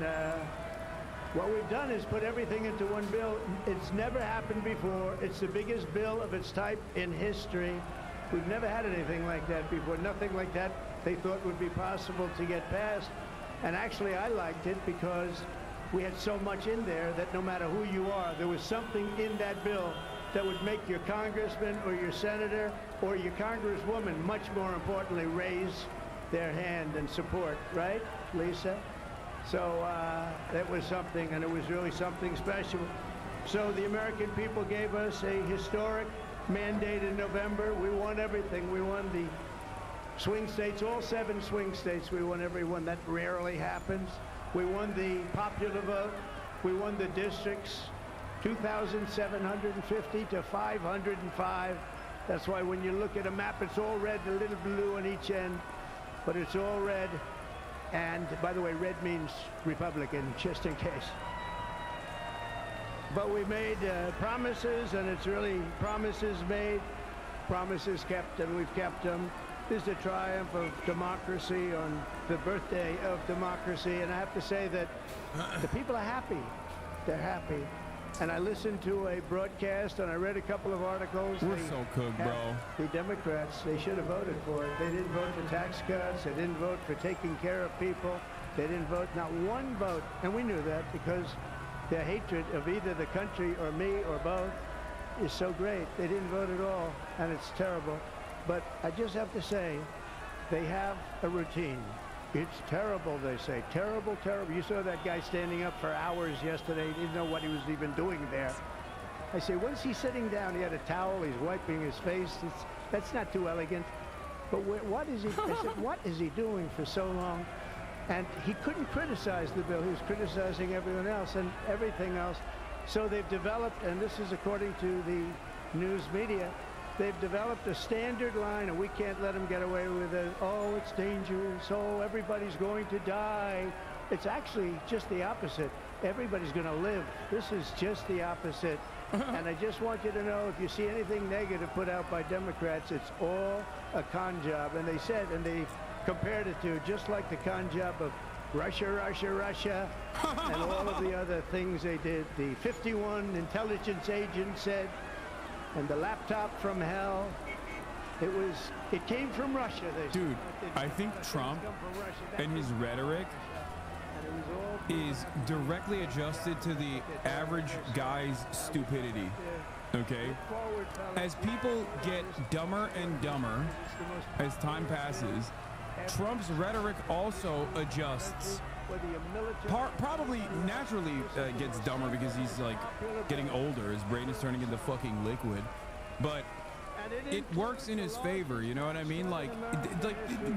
Speaker 3: what we've done is put everything into one bill. It's never happened before. It's the biggest bill of its type in history. We've never had anything like that before. Nothing like that they thought would be possible to get passed. And actually, I liked it because we had so much in there that no matter who you are, there was something in that bill that would make your congressman or your senator or your congresswoman, much more importantly, raise their hand and support, right, Lisa? So that was something, and it was really something special. So the American people gave us a historic mandate in November. We won everything. We won the swing states, all 7 swing states. We won every one. That rarely happens. We won the popular vote. We won the districts, 2,750 to 505. That's why when you look at a map, it's all red, a little blue on each end, but it's all red. And by the way, red means Republican, just in case. But we made promises, and it's really promises made, promises kept, and we've kept them. This is the triumph of democracy on the birthday of democracy, and I have to say that the people are happy. They're happy. And I listened to a broadcast, and I read a couple of articles.
Speaker 1: We're so cooked, bro.
Speaker 3: The Democrats, they should have voted for it. They didn't vote for tax cuts. They didn't vote for taking care of people. They didn't vote, not one vote. And we knew that because their hatred of either the country or me or both is so great. They didn't vote at all, and it's terrible. But I just have to say, they have a routine. It's terrible, they say. Terrible, terrible. You saw that guy standing up for hours yesterday. He didn't know what he was even doing there. I say, when's he sitting down? He had a towel. He's wiping his face. That's not too elegant. But what is he? I said, what is he doing for so long? And he couldn't criticize the bill. He was criticizing everyone else and everything else. So they've developed, and this is according to the news media, they've developed a standard line, and we can't let them get away with it. Oh, it's dangerous. Oh, everybody's going to die. It's actually just the opposite. Everybody's going to live. This is just the opposite. And I just want you to know, if you see anything negative put out by Democrats, it's all a con job. And they said, and they compared it to just like the con job of Russia, Russia, Russia, and all of the other things they did. The 51 intelligence agents said, and the laptop from hell, it came from Russia, they said.
Speaker 1: Dude, I think Trump and his rhetoric is directly adjusted to the average guy's stupidity, okay? As people get dumber and dumber as time passes, Trump's rhetoric also adjusts. Probably naturally gets dumber because he's like getting older. His brain is turning into fucking liquid. But it works in his favor, you know what I mean? Like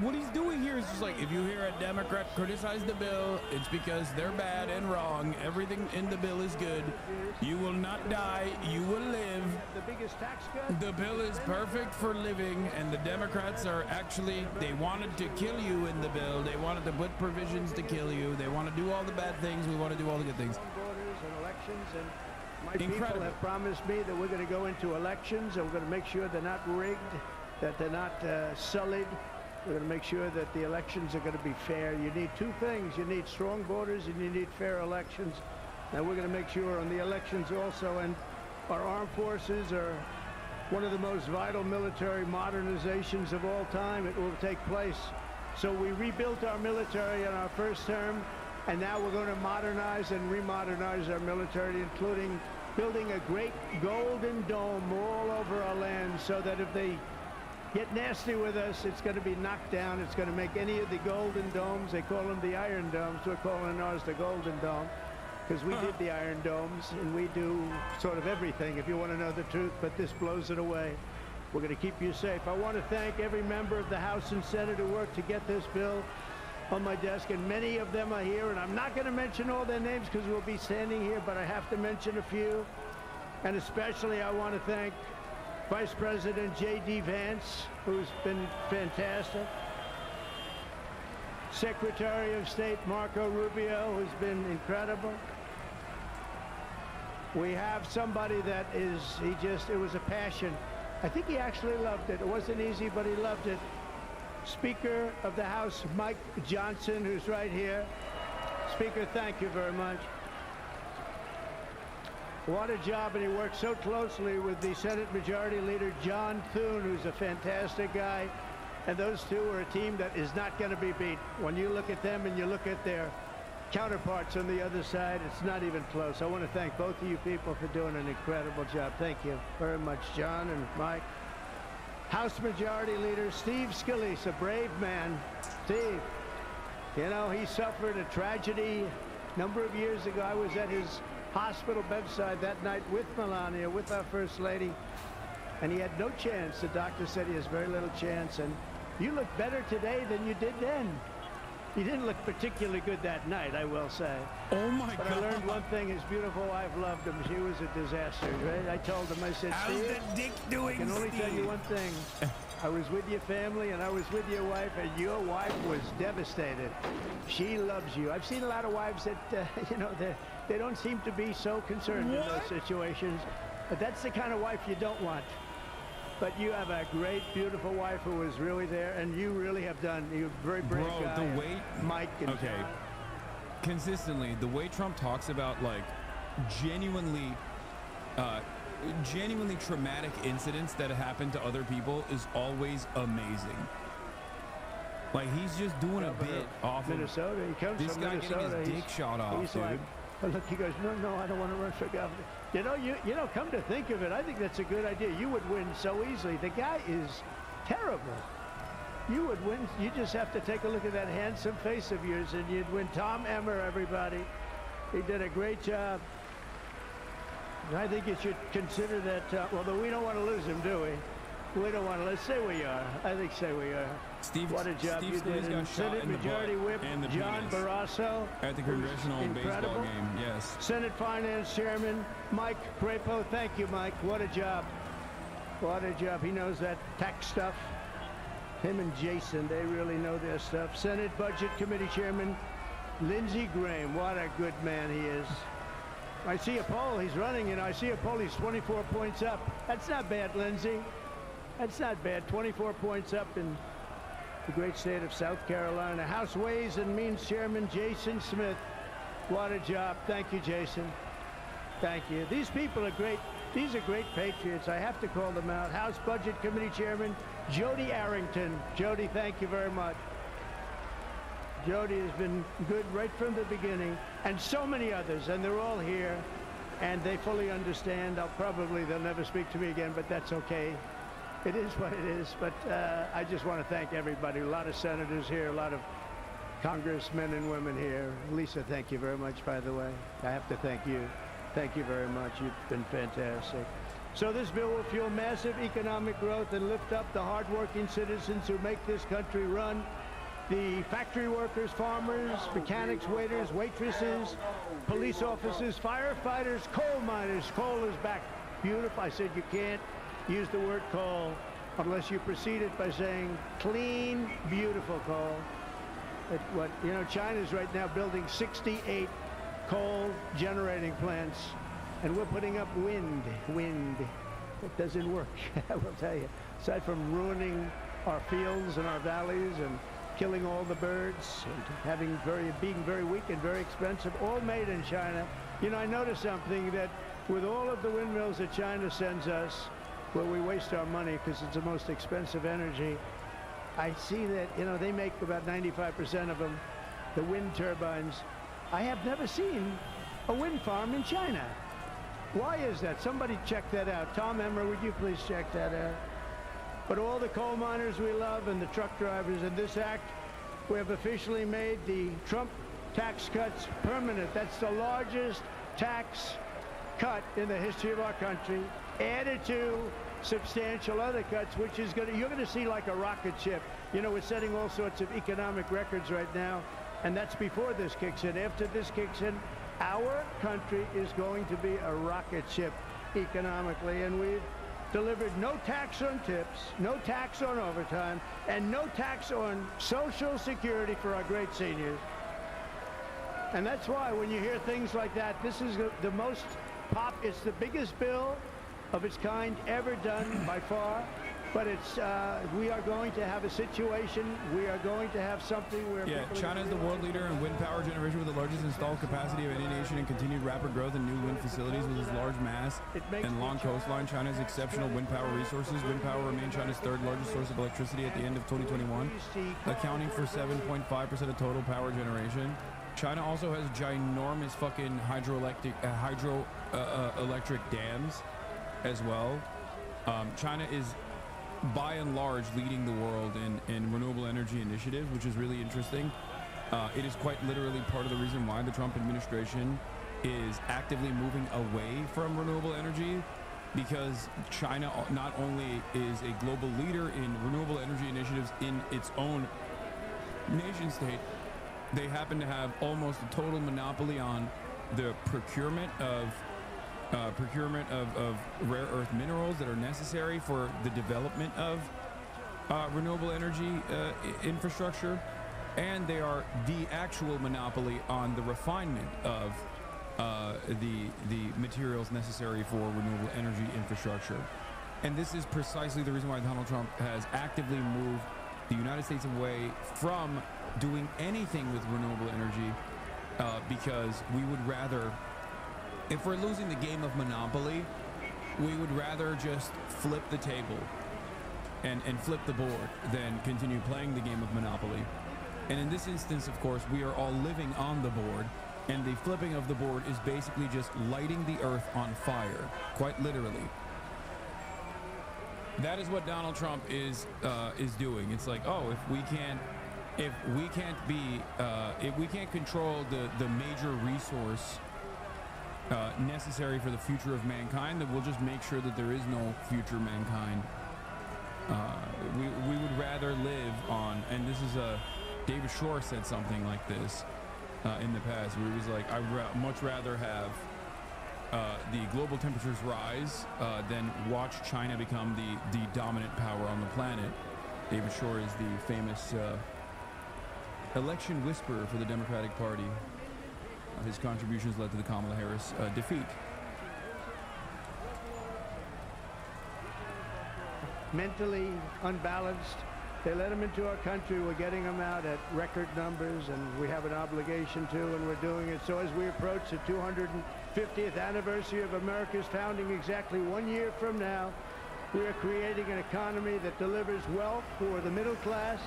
Speaker 1: what he's doing here is just like, if you hear a Democrat criticize the bill, it's because they're bad and wrong. Everything in the bill is good. You will not die. You will live. The bill is perfect for living, and the Democrats are actually, they wanted to kill you in the bill. They wanted to put provisions to kill you. They want to do all the bad things. We want to do all the good things.
Speaker 3: My people have promised me that we're going to go into elections and we're going to make sure they're not rigged, that they're not sullied, We're going to make sure that the elections are going to be fair. You need two things. You need strong borders and you need fair elections. And we're going to make sure on the elections also. And our armed forces are one of the most vital military modernizations of all time. It will take place. So we rebuilt our military in our first term, and now we're going to modernize and remodernize our military, including building a great golden dome all over our land so that if they get nasty with us, it's going to be knocked down. It's going to make any of the golden domes, they call them the iron domes, we're calling ours the golden dome, because we did the iron domes, and we do sort of everything, if you want to know the truth, but this blows it away. We're going to keep you safe. I want to thank every member of the House and Senate who worked to get this bill on my desk, and many of them are here, and I'm not going to mention all their names because we'll be standing here, but I have to mention a few. And especially I want to thank Vice President J.D. Vance, who's been fantastic. Secretary of State Marco Rubio, who's been incredible. We have somebody that is, it was a passion. I think he actually loved it. It wasn't easy, but he loved it. Speaker of the House, Mike Johnson, who's right here. Speaker, thank you very much. What a job, and he worked so closely with the Senate Majority Leader, John Thune, who's a fantastic guy. And those two are a team that is not going to be beat. When you look at them and you look at their counterparts on the other side, it's not even close. I want to thank both of you people for doing an incredible job. Thank you very much, John and Mike. House Majority Leader Steve Scalise, a brave man. Steve, you know, he suffered a tragedy a number of years ago. I was at his hospital bedside that night with Melania, with our First Lady, and he had no chance. The doctor said he has very little chance, and you look better today than you did then. He didn't look particularly good that night, I will say.
Speaker 1: Oh, my God.
Speaker 3: But I learned one thing. His beautiful wife loved him. She was a disaster, right? I told him, I said,
Speaker 1: How's
Speaker 3: Steve,
Speaker 1: the dick doing,
Speaker 3: I can only tell you one thing. I was with your family, and I was with your wife, and your wife was devastated. She loves you. I've seen a lot of wives that, you know, they don't seem to be so concerned in those situations. But that's the kind of wife you don't want. But you have a great, beautiful wife who was really there, and you really have done. You're a very brave guy.
Speaker 1: The way
Speaker 3: Mike and
Speaker 1: okay,
Speaker 3: John.
Speaker 1: Consistently, the way Trump talks about like genuinely traumatic incidents that happened to other people is always amazing. Like he's just doing a bit off
Speaker 3: Minnesota. He comes
Speaker 1: this
Speaker 3: from
Speaker 1: guy
Speaker 3: Minnesota.
Speaker 1: getting his dick shot off,
Speaker 3: He's
Speaker 1: dude.
Speaker 3: like, oh, look, he goes, no, I don't want to run for governor. You know, come to think of it, I think that's a good idea. You would win so easily. The guy is terrible. You would win. You just have to take a look at that handsome face of yours, and you'd win. Tom Emmer, everybody. He did a great job. And I think you should consider that, although we don't want to lose him, do we? We don't want to. Let's say we are. I think say we are.
Speaker 1: Steve,
Speaker 3: what a job
Speaker 1: Steve
Speaker 3: you did.
Speaker 1: got
Speaker 3: And
Speaker 1: shot
Speaker 3: Senate
Speaker 1: in the
Speaker 3: Majority
Speaker 1: butt
Speaker 3: Whip
Speaker 1: and the
Speaker 3: John
Speaker 1: penis
Speaker 3: Barrasso
Speaker 1: at the congressional baseball game. Yes.
Speaker 3: Senate Finance Chairman Mike Crapo. Thank you, Mike. What a job. What a job. He knows that tax stuff. Him and Jason, they really know their stuff. Senate Budget Committee Chairman Lindsey Graham. What a good man he is. I see a poll. He's running, and I see a poll. He's 24 points up. That's not bad, Lindsey. That's not bad. 24 points up in the great state of South Carolina. House Ways and Means Chairman Jason Smith. What a job. Thank you, Jason. Thank you. These people are great. These are great patriots. I have to call them out. House Budget Committee Chairman Jody Arrington. Jody, thank you very much. Jody has been good right from the beginning, and so many others, and they're all here, and they fully understand. They'll never speak to me again, but that's okay. It is what it is, but I just want to thank everybody. A lot of senators here, a lot of congressmen and women here. Lisa, thank you very much, by the way. I have to thank you. Thank you very much. You've been fantastic. So this bill will fuel massive economic growth and lift up the hardworking citizens who make this country run. The factory workers, farmers, mechanics, waiters, waitresses, police officers, firefighters, coal miners. Coal is back. Beautiful. I said you can't use the word coal unless you precede it by saying clean, beautiful coal. China's right now building 68 coal generating plants, and we're putting up wind. It doesn't work, I will tell you. Aside from ruining our fields and our valleys and killing all the birds and being very weak and very expensive, all made in China. You know, I noticed something, that with all of the windmills that China sends us, where we waste our money because it's the most expensive energy, I see that, you know, they make about 95% of them, the wind turbines. I have never seen a wind farm in China. Why is that? Somebody check that out. Tom Emmer, would you please check that out? But all the coal miners we love and the truck drivers, in this act, we have officially made the Trump tax cuts permanent. That's the largest tax cut in the history of our country, added to substantial other cuts, which is you're going to see like a rocket ship. You know, we're setting all sorts of economic records right now, and that's before this kicks in. After this kicks in, our country is going to be a rocket ship economically, and we've delivered no tax on tips, no tax on overtime, and no tax on Social Security for our great seniors. And that's why when you hear things like that, this is the most it's the biggest bill of its kind ever done by far. But it's we are going to have a situation. We are going to have something where
Speaker 1: China is the world leader in wind power generation with the largest installed capacity of any nation and continued rapid growth in new wind facilities with its large mass and long coastline. China's exceptional wind power resources. Wind power remained China's third largest source of electricity at the end of 2021, accounting for 7.5% of total power generation. China also has ginormous fucking hydroelectric dams as well. China is by and large leading the world in renewable energy initiatives, which is really interesting. It is quite literally part of the reason why the Trump administration is actively moving away from renewable energy, because China not only is a global leader in renewable energy initiatives in its own nation state, they happen to have almost a total monopoly on the procurement of rare earth minerals that are necessary for the development of renewable energy infrastructure, and they are the actual monopoly on the refinement of the materials necessary for renewable energy infrastructure. And this is precisely the reason why Donald Trump has actively moved the United States away from doing anything with renewable energy, because we would rather, if we're losing the game of Monopoly, we would rather just flip the table and flip the board than continue playing the game of Monopoly. And in this instance, of course, we are all living on the board, and the flipping of the board is basically just lighting the earth on fire, quite literally. That is what Donald Trump is doing. It's like, oh, if we can't control the major resource necessary for the future of mankind, then we'll just make sure that there is no future mankind. We would rather live on, and this is David Shore said something like this in the past, where he was like, I'd much rather have the global temperatures rise than watch China become the dominant power on the planet. David Shore is the famous election whisperer for the Democratic Party. His contributions led to the Kamala Harris defeat.
Speaker 3: Mentally unbalanced. They let them into our country. We're getting them out at record numbers, and we have an obligation to, and we're doing it. So as we approach the 250th anniversary of America's founding, exactly 1 year from now, we are creating an economy that delivers wealth for the middle class,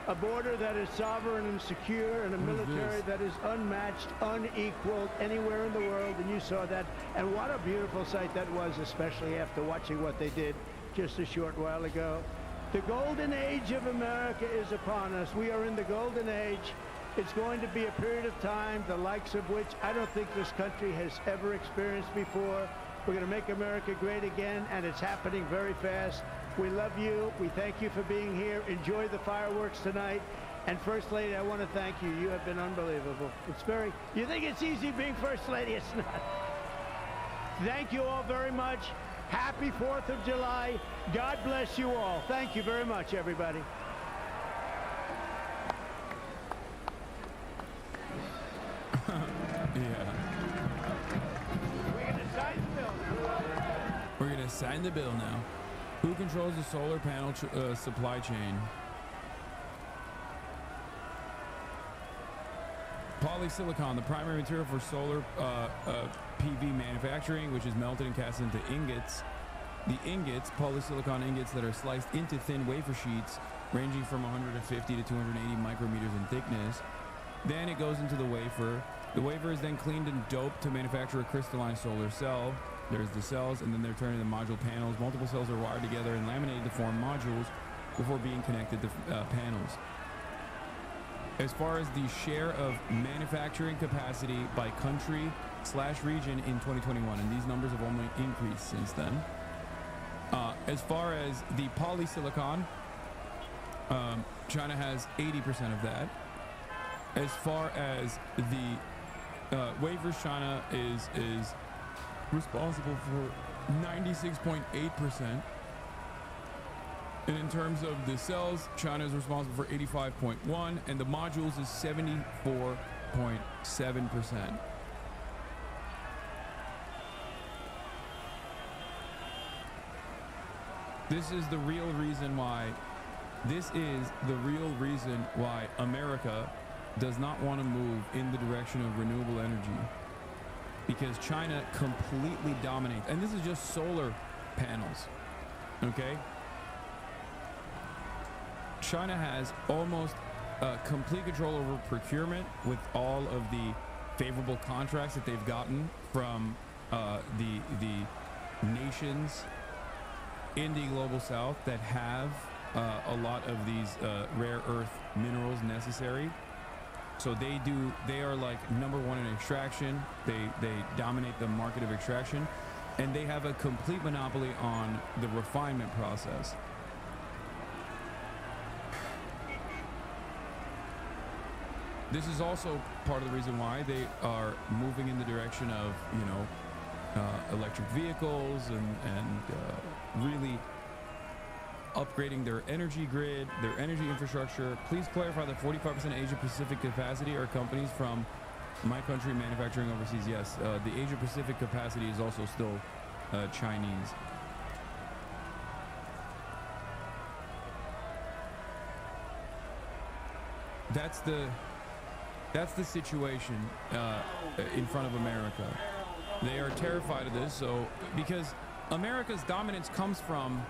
Speaker 3: a border that is sovereign and secure, and a military that is unmatched, unequaled anywhere in the world. And you saw that. And what a beautiful sight that was, especially after watching what they did just a short while ago. The golden age of America is upon us. We are in the golden age. It's going to be a period of time, the likes of which I don't think this country has ever experienced before. We're going to make America great again, and it's happening very fast. We love you. We thank you for being here. Enjoy the fireworks tonight. And First Lady, I want to thank you. You have been unbelievable. You think it's easy being First Lady? It's not. Thank you all very much. Happy 4th of July. God bless you all. Thank you very much, everybody.
Speaker 1: Yeah.
Speaker 3: We're going to sign the bill now.
Speaker 1: We're going to sign the bill now. Who controls the solar panel supply chain? Polysilicon, the primary material for solar PV manufacturing, which is melted and cast into ingots. The ingots, polysilicon ingots that are sliced into thin wafer sheets ranging from 150 to 280 micrometers in thickness. Then it goes into the wafer. The wafer is then cleaned and doped to manufacture a crystalline solar cell. There's the cells, and then they're turned into module panels. Multiple cells are wired together and laminated to form modules before being connected to panels. As far as the share of manufacturing capacity by country/region in 2021, and these numbers have only increased since then. As far as the polysilicon, China has 80% of that. As far as the wafers, China is responsible for 96.8%. And in terms of the cells, China is responsible for 85.1%, and the modules is 74.7%. This is the real reason why America does not want to move in the direction of renewable energy, because China completely dominates. And this is just solar panels, okay? China has almost complete control over procurement with all of the favorable contracts that they've gotten from the nations in the global south that have a lot of these rare earth minerals necessary. So they are like #1 in extraction. They dominate the market of extraction, and they have a complete monopoly on the refinement process. This is also part of the reason why they are moving in the direction of, you know, electric vehicles and really upgrading their energy grid, their energy infrastructure. Please clarify that 45% Asia Pacific capacity are companies from my country manufacturing overseas. Yes, the Asia Pacific capacity is also still Chinese. That's the situation in front of America. They are terrified of this, so because America's dominance comes from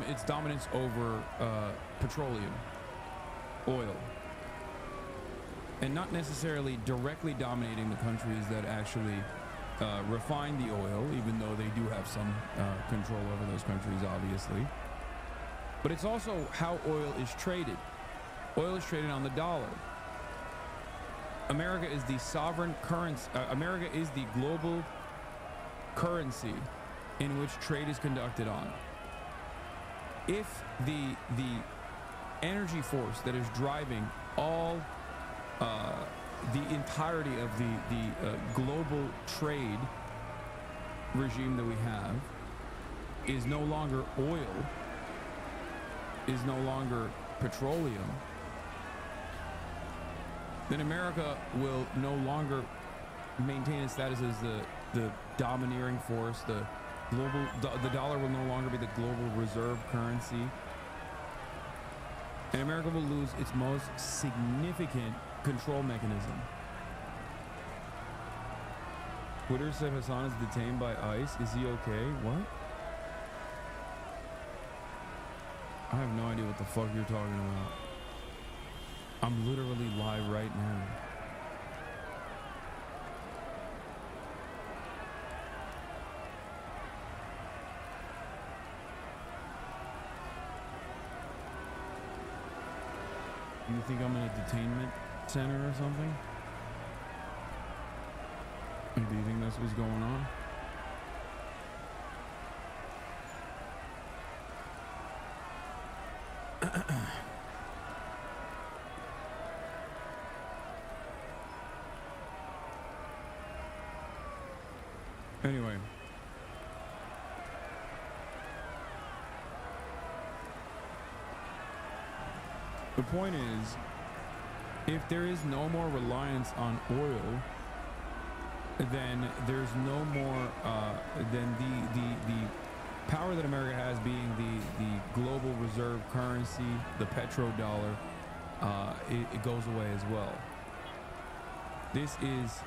Speaker 1: its dominance over petroleum, oil, and not necessarily directly dominating the countries that actually refine the oil, even though they do have some control over those countries, obviously. But it's also how oil is traded. Oil is traded on the dollar. America is the sovereign currency. America is the global currency in which trade is conducted on. If the energy force that is driving all the entirety of the global trade regime that we have is no longer oil, is no longer petroleum, then America will no longer maintain its status as the domineering force. The dollar will no longer be the global reserve currency, and America will lose its most significant control mechanism. Twitter said Hasan is detained by ICE. Is he okay? What? I have no idea what the fuck you're talking about. I'm literally live right now. You think I'm in a detainment center or something? Do you think that's what's going on? Anyway. The point is, if there is no more reliance on oil, then there's no more, then the power that America has being the global reserve currency, the petrodollar, it goes away as well. This is,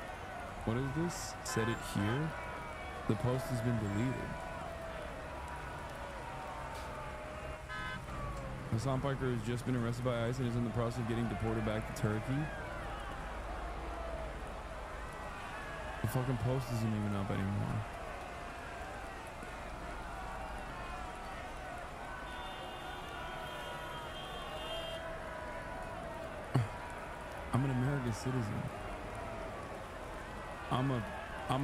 Speaker 1: what is this? Set it here. The post has been deleted. Hassan Piker has just been arrested by ICE and is in the process of getting deported back to Turkey. The fucking post isn't even up anymore. I'm an American citizen. I'm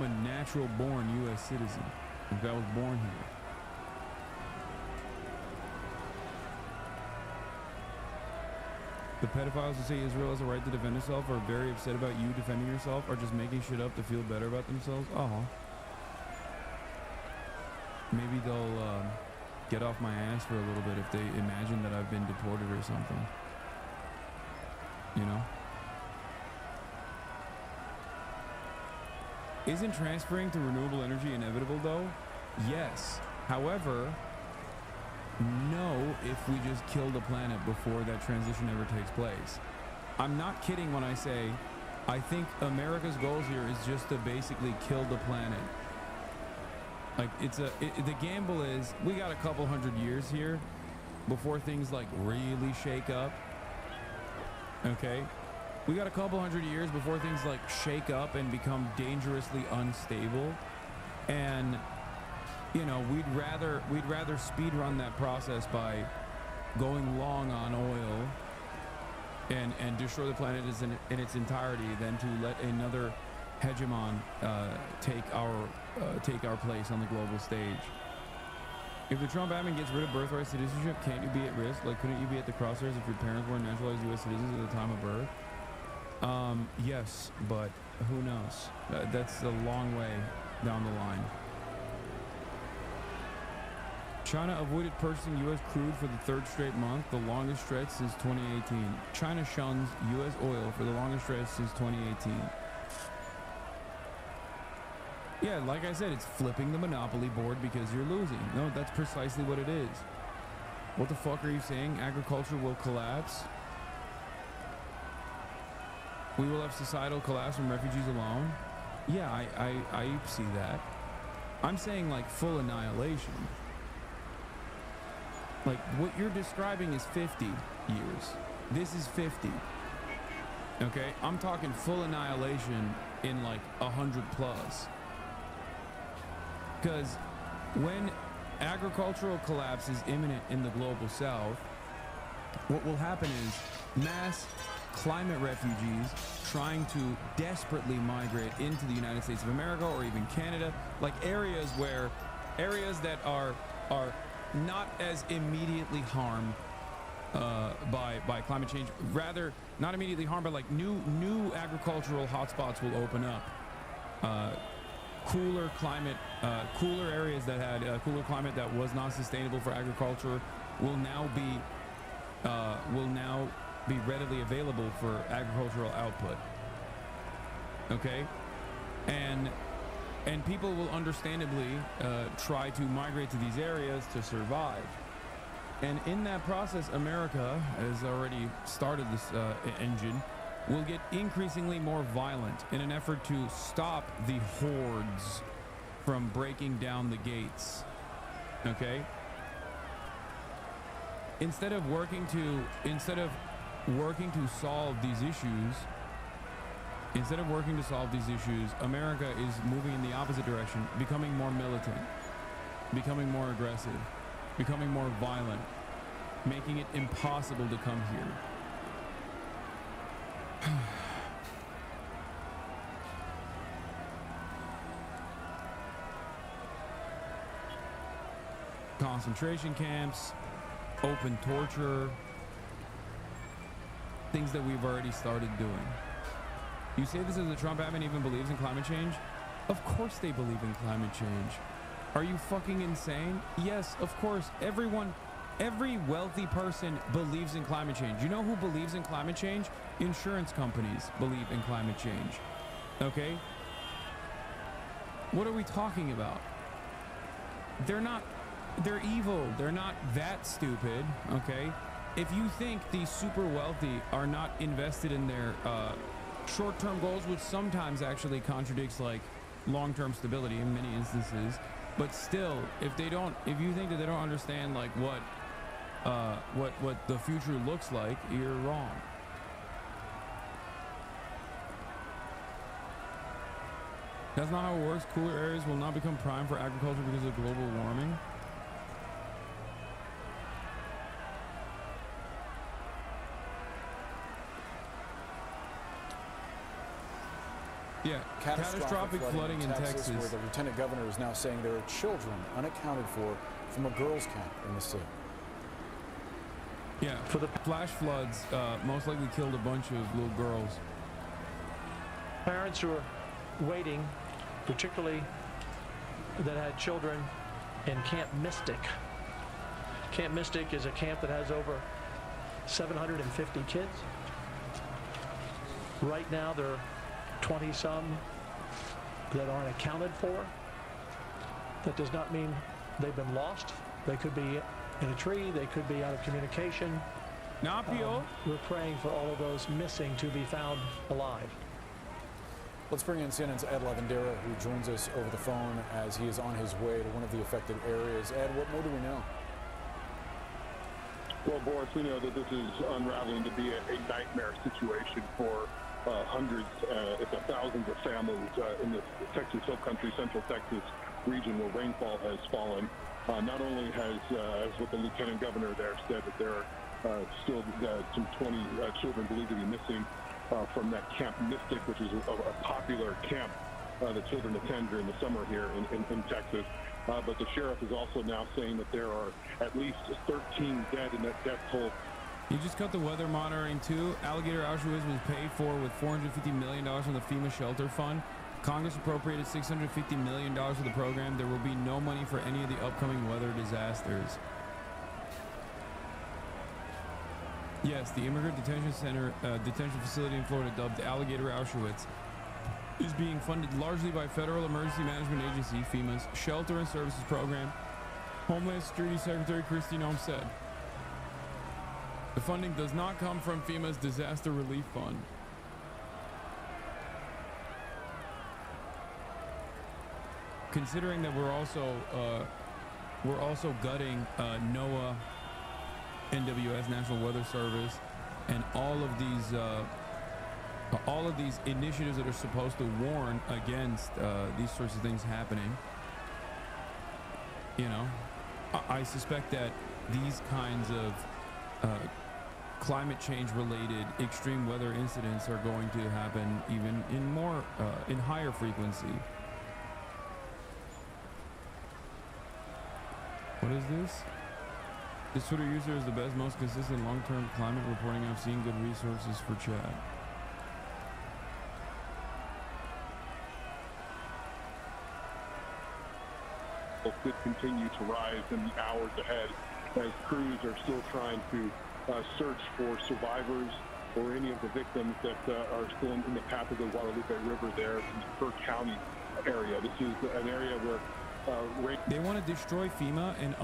Speaker 1: a natural born U.S. citizen. Like, I was born here. The pedophiles who say Israel has a right to defend itself are very upset about you defending yourself, or just making shit up to feel better about themselves. Oh. Maybe they'll get off my ass for a little bit if they imagine that I've been deported or something. You know? Isn't transferring to renewable energy inevitable though? Yes. However, no, if we just kill the planet before that transition ever takes place. I'm not kidding when I say I think America's goals here is just to basically kill the planet. Like, the gamble is we got a couple hundred years here before things like really shake up. Okay? We got a couple hundred years before things like shake up and become dangerously unstable. And you know, we'd rather speed run that process by going long on oil and destroy the planet in its entirety than to let another hegemon take our place on the global stage. If the Trump admin gets rid of birthright citizenship, can't you be at risk? Like, couldn't you be at the crosshairs if your parents weren't naturalized U.S. citizens at the time of birth? Yes, but who knows? That's a long way down the line. China avoided purchasing U.S. crude for the third straight month, the longest stretch since 2018. China shuns U.S. oil for the longest stretch since 2018. Yeah, like I said, it's flipping the monopoly board because you're losing. No, that's precisely what it is. What the fuck are you saying? Agriculture will collapse? We will have societal collapse from refugees alone? Yeah, I see that. I'm saying like full annihilation. Like, what you're describing is 50 years. This is 50. Okay? I'm talking full annihilation in like 100 plus. Because when agricultural collapse is imminent in the global south, what will happen is mass climate refugees trying to desperately migrate into the United States of America or even Canada, like areas that are not as immediately harmed by climate change. Rather, not immediately harmed, but like new agricultural hotspots will open up. Cooler climate, cooler areas that had cooler climate that was not sustainable for agriculture will now be readily available for agricultural output. Okay, and people will understandably try to migrate to these areas to survive. And in that process, America has already started this engine, will get increasingly more violent in an effort to stop the hordes from breaking down the gates. Okay? Instead of working to solve these issues, America is moving in the opposite direction, becoming more militant, becoming more aggressive, becoming more violent, making it impossible to come here. Concentration camps, open torture, things that we've already started doing. You say this as the Trump admin even believes in climate change? Of course they believe in climate change. Are you fucking insane? Yes, of course. Every wealthy person believes in climate change. You know who believes in climate change? Insurance companies believe in climate change. Okay? What are we talking about? They're not they're evil. They're not that stupid, okay? If you think the super wealthy are not invested in their short-term goals, which sometimes actually contradicts like long-term stability in many instances, but still, if you think that they don't understand like what the future looks like, you're wrong. That's not how it works. Cooler areas will not become prime for agriculture because of global warming. Yeah, catastrophic flooding in Texas,
Speaker 5: where the lieutenant governor is now saying there are children unaccounted for from a girls' camp in the state.
Speaker 1: Yeah, for the flash floods, most likely killed a bunch of little girls.
Speaker 19: Parents who are waiting, particularly that had children in Camp Mystic. Camp Mystic is a camp that has over 750 kids. Right now, there are 20-some that aren't accounted for. That does not mean they've been lost. They could be in a tree. They could be out of communication. We're praying for all of those missing to be found alive.
Speaker 5: Let's bring in CNN's Ed Lavandera, who joins us over the phone as he is on his way to one of the affected areas. Ed, what more do we know?
Speaker 20: Well, Boris, we know that this is unraveling to be a nightmare situation for hundreds, if not thousands of families in the Texas Hill Country, Central Texas region where rainfall has fallen. Not only has, as what the lieutenant governor there said, that there are still some 20 children believed to be missing from that Camp Mystic, which is a popular camp that children attend during the summer here in Texas. But the sheriff is also now saying that there are at least 13 dead in that death toll.
Speaker 1: You just cut the weather monitoring too. Alligator Auschwitz was paid for with $450 million from the FEMA Shelter Fund. Congress appropriated $650 million for the program. There will be no money for any of the upcoming weather disasters. Yes, the immigrant detention center, detention facility in Florida, dubbed Alligator Auschwitz, is being funded largely by Federal Emergency Management Agency, FEMA's Shelter and Services Program. Homeland Security Secretary Kristi Noem said, the funding does not come from FEMA's Disaster Relief Fund. Considering that we're also gutting NOAA, NWS, National Weather Service, and all of these initiatives that are supposed to warn against these sorts of things happening. You know, I suspect that these kinds of climate change related extreme weather incidents are going to happen even in higher frequency. What is this? This Twitter user is the best, most consistent long-term climate reporting I've seen. Good resources for chat.
Speaker 20: Could continue to rise in the hours ahead as crews are still trying to search for survivors or any of the victims that are still in the path of the Guadalupe River there in the Kerr County area. This is an area where they want to destroy FEMA and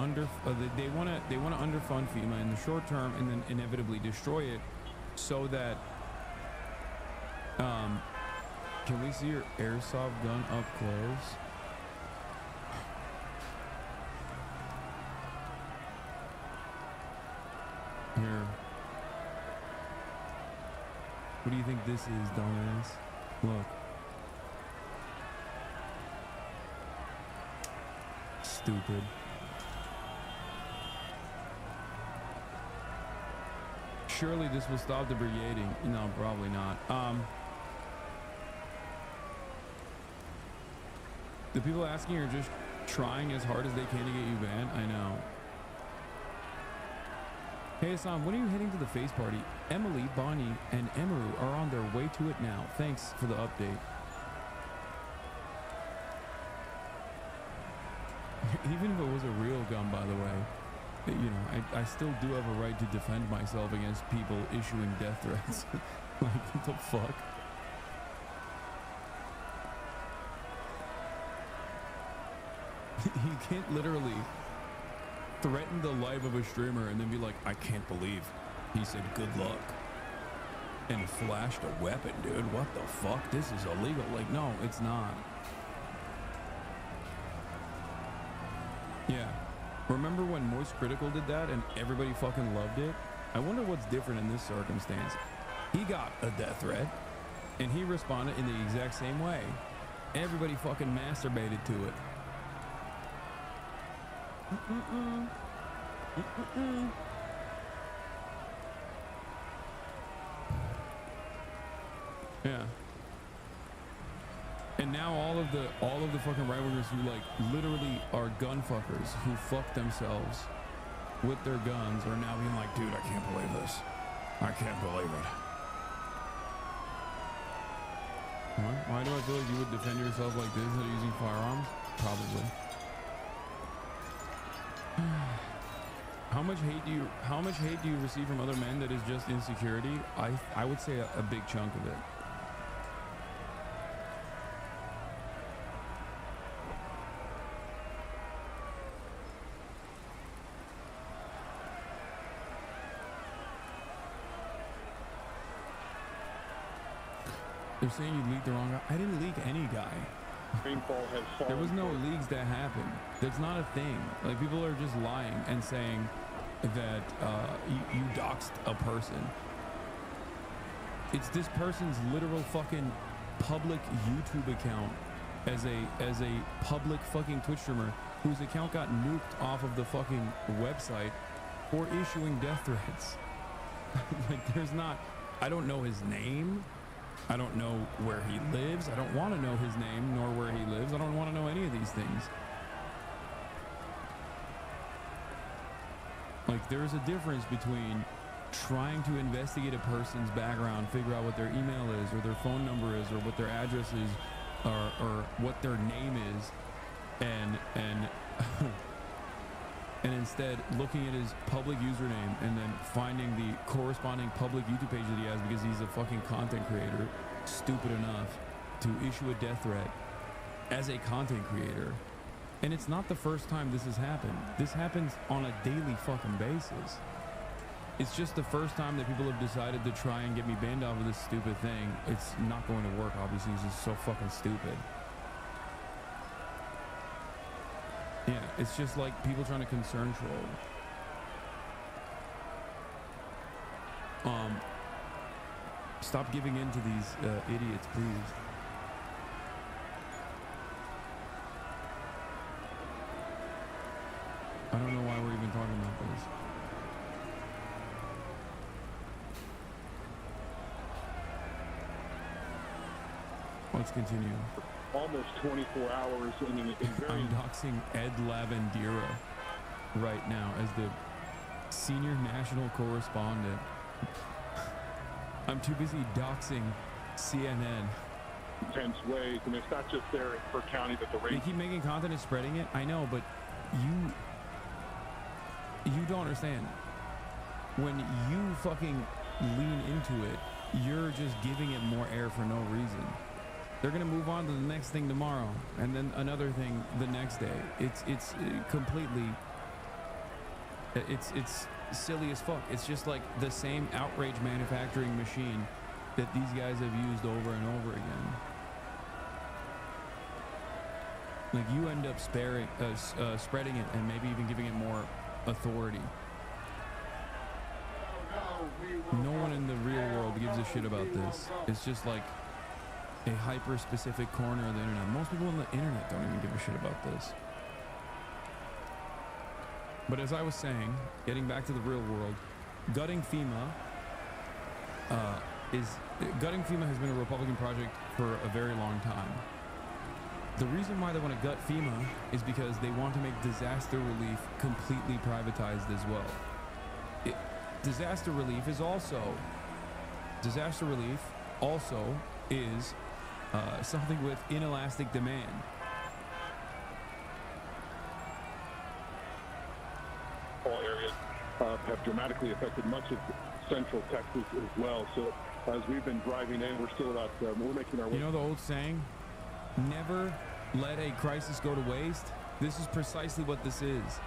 Speaker 20: they want to underfund FEMA in the short term and then inevitably destroy it so that can we see your airsoft gun up close? Here. What do you think this is, dumbass? Look. Stupid. Surely this will stop the brigading. No, probably not. The people asking are just trying as hard as they can to get you banned. I know. Hey Hasan, when are you heading to the face party? Emily, Bonnie, and Emaru are on their way to it now. Thanks for the update. Even if it was a real gun, by the way, you know, I still do have a right to defend myself against people issuing death threats. Like, what the fuck? You can't literally
Speaker 1: threaten the life of a streamer and then be like, I can't believe he said good luck and flashed a weapon, dude. What the fuck? This is illegal. Like, no, it's not. Yeah. Remember when Moist Critical did that and everybody fucking loved it? I wonder what's different in this circumstance. He got a death threat and he responded in the exact same way. Everybody fucking masturbated to it. Yeah. And now all of the fucking right wingers who like literally are gun fuckers who fuck themselves with their guns are now being like, dude, I can't believe this. I can't believe it. Why do I feel like you would defend yourself like this instead of using firearms? Probably. How much hate do you receive from other men that is just insecurity? I would say a big chunk of it. They're saying you leaked the wrong guy. I didn't leak any guy.
Speaker 20: Rainfall has fallen.
Speaker 1: There was no leaks that happened. That's not a thing. Like, people are just lying and saying that you doxed a person. It's this person's literal fucking public YouTube account as a public fucking Twitch streamer whose account got nuked off of the fucking website for issuing death threats. Like, there's not, I don't know his name. I don't know where he lives. I don't want to know his name nor where he lives. I don't want to know any of these things. Like, there's a difference between trying to investigate a person's background, figure out what their email is or their phone number is or what their address is or what their name is, and and instead looking at his public username and then finding the corresponding public YouTube page that he has because he's a fucking content creator stupid enough to issue a death threat as a content creator. And it's not the first time this has happened. This happens on a daily fucking basis. It's just the first time that people have decided to try and get me banned off of this stupid thing. It's not going to work, obviously. It's just so fucking stupid. Yeah, it's just like people trying to concern troll. Stop giving in to these idiots, please. I don't know why we're even talking about this. Let's continue.
Speaker 20: Almost 24 hours in very...
Speaker 1: I'm doxing Ed Lavandera right now as the senior national correspondent. I'm too busy doxing CNN.
Speaker 20: Intense ways, and it's not just there in Burke County that the rain...
Speaker 1: They keep making content and spreading it. I know, but you don't understand. When you fucking lean into it, you're just giving it more air for no reason. They're gonna move on to the next thing tomorrow, and then another thing the next day. It's completely. It's silly as fuck. It's just like the same outrage manufacturing machine that these guys have used over and over again. Like, you end up spreading it and maybe even giving it more authority. No one in the real world gives a shit about this. It's just like a hyper-specific corner of the internet. Most people on the internet don't even give a shit about this. But as I was saying, getting back to the real world, gutting FEMA has been a Republican project for a very long time. The reason why they want to gut FEMA is because they want to make disaster relief completely privatized as well. Disaster relief also is something with inelastic demand.
Speaker 20: All areas have dramatically affected much of central Texas as well. So as we've been driving in, we're still about, we're making our way.
Speaker 1: You know the old saying, never let a crisis go to waste? This is precisely what this is.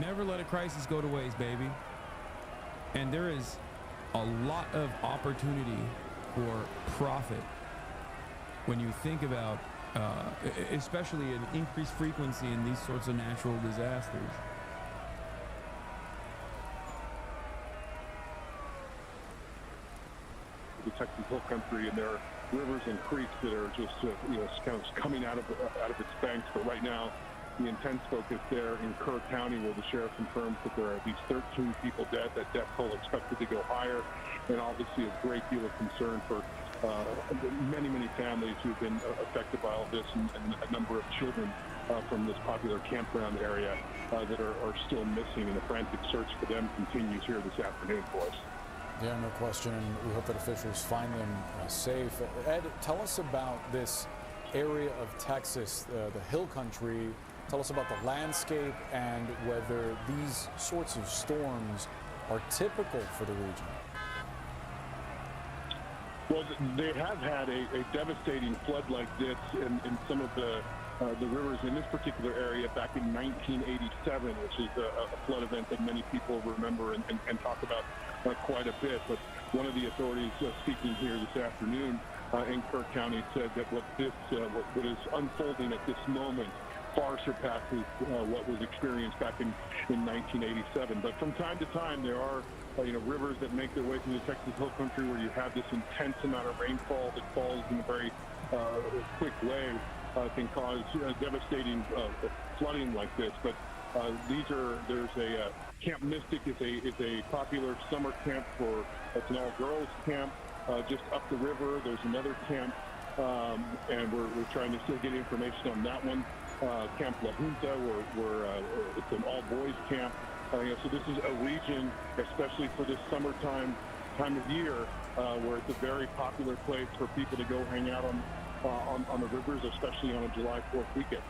Speaker 1: Never let a crisis go to waste, baby. And there is a lot of opportunity for profit when you think about, especially an increased frequency in these sorts of natural disasters.
Speaker 20: The Texas Hill Country, and there are rivers and creeks that are just kind of coming out of its banks. But right now, the intense focus there in Kerr County, where the sheriff confirms that there are at least 13 people dead. That death toll expected to go higher, and obviously a great deal of concern for many families who've been affected by all this, and a number of children from this popular campground area that are still missing, and the frantic search for them continues here this afternoon for us.
Speaker 5: Yeah, no question, and we hope that officials find them safe. Ed, tell us about this area of Texas, the Hill Country. Tell us about the landscape and whether these sorts of storms are typical for the region.
Speaker 20: Well, they have had a devastating flood like this in some of the rivers in this particular area back in 1987, which is a flood event that many people remember and talk about quite a bit. But one of the authorities speaking here this afternoon in Kerr County said that what is unfolding at this moment far surpasses what was experienced back in 1987. But from time to time, there are rivers that make their way through the Texas Hill Country where you have this intense amount of rainfall that falls in a very quick way, can cause devastating flooding like this. But there's a Camp Mystic is a popular summer camp it's an all-girls camp just up the river. There's another camp, and we're trying to still get information on that one. Camp La Junta, where it's an all-boys camp. So this is a region, especially for this summertime time of year, where it's a very popular place for people to go hang out on the rivers, especially on a July 4th weekend.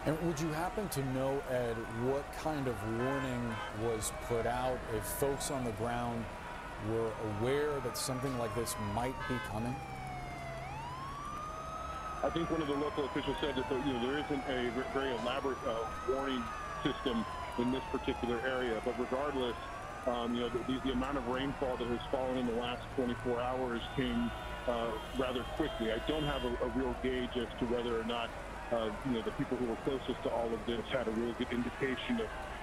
Speaker 5: And would you happen to know, Ed, what kind of warning was put out if folks on the ground were aware that something like this might be coming?
Speaker 20: I think one of the local officials said that there isn't a very elaborate warning system in this particular area, but regardless, the amount of rainfall that has fallen in the last 24 hours came rather quickly. I don't have a real gauge as to whether or not the people who were closest to all of this had a real good indication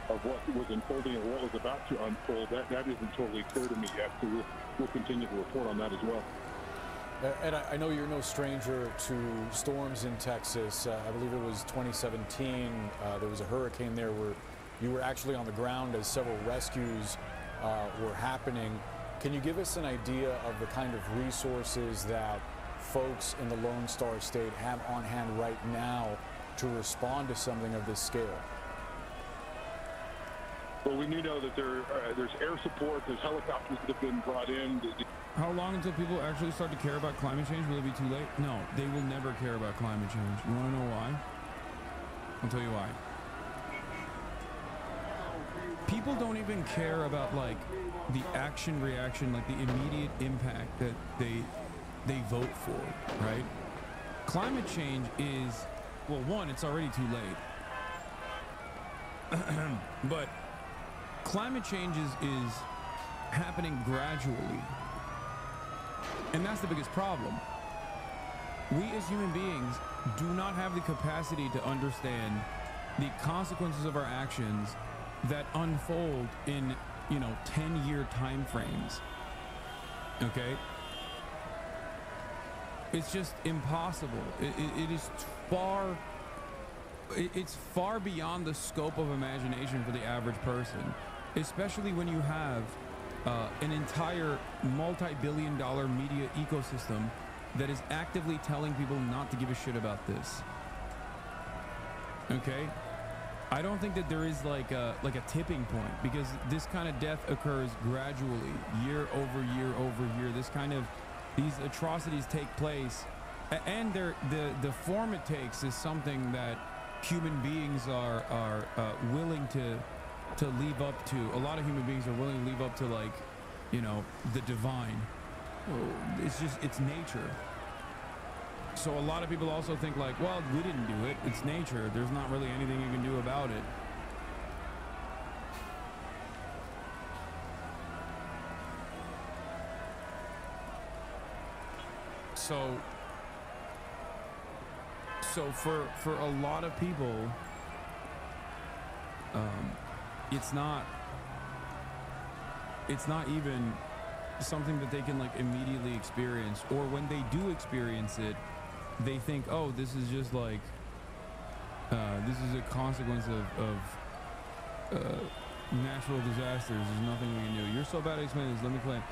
Speaker 20: of what was unfolding or what was about to unfold. That isn't totally clear to me yet, so we'll continue to report on that as well.
Speaker 5: Ed, I know you're no stranger to storms in Texas. I believe it was 2017. There was a hurricane there where you were actually on the ground as several rescues were happening. Can you give us an idea of the kind of resources that folks in the Lone Star State have on hand right now to respond to something of this scale?
Speaker 20: Well, we do know that there's air support, there's helicopters that have been brought in.
Speaker 1: How long until people actually start to care about climate change? Will it be too late? No, they will never care about climate change. You want to know why? I'll tell you why. People don't even care about like the action reaction, like the immediate impact that they vote for, right? Climate change is, well, one, it's already too late. But climate change is happening gradually. And that's the biggest problem. We as human beings do not have the capacity to understand the consequences of our actions that unfold in, 10-year time frames. Okay? It's just impossible. It is it's far beyond the scope of imagination for the average person, especially when you have an entire multi-billion-dollar media ecosystem that is actively telling people not to give a shit about this. Okay? I don't think that there is like a tipping point, because this kind of death occurs gradually, year over year over year. These atrocities take place, and the form it takes is something that human beings are willing to leave up to. A lot of human beings are willing to leave up to, like, the divine. It's nature. So a lot of people also think like, well, we didn't do it. It's nature. There's not really anything you can do about it. So for a lot of people, it's not even something that they can like immediately experience, or when they do experience it, they think, oh, this is just like this is a consequence of natural disasters. There's nothing we can do. You're so bad at explaining this. Let me explain.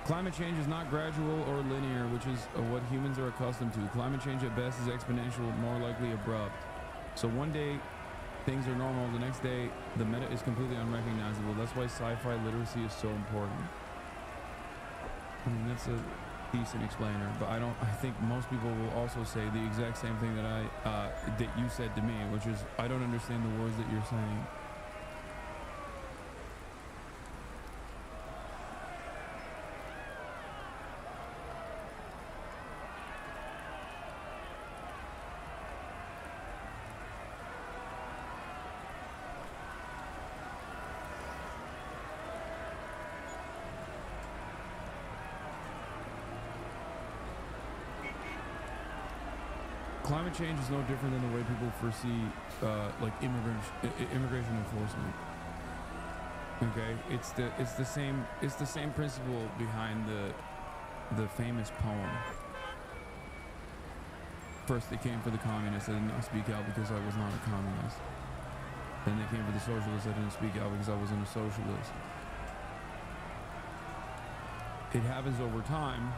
Speaker 1: Climate change is not gradual or linear, which is what humans are accustomed to. Climate change at best is exponential, more likely abrupt. So one day things are normal, the next day the meta is completely unrecognizable. That's why sci-fi literacy is so important. I mean, that's a decent explainer, but I think most people will also say the exact same thing that that you said to me, which is, I don't understand the words that you're saying. Climate change is no different than the way people foresee like immigration enforcement. Okay, it's the same principle behind the famous poem. First they came for the communists, I did not speak out because I was not a communist. Then they came for the socialists, I didn't speak out because I wasn't a socialist. It happens over time.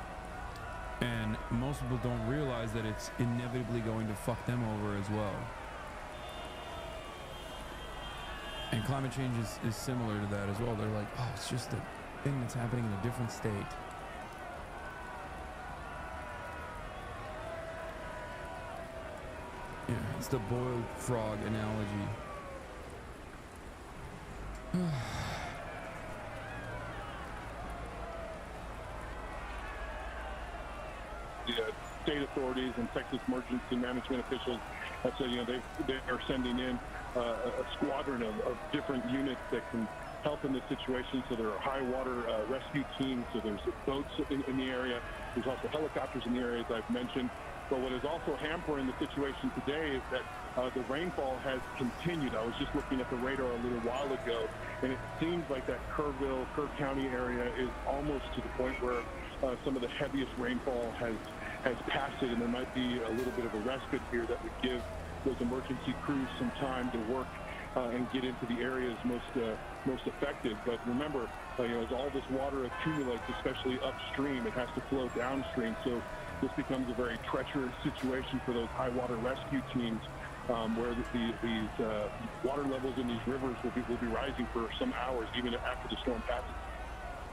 Speaker 1: And most people don't realize that it's inevitably going to fuck them over as well. And climate change is similar to that as well. They're like, oh, it's just a thing that's happening in a different state. Yeah, it's the boiled frog analogy.
Speaker 20: The state authorities and Texas emergency management officials have said, they are sending in a squadron of different units that can help in this situation. So there are high water rescue teams. So there's boats in the area. There's also helicopters in the area, as I've mentioned. But what is also hampering the situation today is that the rainfall has continued. I was just looking at the radar a little while ago, and it seems like that Kerr County area is almost to the point where some of the heaviest rainfall has passed it, and there might be a little bit of a respite here that would give those emergency crews some time to work and get into the areas most effective. But remember, as all this water accumulates, especially upstream, it has to flow downstream. So this becomes a very treacherous situation for those high water rescue teams, where these water levels in these rivers will be rising for some hours, even after the storm passes.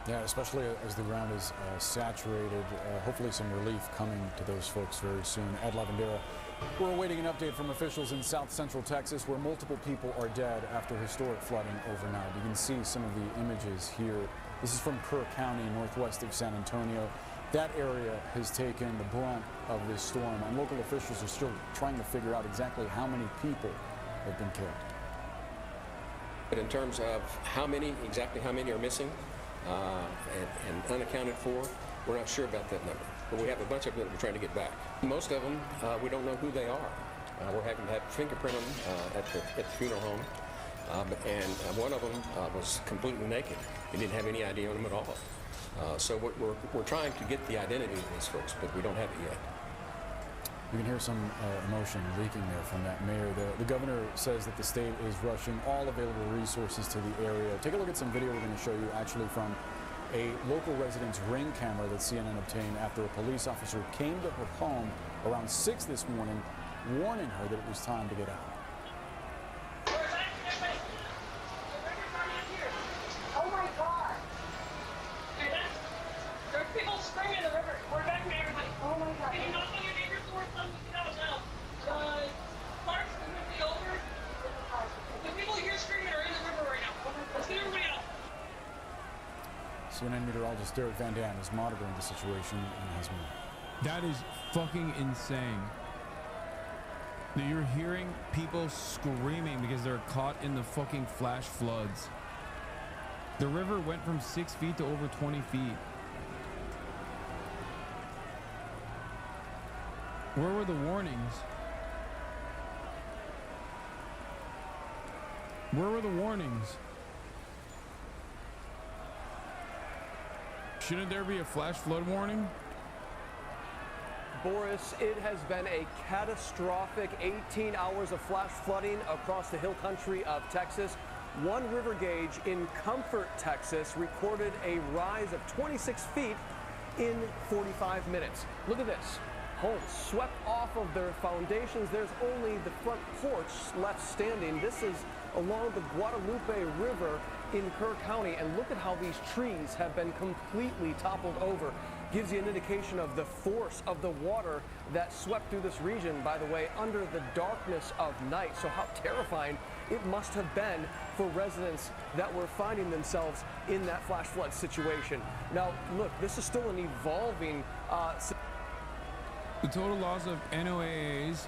Speaker 5: Yeah, especially as the ground is saturated. Hopefully some relief coming to those folks very soon. Ed Lavandera, we're awaiting an update from officials in South Central Texas, where multiple people are dead after historic flooding overnight. You can see some of the images here. This is from Kerr County, northwest of San Antonio. That area has taken the brunt of this storm, and local officials are still trying to figure out exactly how many people have been killed.
Speaker 4: But in terms of exactly how many are missing, and unaccounted for, we're not sure about that number. But we have a bunch of them that we're trying to get back. Most of them, we don't know who they are. We're having to have fingerprint them at the funeral home. And one of them was completely naked. He didn't have any ID on him at all. So we're trying to get the identity of these folks, but we don't have it yet.
Speaker 5: You can hear some emotion leaking there from that mayor. The governor says that the state is rushing all available resources to the area. Take a look at some video we're going to show you actually from a local resident's Ring camera that CNN obtained after a police officer came to her home around 6 this morning, warning her that it was time to get out.
Speaker 21: Oh my God! There's people screaming in the river. We're evacuating everybody. Oh my God! Can you knock on your neighbor's door? Tell them to get out now. Clark's going to be over. The people here screaming are in the river right now. Let's get everybody out.
Speaker 5: CNN meteorologist Derek Van Dam is monitoring the situation and has more.
Speaker 1: That is fucking insane. That you're hearing people screaming because they're caught in the fucking flash floods. The river went from 6 feet to over 20 feet. Where were the warnings? Where were the warnings? Shouldn't there be a flash flood warning?
Speaker 8: Boris, it has been a catastrophic 18 hours of flash flooding across the hill country of Texas. One river gauge in Comfort, Texas, recorded a rise of 26 feet in 45 minutes. Look at this. Homes swept off of their foundations. There's only the front porch left standing. This is along the Guadalupe River in Kerr County, and look at how these trees have been completely toppled over. Gives you an indication of the force of the water that swept through this region, by the way, under the darkness of night. So how terrifying it must have been for residents that were finding themselves in that flash flood situation. Now, look, this is still an evolving
Speaker 1: The total loss of NOAA's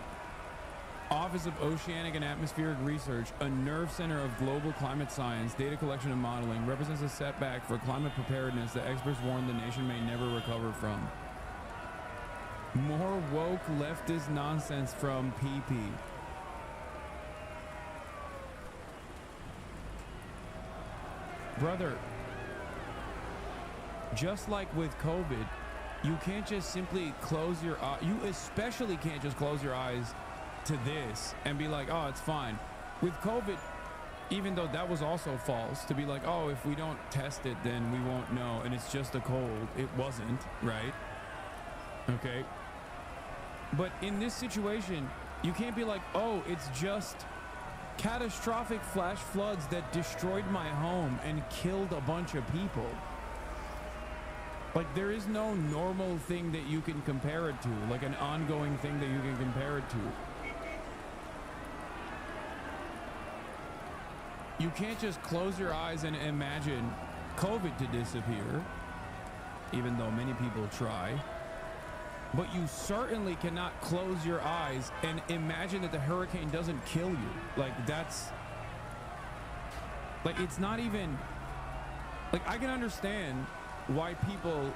Speaker 1: Office of Oceanic and Atmospheric Research, a nerve center of global climate science, data collection and modeling, represents a setback for climate preparedness that experts warn the nation may never recover from. More woke leftist nonsense from PP. Brother, just like with COVID, you can't just simply close your eyes. You especially can't just close your eyes to this and be like, oh, it's fine. With COVID, even though that was also false, to be like, oh, if we don't test it, then we won't know, and it's just a cold. It wasn't, right? Okay. But in this situation, you can't be like, oh, it's just catastrophic flash floods that destroyed my home and killed a bunch of people. Like, there is no normal thing that you can compare it to, like an ongoing thing that you can compare it to. You can't just close your eyes and imagine COVID to disappear, even though many people try. But you certainly cannot close your eyes and imagine that the hurricane doesn't kill you. Like, that's... Like, it's not even... Like, I can understand why people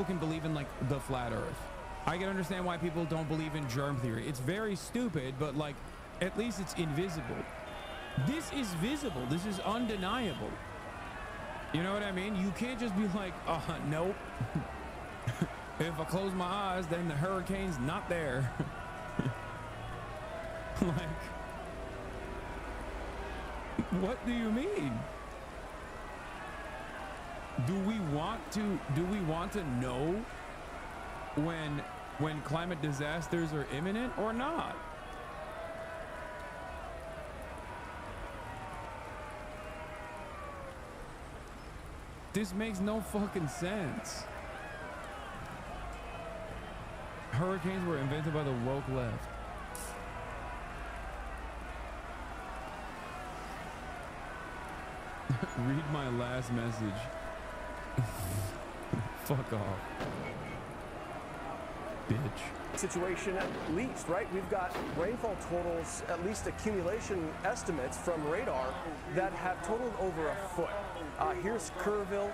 Speaker 1: can believe in, like, the flat earth. I can understand why people don't believe in germ theory. It's very stupid, but, like, at least it's invisible. This is visible. This is undeniable. You know what I mean? You can't just be like, nope. If I close my eyes, then the hurricane's not there. Like, what do you mean? Do we want to know when climate disasters are imminent or not? This makes no fucking sense. Hurricanes were invented by the woke left. Read my last message. Fuck off. Bitch.
Speaker 8: Situation at least, right? We've got rainfall totals, at least accumulation estimates from radar that have totaled over a foot. Here's Kerrville.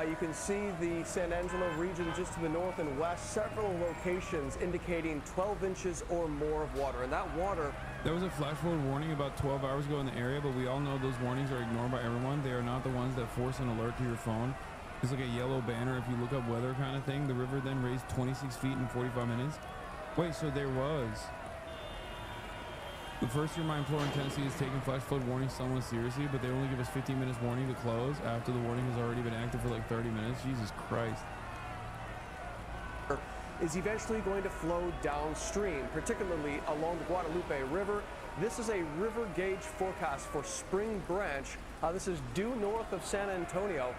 Speaker 8: You can see the San Angelo region just to the north and west, several locations indicating 12 inches or more of water. And that water...
Speaker 1: There was a flash flood warning about 12 hours ago in the area, but we all know those warnings are ignored by everyone. They are not the ones that force an alert to your phone. It's like a yellow banner if you look up weather kind of thing. The river then raised 26 feet in 45 minutes. Wait, so there was... The first year my employer in Tennessee is taking flash flood warnings somewhat seriously, but they only give us 15 minutes warning to close after the warning has already been active for like 30 minutes. Jesus Christ.
Speaker 8: Is eventually going to flow downstream, particularly along the Guadalupe River. This is a river gauge forecast for Spring Branch. This is due north of San Antonio.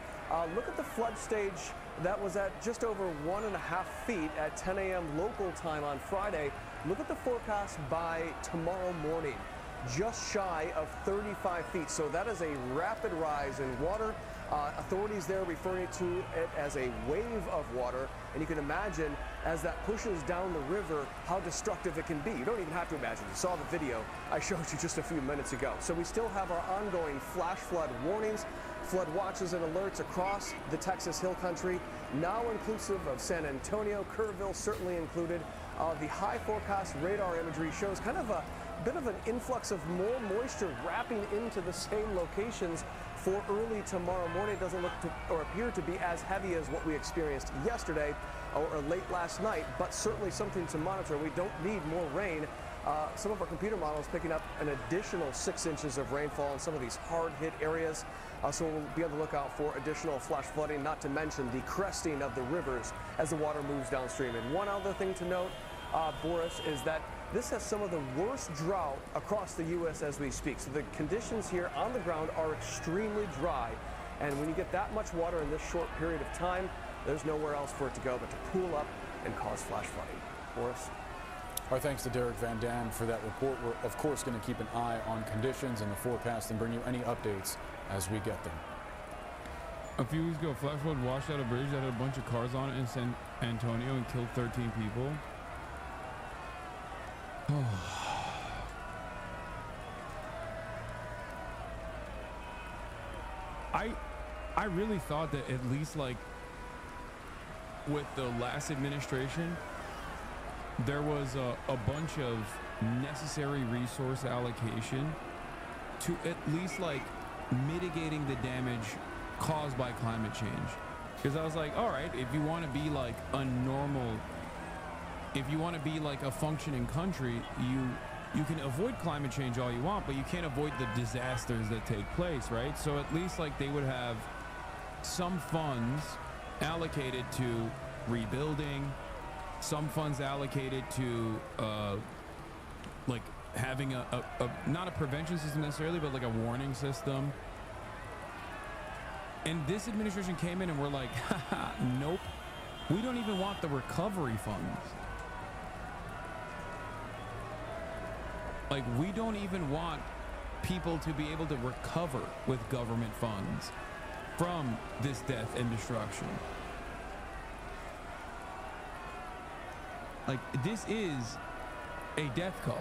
Speaker 8: Look at the flood stage that was at just over 1.5 feet at 10 a.m. local time on Friday. Look at the forecast by tomorrow morning, just shy of 35 feet. So that is a rapid rise in water. Authorities there referring to it as a wave of water. And you can imagine as that pushes down the river, how destructive it can be. You don't even have to imagine. You saw the video I showed you just a few minutes ago. So we still have our ongoing flash flood warnings Flood watches and alerts across the Texas Hill Country, now inclusive of San Antonio, Kerrville certainly included. The high forecast radar imagery shows kind of a bit of an influx of more moisture wrapping into the same locations for early tomorrow morning. It doesn't look to, or appear to be as heavy as what we experienced yesterday or late last night, but certainly something to monitor. We don't need more rain. Some of our computer models picking up an additional 6 inches of rainfall in some of these hard-hit areas. So we'll be on the lookout for additional flash flooding, not to mention the cresting of the rivers as the water moves downstream. And one other thing to note, Boris, is that this has some of the worst drought across the U.S. as we speak. So the conditions here on the ground are extremely dry. And when you get that much water in this short period of time, there's nowhere else for it to go but to pool up and cause flash flooding. Boris?
Speaker 5: Our thanks to Derek Van Dam for that report. We're, of course, going to keep an eye on conditions and the forecast and bring you any updates as we get them.
Speaker 1: A few weeks ago, a flash flood washed out a bridge that had a bunch of cars on it in San Antonio and killed 13 people. I really thought that at least like with the last administration, there was a bunch of necessary resource allocation to at least like mitigating the damage caused by climate change. Because I was like, all right, if you want to be like a normal, if you want to be like a functioning country, you can avoid climate change all you want, but you can't avoid the disasters that take place, right? So at least like they would have some funds allocated to rebuilding, some funds allocated to like having a not a prevention system necessarily, but like a warning system. And this administration came in and we're like, haha, nope, we don't even want the recovery funds. Like, we don't even want people to be able to recover with government funds from this death and destruction. Like, this is a death cult.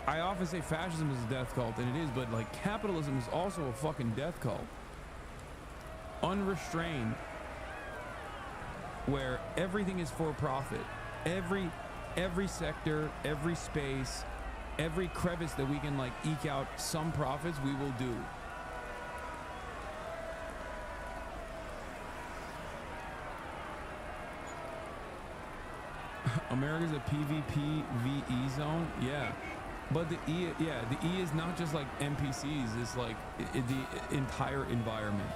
Speaker 1: I often say fascism is a death cult, and it is, but like capitalism is also a fucking death cult. Unrestrained, where everything is for profit. Every sector, every space, every crevice that we can like eke out some profits, we will do. America's a PvP VE zone, yeah. But the E is not just like NPCs, it's like the entire environment.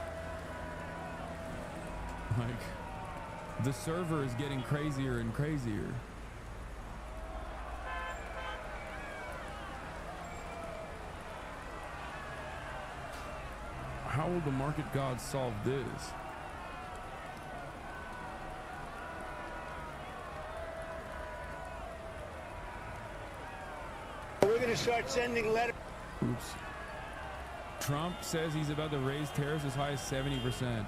Speaker 1: Like, the server is getting crazier and crazier. How will the market gods solve this?
Speaker 3: We're going to start sending letters.
Speaker 1: Oops. Trump says he's about to raise tariffs as high as 70%.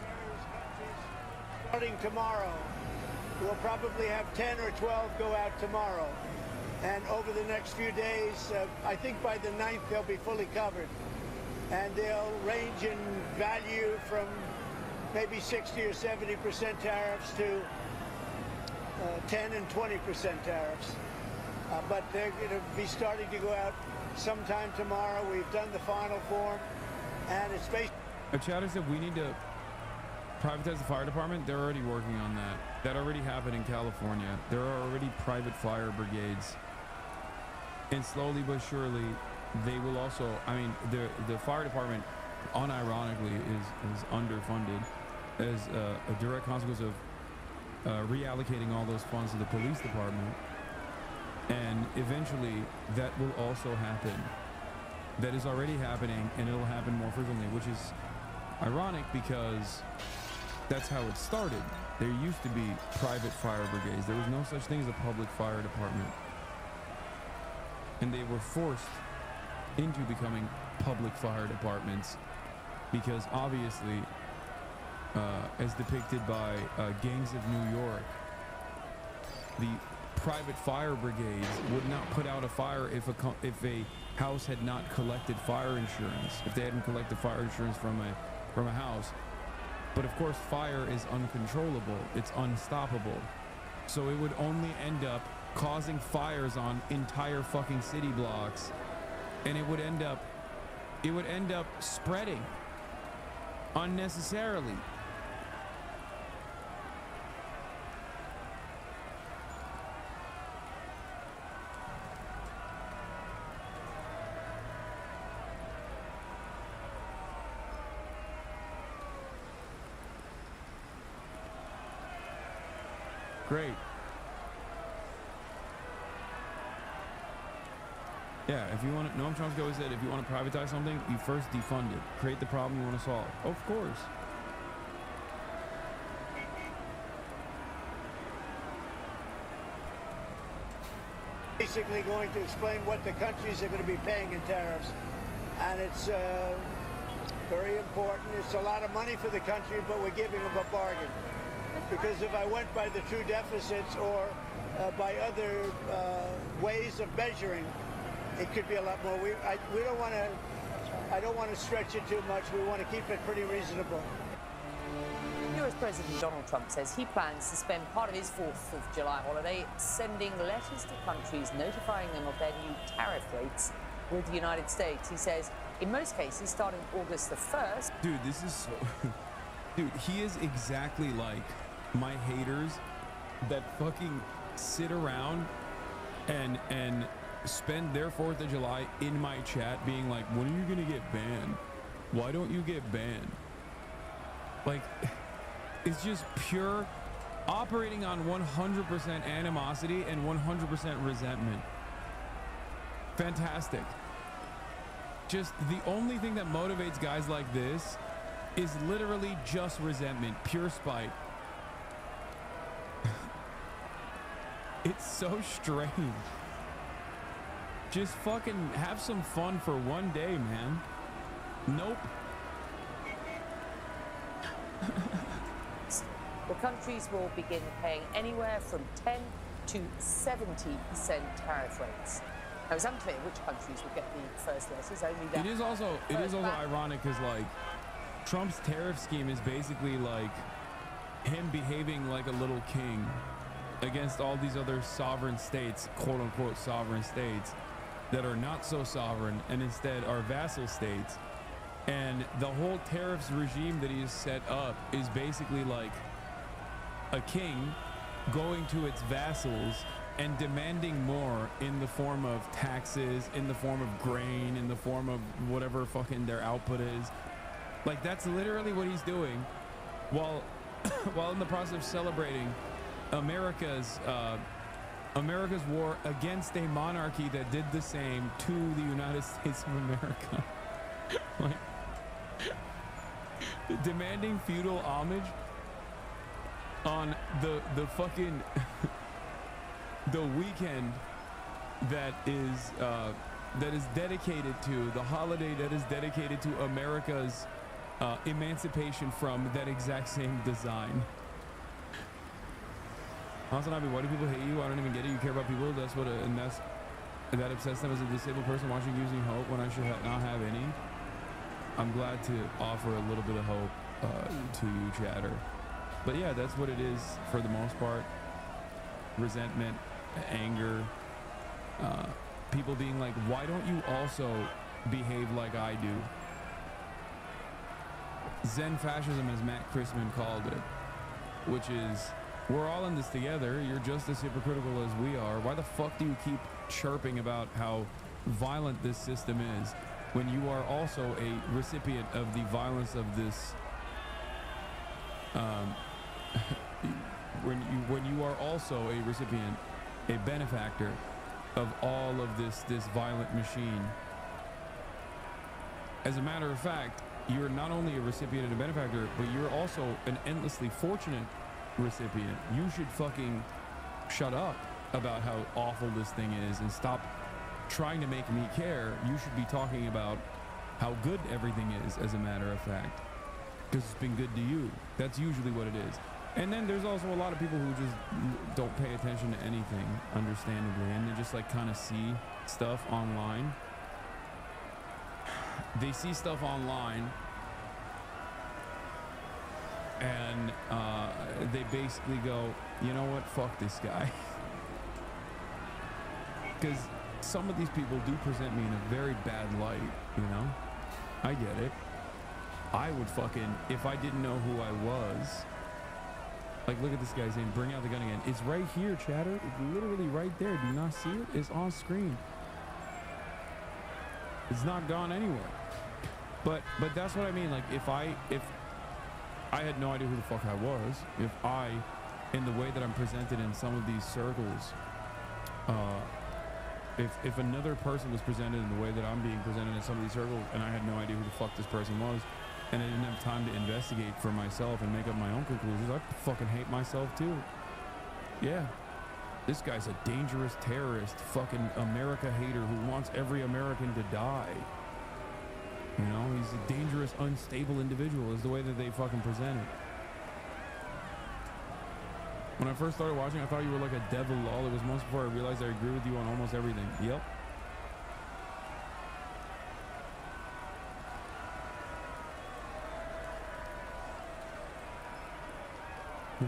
Speaker 3: Starting tomorrow. We'll probably have 10 or 12 go out tomorrow. And over the next few days, I think by the 9th, they'll be fully covered. And they'll range in value from maybe 60 or 70% tariffs to 10 and 20% tariffs. But they're going to be starting to go out sometime tomorrow. We've done the final form, and it's based.
Speaker 1: A chatter said we need to privatize the fire department. They're already working on that. That already happened in California. There are already private fire brigades. And slowly but surely, they will also, I mean, the fire department, unironically, is underfunded as a direct consequence of reallocating all those funds to the police department. And eventually, that will also happen. That is already happening, and it'll happen more frequently, which is ironic because that's how it started. There used to be private fire brigades. There was no such thing as a public fire department. And they were forced into becoming public fire departments because obviously, as depicted by Gangs of New York, the private fire brigades would not put out a fire if a house had not collected fire insurance, if they hadn't collected fire insurance from a house. But of course, fire is uncontrollable. It's unstoppable. So it would only end up causing fires on entire fucking city blocks, and it would end up spreading unnecessarily. Great. Yeah, if you want to, Noam Chomsky always said, if you want to privatize something, you first defund it. Create the problem you want to solve. Of course.
Speaker 3: Basically going to explain what the countries are going to be paying in tariffs. And it's very important. It's a lot of money for the country, but we're giving them a bargain. Because if I went by the true deficits or by other ways of measuring, it could be a lot more. We don't want to. I don't want to stretch it too much. We want to keep it pretty reasonable.
Speaker 15: US President Donald Trump says he plans to spend part of his 4th of July holiday sending letters to countries notifying them of their new tariff rates with the United States. He says, in most cases, starting August the 1st.
Speaker 1: Dude, this is so... Dude, he is exactly like my haters that fucking sit around and spend their 4th of July in my chat being like, when are you gonna get banned? Why don't you get banned? Like, it's just pure operating on 100% animosity and 100% resentment. Fantastic. Just the only thing that motivates guys like this is literally just resentment, pure spite. It's so strange. Just fucking have some fun for one day, man. Nope.
Speaker 15: The countries will begin paying anywhere from 10 to 70% tariff rates. Now, it's unclear which countries will get the first letters. Only that.
Speaker 1: It is also ironic because like Trump's tariff scheme is basically like him behaving like a little king against all these other sovereign states, quote unquote sovereign states, that are not so sovereign and instead are vassal states. And the whole tariffs regime that he's set up is basically like a king going to its vassals and demanding more in the form of taxes, in the form of grain, in the form of whatever fucking their output is. Like, that's literally what he's doing while while in the process of celebrating America's war against a monarchy that did the same to the United States of America. Like, demanding feudal homage on the fucking the weekend that is dedicated to the holiday that is dedicated to America's emancipation from that exact same design. Hasanabi, why do people hate you? I don't even get it. You care about people. That's what, that upsets them as a disabled person watching using hope when I should not have any. I'm glad to offer a little bit of hope to you, chatter. But yeah, that's what it is for the most part. Resentment, anger, people being like, why don't you also behave like I do? Zen fascism, as Matt Christman called it, which is, we're all in this together. You're just as hypocritical as we are. Why the fuck do you keep chirping about how violent this system is when you are also a recipient of the violence of this, when you are also a recipient, a benefactor of all of this violent machine? As a matter of fact, you're not only a recipient and a benefactor, but you're also an endlessly fortunate recipient. You should fucking shut up about how awful this thing is and stop trying to make me care. You should be talking about how good everything is, as a matter of fact, because it's been good to you. That's usually what it is. And then there's also a lot of people who just don't pay attention to anything, understandably, and they just like kind of see stuff online they see stuff online and they basically go, you know what, fuck this guy. Because some of these people do present me in a very bad light, you know? I get it. I would fucking, if I didn't know who I was, like, look at this guy's name, bring out the gun again. It's right here, chatter. It's literally right there. Do you not see it? It's on screen. It's not gone anywhere. But that's what I mean. Like, if I had no idea who the fuck I was, if I, in the way that I'm presented in some of these circles, if another person was presented in the way that I'm being presented in some of these circles, and I had no idea who the fuck this person was, and I didn't have time to investigate for myself and make up my own conclusions, I'd fucking hate myself too. Yeah. This guy's a dangerous terrorist, fucking America hater who wants every American to die. You know, he's a dangerous, unstable individual is the way that they fucking present it. When I first started watching, I thought you were like a devil, lol. It was months before I realized I agree with you on almost everything. Yep. Yeah.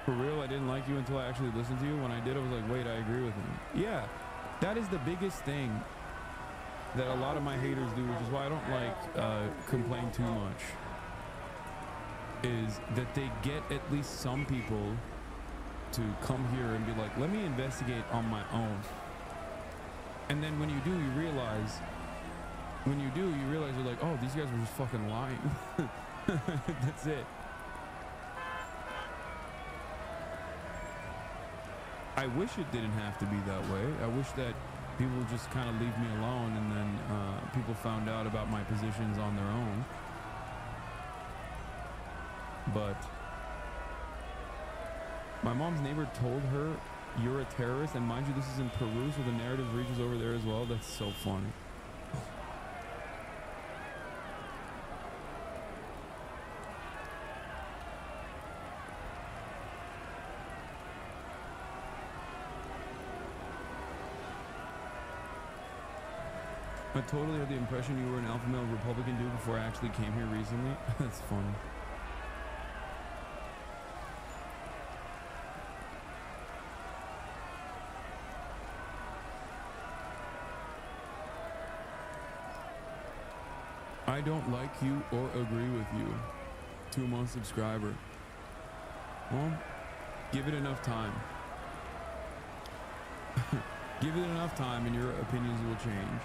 Speaker 1: For real, I didn't like you until I actually listened to you. When I did, I was like, wait, I agree with him. Yeah, that is the biggest thing that a lot of my haters do, which is why I don't like complain too much, is that they get at least some people to come here and be like, let me investigate on my own. And then when you do, you realize, you're like, oh, these guys were just fucking lying. That's it. I wish it didn't have to be that way. I wish that people would just kind of leave me alone, and then people found out about my positions on their own. But my mom's neighbor told her, you're a terrorist, and mind you, this is in Peru, so the narrative reaches over there as well. That's so funny. I totally had the impression you were an alpha male Republican dude before I actually came here recently. That's funny. I don't like you or agree with you. 2-month subscriber. Well, give it enough time. Give it enough time and your opinions will change.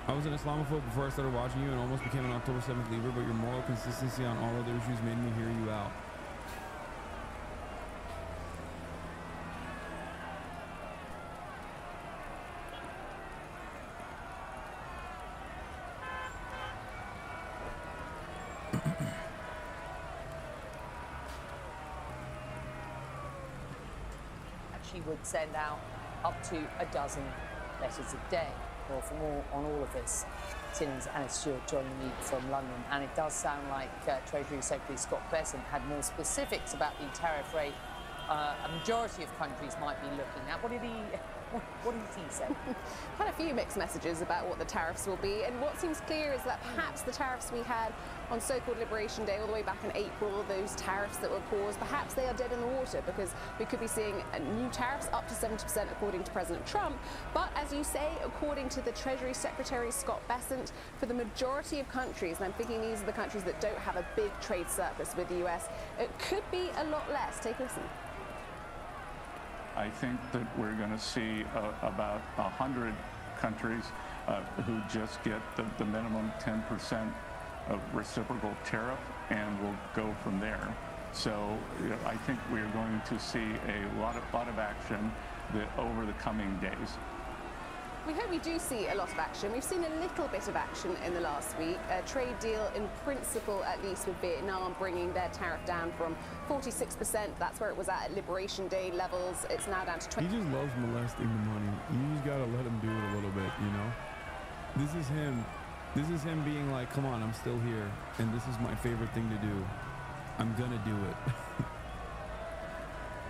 Speaker 1: I was an Islamophobe before I started watching you and almost became an October 7th leaver, but your moral consistency on all other issues made me hear you out.
Speaker 15: She would send out up to a dozen letters a day. Well, for more on all of this, Tins and Stewart joining me from London, and it does sound like Treasury Secretary Scott Bessent had more specifics about the tariff rate a majority of countries might be looking at. What did he say?
Speaker 6: Quite a few mixed messages about what the tariffs will be, and what seems clear is that perhaps the tariffs we had on so-called Liberation Day all the way back in April, those tariffs that were paused, perhaps they are dead in the water, because we could be seeing new tariffs up to 70% according to President Trump. But as you say, according to the Treasury Secretary Scott Bessent, for the majority of countries, and I'm thinking these are the countries that don't have a big trade surplus with the US, it could be a lot less. Take a listen.
Speaker 22: I think that we're going to see about 100 countries who just get the minimum 10% of reciprocal tariff, and we'll go from there. So I think we're going to see a lot of action over the coming days.
Speaker 6: We hope we do see a lot of action. We've seen a little bit of action in the last week. A trade deal in principle, at least with Vietnam, bringing their tariff down from 46%. That's where it was at Liberation Day levels. It's now down to 20%.
Speaker 1: He just loves molesting the money. You just gotta let him do it a little bit, you know? This is him. This is him being like, come on, I'm still here, and this is my favorite thing to do. I'm gonna do it.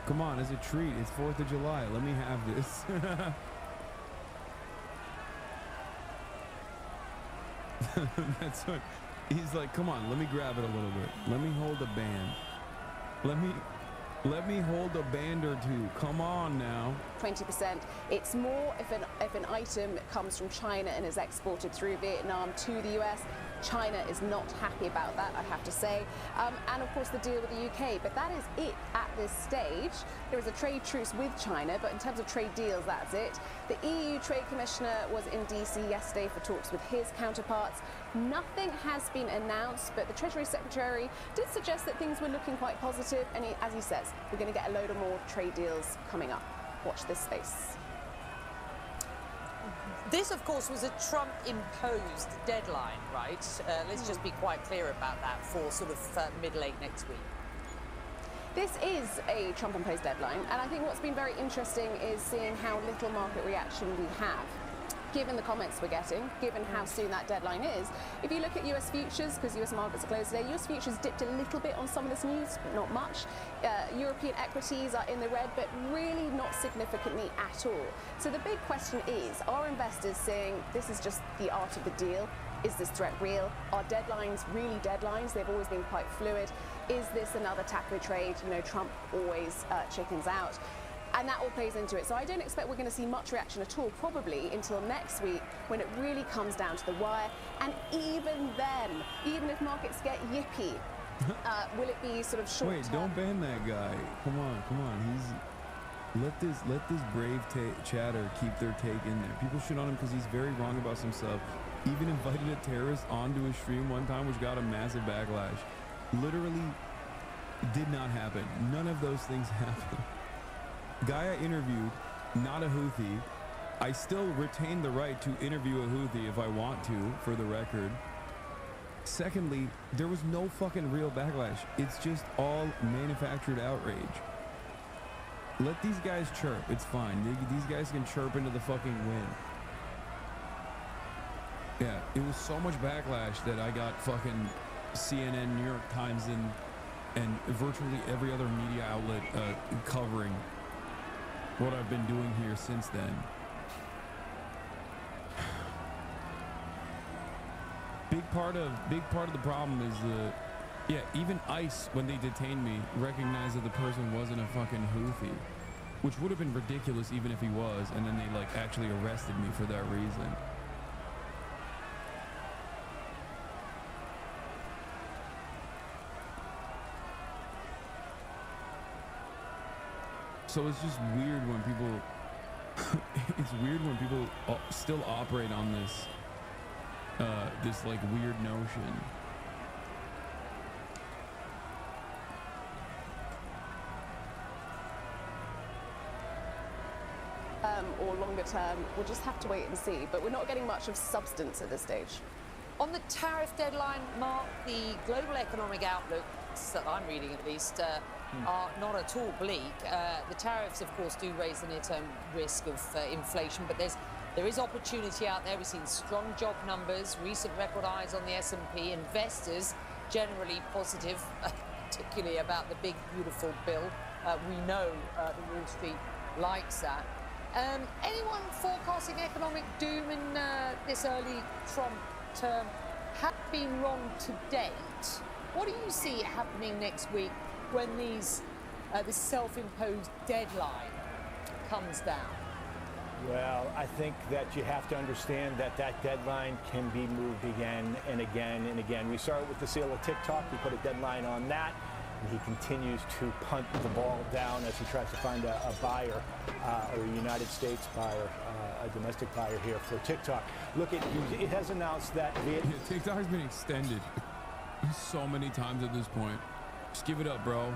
Speaker 1: Come on, as a treat. It's 4th of July. Let me have this. That's what he's like. Come on, let me grab it a little bit. Let me hold a band. Let me hold a band or two. Come on now.
Speaker 6: 20%. It's more if an item comes from China and is exported through Vietnam to the US. China is not happy about that, I have to say. And of course the deal with the UK, but that is it at this stage. There is a trade truce with China, but in terms of trade deals, that's it. The EU Trade Commissioner was in DC yesterday for talks with his counterparts. Nothing has been announced, but the Treasury Secretary did suggest that things were looking quite positive, and as he says, we're going to get a load of more trade deals coming up. Watch this space.
Speaker 15: This, of course, was a Trump-imposed deadline, right? Let's just be quite clear about that for sort of mid-late next week.
Speaker 6: This is a Trump-imposed deadline, and I think what's been very interesting is seeing how little market reaction we have. Given the comments we're getting, given how soon that deadline is. If you look at US futures, because US markets are closed today, US futures dipped a little bit on some of this news, but not much. European equities are in the red, but really not significantly at all. So the big question is, are investors saying this is just the art of the deal? Is this threat real? Are deadlines really deadlines? They've always been quite fluid. Is this another taco trade? You know, Trump always chickens out. And that all plays into it. So I don't expect we're going to see much reaction at all, probably until next week when it really comes down to the wire. And even then, even if markets get yippy, will it be sort of short-term?
Speaker 1: Wait, don't ban that guy. Come on. Let this brave chatter keep their take in there. People shit on him because he's very wrong about some stuff. Even invited a terrorist onto his stream one time, which got a massive backlash. Literally did not happen. None of those things happened. Guy I interviewed, not a Houthi. I still retain the right to interview a Houthi if I want to, for the record. Secondly, there was no fucking real backlash. It's just all manufactured outrage. Let these guys chirp. It's fine. These guys can chirp into the fucking wind. Yeah, it was so much backlash that I got fucking CNN, New York Times, and virtually every other media outlet covering what I've been doing here since then. Big part of the problem is even ICE, when they detained me, recognized that the person wasn't a fucking Houthi, which would have been ridiculous even if he was, and then they like actually arrested me for that reason. So it's just weird when people it's weird when people still operate on this this like weird notion.
Speaker 6: Or longer term, we'll just have to wait and see, but we're not getting much of substance at this stage.
Speaker 15: On the tariff deadline, Mark, the global economic outlooks that I'm reading at least are not at all bleak. The tariffs, of course, do raise the near-term risk of inflation, but there is opportunity out there. We've seen strong job numbers, recent record highs on the S&P. Investors generally positive, particularly about the big, beautiful bill. We know the Wall Street likes that. Anyone forecasting economic doom in this early Trump term have been wrong to date? What do you see happening next week when this self-imposed deadline comes down?
Speaker 7: Well, I think that you have to understand that deadline can be moved again and again and again. We saw it with the sale of TikTok. We put a deadline on that. And he continues to punt the ball down as he tries to find a buyer, or a United States buyer, a domestic buyer here for TikTok. Look, it has announced that
Speaker 1: TikTok has been extended so many times at this point. Just give it up, bro.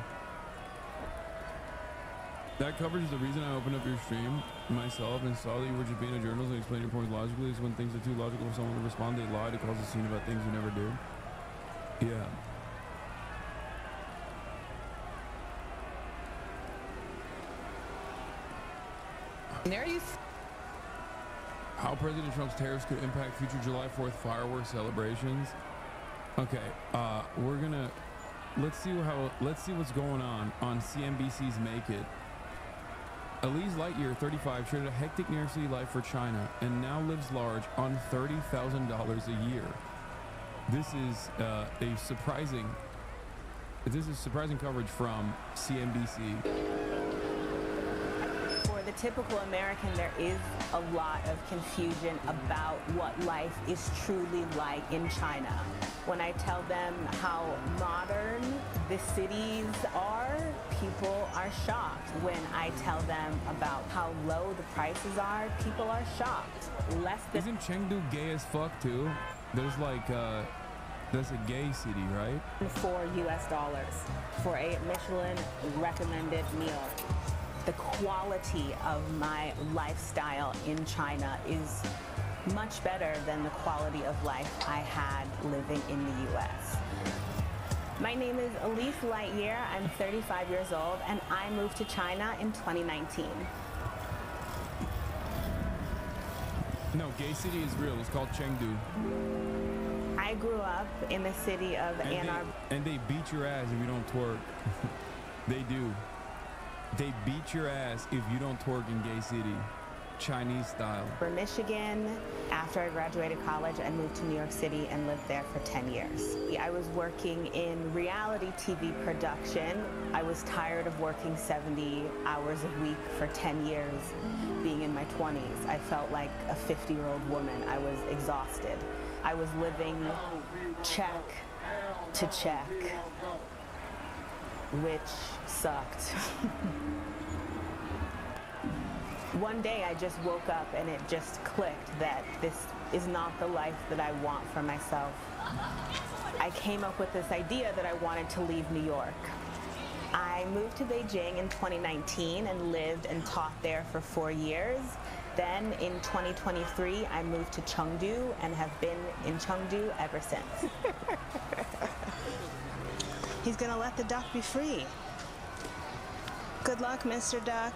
Speaker 1: That coverage is the reason I opened up your stream myself and saw that you were just being a journalist and explaining your points logically. Is when things are too logical for someone to respond, they lie to cause a scene about things you never did. Yeah. How President Trump's tariffs could impact future July 4th fireworks celebrations. Okay, let's see what's going on CNBC's Make It. Elise Lightyear, 35, traded a hectic New York City life for China and now lives large on $30,000 a year. This is surprising coverage from CNBC.
Speaker 9: For the typical American, there is a lot of confusion about what life is truly like in China. When I tell them how modern the cities are, people are shocked. When I tell them about how low the prices are, people are shocked.
Speaker 1: Isn't Chengdu gay as fuck too? There's like that's a gay city, right?
Speaker 9: $4 US for a Michelin recommended meal. The quality of my lifestyle in China is much better than the quality of life I had living in the US. My name is Elise Lightyear. I'm 35 years old, and I moved to China in 2019.
Speaker 1: No, gay city is real. It's called Chengdu.
Speaker 9: I grew up in the city of Ann Arbor.
Speaker 1: And they beat your ass if you don't twerk. They do. They beat your ass if you don't twerk in gay city. Chinese style.
Speaker 9: For Michigan, after I graduated college, I moved to New York City and lived there for 10 years. I was working in reality TV production. I was tired of working 70 hours a week for 10 years, being in my 20s. I felt like a 50-year-old woman. I was exhausted. I was living check to check, which sucked. One day I just woke up and it just clicked that this is not the life that I want for myself. I came up with this idea that I wanted to leave New York. I moved to Beijing in 2019 and lived and taught there for 4 years. Then in 2023, I moved to Chengdu and have been in Chengdu ever since. He's gonna let the duck be free. Good luck, Mr. Duck.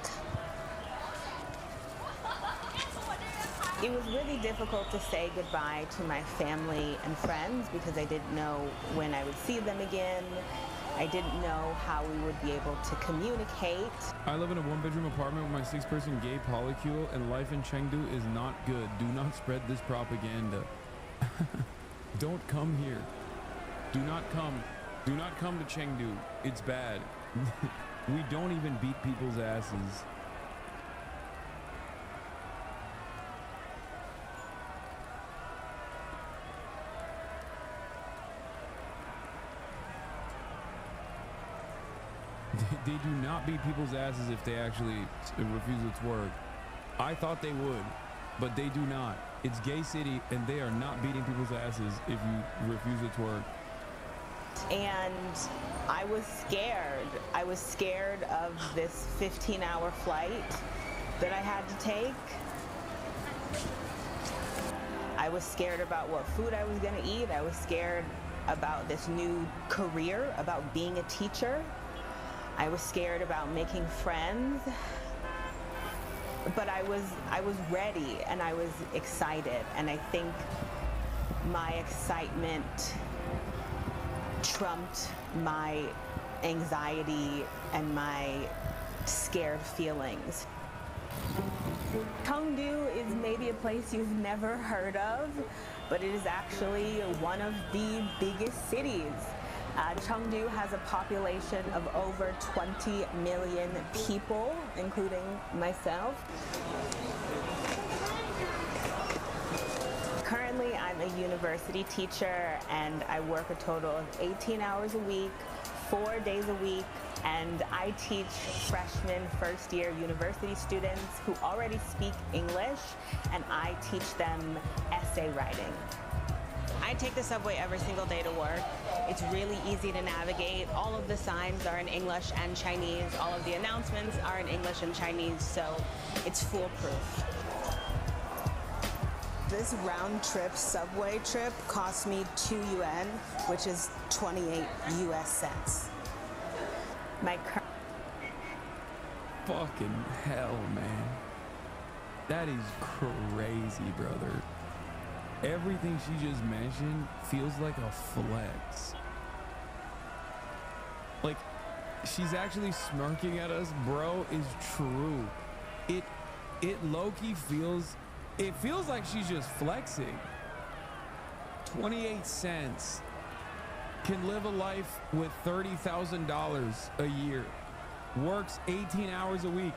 Speaker 9: It was really difficult to say goodbye to my family and friends because I didn't know when I would see them again. I didn't know how we would be able to communicate.
Speaker 1: I live in a one-bedroom apartment with my 6-person gay polycule, and life in Chengdu is not good. Do not spread this propaganda. Don't come here. Do not come. Do not come to Chengdu. It's bad. We don't even beat people's asses. They do not beat people's asses if they actually refuse to twerk. I thought they would, but they do not. It's gay city, and they are not beating people's asses if you refuse to twerk.
Speaker 9: And I was scared. I was scared of this 15-hour flight that I had to take. I was scared about what food I was gonna eat. I was scared about this new career, about being a teacher. I was scared about making friends, but I was ready and I was excited, and I think my excitement trumped my anxiety and my scared feelings. Chengdu is maybe a place you've never heard of, but it is actually one of the biggest cities. Chengdu has a population of over 20 million people, including myself. Currently, I'm a university teacher, and I work a total of 18 hours a week, 4 days a week, and I teach freshman first-year university students who already speak English, and I teach them essay writing. I take the subway every single day to work. It's really easy to navigate. All of the signs are in English and Chinese. All of the announcements are in English and Chinese, so it's foolproof. This round-trip subway trip cost me 2 yuan, which is 28 US cents.
Speaker 1: Fucking hell, man. That is crazy, brother. Everything she just mentioned feels like a flex. Like, she's actually smirking at us, bro, is true. It low-key feels, it feels like she's just flexing. 28 cents can live a life with $30,000 a year, works 18 hours a week,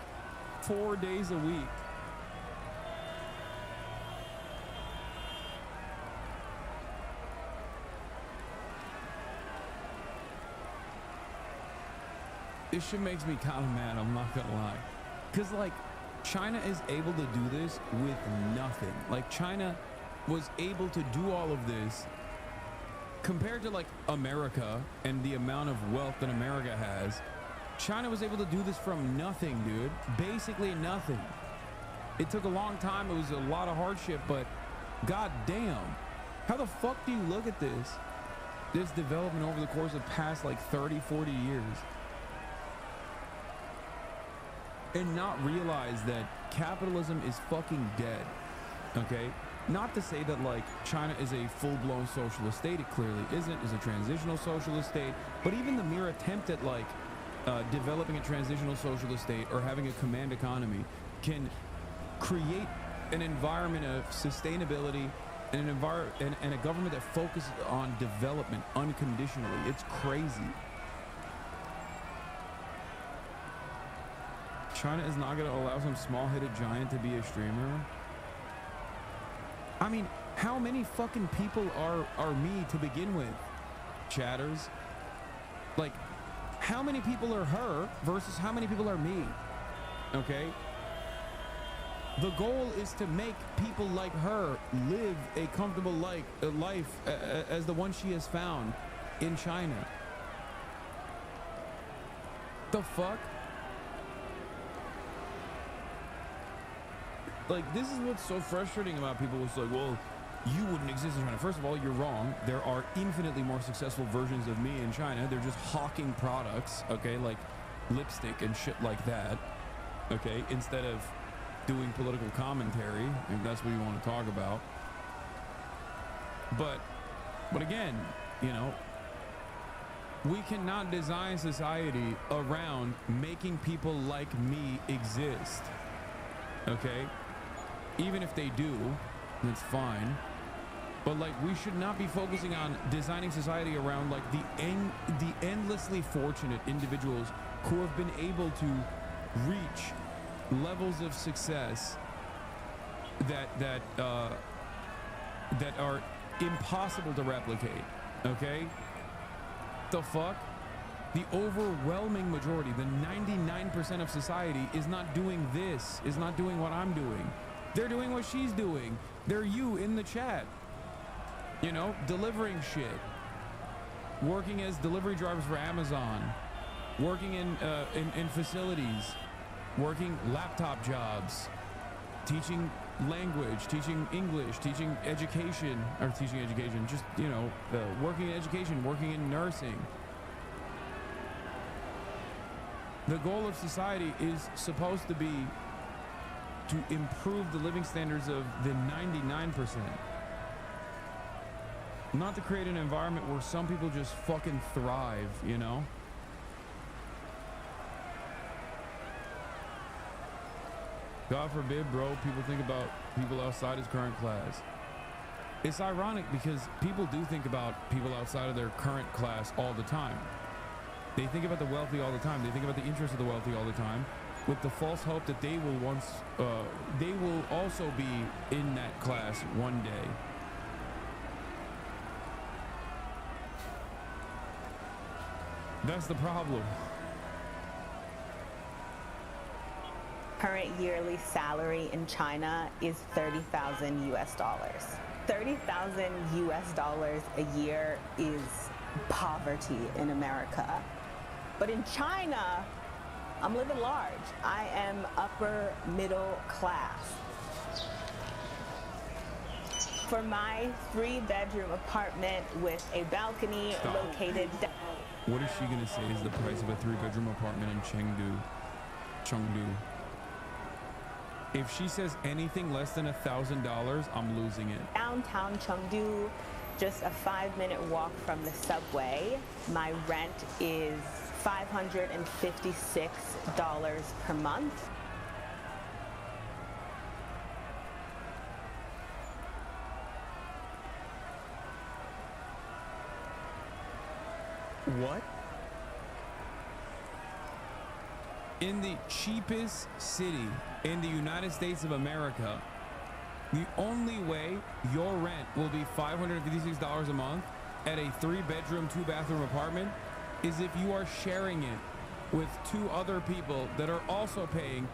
Speaker 1: 4 days a week. This shit makes me kind of mad, I'm not gonna lie. Because, like, China is able to do this with nothing. Like, China was able to do all of this compared to, like, America and the amount of wealth that America has. China was able to do this from nothing, dude. Basically nothing. It took a long time. It was a lot of hardship, but god damn. How the fuck do you look at this development over the course of past, like, 30, 40 years? And not realize that capitalism is fucking dead, okay? Not to say that, like, China is a full-blown socialist state. It clearly isn't. It's a transitional socialist state. But even the mere attempt at, like, developing a transitional socialist state or having a command economy can create an environment of sustainability and and a government that focuses on development unconditionally. It's crazy. China is not going to allow some small-headed giant to be a streamer. I mean, how many fucking people are me to begin with? Chatters. Like, how many people are her versus how many people are me? Okay? The goal is to make people like her live a comfortable life as the one she has found in China. The fuck? Like, this is what's so frustrating about people. It's like, well, you wouldn't exist in China. First of all, you're wrong. There are infinitely more successful versions of me in China. They're just hawking products, okay, like lipstick and shit like that, okay, instead of doing political commentary, if that's what you want to talk about. But again, you know, we cannot design society around making people like me exist, okay? Even if they do, that's fine. But, like, we should not be focusing on designing society around, like, the endlessly fortunate individuals who have been able to reach levels of success that are impossible to replicate. Okay? The fuck? The overwhelming majority, the 99% of society is not doing this, is not doing what I'm doing. They're doing what she's doing. They're you in the chat. You know, delivering shit. Working as delivery drivers for Amazon. Working in facilities. Working laptop jobs. Teaching language, teaching English, teaching education, just, you know, working in education, working in nursing. The goal of society is supposed to be to improve the living standards of the 99%. Not to create an environment where some people just fucking thrive, you know? God forbid, bro, people think about people outside his current class. It's ironic because people do think about people outside of their current class all the time. They think about the wealthy all the time. They think about the interests of the wealthy all the time, with the false hope that they will also be in that class one day. That's the problem.
Speaker 9: Current yearly salary in China is $30,000 US. $30,000 US a year is poverty in America. But in China, I'm living large. I am upper middle class. For my 3-bedroom apartment with a balcony located...
Speaker 1: What is she gonna say is the price of a 3-bedroom apartment in Chengdu? If she says anything less than $1,000, I'm losing it.
Speaker 9: Downtown Chengdu, just a 5-minute walk from the subway. My rent is $556 per month.
Speaker 1: What? In the cheapest city in the United States of America, the only way your rent will be $556 a month at a 3-bedroom, 2-bathroom apartment is if you are sharing it with 2 other people that are also paying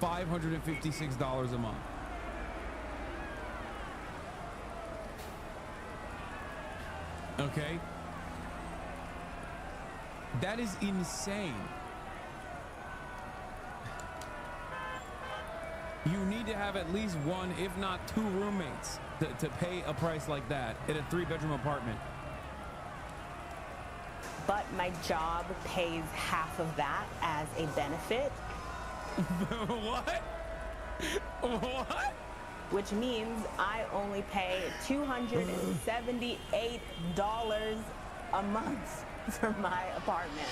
Speaker 1: $556 a month. Okay? That is insane. You need to have at least 1, if not 2 roommates to pay a price like that in a 3-bedroom apartment.
Speaker 9: But my job pays half of that as a benefit.
Speaker 1: What? What?
Speaker 9: Which means I only pay $278 a month for my apartment.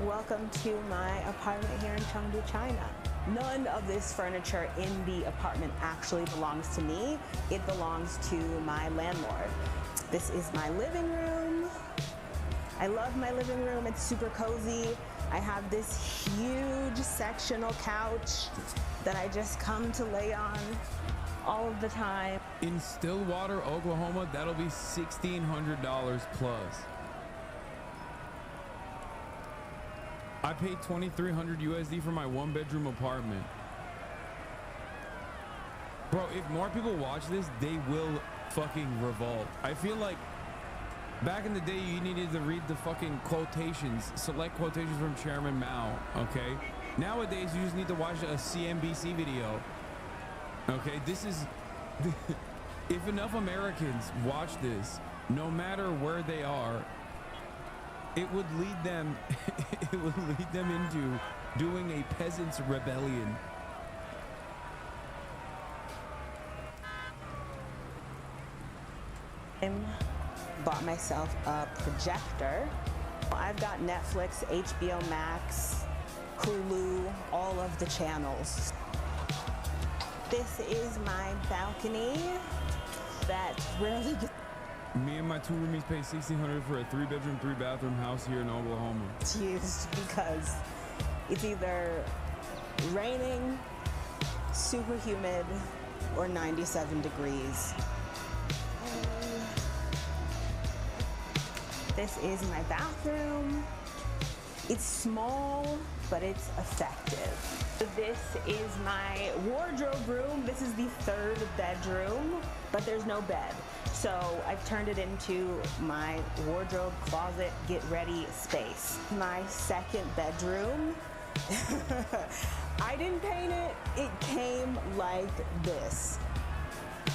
Speaker 9: Welcome to my apartment here in Chengdu, China. None of this furniture in the apartment actually belongs to me. It belongs to my landlord. This is my living room. I love my living room. It's super cozy. I have this huge sectional couch that I just come to lay on all of the time.
Speaker 1: In Stillwater, Oklahoma, that'll be $1,600 plus. I paid $2,300 USD for my 1-bedroom apartment. Bro, if more people watch this, they will fucking revolt. I feel like back in the day, you needed to read the fucking quotations, select quotations from Chairman Mao, okay? Nowadays, you just need to watch a CNBC video. Okay, this is, if enough Americans watch this, no matter where they are, it would lead them, into doing a peasants' rebellion.
Speaker 9: Bought myself a projector. I've got Netflix, HBO Max, Hulu, all of the channels. This is my balcony that rarely gets.
Speaker 1: Me and my 2 roomies pay $1,600 for a 3-bedroom, 3-bathroom house here in Oklahoma.
Speaker 9: It's used because it's either raining, super humid, or 97 degrees. This is my bathroom. It's small, but it's effective. This is my wardrobe room. This is the 3rd bedroom, but there's no bed. So I've turned it into my wardrobe, closet, get ready space. My 2nd bedroom. I didn't paint it. It came like this.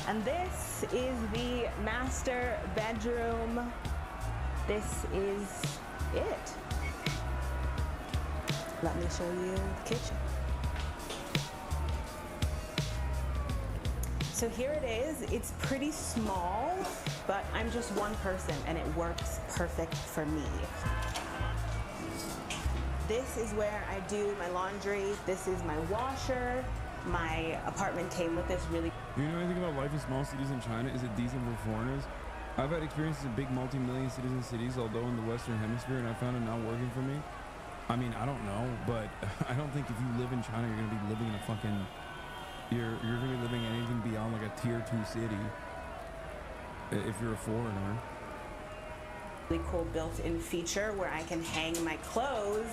Speaker 9: And this is the master bedroom. This is it. Let me show you the kitchen. So here it is. It's pretty small, but I'm just one person and it works perfect for me. This is where I do my laundry. This is my washer. My apartment came with this really...
Speaker 1: Do you know anything about life in small cities in China? Is it decent for foreigners? I've had experiences in big multi-million cities and cities, although in the Western Hemisphere, and I found it not working for me. I mean, I don't know, but I don't think if you live in China, you're going to be living in a fucking... You're going to be living in anything beyond like a tier 2 city if you're a foreigner.
Speaker 9: Really cool built-in feature where I can hang my clothes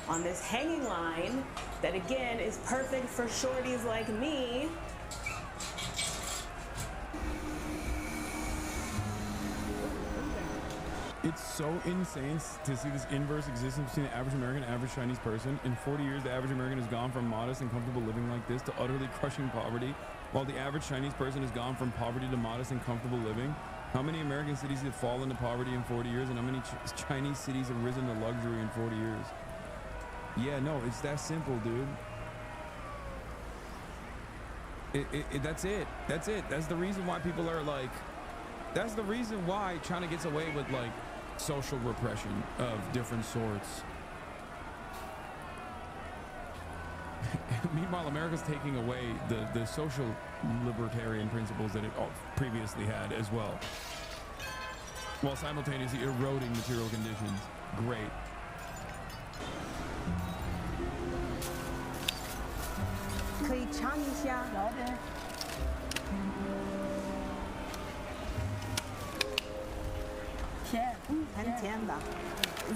Speaker 9: on this hanging line that again is perfect for shorties like me.
Speaker 1: It's so insane to see this inverse existence between the average American and average Chinese person. In 40 years, the average American has gone from modest and comfortable living like this to utterly crushing poverty, while the average Chinese person has gone from poverty to modest and comfortable living. How many American cities have fallen to poverty in 40 years, and how many Chinese cities have risen to luxury in 40 years? Yeah, no, it's that simple, dude. That's it. That's it. That's the reason why people are like... That's the reason why China gets away with, like, social repression of different sorts. Meanwhile, America's taking away the social libertarian principles that it previously had as well. while simultaneously eroding material conditions. Great.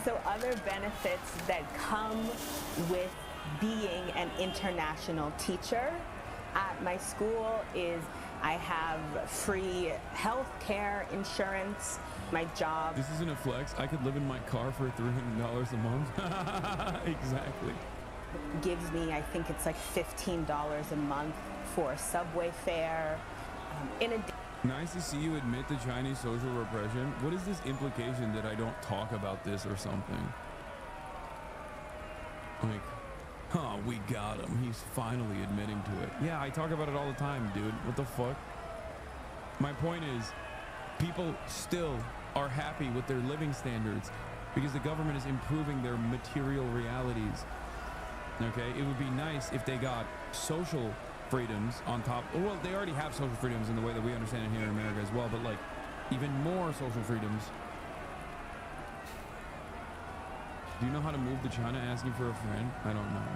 Speaker 9: So other benefits that come with being an international teacher at my school is I have free health care insurance. My job.
Speaker 1: This isn't a flex. I could live in my car for $300 a month. Exactly.
Speaker 9: Gives me, I think it's like $15 a month for a subway fare.
Speaker 1: Nice to see you admit to Chinese social repression. What is this implication that I don't talk about this or something? Like, huh, we got him. He's finally admitting to it. Yeah, I talk about it all the time, dude. What the fuck? My point is, people still are happy with their living standards because the government is improving their material realities. Okay, it would be nice if they got social freedoms on top. Well, they already have social freedoms in the way that we understand it here in America as well, but like even more social freedoms. Do you know how to move to China asking for a friend? I don't know.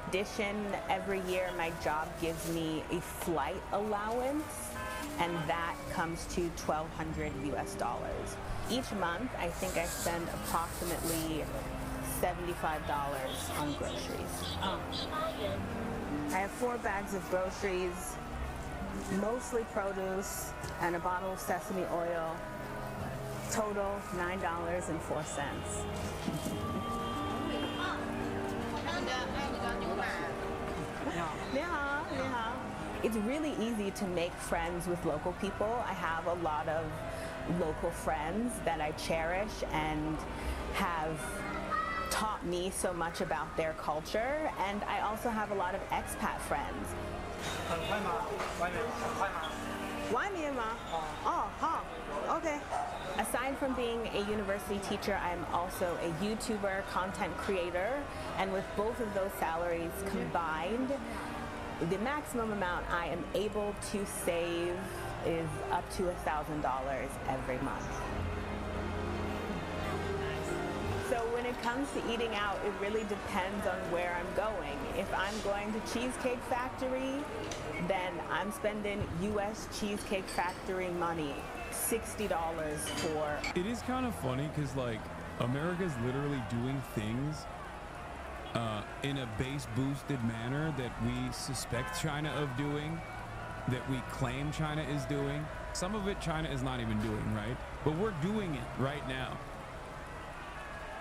Speaker 9: In addition, every year my job gives me a flight allowance, and that comes to $1,200 US. Each month, I think I spend approximately $75 on groceries. I have 4 bags of groceries, mostly produce, and a bottle of sesame oil. Total $9.04. It's really easy to make friends with local people. I have a lot of local friends that I cherish and have taught me so much about their culture, and I also have a lot of expat friends. Okay. Aside from being a university teacher, I'm also a YouTuber, content creator, and with both of those salaries combined, the maximum amount I am able to save is up to $1,000 every month. So when it comes to eating out, it really depends on where I'm going. If I'm going to Cheesecake Factory, then I'm spending US Cheesecake Factory money, $60 for...
Speaker 1: It is kind of funny because like America's literally doing things in a base boosted manner that we suspect China of doing, that we claim China is doing. Some of it China is not even doing, right? But we're doing it right now.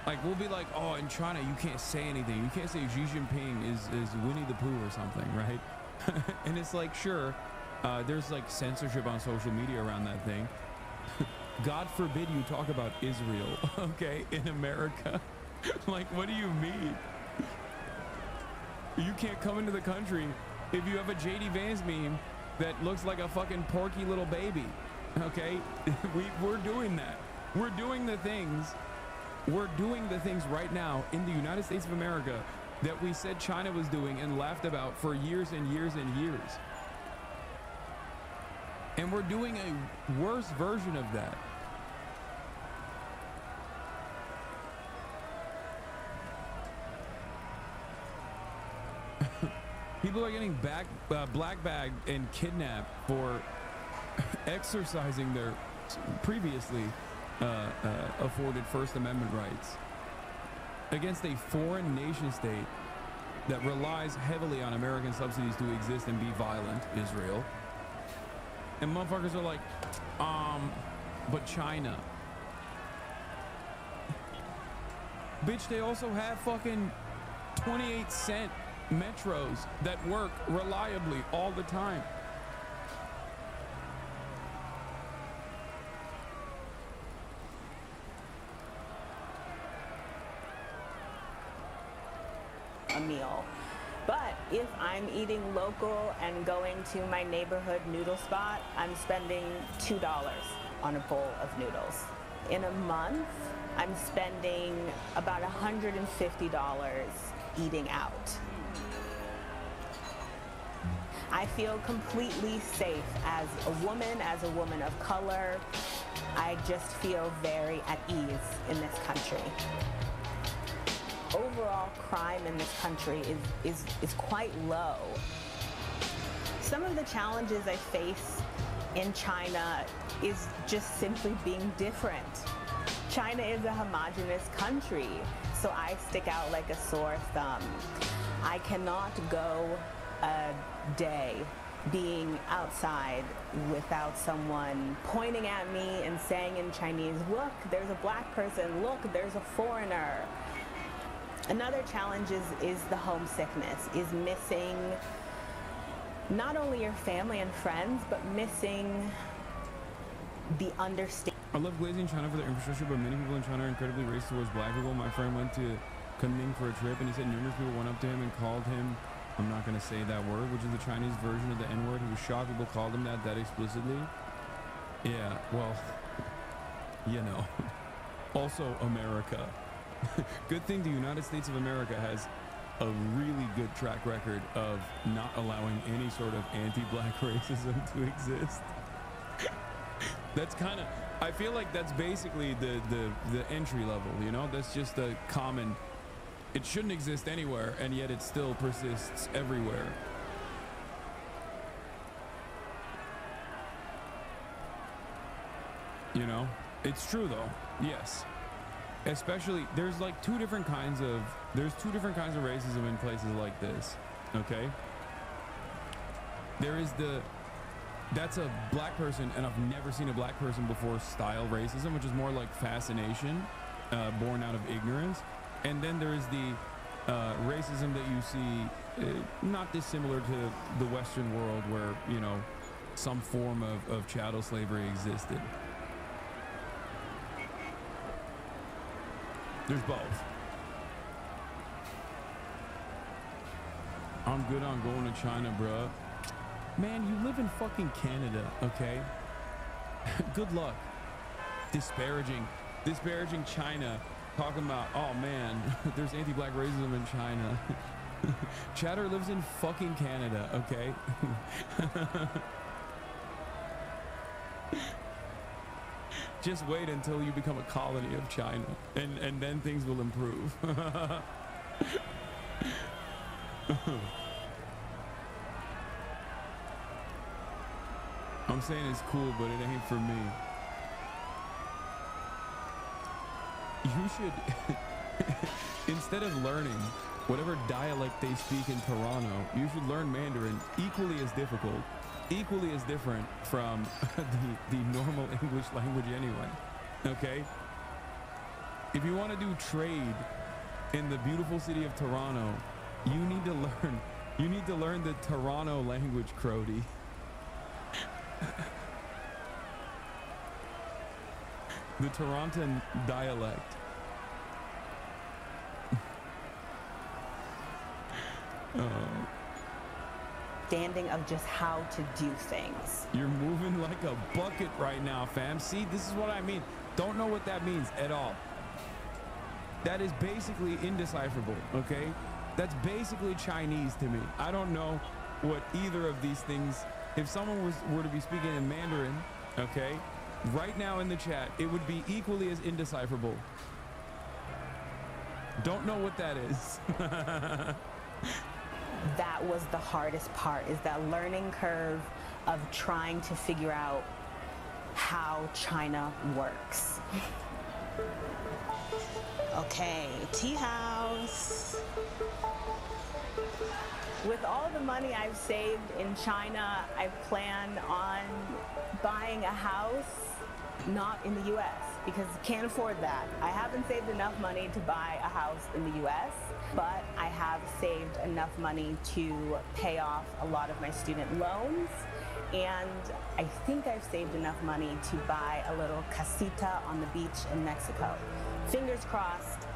Speaker 1: Like, we'll be like, oh, in China, you can't say anything. You can't say Xi Jinping is Winnie the Pooh or something, right? And it's like, sure, there's like censorship on social media around that thing. God forbid you talk about Israel, okay, in America. Like, what do you mean? You can't come into the country if you have a JD Vance meme that looks like a fucking porky little baby, okay? We're doing that. We're doing the things right now in the United States of America that we said China was doing and laughed about for years and years and years. And we're doing a worse version of that. People are getting black bagged and kidnapped for exercising their previously afforded First Amendment rights against a foreign nation state that relies heavily on American subsidies to exist and be violent, Israel. And motherfuckers are like, but China. Bitch, they also have fucking 28-cent metros that work reliably all the time.
Speaker 9: A meal. But if I'm eating local and going to my neighborhood noodle spot, I'm spending $2 on a bowl of noodles. In a month, I'm spending about $150 eating out. I feel completely safe as a woman of color, I just feel very at ease in this country. Overall crime in this country is quite low. Some of the challenges I face in China is just simply being different. China is a homogenous country, so I stick out like a sore thumb. I cannot go a day being outside without someone pointing at me and saying in Chinese, look, there's a black person, look, there's a foreigner. Another challenge is the homesickness, is missing not only your family and friends, but missing the understanding.
Speaker 1: I love glazing China for their infrastructure, but many people in China are incredibly racist towards black people. My friend went to Kunming for a trip, and he said numerous people went up to him and called him, I'm not going to say that word, which is the Chinese version of the N-word. He was shocked people called him that explicitly. Yeah, well, you know. Also, America. Good thing the United States of America has a really good track record of not allowing any sort of anti-black racism to exist. That's kind of, I feel like that's basically the entry level, you know? That's just a common, it shouldn't exist anywhere, and yet it still persists everywhere. You know? It's true though, yes. Especially, there's like two different kinds of racism in places like this, okay? There is that's a black person, and I've never seen a black person before style racism, which is more like fascination, born out of ignorance. And then there is the racism that you see not dissimilar to the Western world where, you know, some form of chattel slavery existed. There's both. I'm good on going to China, bruh. Man, you live in fucking Canada, okay? Good luck. Disparaging China, talking about, oh man, there's anti-black racism in China. Chatter lives in fucking Canada, okay? Just wait until you become a colony of China, and then things will improve. I'm saying it's cool, but it ain't for me. You should, instead of learning whatever dialect they speak in Toronto, you should learn Mandarin, equally as difficult, equally as different from the normal English language anyway, okay? If you want to do trade in the beautiful city of Toronto, you need to learn the Toronto language, Crody. The Toronton dialect.
Speaker 9: Understanding of just how to do things.
Speaker 1: You're moving like a bucket right now, fam. See, this is what I mean. Don't know what that means at all. That is basically indecipherable, okay? That's basically Chinese to me. I don't know what either of these things. If someone were to be speaking in Mandarin, okay, right now in the chat, it would be equally as indecipherable. Don't know what that is.
Speaker 9: That was the hardest part, is that learning curve of trying to figure out how China works. Okay, tea house. With all the money I've saved in China, I plan on buying a house not in the US because I can't afford that. I haven't saved enough money to buy a house in the US, but I have saved enough money to pay off a lot of my student loans, and I think I've saved enough money to buy a little casita on the beach in Mexico. Fingers crossed,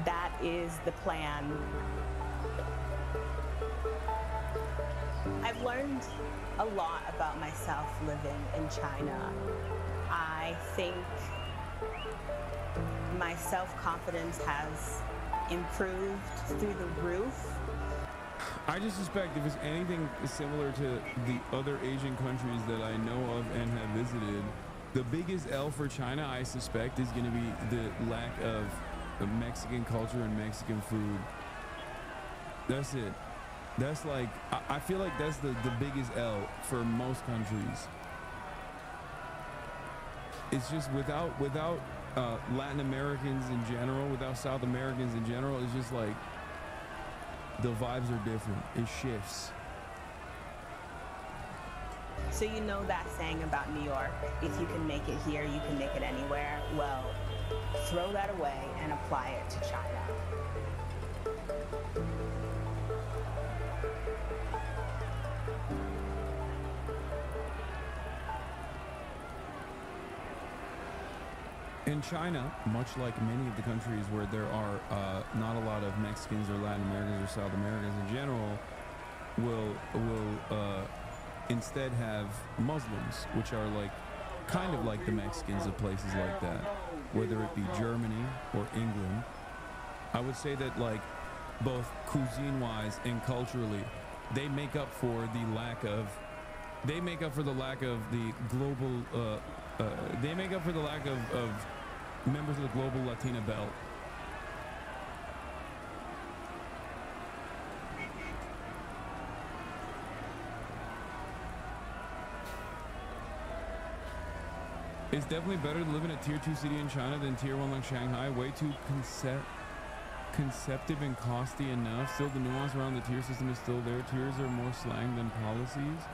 Speaker 9: that is the plan. I've learned a lot about myself living in China. I think my self-confidence has improved through the roof.
Speaker 1: I just suspect if it's anything similar to the other Asian countries that I know of and have visited, The biggest L for China, I suspect, is going to be the lack of Mexican culture and Mexican food. That's it. That's like, I feel like that's the biggest L for most countries. It's just without Latin Americans in general, without South Americans in general, it's just like the vibes are different. It shifts.
Speaker 9: So you know that saying about New York, if you can make it here, you can make it anywhere. Well, throw that away and apply it to China.
Speaker 1: In China, much like many of the countries where there are not a lot of Mexicans or Latin Americans or South Americans in general, will instead have Muslims, which are like kind of like the Mexicans of places like that, whether it be Germany or England. I would say that like both cuisine-wise and culturally, they make up for the lack of the global they make up for the lack of members of the global Latina belt. It's definitely better to live in a tier 2 city in China than tier 1 like Shanghai. Way too conceptive and costly enough. Still, the nuance around the tier system is still there. Tiers are more slang than policies.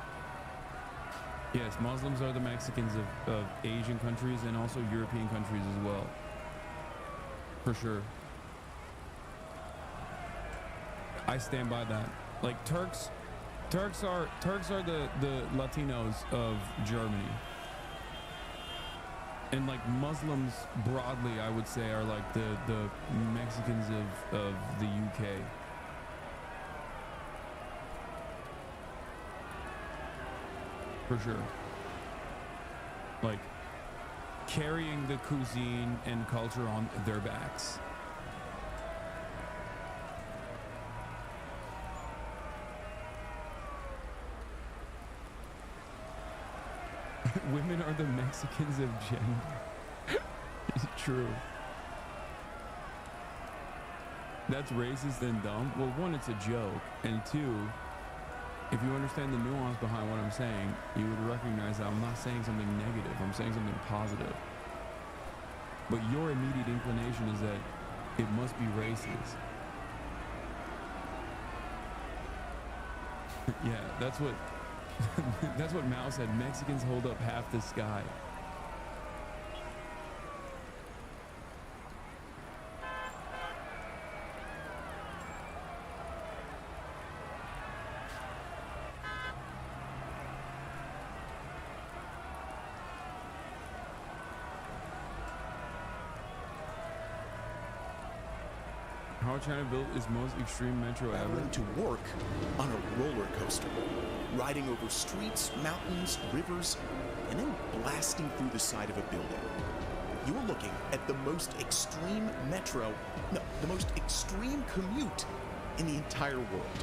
Speaker 1: Yes, Muslims are the Mexicans of Asian countries and also European countries as well. For sure. I stand by that. Like Turks are the Latinos of Germany. And like Muslims broadly, I would say, are like the Mexicans of the UK. For sure. Like carrying the cuisine and culture on their backs. Women are the Mexicans of gender. It's true. That's racist and dumb. Well, one, it's a joke, and two, if you understand the nuance behind what I'm saying, you would recognize that I'm not saying something negative. I'm saying something positive. But your immediate inclination is that it must be racist. Yeah, that's what that's what Mao said. Mexicans hold up half the sky. How China built its most extreme metro ever.
Speaker 10: Traveling to work on a roller coaster, riding over streets, mountains, rivers, and then blasting through the side of a building. You're looking at the most extreme the most extreme commute in the entire world.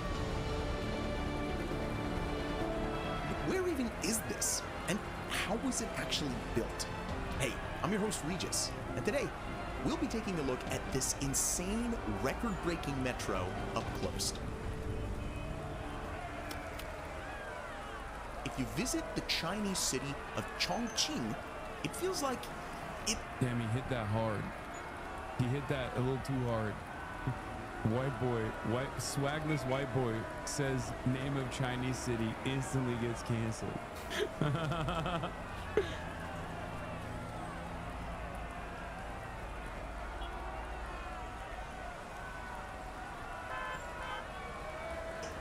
Speaker 10: Where even is this? And how was it actually built? Hey, I'm your host Regis, and today we'll be taking a look at this insane, record-breaking metro up close. If you visit the Chinese city of Chongqing, it feels like it...
Speaker 1: Damn, he hit that hard. He hit that a little too hard. Swagless white boy says name of Chinese city, instantly gets canceled.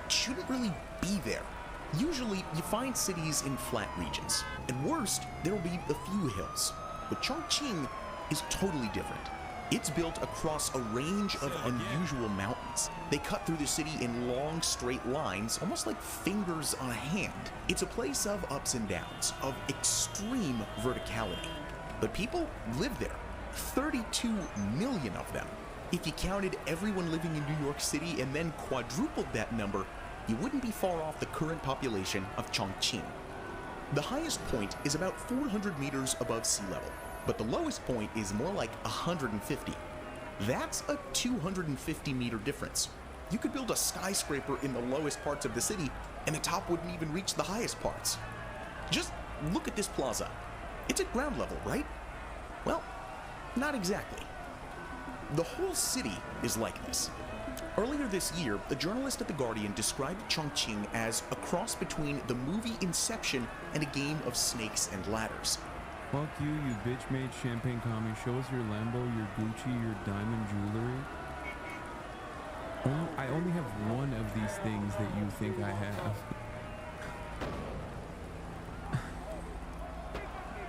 Speaker 10: Shouldn't really be there. Usually, you find cities in flat regions. At worst, there will be a few hills. But Chongqing is totally different. It's built across a range of unusual mountains. They cut through the city in long, straight lines, almost like fingers on a hand. It's a place of ups and downs, of extreme verticality. But people live there. 32 million of them. If you counted everyone living in New York City and then quadrupled that number, you wouldn't be far off the current population of Chongqing. The highest point is about 400 meters above sea level, but the lowest point is more like 150. That's a 250-meter difference. You could build a skyscraper in the lowest parts of the city, and the top wouldn't even reach the highest parts. Just look at this plaza. It's at ground level, right? Well, not exactly. The whole city is like this. Earlier this year, a journalist at The Guardian described Chongqing as a cross between the movie Inception and a game of snakes and ladders.
Speaker 1: Fuck you, you bitch-made champagne commie. Show us your Lambo, your Gucci, your diamond jewelry. I only have one of these things that you think I have.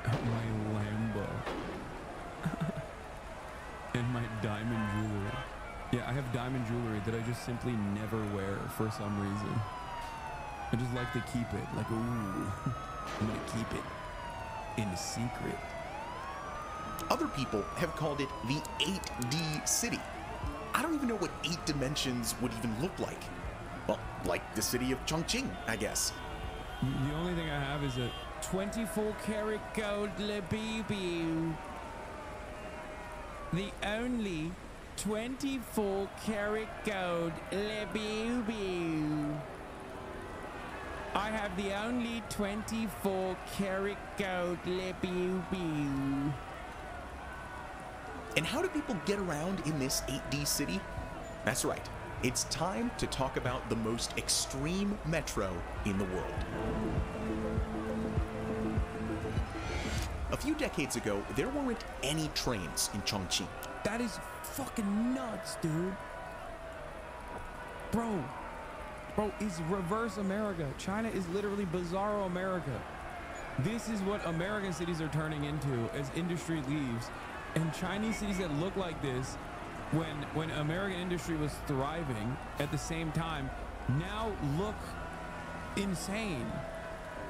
Speaker 1: My Lambo. And my diamond jewelry. Yeah, I have diamond jewelry that I just simply never wear for some reason. I just like to keep it. Like, ooh, I'm gonna keep it in secret.
Speaker 10: Other people have called it the 8D city. I don't even know what 8 dimensions would even look like. Well, like the city of Chongqing, I guess.
Speaker 1: The only thing I have is a 24 karat gold Labibu. The only 24 karat gold Labibu. I have the only 24 karat gold Labibu.
Speaker 10: And how do people get around in this 8D city? That's right. It's time to talk about the most extreme metro in the world. A few decades ago, there weren't any trains in Chongqing.
Speaker 1: That is fucking nuts, dude. Bro, it's reverse America. China is literally bizarro America. This is what American cities are turning into as industry leaves. And Chinese cities that look like this, when American industry was thriving at the same time, now look insane.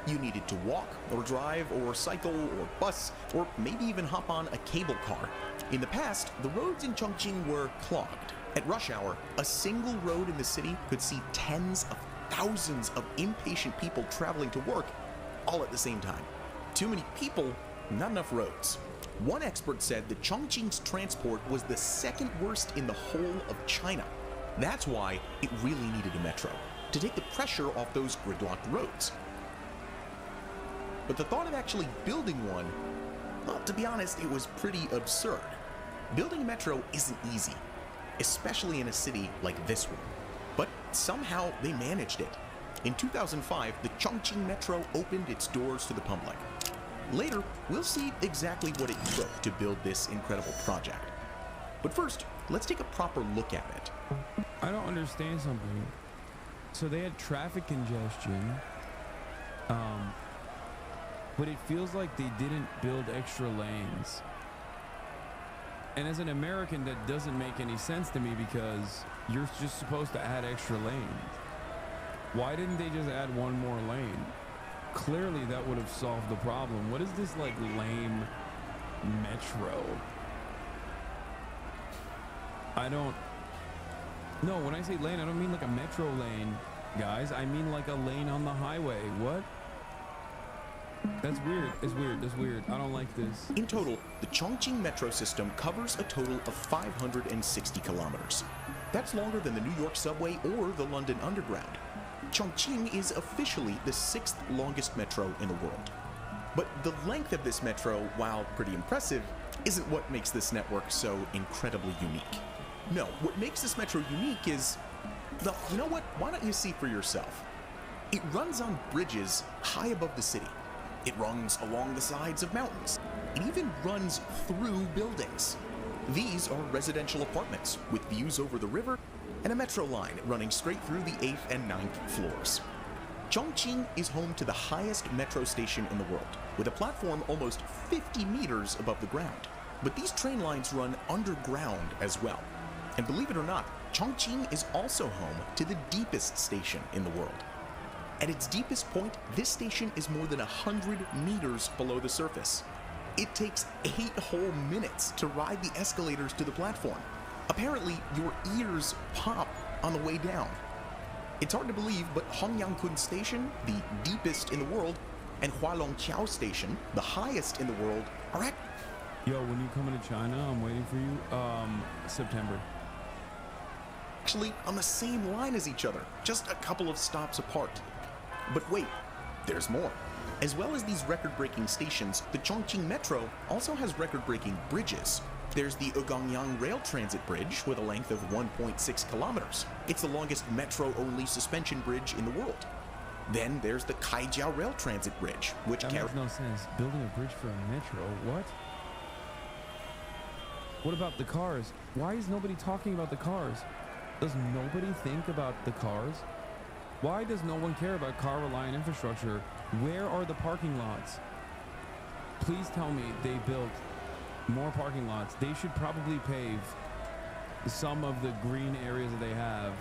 Speaker 10: You needed to walk, or drive, or cycle, or bus, or maybe even hop on a cable car. In the past, the roads in Chongqing were clogged. At rush hour, a single road in the city could see tens of thousands of impatient people traveling to work all at the same time. Too many people, not enough roads. One expert said that Chongqing's transport was the second worst in the whole of China. That's why it really needed a metro, to take the pressure off those gridlocked roads. But the thought of actually building one, well, to be honest, it was pretty absurd. Building a metro isn't easy, especially in a city like this one. But somehow they managed it. In 2005, the Chongqing Metro opened its doors to the public. Later, we'll see exactly what it took to build this incredible project. But first, let's take a proper look at it.
Speaker 1: I don't understand something. So they had traffic congestion, but it feels like they didn't build extra lanes. And as an American, that doesn't make any sense to me because you're just supposed to add extra lanes. Why didn't they just add one more lane? Clearly that would have solved the problem. What is this like lame metro? No, when I say lane, I don't mean like a metro lane, guys. I mean like a lane on the highway. What? That's weird. It's weird. That's weird. I don't like this.
Speaker 10: In total, the Chongqing metro system covers a total of 560 kilometers. That's longer than the New York subway or the London Underground. Chongqing is officially the 6th longest metro in the world. But the length of this metro, while pretty impressive, isn't what makes this network so incredibly unique. No, what makes this metro unique is, well, you know what? Why don't you see for yourself? It runs on bridges high above the city. It runs along the sides of mountains. It even runs through buildings. These are residential apartments with views over the river and a metro line running straight through the 8th and 9th floors. Chongqing is home to the highest metro station in the world, with a platform almost 50 meters above the ground. But these train lines run underground as well. And believe it or not, Chongqing is also home to the deepest station in the world. At its deepest point, this station is more than 100 meters below the surface. It takes 8 whole minutes to ride the escalators to the platform. Apparently, your ears pop on the way down. It's hard to believe, but Hongyangkun Station, the deepest in the world, and Hualongqiao Station, the highest in the world, are
Speaker 1: Yo, when you coming to China, I'm waiting for you. September.
Speaker 10: actually on the same line as each other, just a couple of stops apart. But wait, there's more. As well as these record-breaking stations, the Chongqing Metro also has record-breaking bridges. There's the Ugongyang Rail Transit Bridge with a length of 1.6 kilometers. It's the longest metro-only suspension bridge in the world. Then there's the Kaijiao Rail Transit Bridge, which
Speaker 1: That makes no sense. Building a bridge for a metro, what? What about the cars? Why is nobody talking about the cars? Does nobody think about the cars? Why does no one care about car-reliant infrastructure? Where are the parking lots? Please tell me they built more parking lots. They should probably pave some of the green areas that they have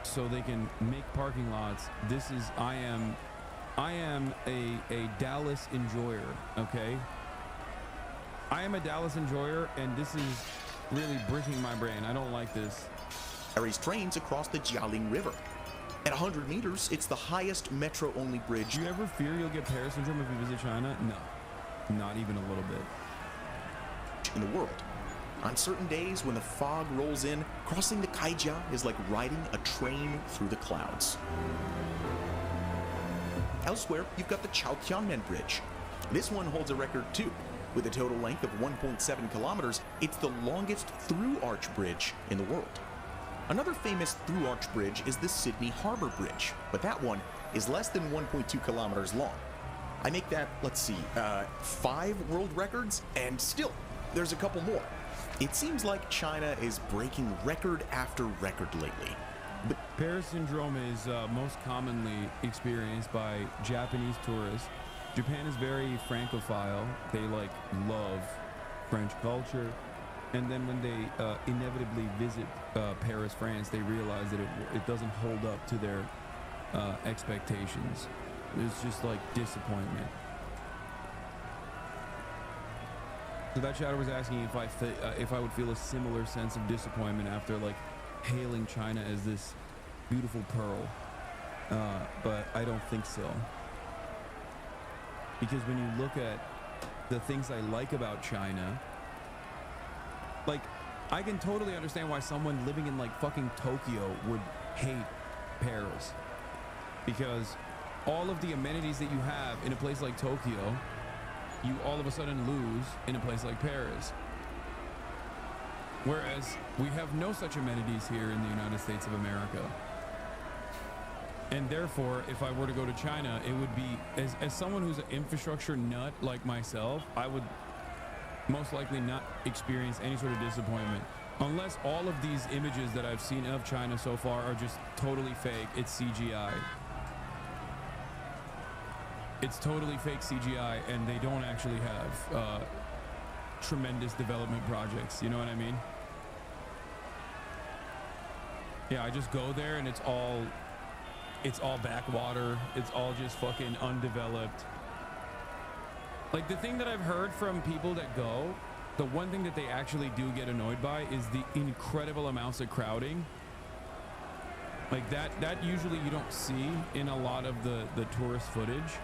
Speaker 1: so they can make parking lots. I am a Dallas enjoyer, okay? I am a Dallas enjoyer, and this is really breaking my brain. I don't like this.
Speaker 10: Carries trains across the Jialing River. At 100 meters, it's the highest metro-only bridge.
Speaker 1: Do you ever fear you'll get Paris syndrome if you visit China? No, not even a little bit.
Speaker 10: In the world. On certain days when the fog rolls in, crossing the Kaijia is like riding a train through the clouds. Elsewhere, you've got the Chaotianmen Bridge. This one holds a record too. With a total length of 1.7 kilometers, it's the longest through-arch bridge in the world. Another famous through-arch bridge is the Sydney Harbour Bridge, but that one is less than 1.2 kilometers long. I make that, let's see, 5 world records, and still, there's a couple more. It seems like China is breaking record after record lately. But
Speaker 1: Paris syndrome is most commonly experienced by Japanese tourists. Japan is very Francophile. They love French culture. And then when they inevitably visit Paris, France, they realize that it doesn't hold up to their expectations. There's just disappointment. So that chatter was asking if I would feel a similar sense of disappointment after hailing China as this beautiful pearl, but I don't think so. Because when you look at the things I like about China, I can totally understand why someone living in fucking Tokyo would hate Paris, because all of the amenities that you have in a place like Tokyo, you all of a sudden lose in a place like Paris. Whereas we have no such amenities here in the United States of America. And therefore, if I were to go to China, it would be, as someone who's an infrastructure nut like myself, I would most likely not experience any sort of disappointment. Unless all of these images that I've seen of China so far are just totally fake. It's CGI. It's totally fake CGI, and they don't actually have tremendous development projects. You know what I mean? Yeah, I just go there and it's all backwater. It's all just fucking undeveloped. The thing that I've heard from people that go, the one thing that they actually do get annoyed by is the incredible amounts of crowding. That usually you don't see in a lot of the tourist footage,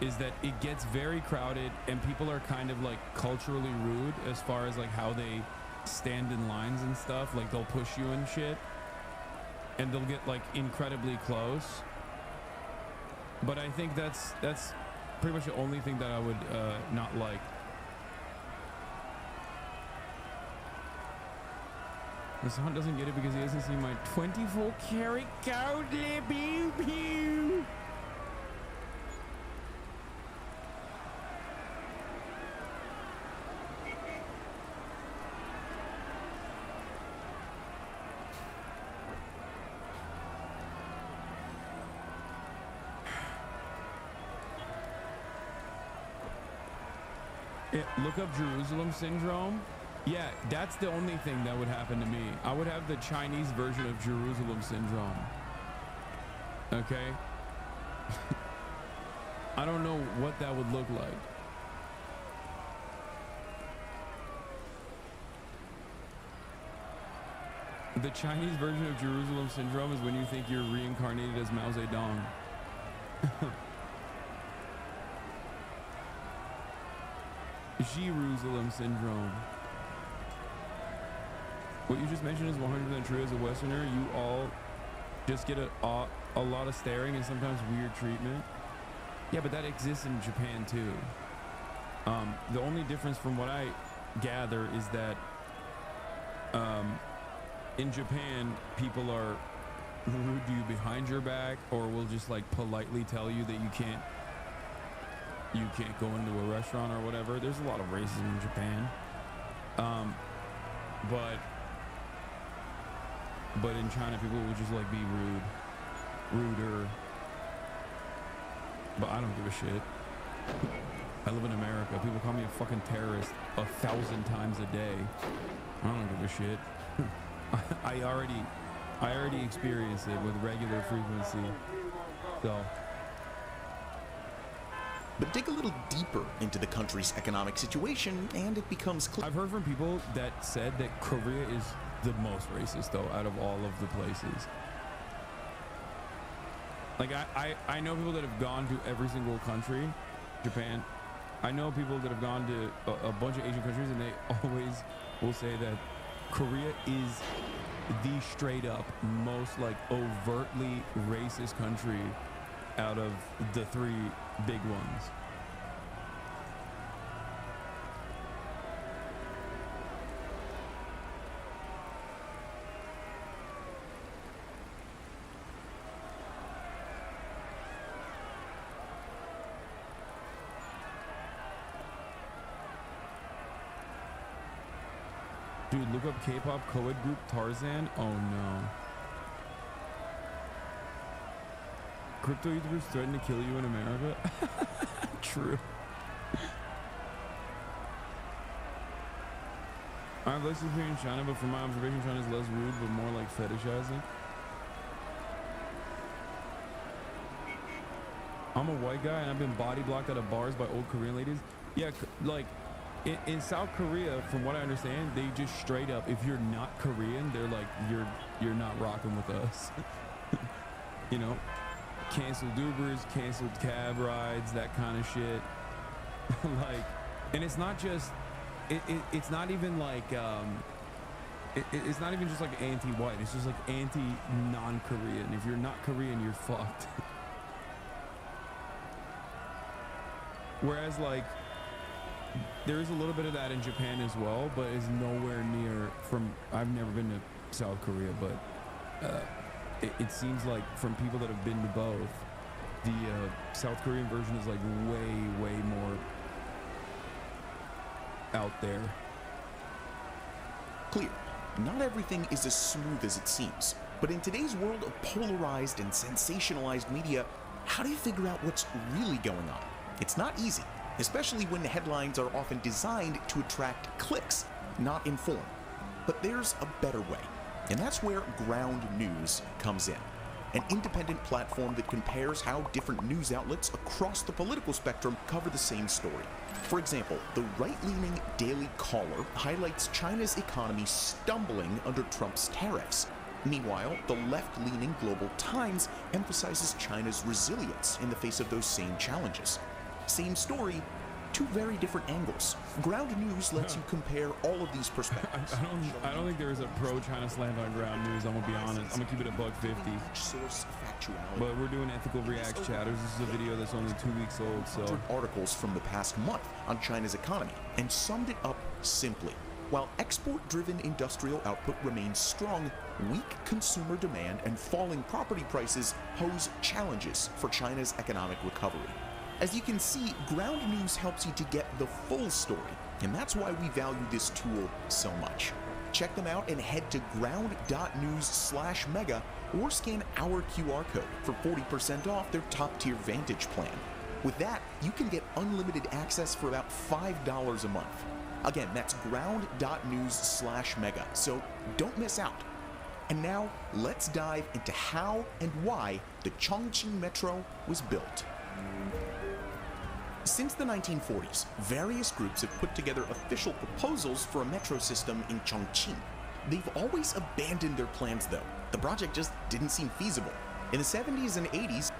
Speaker 1: is that it gets very crowded and people are kind of culturally rude as far as how they stand in lines and stuff. They'll push you and shit, and they'll get incredibly close. But I think that's pretty much the only thing that I would not like. This hunt doesn't get it because he hasn't seen my 24 karat gold. Pew pew. Look up Jerusalem syndrome. Yeah, that's the only thing that would happen to me. I would have the Chinese version of Jerusalem syndrome. Okay? I don't know what that would look like. The Chinese version of Jerusalem syndrome is when you think you're reincarnated as Mao Zedong. Jerusalem syndrome. What you just mentioned is 100% true. As a Westerner, you all just get a lot of staring and sometimes weird treatment. Yeah, but that exists in Japan too. The only difference from what I gather is that in Japan, people are rude to you behind your back, or will just like politely tell you that you can't go into a restaurant or whatever. There's a lot of racism in Japan. But in China, people will just like be ruder. But I don't give a shit. I live in America. People call me a fucking terrorist 1,000 times a day. I don't give a shit. I already experience it with regular frequency. So.
Speaker 10: But dig a little deeper into the country's economic situation, and it becomes clear.
Speaker 1: I've heard from people that said that Korea is the most racist, though, out of all of the places. Like, I know people that have gone to every single country, Japan. I know people that have gone to a bunch of Asian countries, and they always will say that Korea is the straight up most like overtly racist country out of the three big ones. Dude, look up K-pop co-ed group Tarzan. Oh no. Crypto YouTubers threaten to kill you in America? True. I've less experience in China, but from my observation, China is less rude, but more like fetishizing. I'm a white guy, and I've been body blocked out of bars by old Korean ladies. Yeah, like, in South Korea, from what I understand, they just straight up, if you're not Korean, they're like, you're not rocking with us. You know, canceled Ubers, canceled cab rides, that kind of shit. Like, and it's not just, it's not even like, it's not even just like anti-white. It's just like anti-non-Korean. If you're not Korean, you're fucked. Whereas like, there is a little bit of that in Japan as well, but is nowhere near from, I've never been to South Korea, but it seems like from people that have been to both, the South Korean version is like way more out there.
Speaker 10: Clear. Not everything is as smooth as it seems, but in today's world of polarized and sensationalized media, how do you figure out what's really going on? It's not easy, especially when the headlines are often designed to attract clicks, not inform. But there's a better way, and that's where Ground News comes in, an independent platform that compares how different news outlets across the political spectrum cover the same story. For example, the right-leaning Daily Caller highlights China's economy stumbling under Trump's tariffs. Meanwhile, the left-leaning Global Times emphasizes China's resilience in the face of those same challenges. Same story, two very different angles. Ground News lets you compare all of these perspectives.
Speaker 1: I don't think there is a pro-China slant on Ground News. I'm gonna be honest. I'm gonna keep it a $1.50.
Speaker 10: Source factuality. But
Speaker 1: we're doing ethical reacts chatters. This is a video that's only 2 weeks old. So
Speaker 10: articles from the past month on China's economy and summed it up simply. While export-driven industrial output remains strong, weak consumer demand and falling property prices pose challenges for China's economic recovery. As you can see, Ground News helps you to get the full story, and that's why we value this tool so much. Check them out and head to ground.news/mega or scan our QR code for 40% off their top-tier Vantage plan. With that, you can get unlimited access for about $5 a month. Again, that's ground.news/mega, so don't miss out. And now, let's dive into how and why the Chongqing Metro was built. Since the 1940s, various groups have put together official proposals for a metro system in Chongqing. They've always abandoned their plans though. The project just didn't seem feasible. In the 70s and 80s...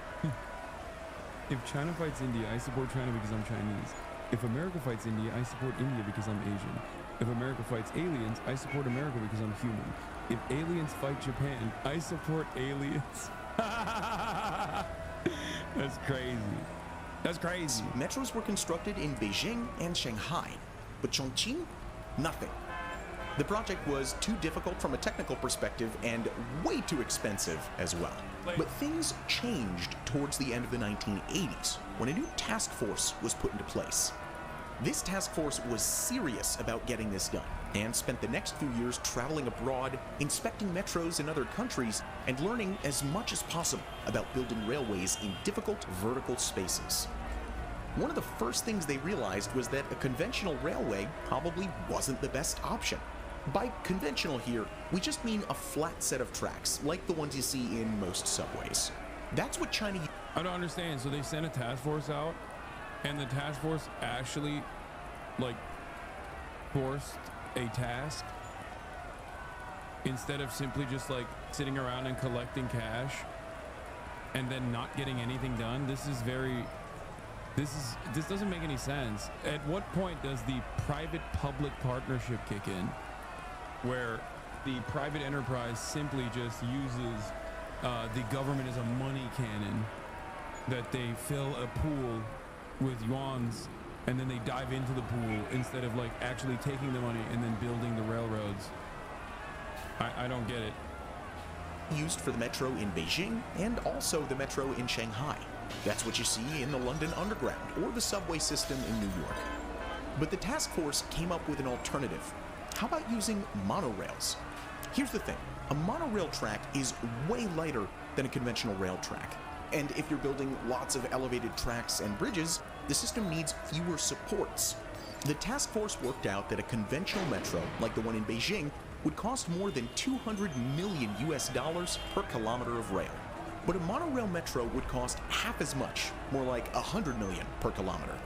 Speaker 1: If China fights India, I support China because I'm Chinese. If America fights India, I support India because I'm Asian. If America fights aliens, I support America because I'm human. If aliens fight Japan, I support aliens. That's crazy. That's crazy.
Speaker 10: Metros were constructed in Beijing and Shanghai, but Chongqing, nothing. The project was too difficult from a technical perspective and way too expensive as well. But things changed towards the end of the 1980s when a new task force was put into place. This task force was serious about getting this done and spent the next few years traveling abroad, inspecting metros in other countries, and learning as much as possible about building railways in difficult vertical spaces. One of the first things they realized was that a conventional railway probably wasn't the best option. By conventional here, we just mean a flat set of tracks, like the ones you see in most subways. That's what China...
Speaker 1: I don't understand. So they sent a task force out, and the task force actually, like, forced a task instead of simply just, like, sitting around and collecting cash and then not getting anything done. This doesn't make any sense. At what point does the private-public partnership kick in, where the private enterprise simply just uses the government as a money cannon, that they fill a pool with yuans and then they dive into the pool instead of like actually taking the money and then building the railroads? I don't get it.
Speaker 10: Used for the metro in Beijing and also the metro in Shanghai. That's what you see in the London Underground or the subway system in New York. But the task force came up with an alternative. How about using monorails? Here's the thing, a monorail track is way lighter than a conventional rail track. And if you're building lots of elevated tracks and bridges, the system needs fewer supports. The task force worked out that a conventional metro, like the one in Beijing, would cost more than $200 million per kilometer of rail. But a monorail metro would cost half as much, more like $100 million per kilometer.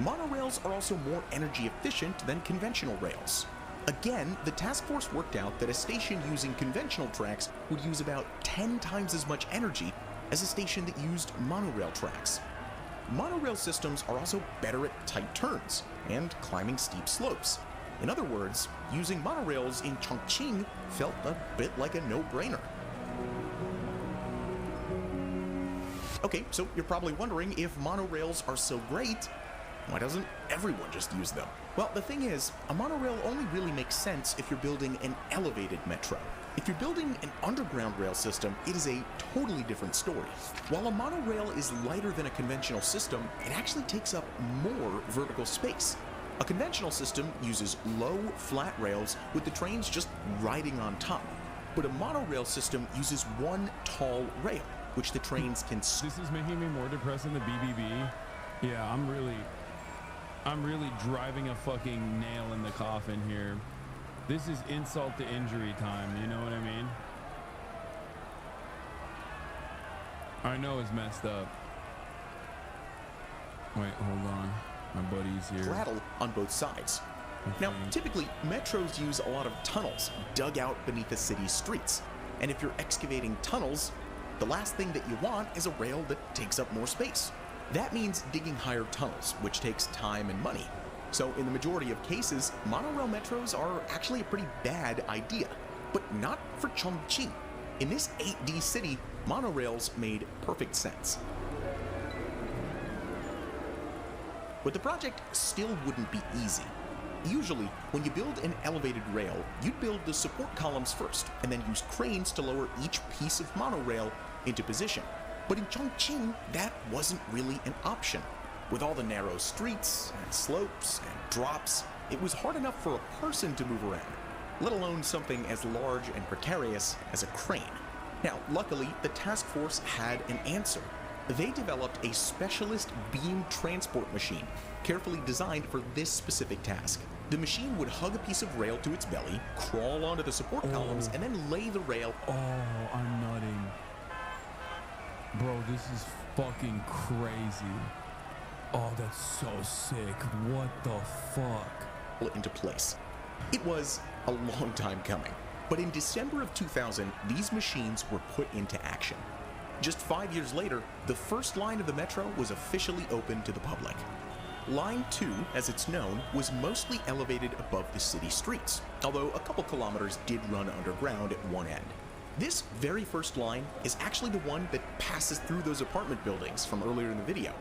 Speaker 10: Monorails are also more energy efficient than conventional rails. Again, the task force worked out that a station using conventional tracks would use about 10 times as much energy as a station that used monorail tracks. Monorail systems are also better at tight turns and climbing steep slopes. In other words, using monorails in Chongqing felt a bit like a no-brainer. Okay, so you're probably wondering, if monorails are so great, why doesn't everyone just use them? Well, the thing is, a monorail only really makes sense if you're building an elevated metro. If you're building an underground rail system, it is a totally different story. While a monorail is lighter than a conventional system, it actually takes up more vertical space. A conventional system uses low, flat rails with the trains just riding on top. But a monorail system uses one tall rail, which the trains can...
Speaker 1: This is making me more depressed than the BBB. Yeah, I'm really driving a fucking nail in the coffin here. This is insult to injury time, you know what I mean? I know it's messed up. Wait, hold on. My buddy's here.
Speaker 10: Rattle on both sides. Now, typically, metros use a lot of tunnels dug out beneath the city's streets. And if you're excavating tunnels, the last thing that you want is a rail that takes up more space. That means digging higher tunnels, which takes time and money. So in the majority of cases, monorail metros are actually a pretty bad idea. But not for Chongqing. In this 8D city, monorails made perfect sense. But the project still wouldn't be easy. Usually, when you build an elevated rail, you'd build the support columns first, and then use cranes to lower each piece of monorail into position. But in Chongqing, that wasn't really an option. With all the narrow streets, and slopes, and drops, it was hard enough for a person to move around, let alone something as large and precarious as a crane. Now, luckily, the task force had an answer. They developed a specialist beam transport machine, carefully designed for this specific task. The machine would hug a piece of rail to its belly, crawl onto the support columns, and then lay the rail.
Speaker 1: Oh, I'm nutting. Bro, this is fucking crazy. Oh, that's so sick. What the fuck?
Speaker 10: Into place. It was a long time coming, but in December of 2000, these machines were put into action. Just 5 years later, the first line of the metro was officially open to the public. Line 2, as it's known, was mostly elevated above the city streets, although a couple kilometers did run underground at one end. This very first line is actually the one that passes through those apartment buildings from earlier in the video.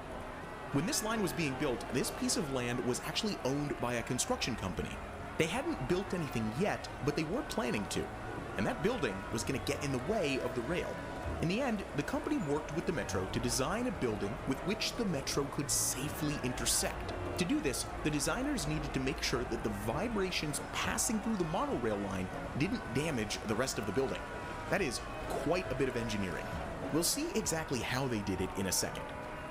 Speaker 10: When this line was being built, this piece of land was actually owned by a construction company. They hadn't built anything yet, but they were planning to, and that building was going to get in the way of the rail. In the end, the company worked with the Metro to design a building with which the Metro could safely intersect. To do this, the designers needed to make sure that the vibrations passing through the monorail line didn't damage the rest of the building. That is quite a bit of engineering. We'll see exactly how they did it in a second.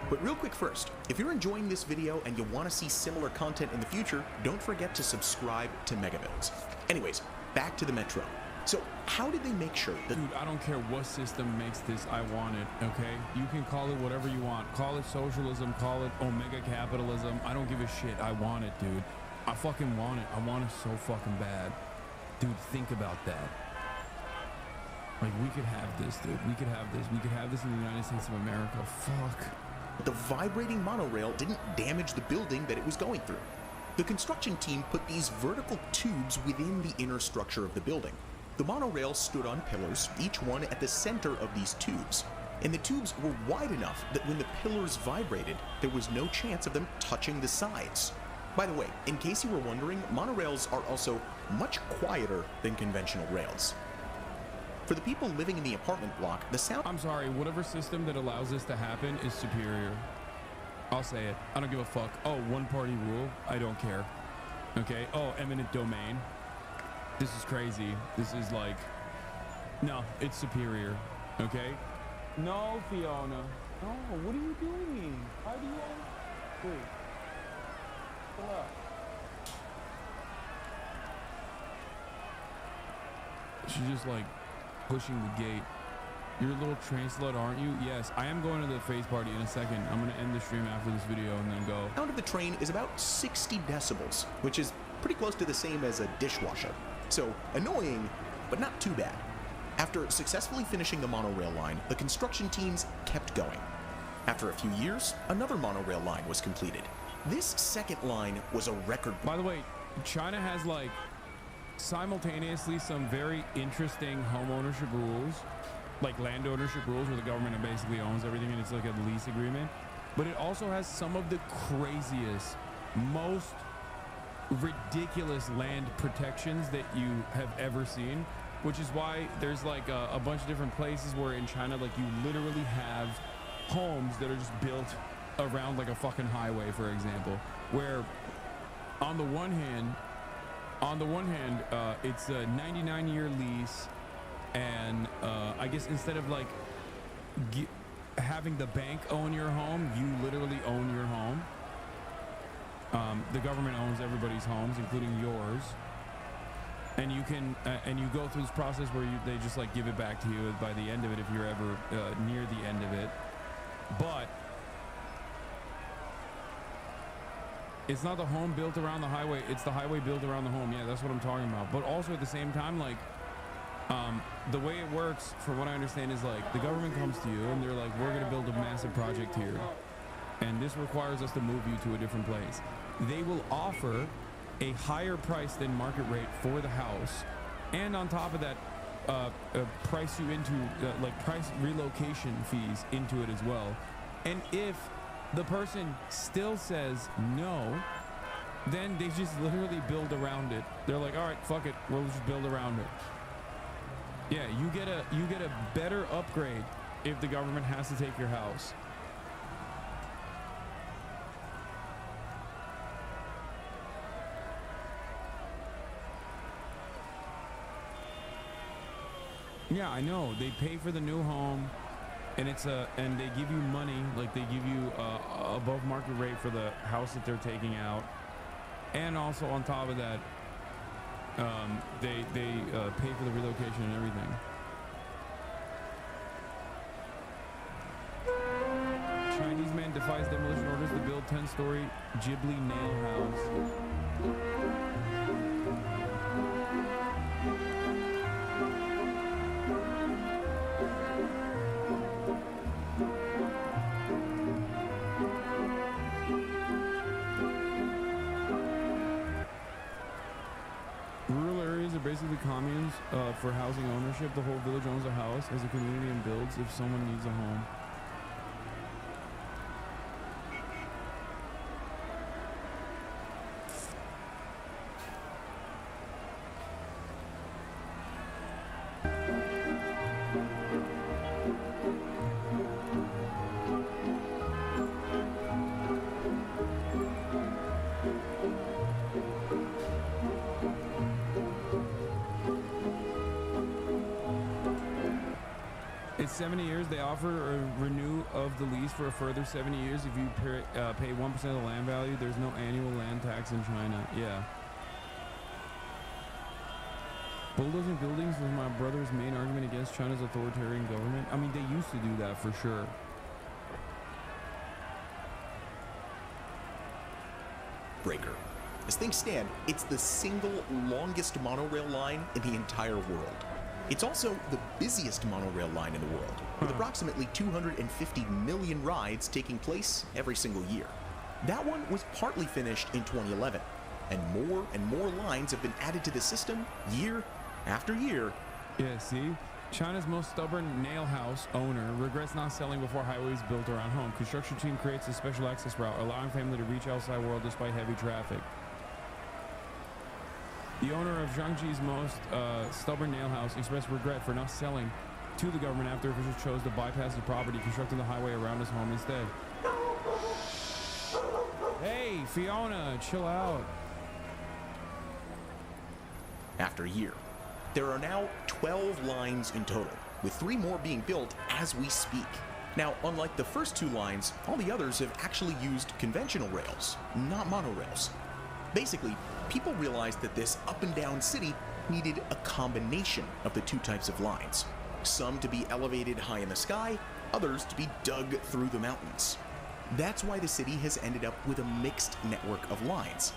Speaker 10: But real quick first, if you're enjoying this video and you want to see similar content in the future, don't forget to subscribe to MegaBuilds. Anyways, back to the Metro. So how did they make sure that—
Speaker 1: Dude, I don't care what system makes this, I want it, okay? You can call it whatever you want. Call it socialism, call it omega capitalism. I don't give a shit. I want it, dude. I fucking want it. I want it so fucking bad. Dude, think about that. Like, we could have this, dude. We could have this. We could have this in the United States of America. Fuck.
Speaker 10: the vibrating monorail didn't damage the building that it was going through. The construction team put these vertical tubes within the inner structure of the building. The monorail stood on pillars, each one at the center of these tubes. And the tubes were wide enough that when the pillars vibrated, there was no chance of them touching the sides. By the way, in case you were wondering, monorails are also much quieter than conventional rails. For the people living in the apartment block, the sound—
Speaker 1: I'm sorry, whatever system that allows this to happen is superior. I'll say it. I don't give a fuck. Oh, one party rule? I don't care. Okay? Oh, eminent domain. This is crazy. This is like— no, it's superior. Okay? No, Fiona. No, what are you doing? How do you— wait. Pull up. She's just like pushing the gate. You're a little train slut, aren't you? Yes, I am going to the face party in a second. I'm going to end the stream after this video and then go.
Speaker 10: The sound of the train is about 60 decibels, which is pretty close to the same as a dishwasher. So annoying, but not too bad. After successfully finishing the monorail line, the construction teams kept going. After a few years, another monorail line was completed. This second line was a record.
Speaker 1: By the way, China has like simultaneously some very interesting home ownership rules, like land ownership rules where the government basically owns everything and it's like a lease agreement. But it also has some of the craziest, most ridiculous land protections that you have ever seen, which is why there's like a bunch of different places where in China, like you literally have homes that are just built around like a fucking highway, for example, where on the one hand, it's a 99-year lease, and I guess instead of like having the bank own your home, you literally own your home. The government owns everybody's homes, including yours, and you can and you go through this process where they just like give it back to you by the end of it if you're ever near the end of it. But it's not the home built around the highway, it's the highway built around the home. Yeah, that's what I'm talking about. But also at the same time, like, the way it works, from what I understand, is like the government comes to you and they're like, we're gonna build a massive project here, and this requires us to move you to a different place. They will offer a higher price than market rate for the house, and on top of that, price you into, price relocation fees into it as well. And if the person still says no, then they just literally build around it. They're like, all right, fuck it, we'll just build around it. Yeah, you get a better upgrade if the government has to take your house. Yeah, I know. They pay for the new home, and and they give you money, like they give you above market rate for the house that they're taking out, and also on top of that, they pay for the relocation and everything. Chinese man defies demolition orders to build 10-story Ghibli nail house. for housing ownership. The whole village owns a house as a community and builds if someone needs a home. It's 70 years. They offer a renew of the lease for a further 70 years if you pay 1% of the land value. There's no annual land tax in China. Yeah. Bulldozing buildings was my brother's main argument against China's authoritarian government. I mean, they used to do that for sure.
Speaker 10: Breaker. As things stand, it's the single longest monorail line in the entire world. It's also the busiest monorail line in the world, with approximately 250 million rides taking place every single year. That one was partly finished in 2011, and more lines have been added to the system year after year.
Speaker 1: Yeah, see? China's most stubborn nail house owner regrets not selling before highways built around home. Construction team creates a special access route, allowing family to reach outside world despite heavy traffic. The owner of Zhangji's most stubborn nail house expressed regret for not selling to the government after officials chose to bypass the property, constructing the highway around his home instead. Hey, Fiona, chill out.
Speaker 10: After a year, there are now 12 lines in total, with 3 more being built as we speak. Now, unlike the first 2 lines, all the others have actually used conventional rails, not monorails. Basically, people realized that this up and down city needed a combination of the 2 types of lines. Some to be elevated high in the sky, others to be dug through the mountains. That's why the city has ended up with a mixed network of lines.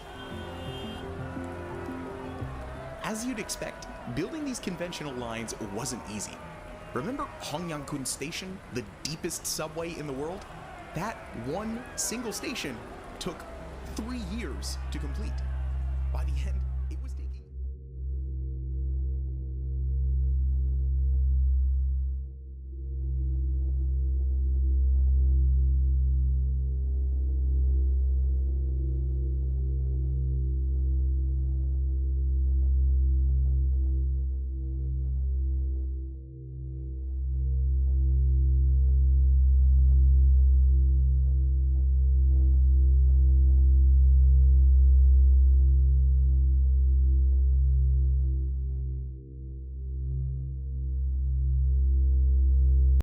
Speaker 10: As you'd expect, building these conventional lines wasn't easy. Remember Hongyangkun Station, the deepest subway in the world? That one single station took 3 years to complete. By the end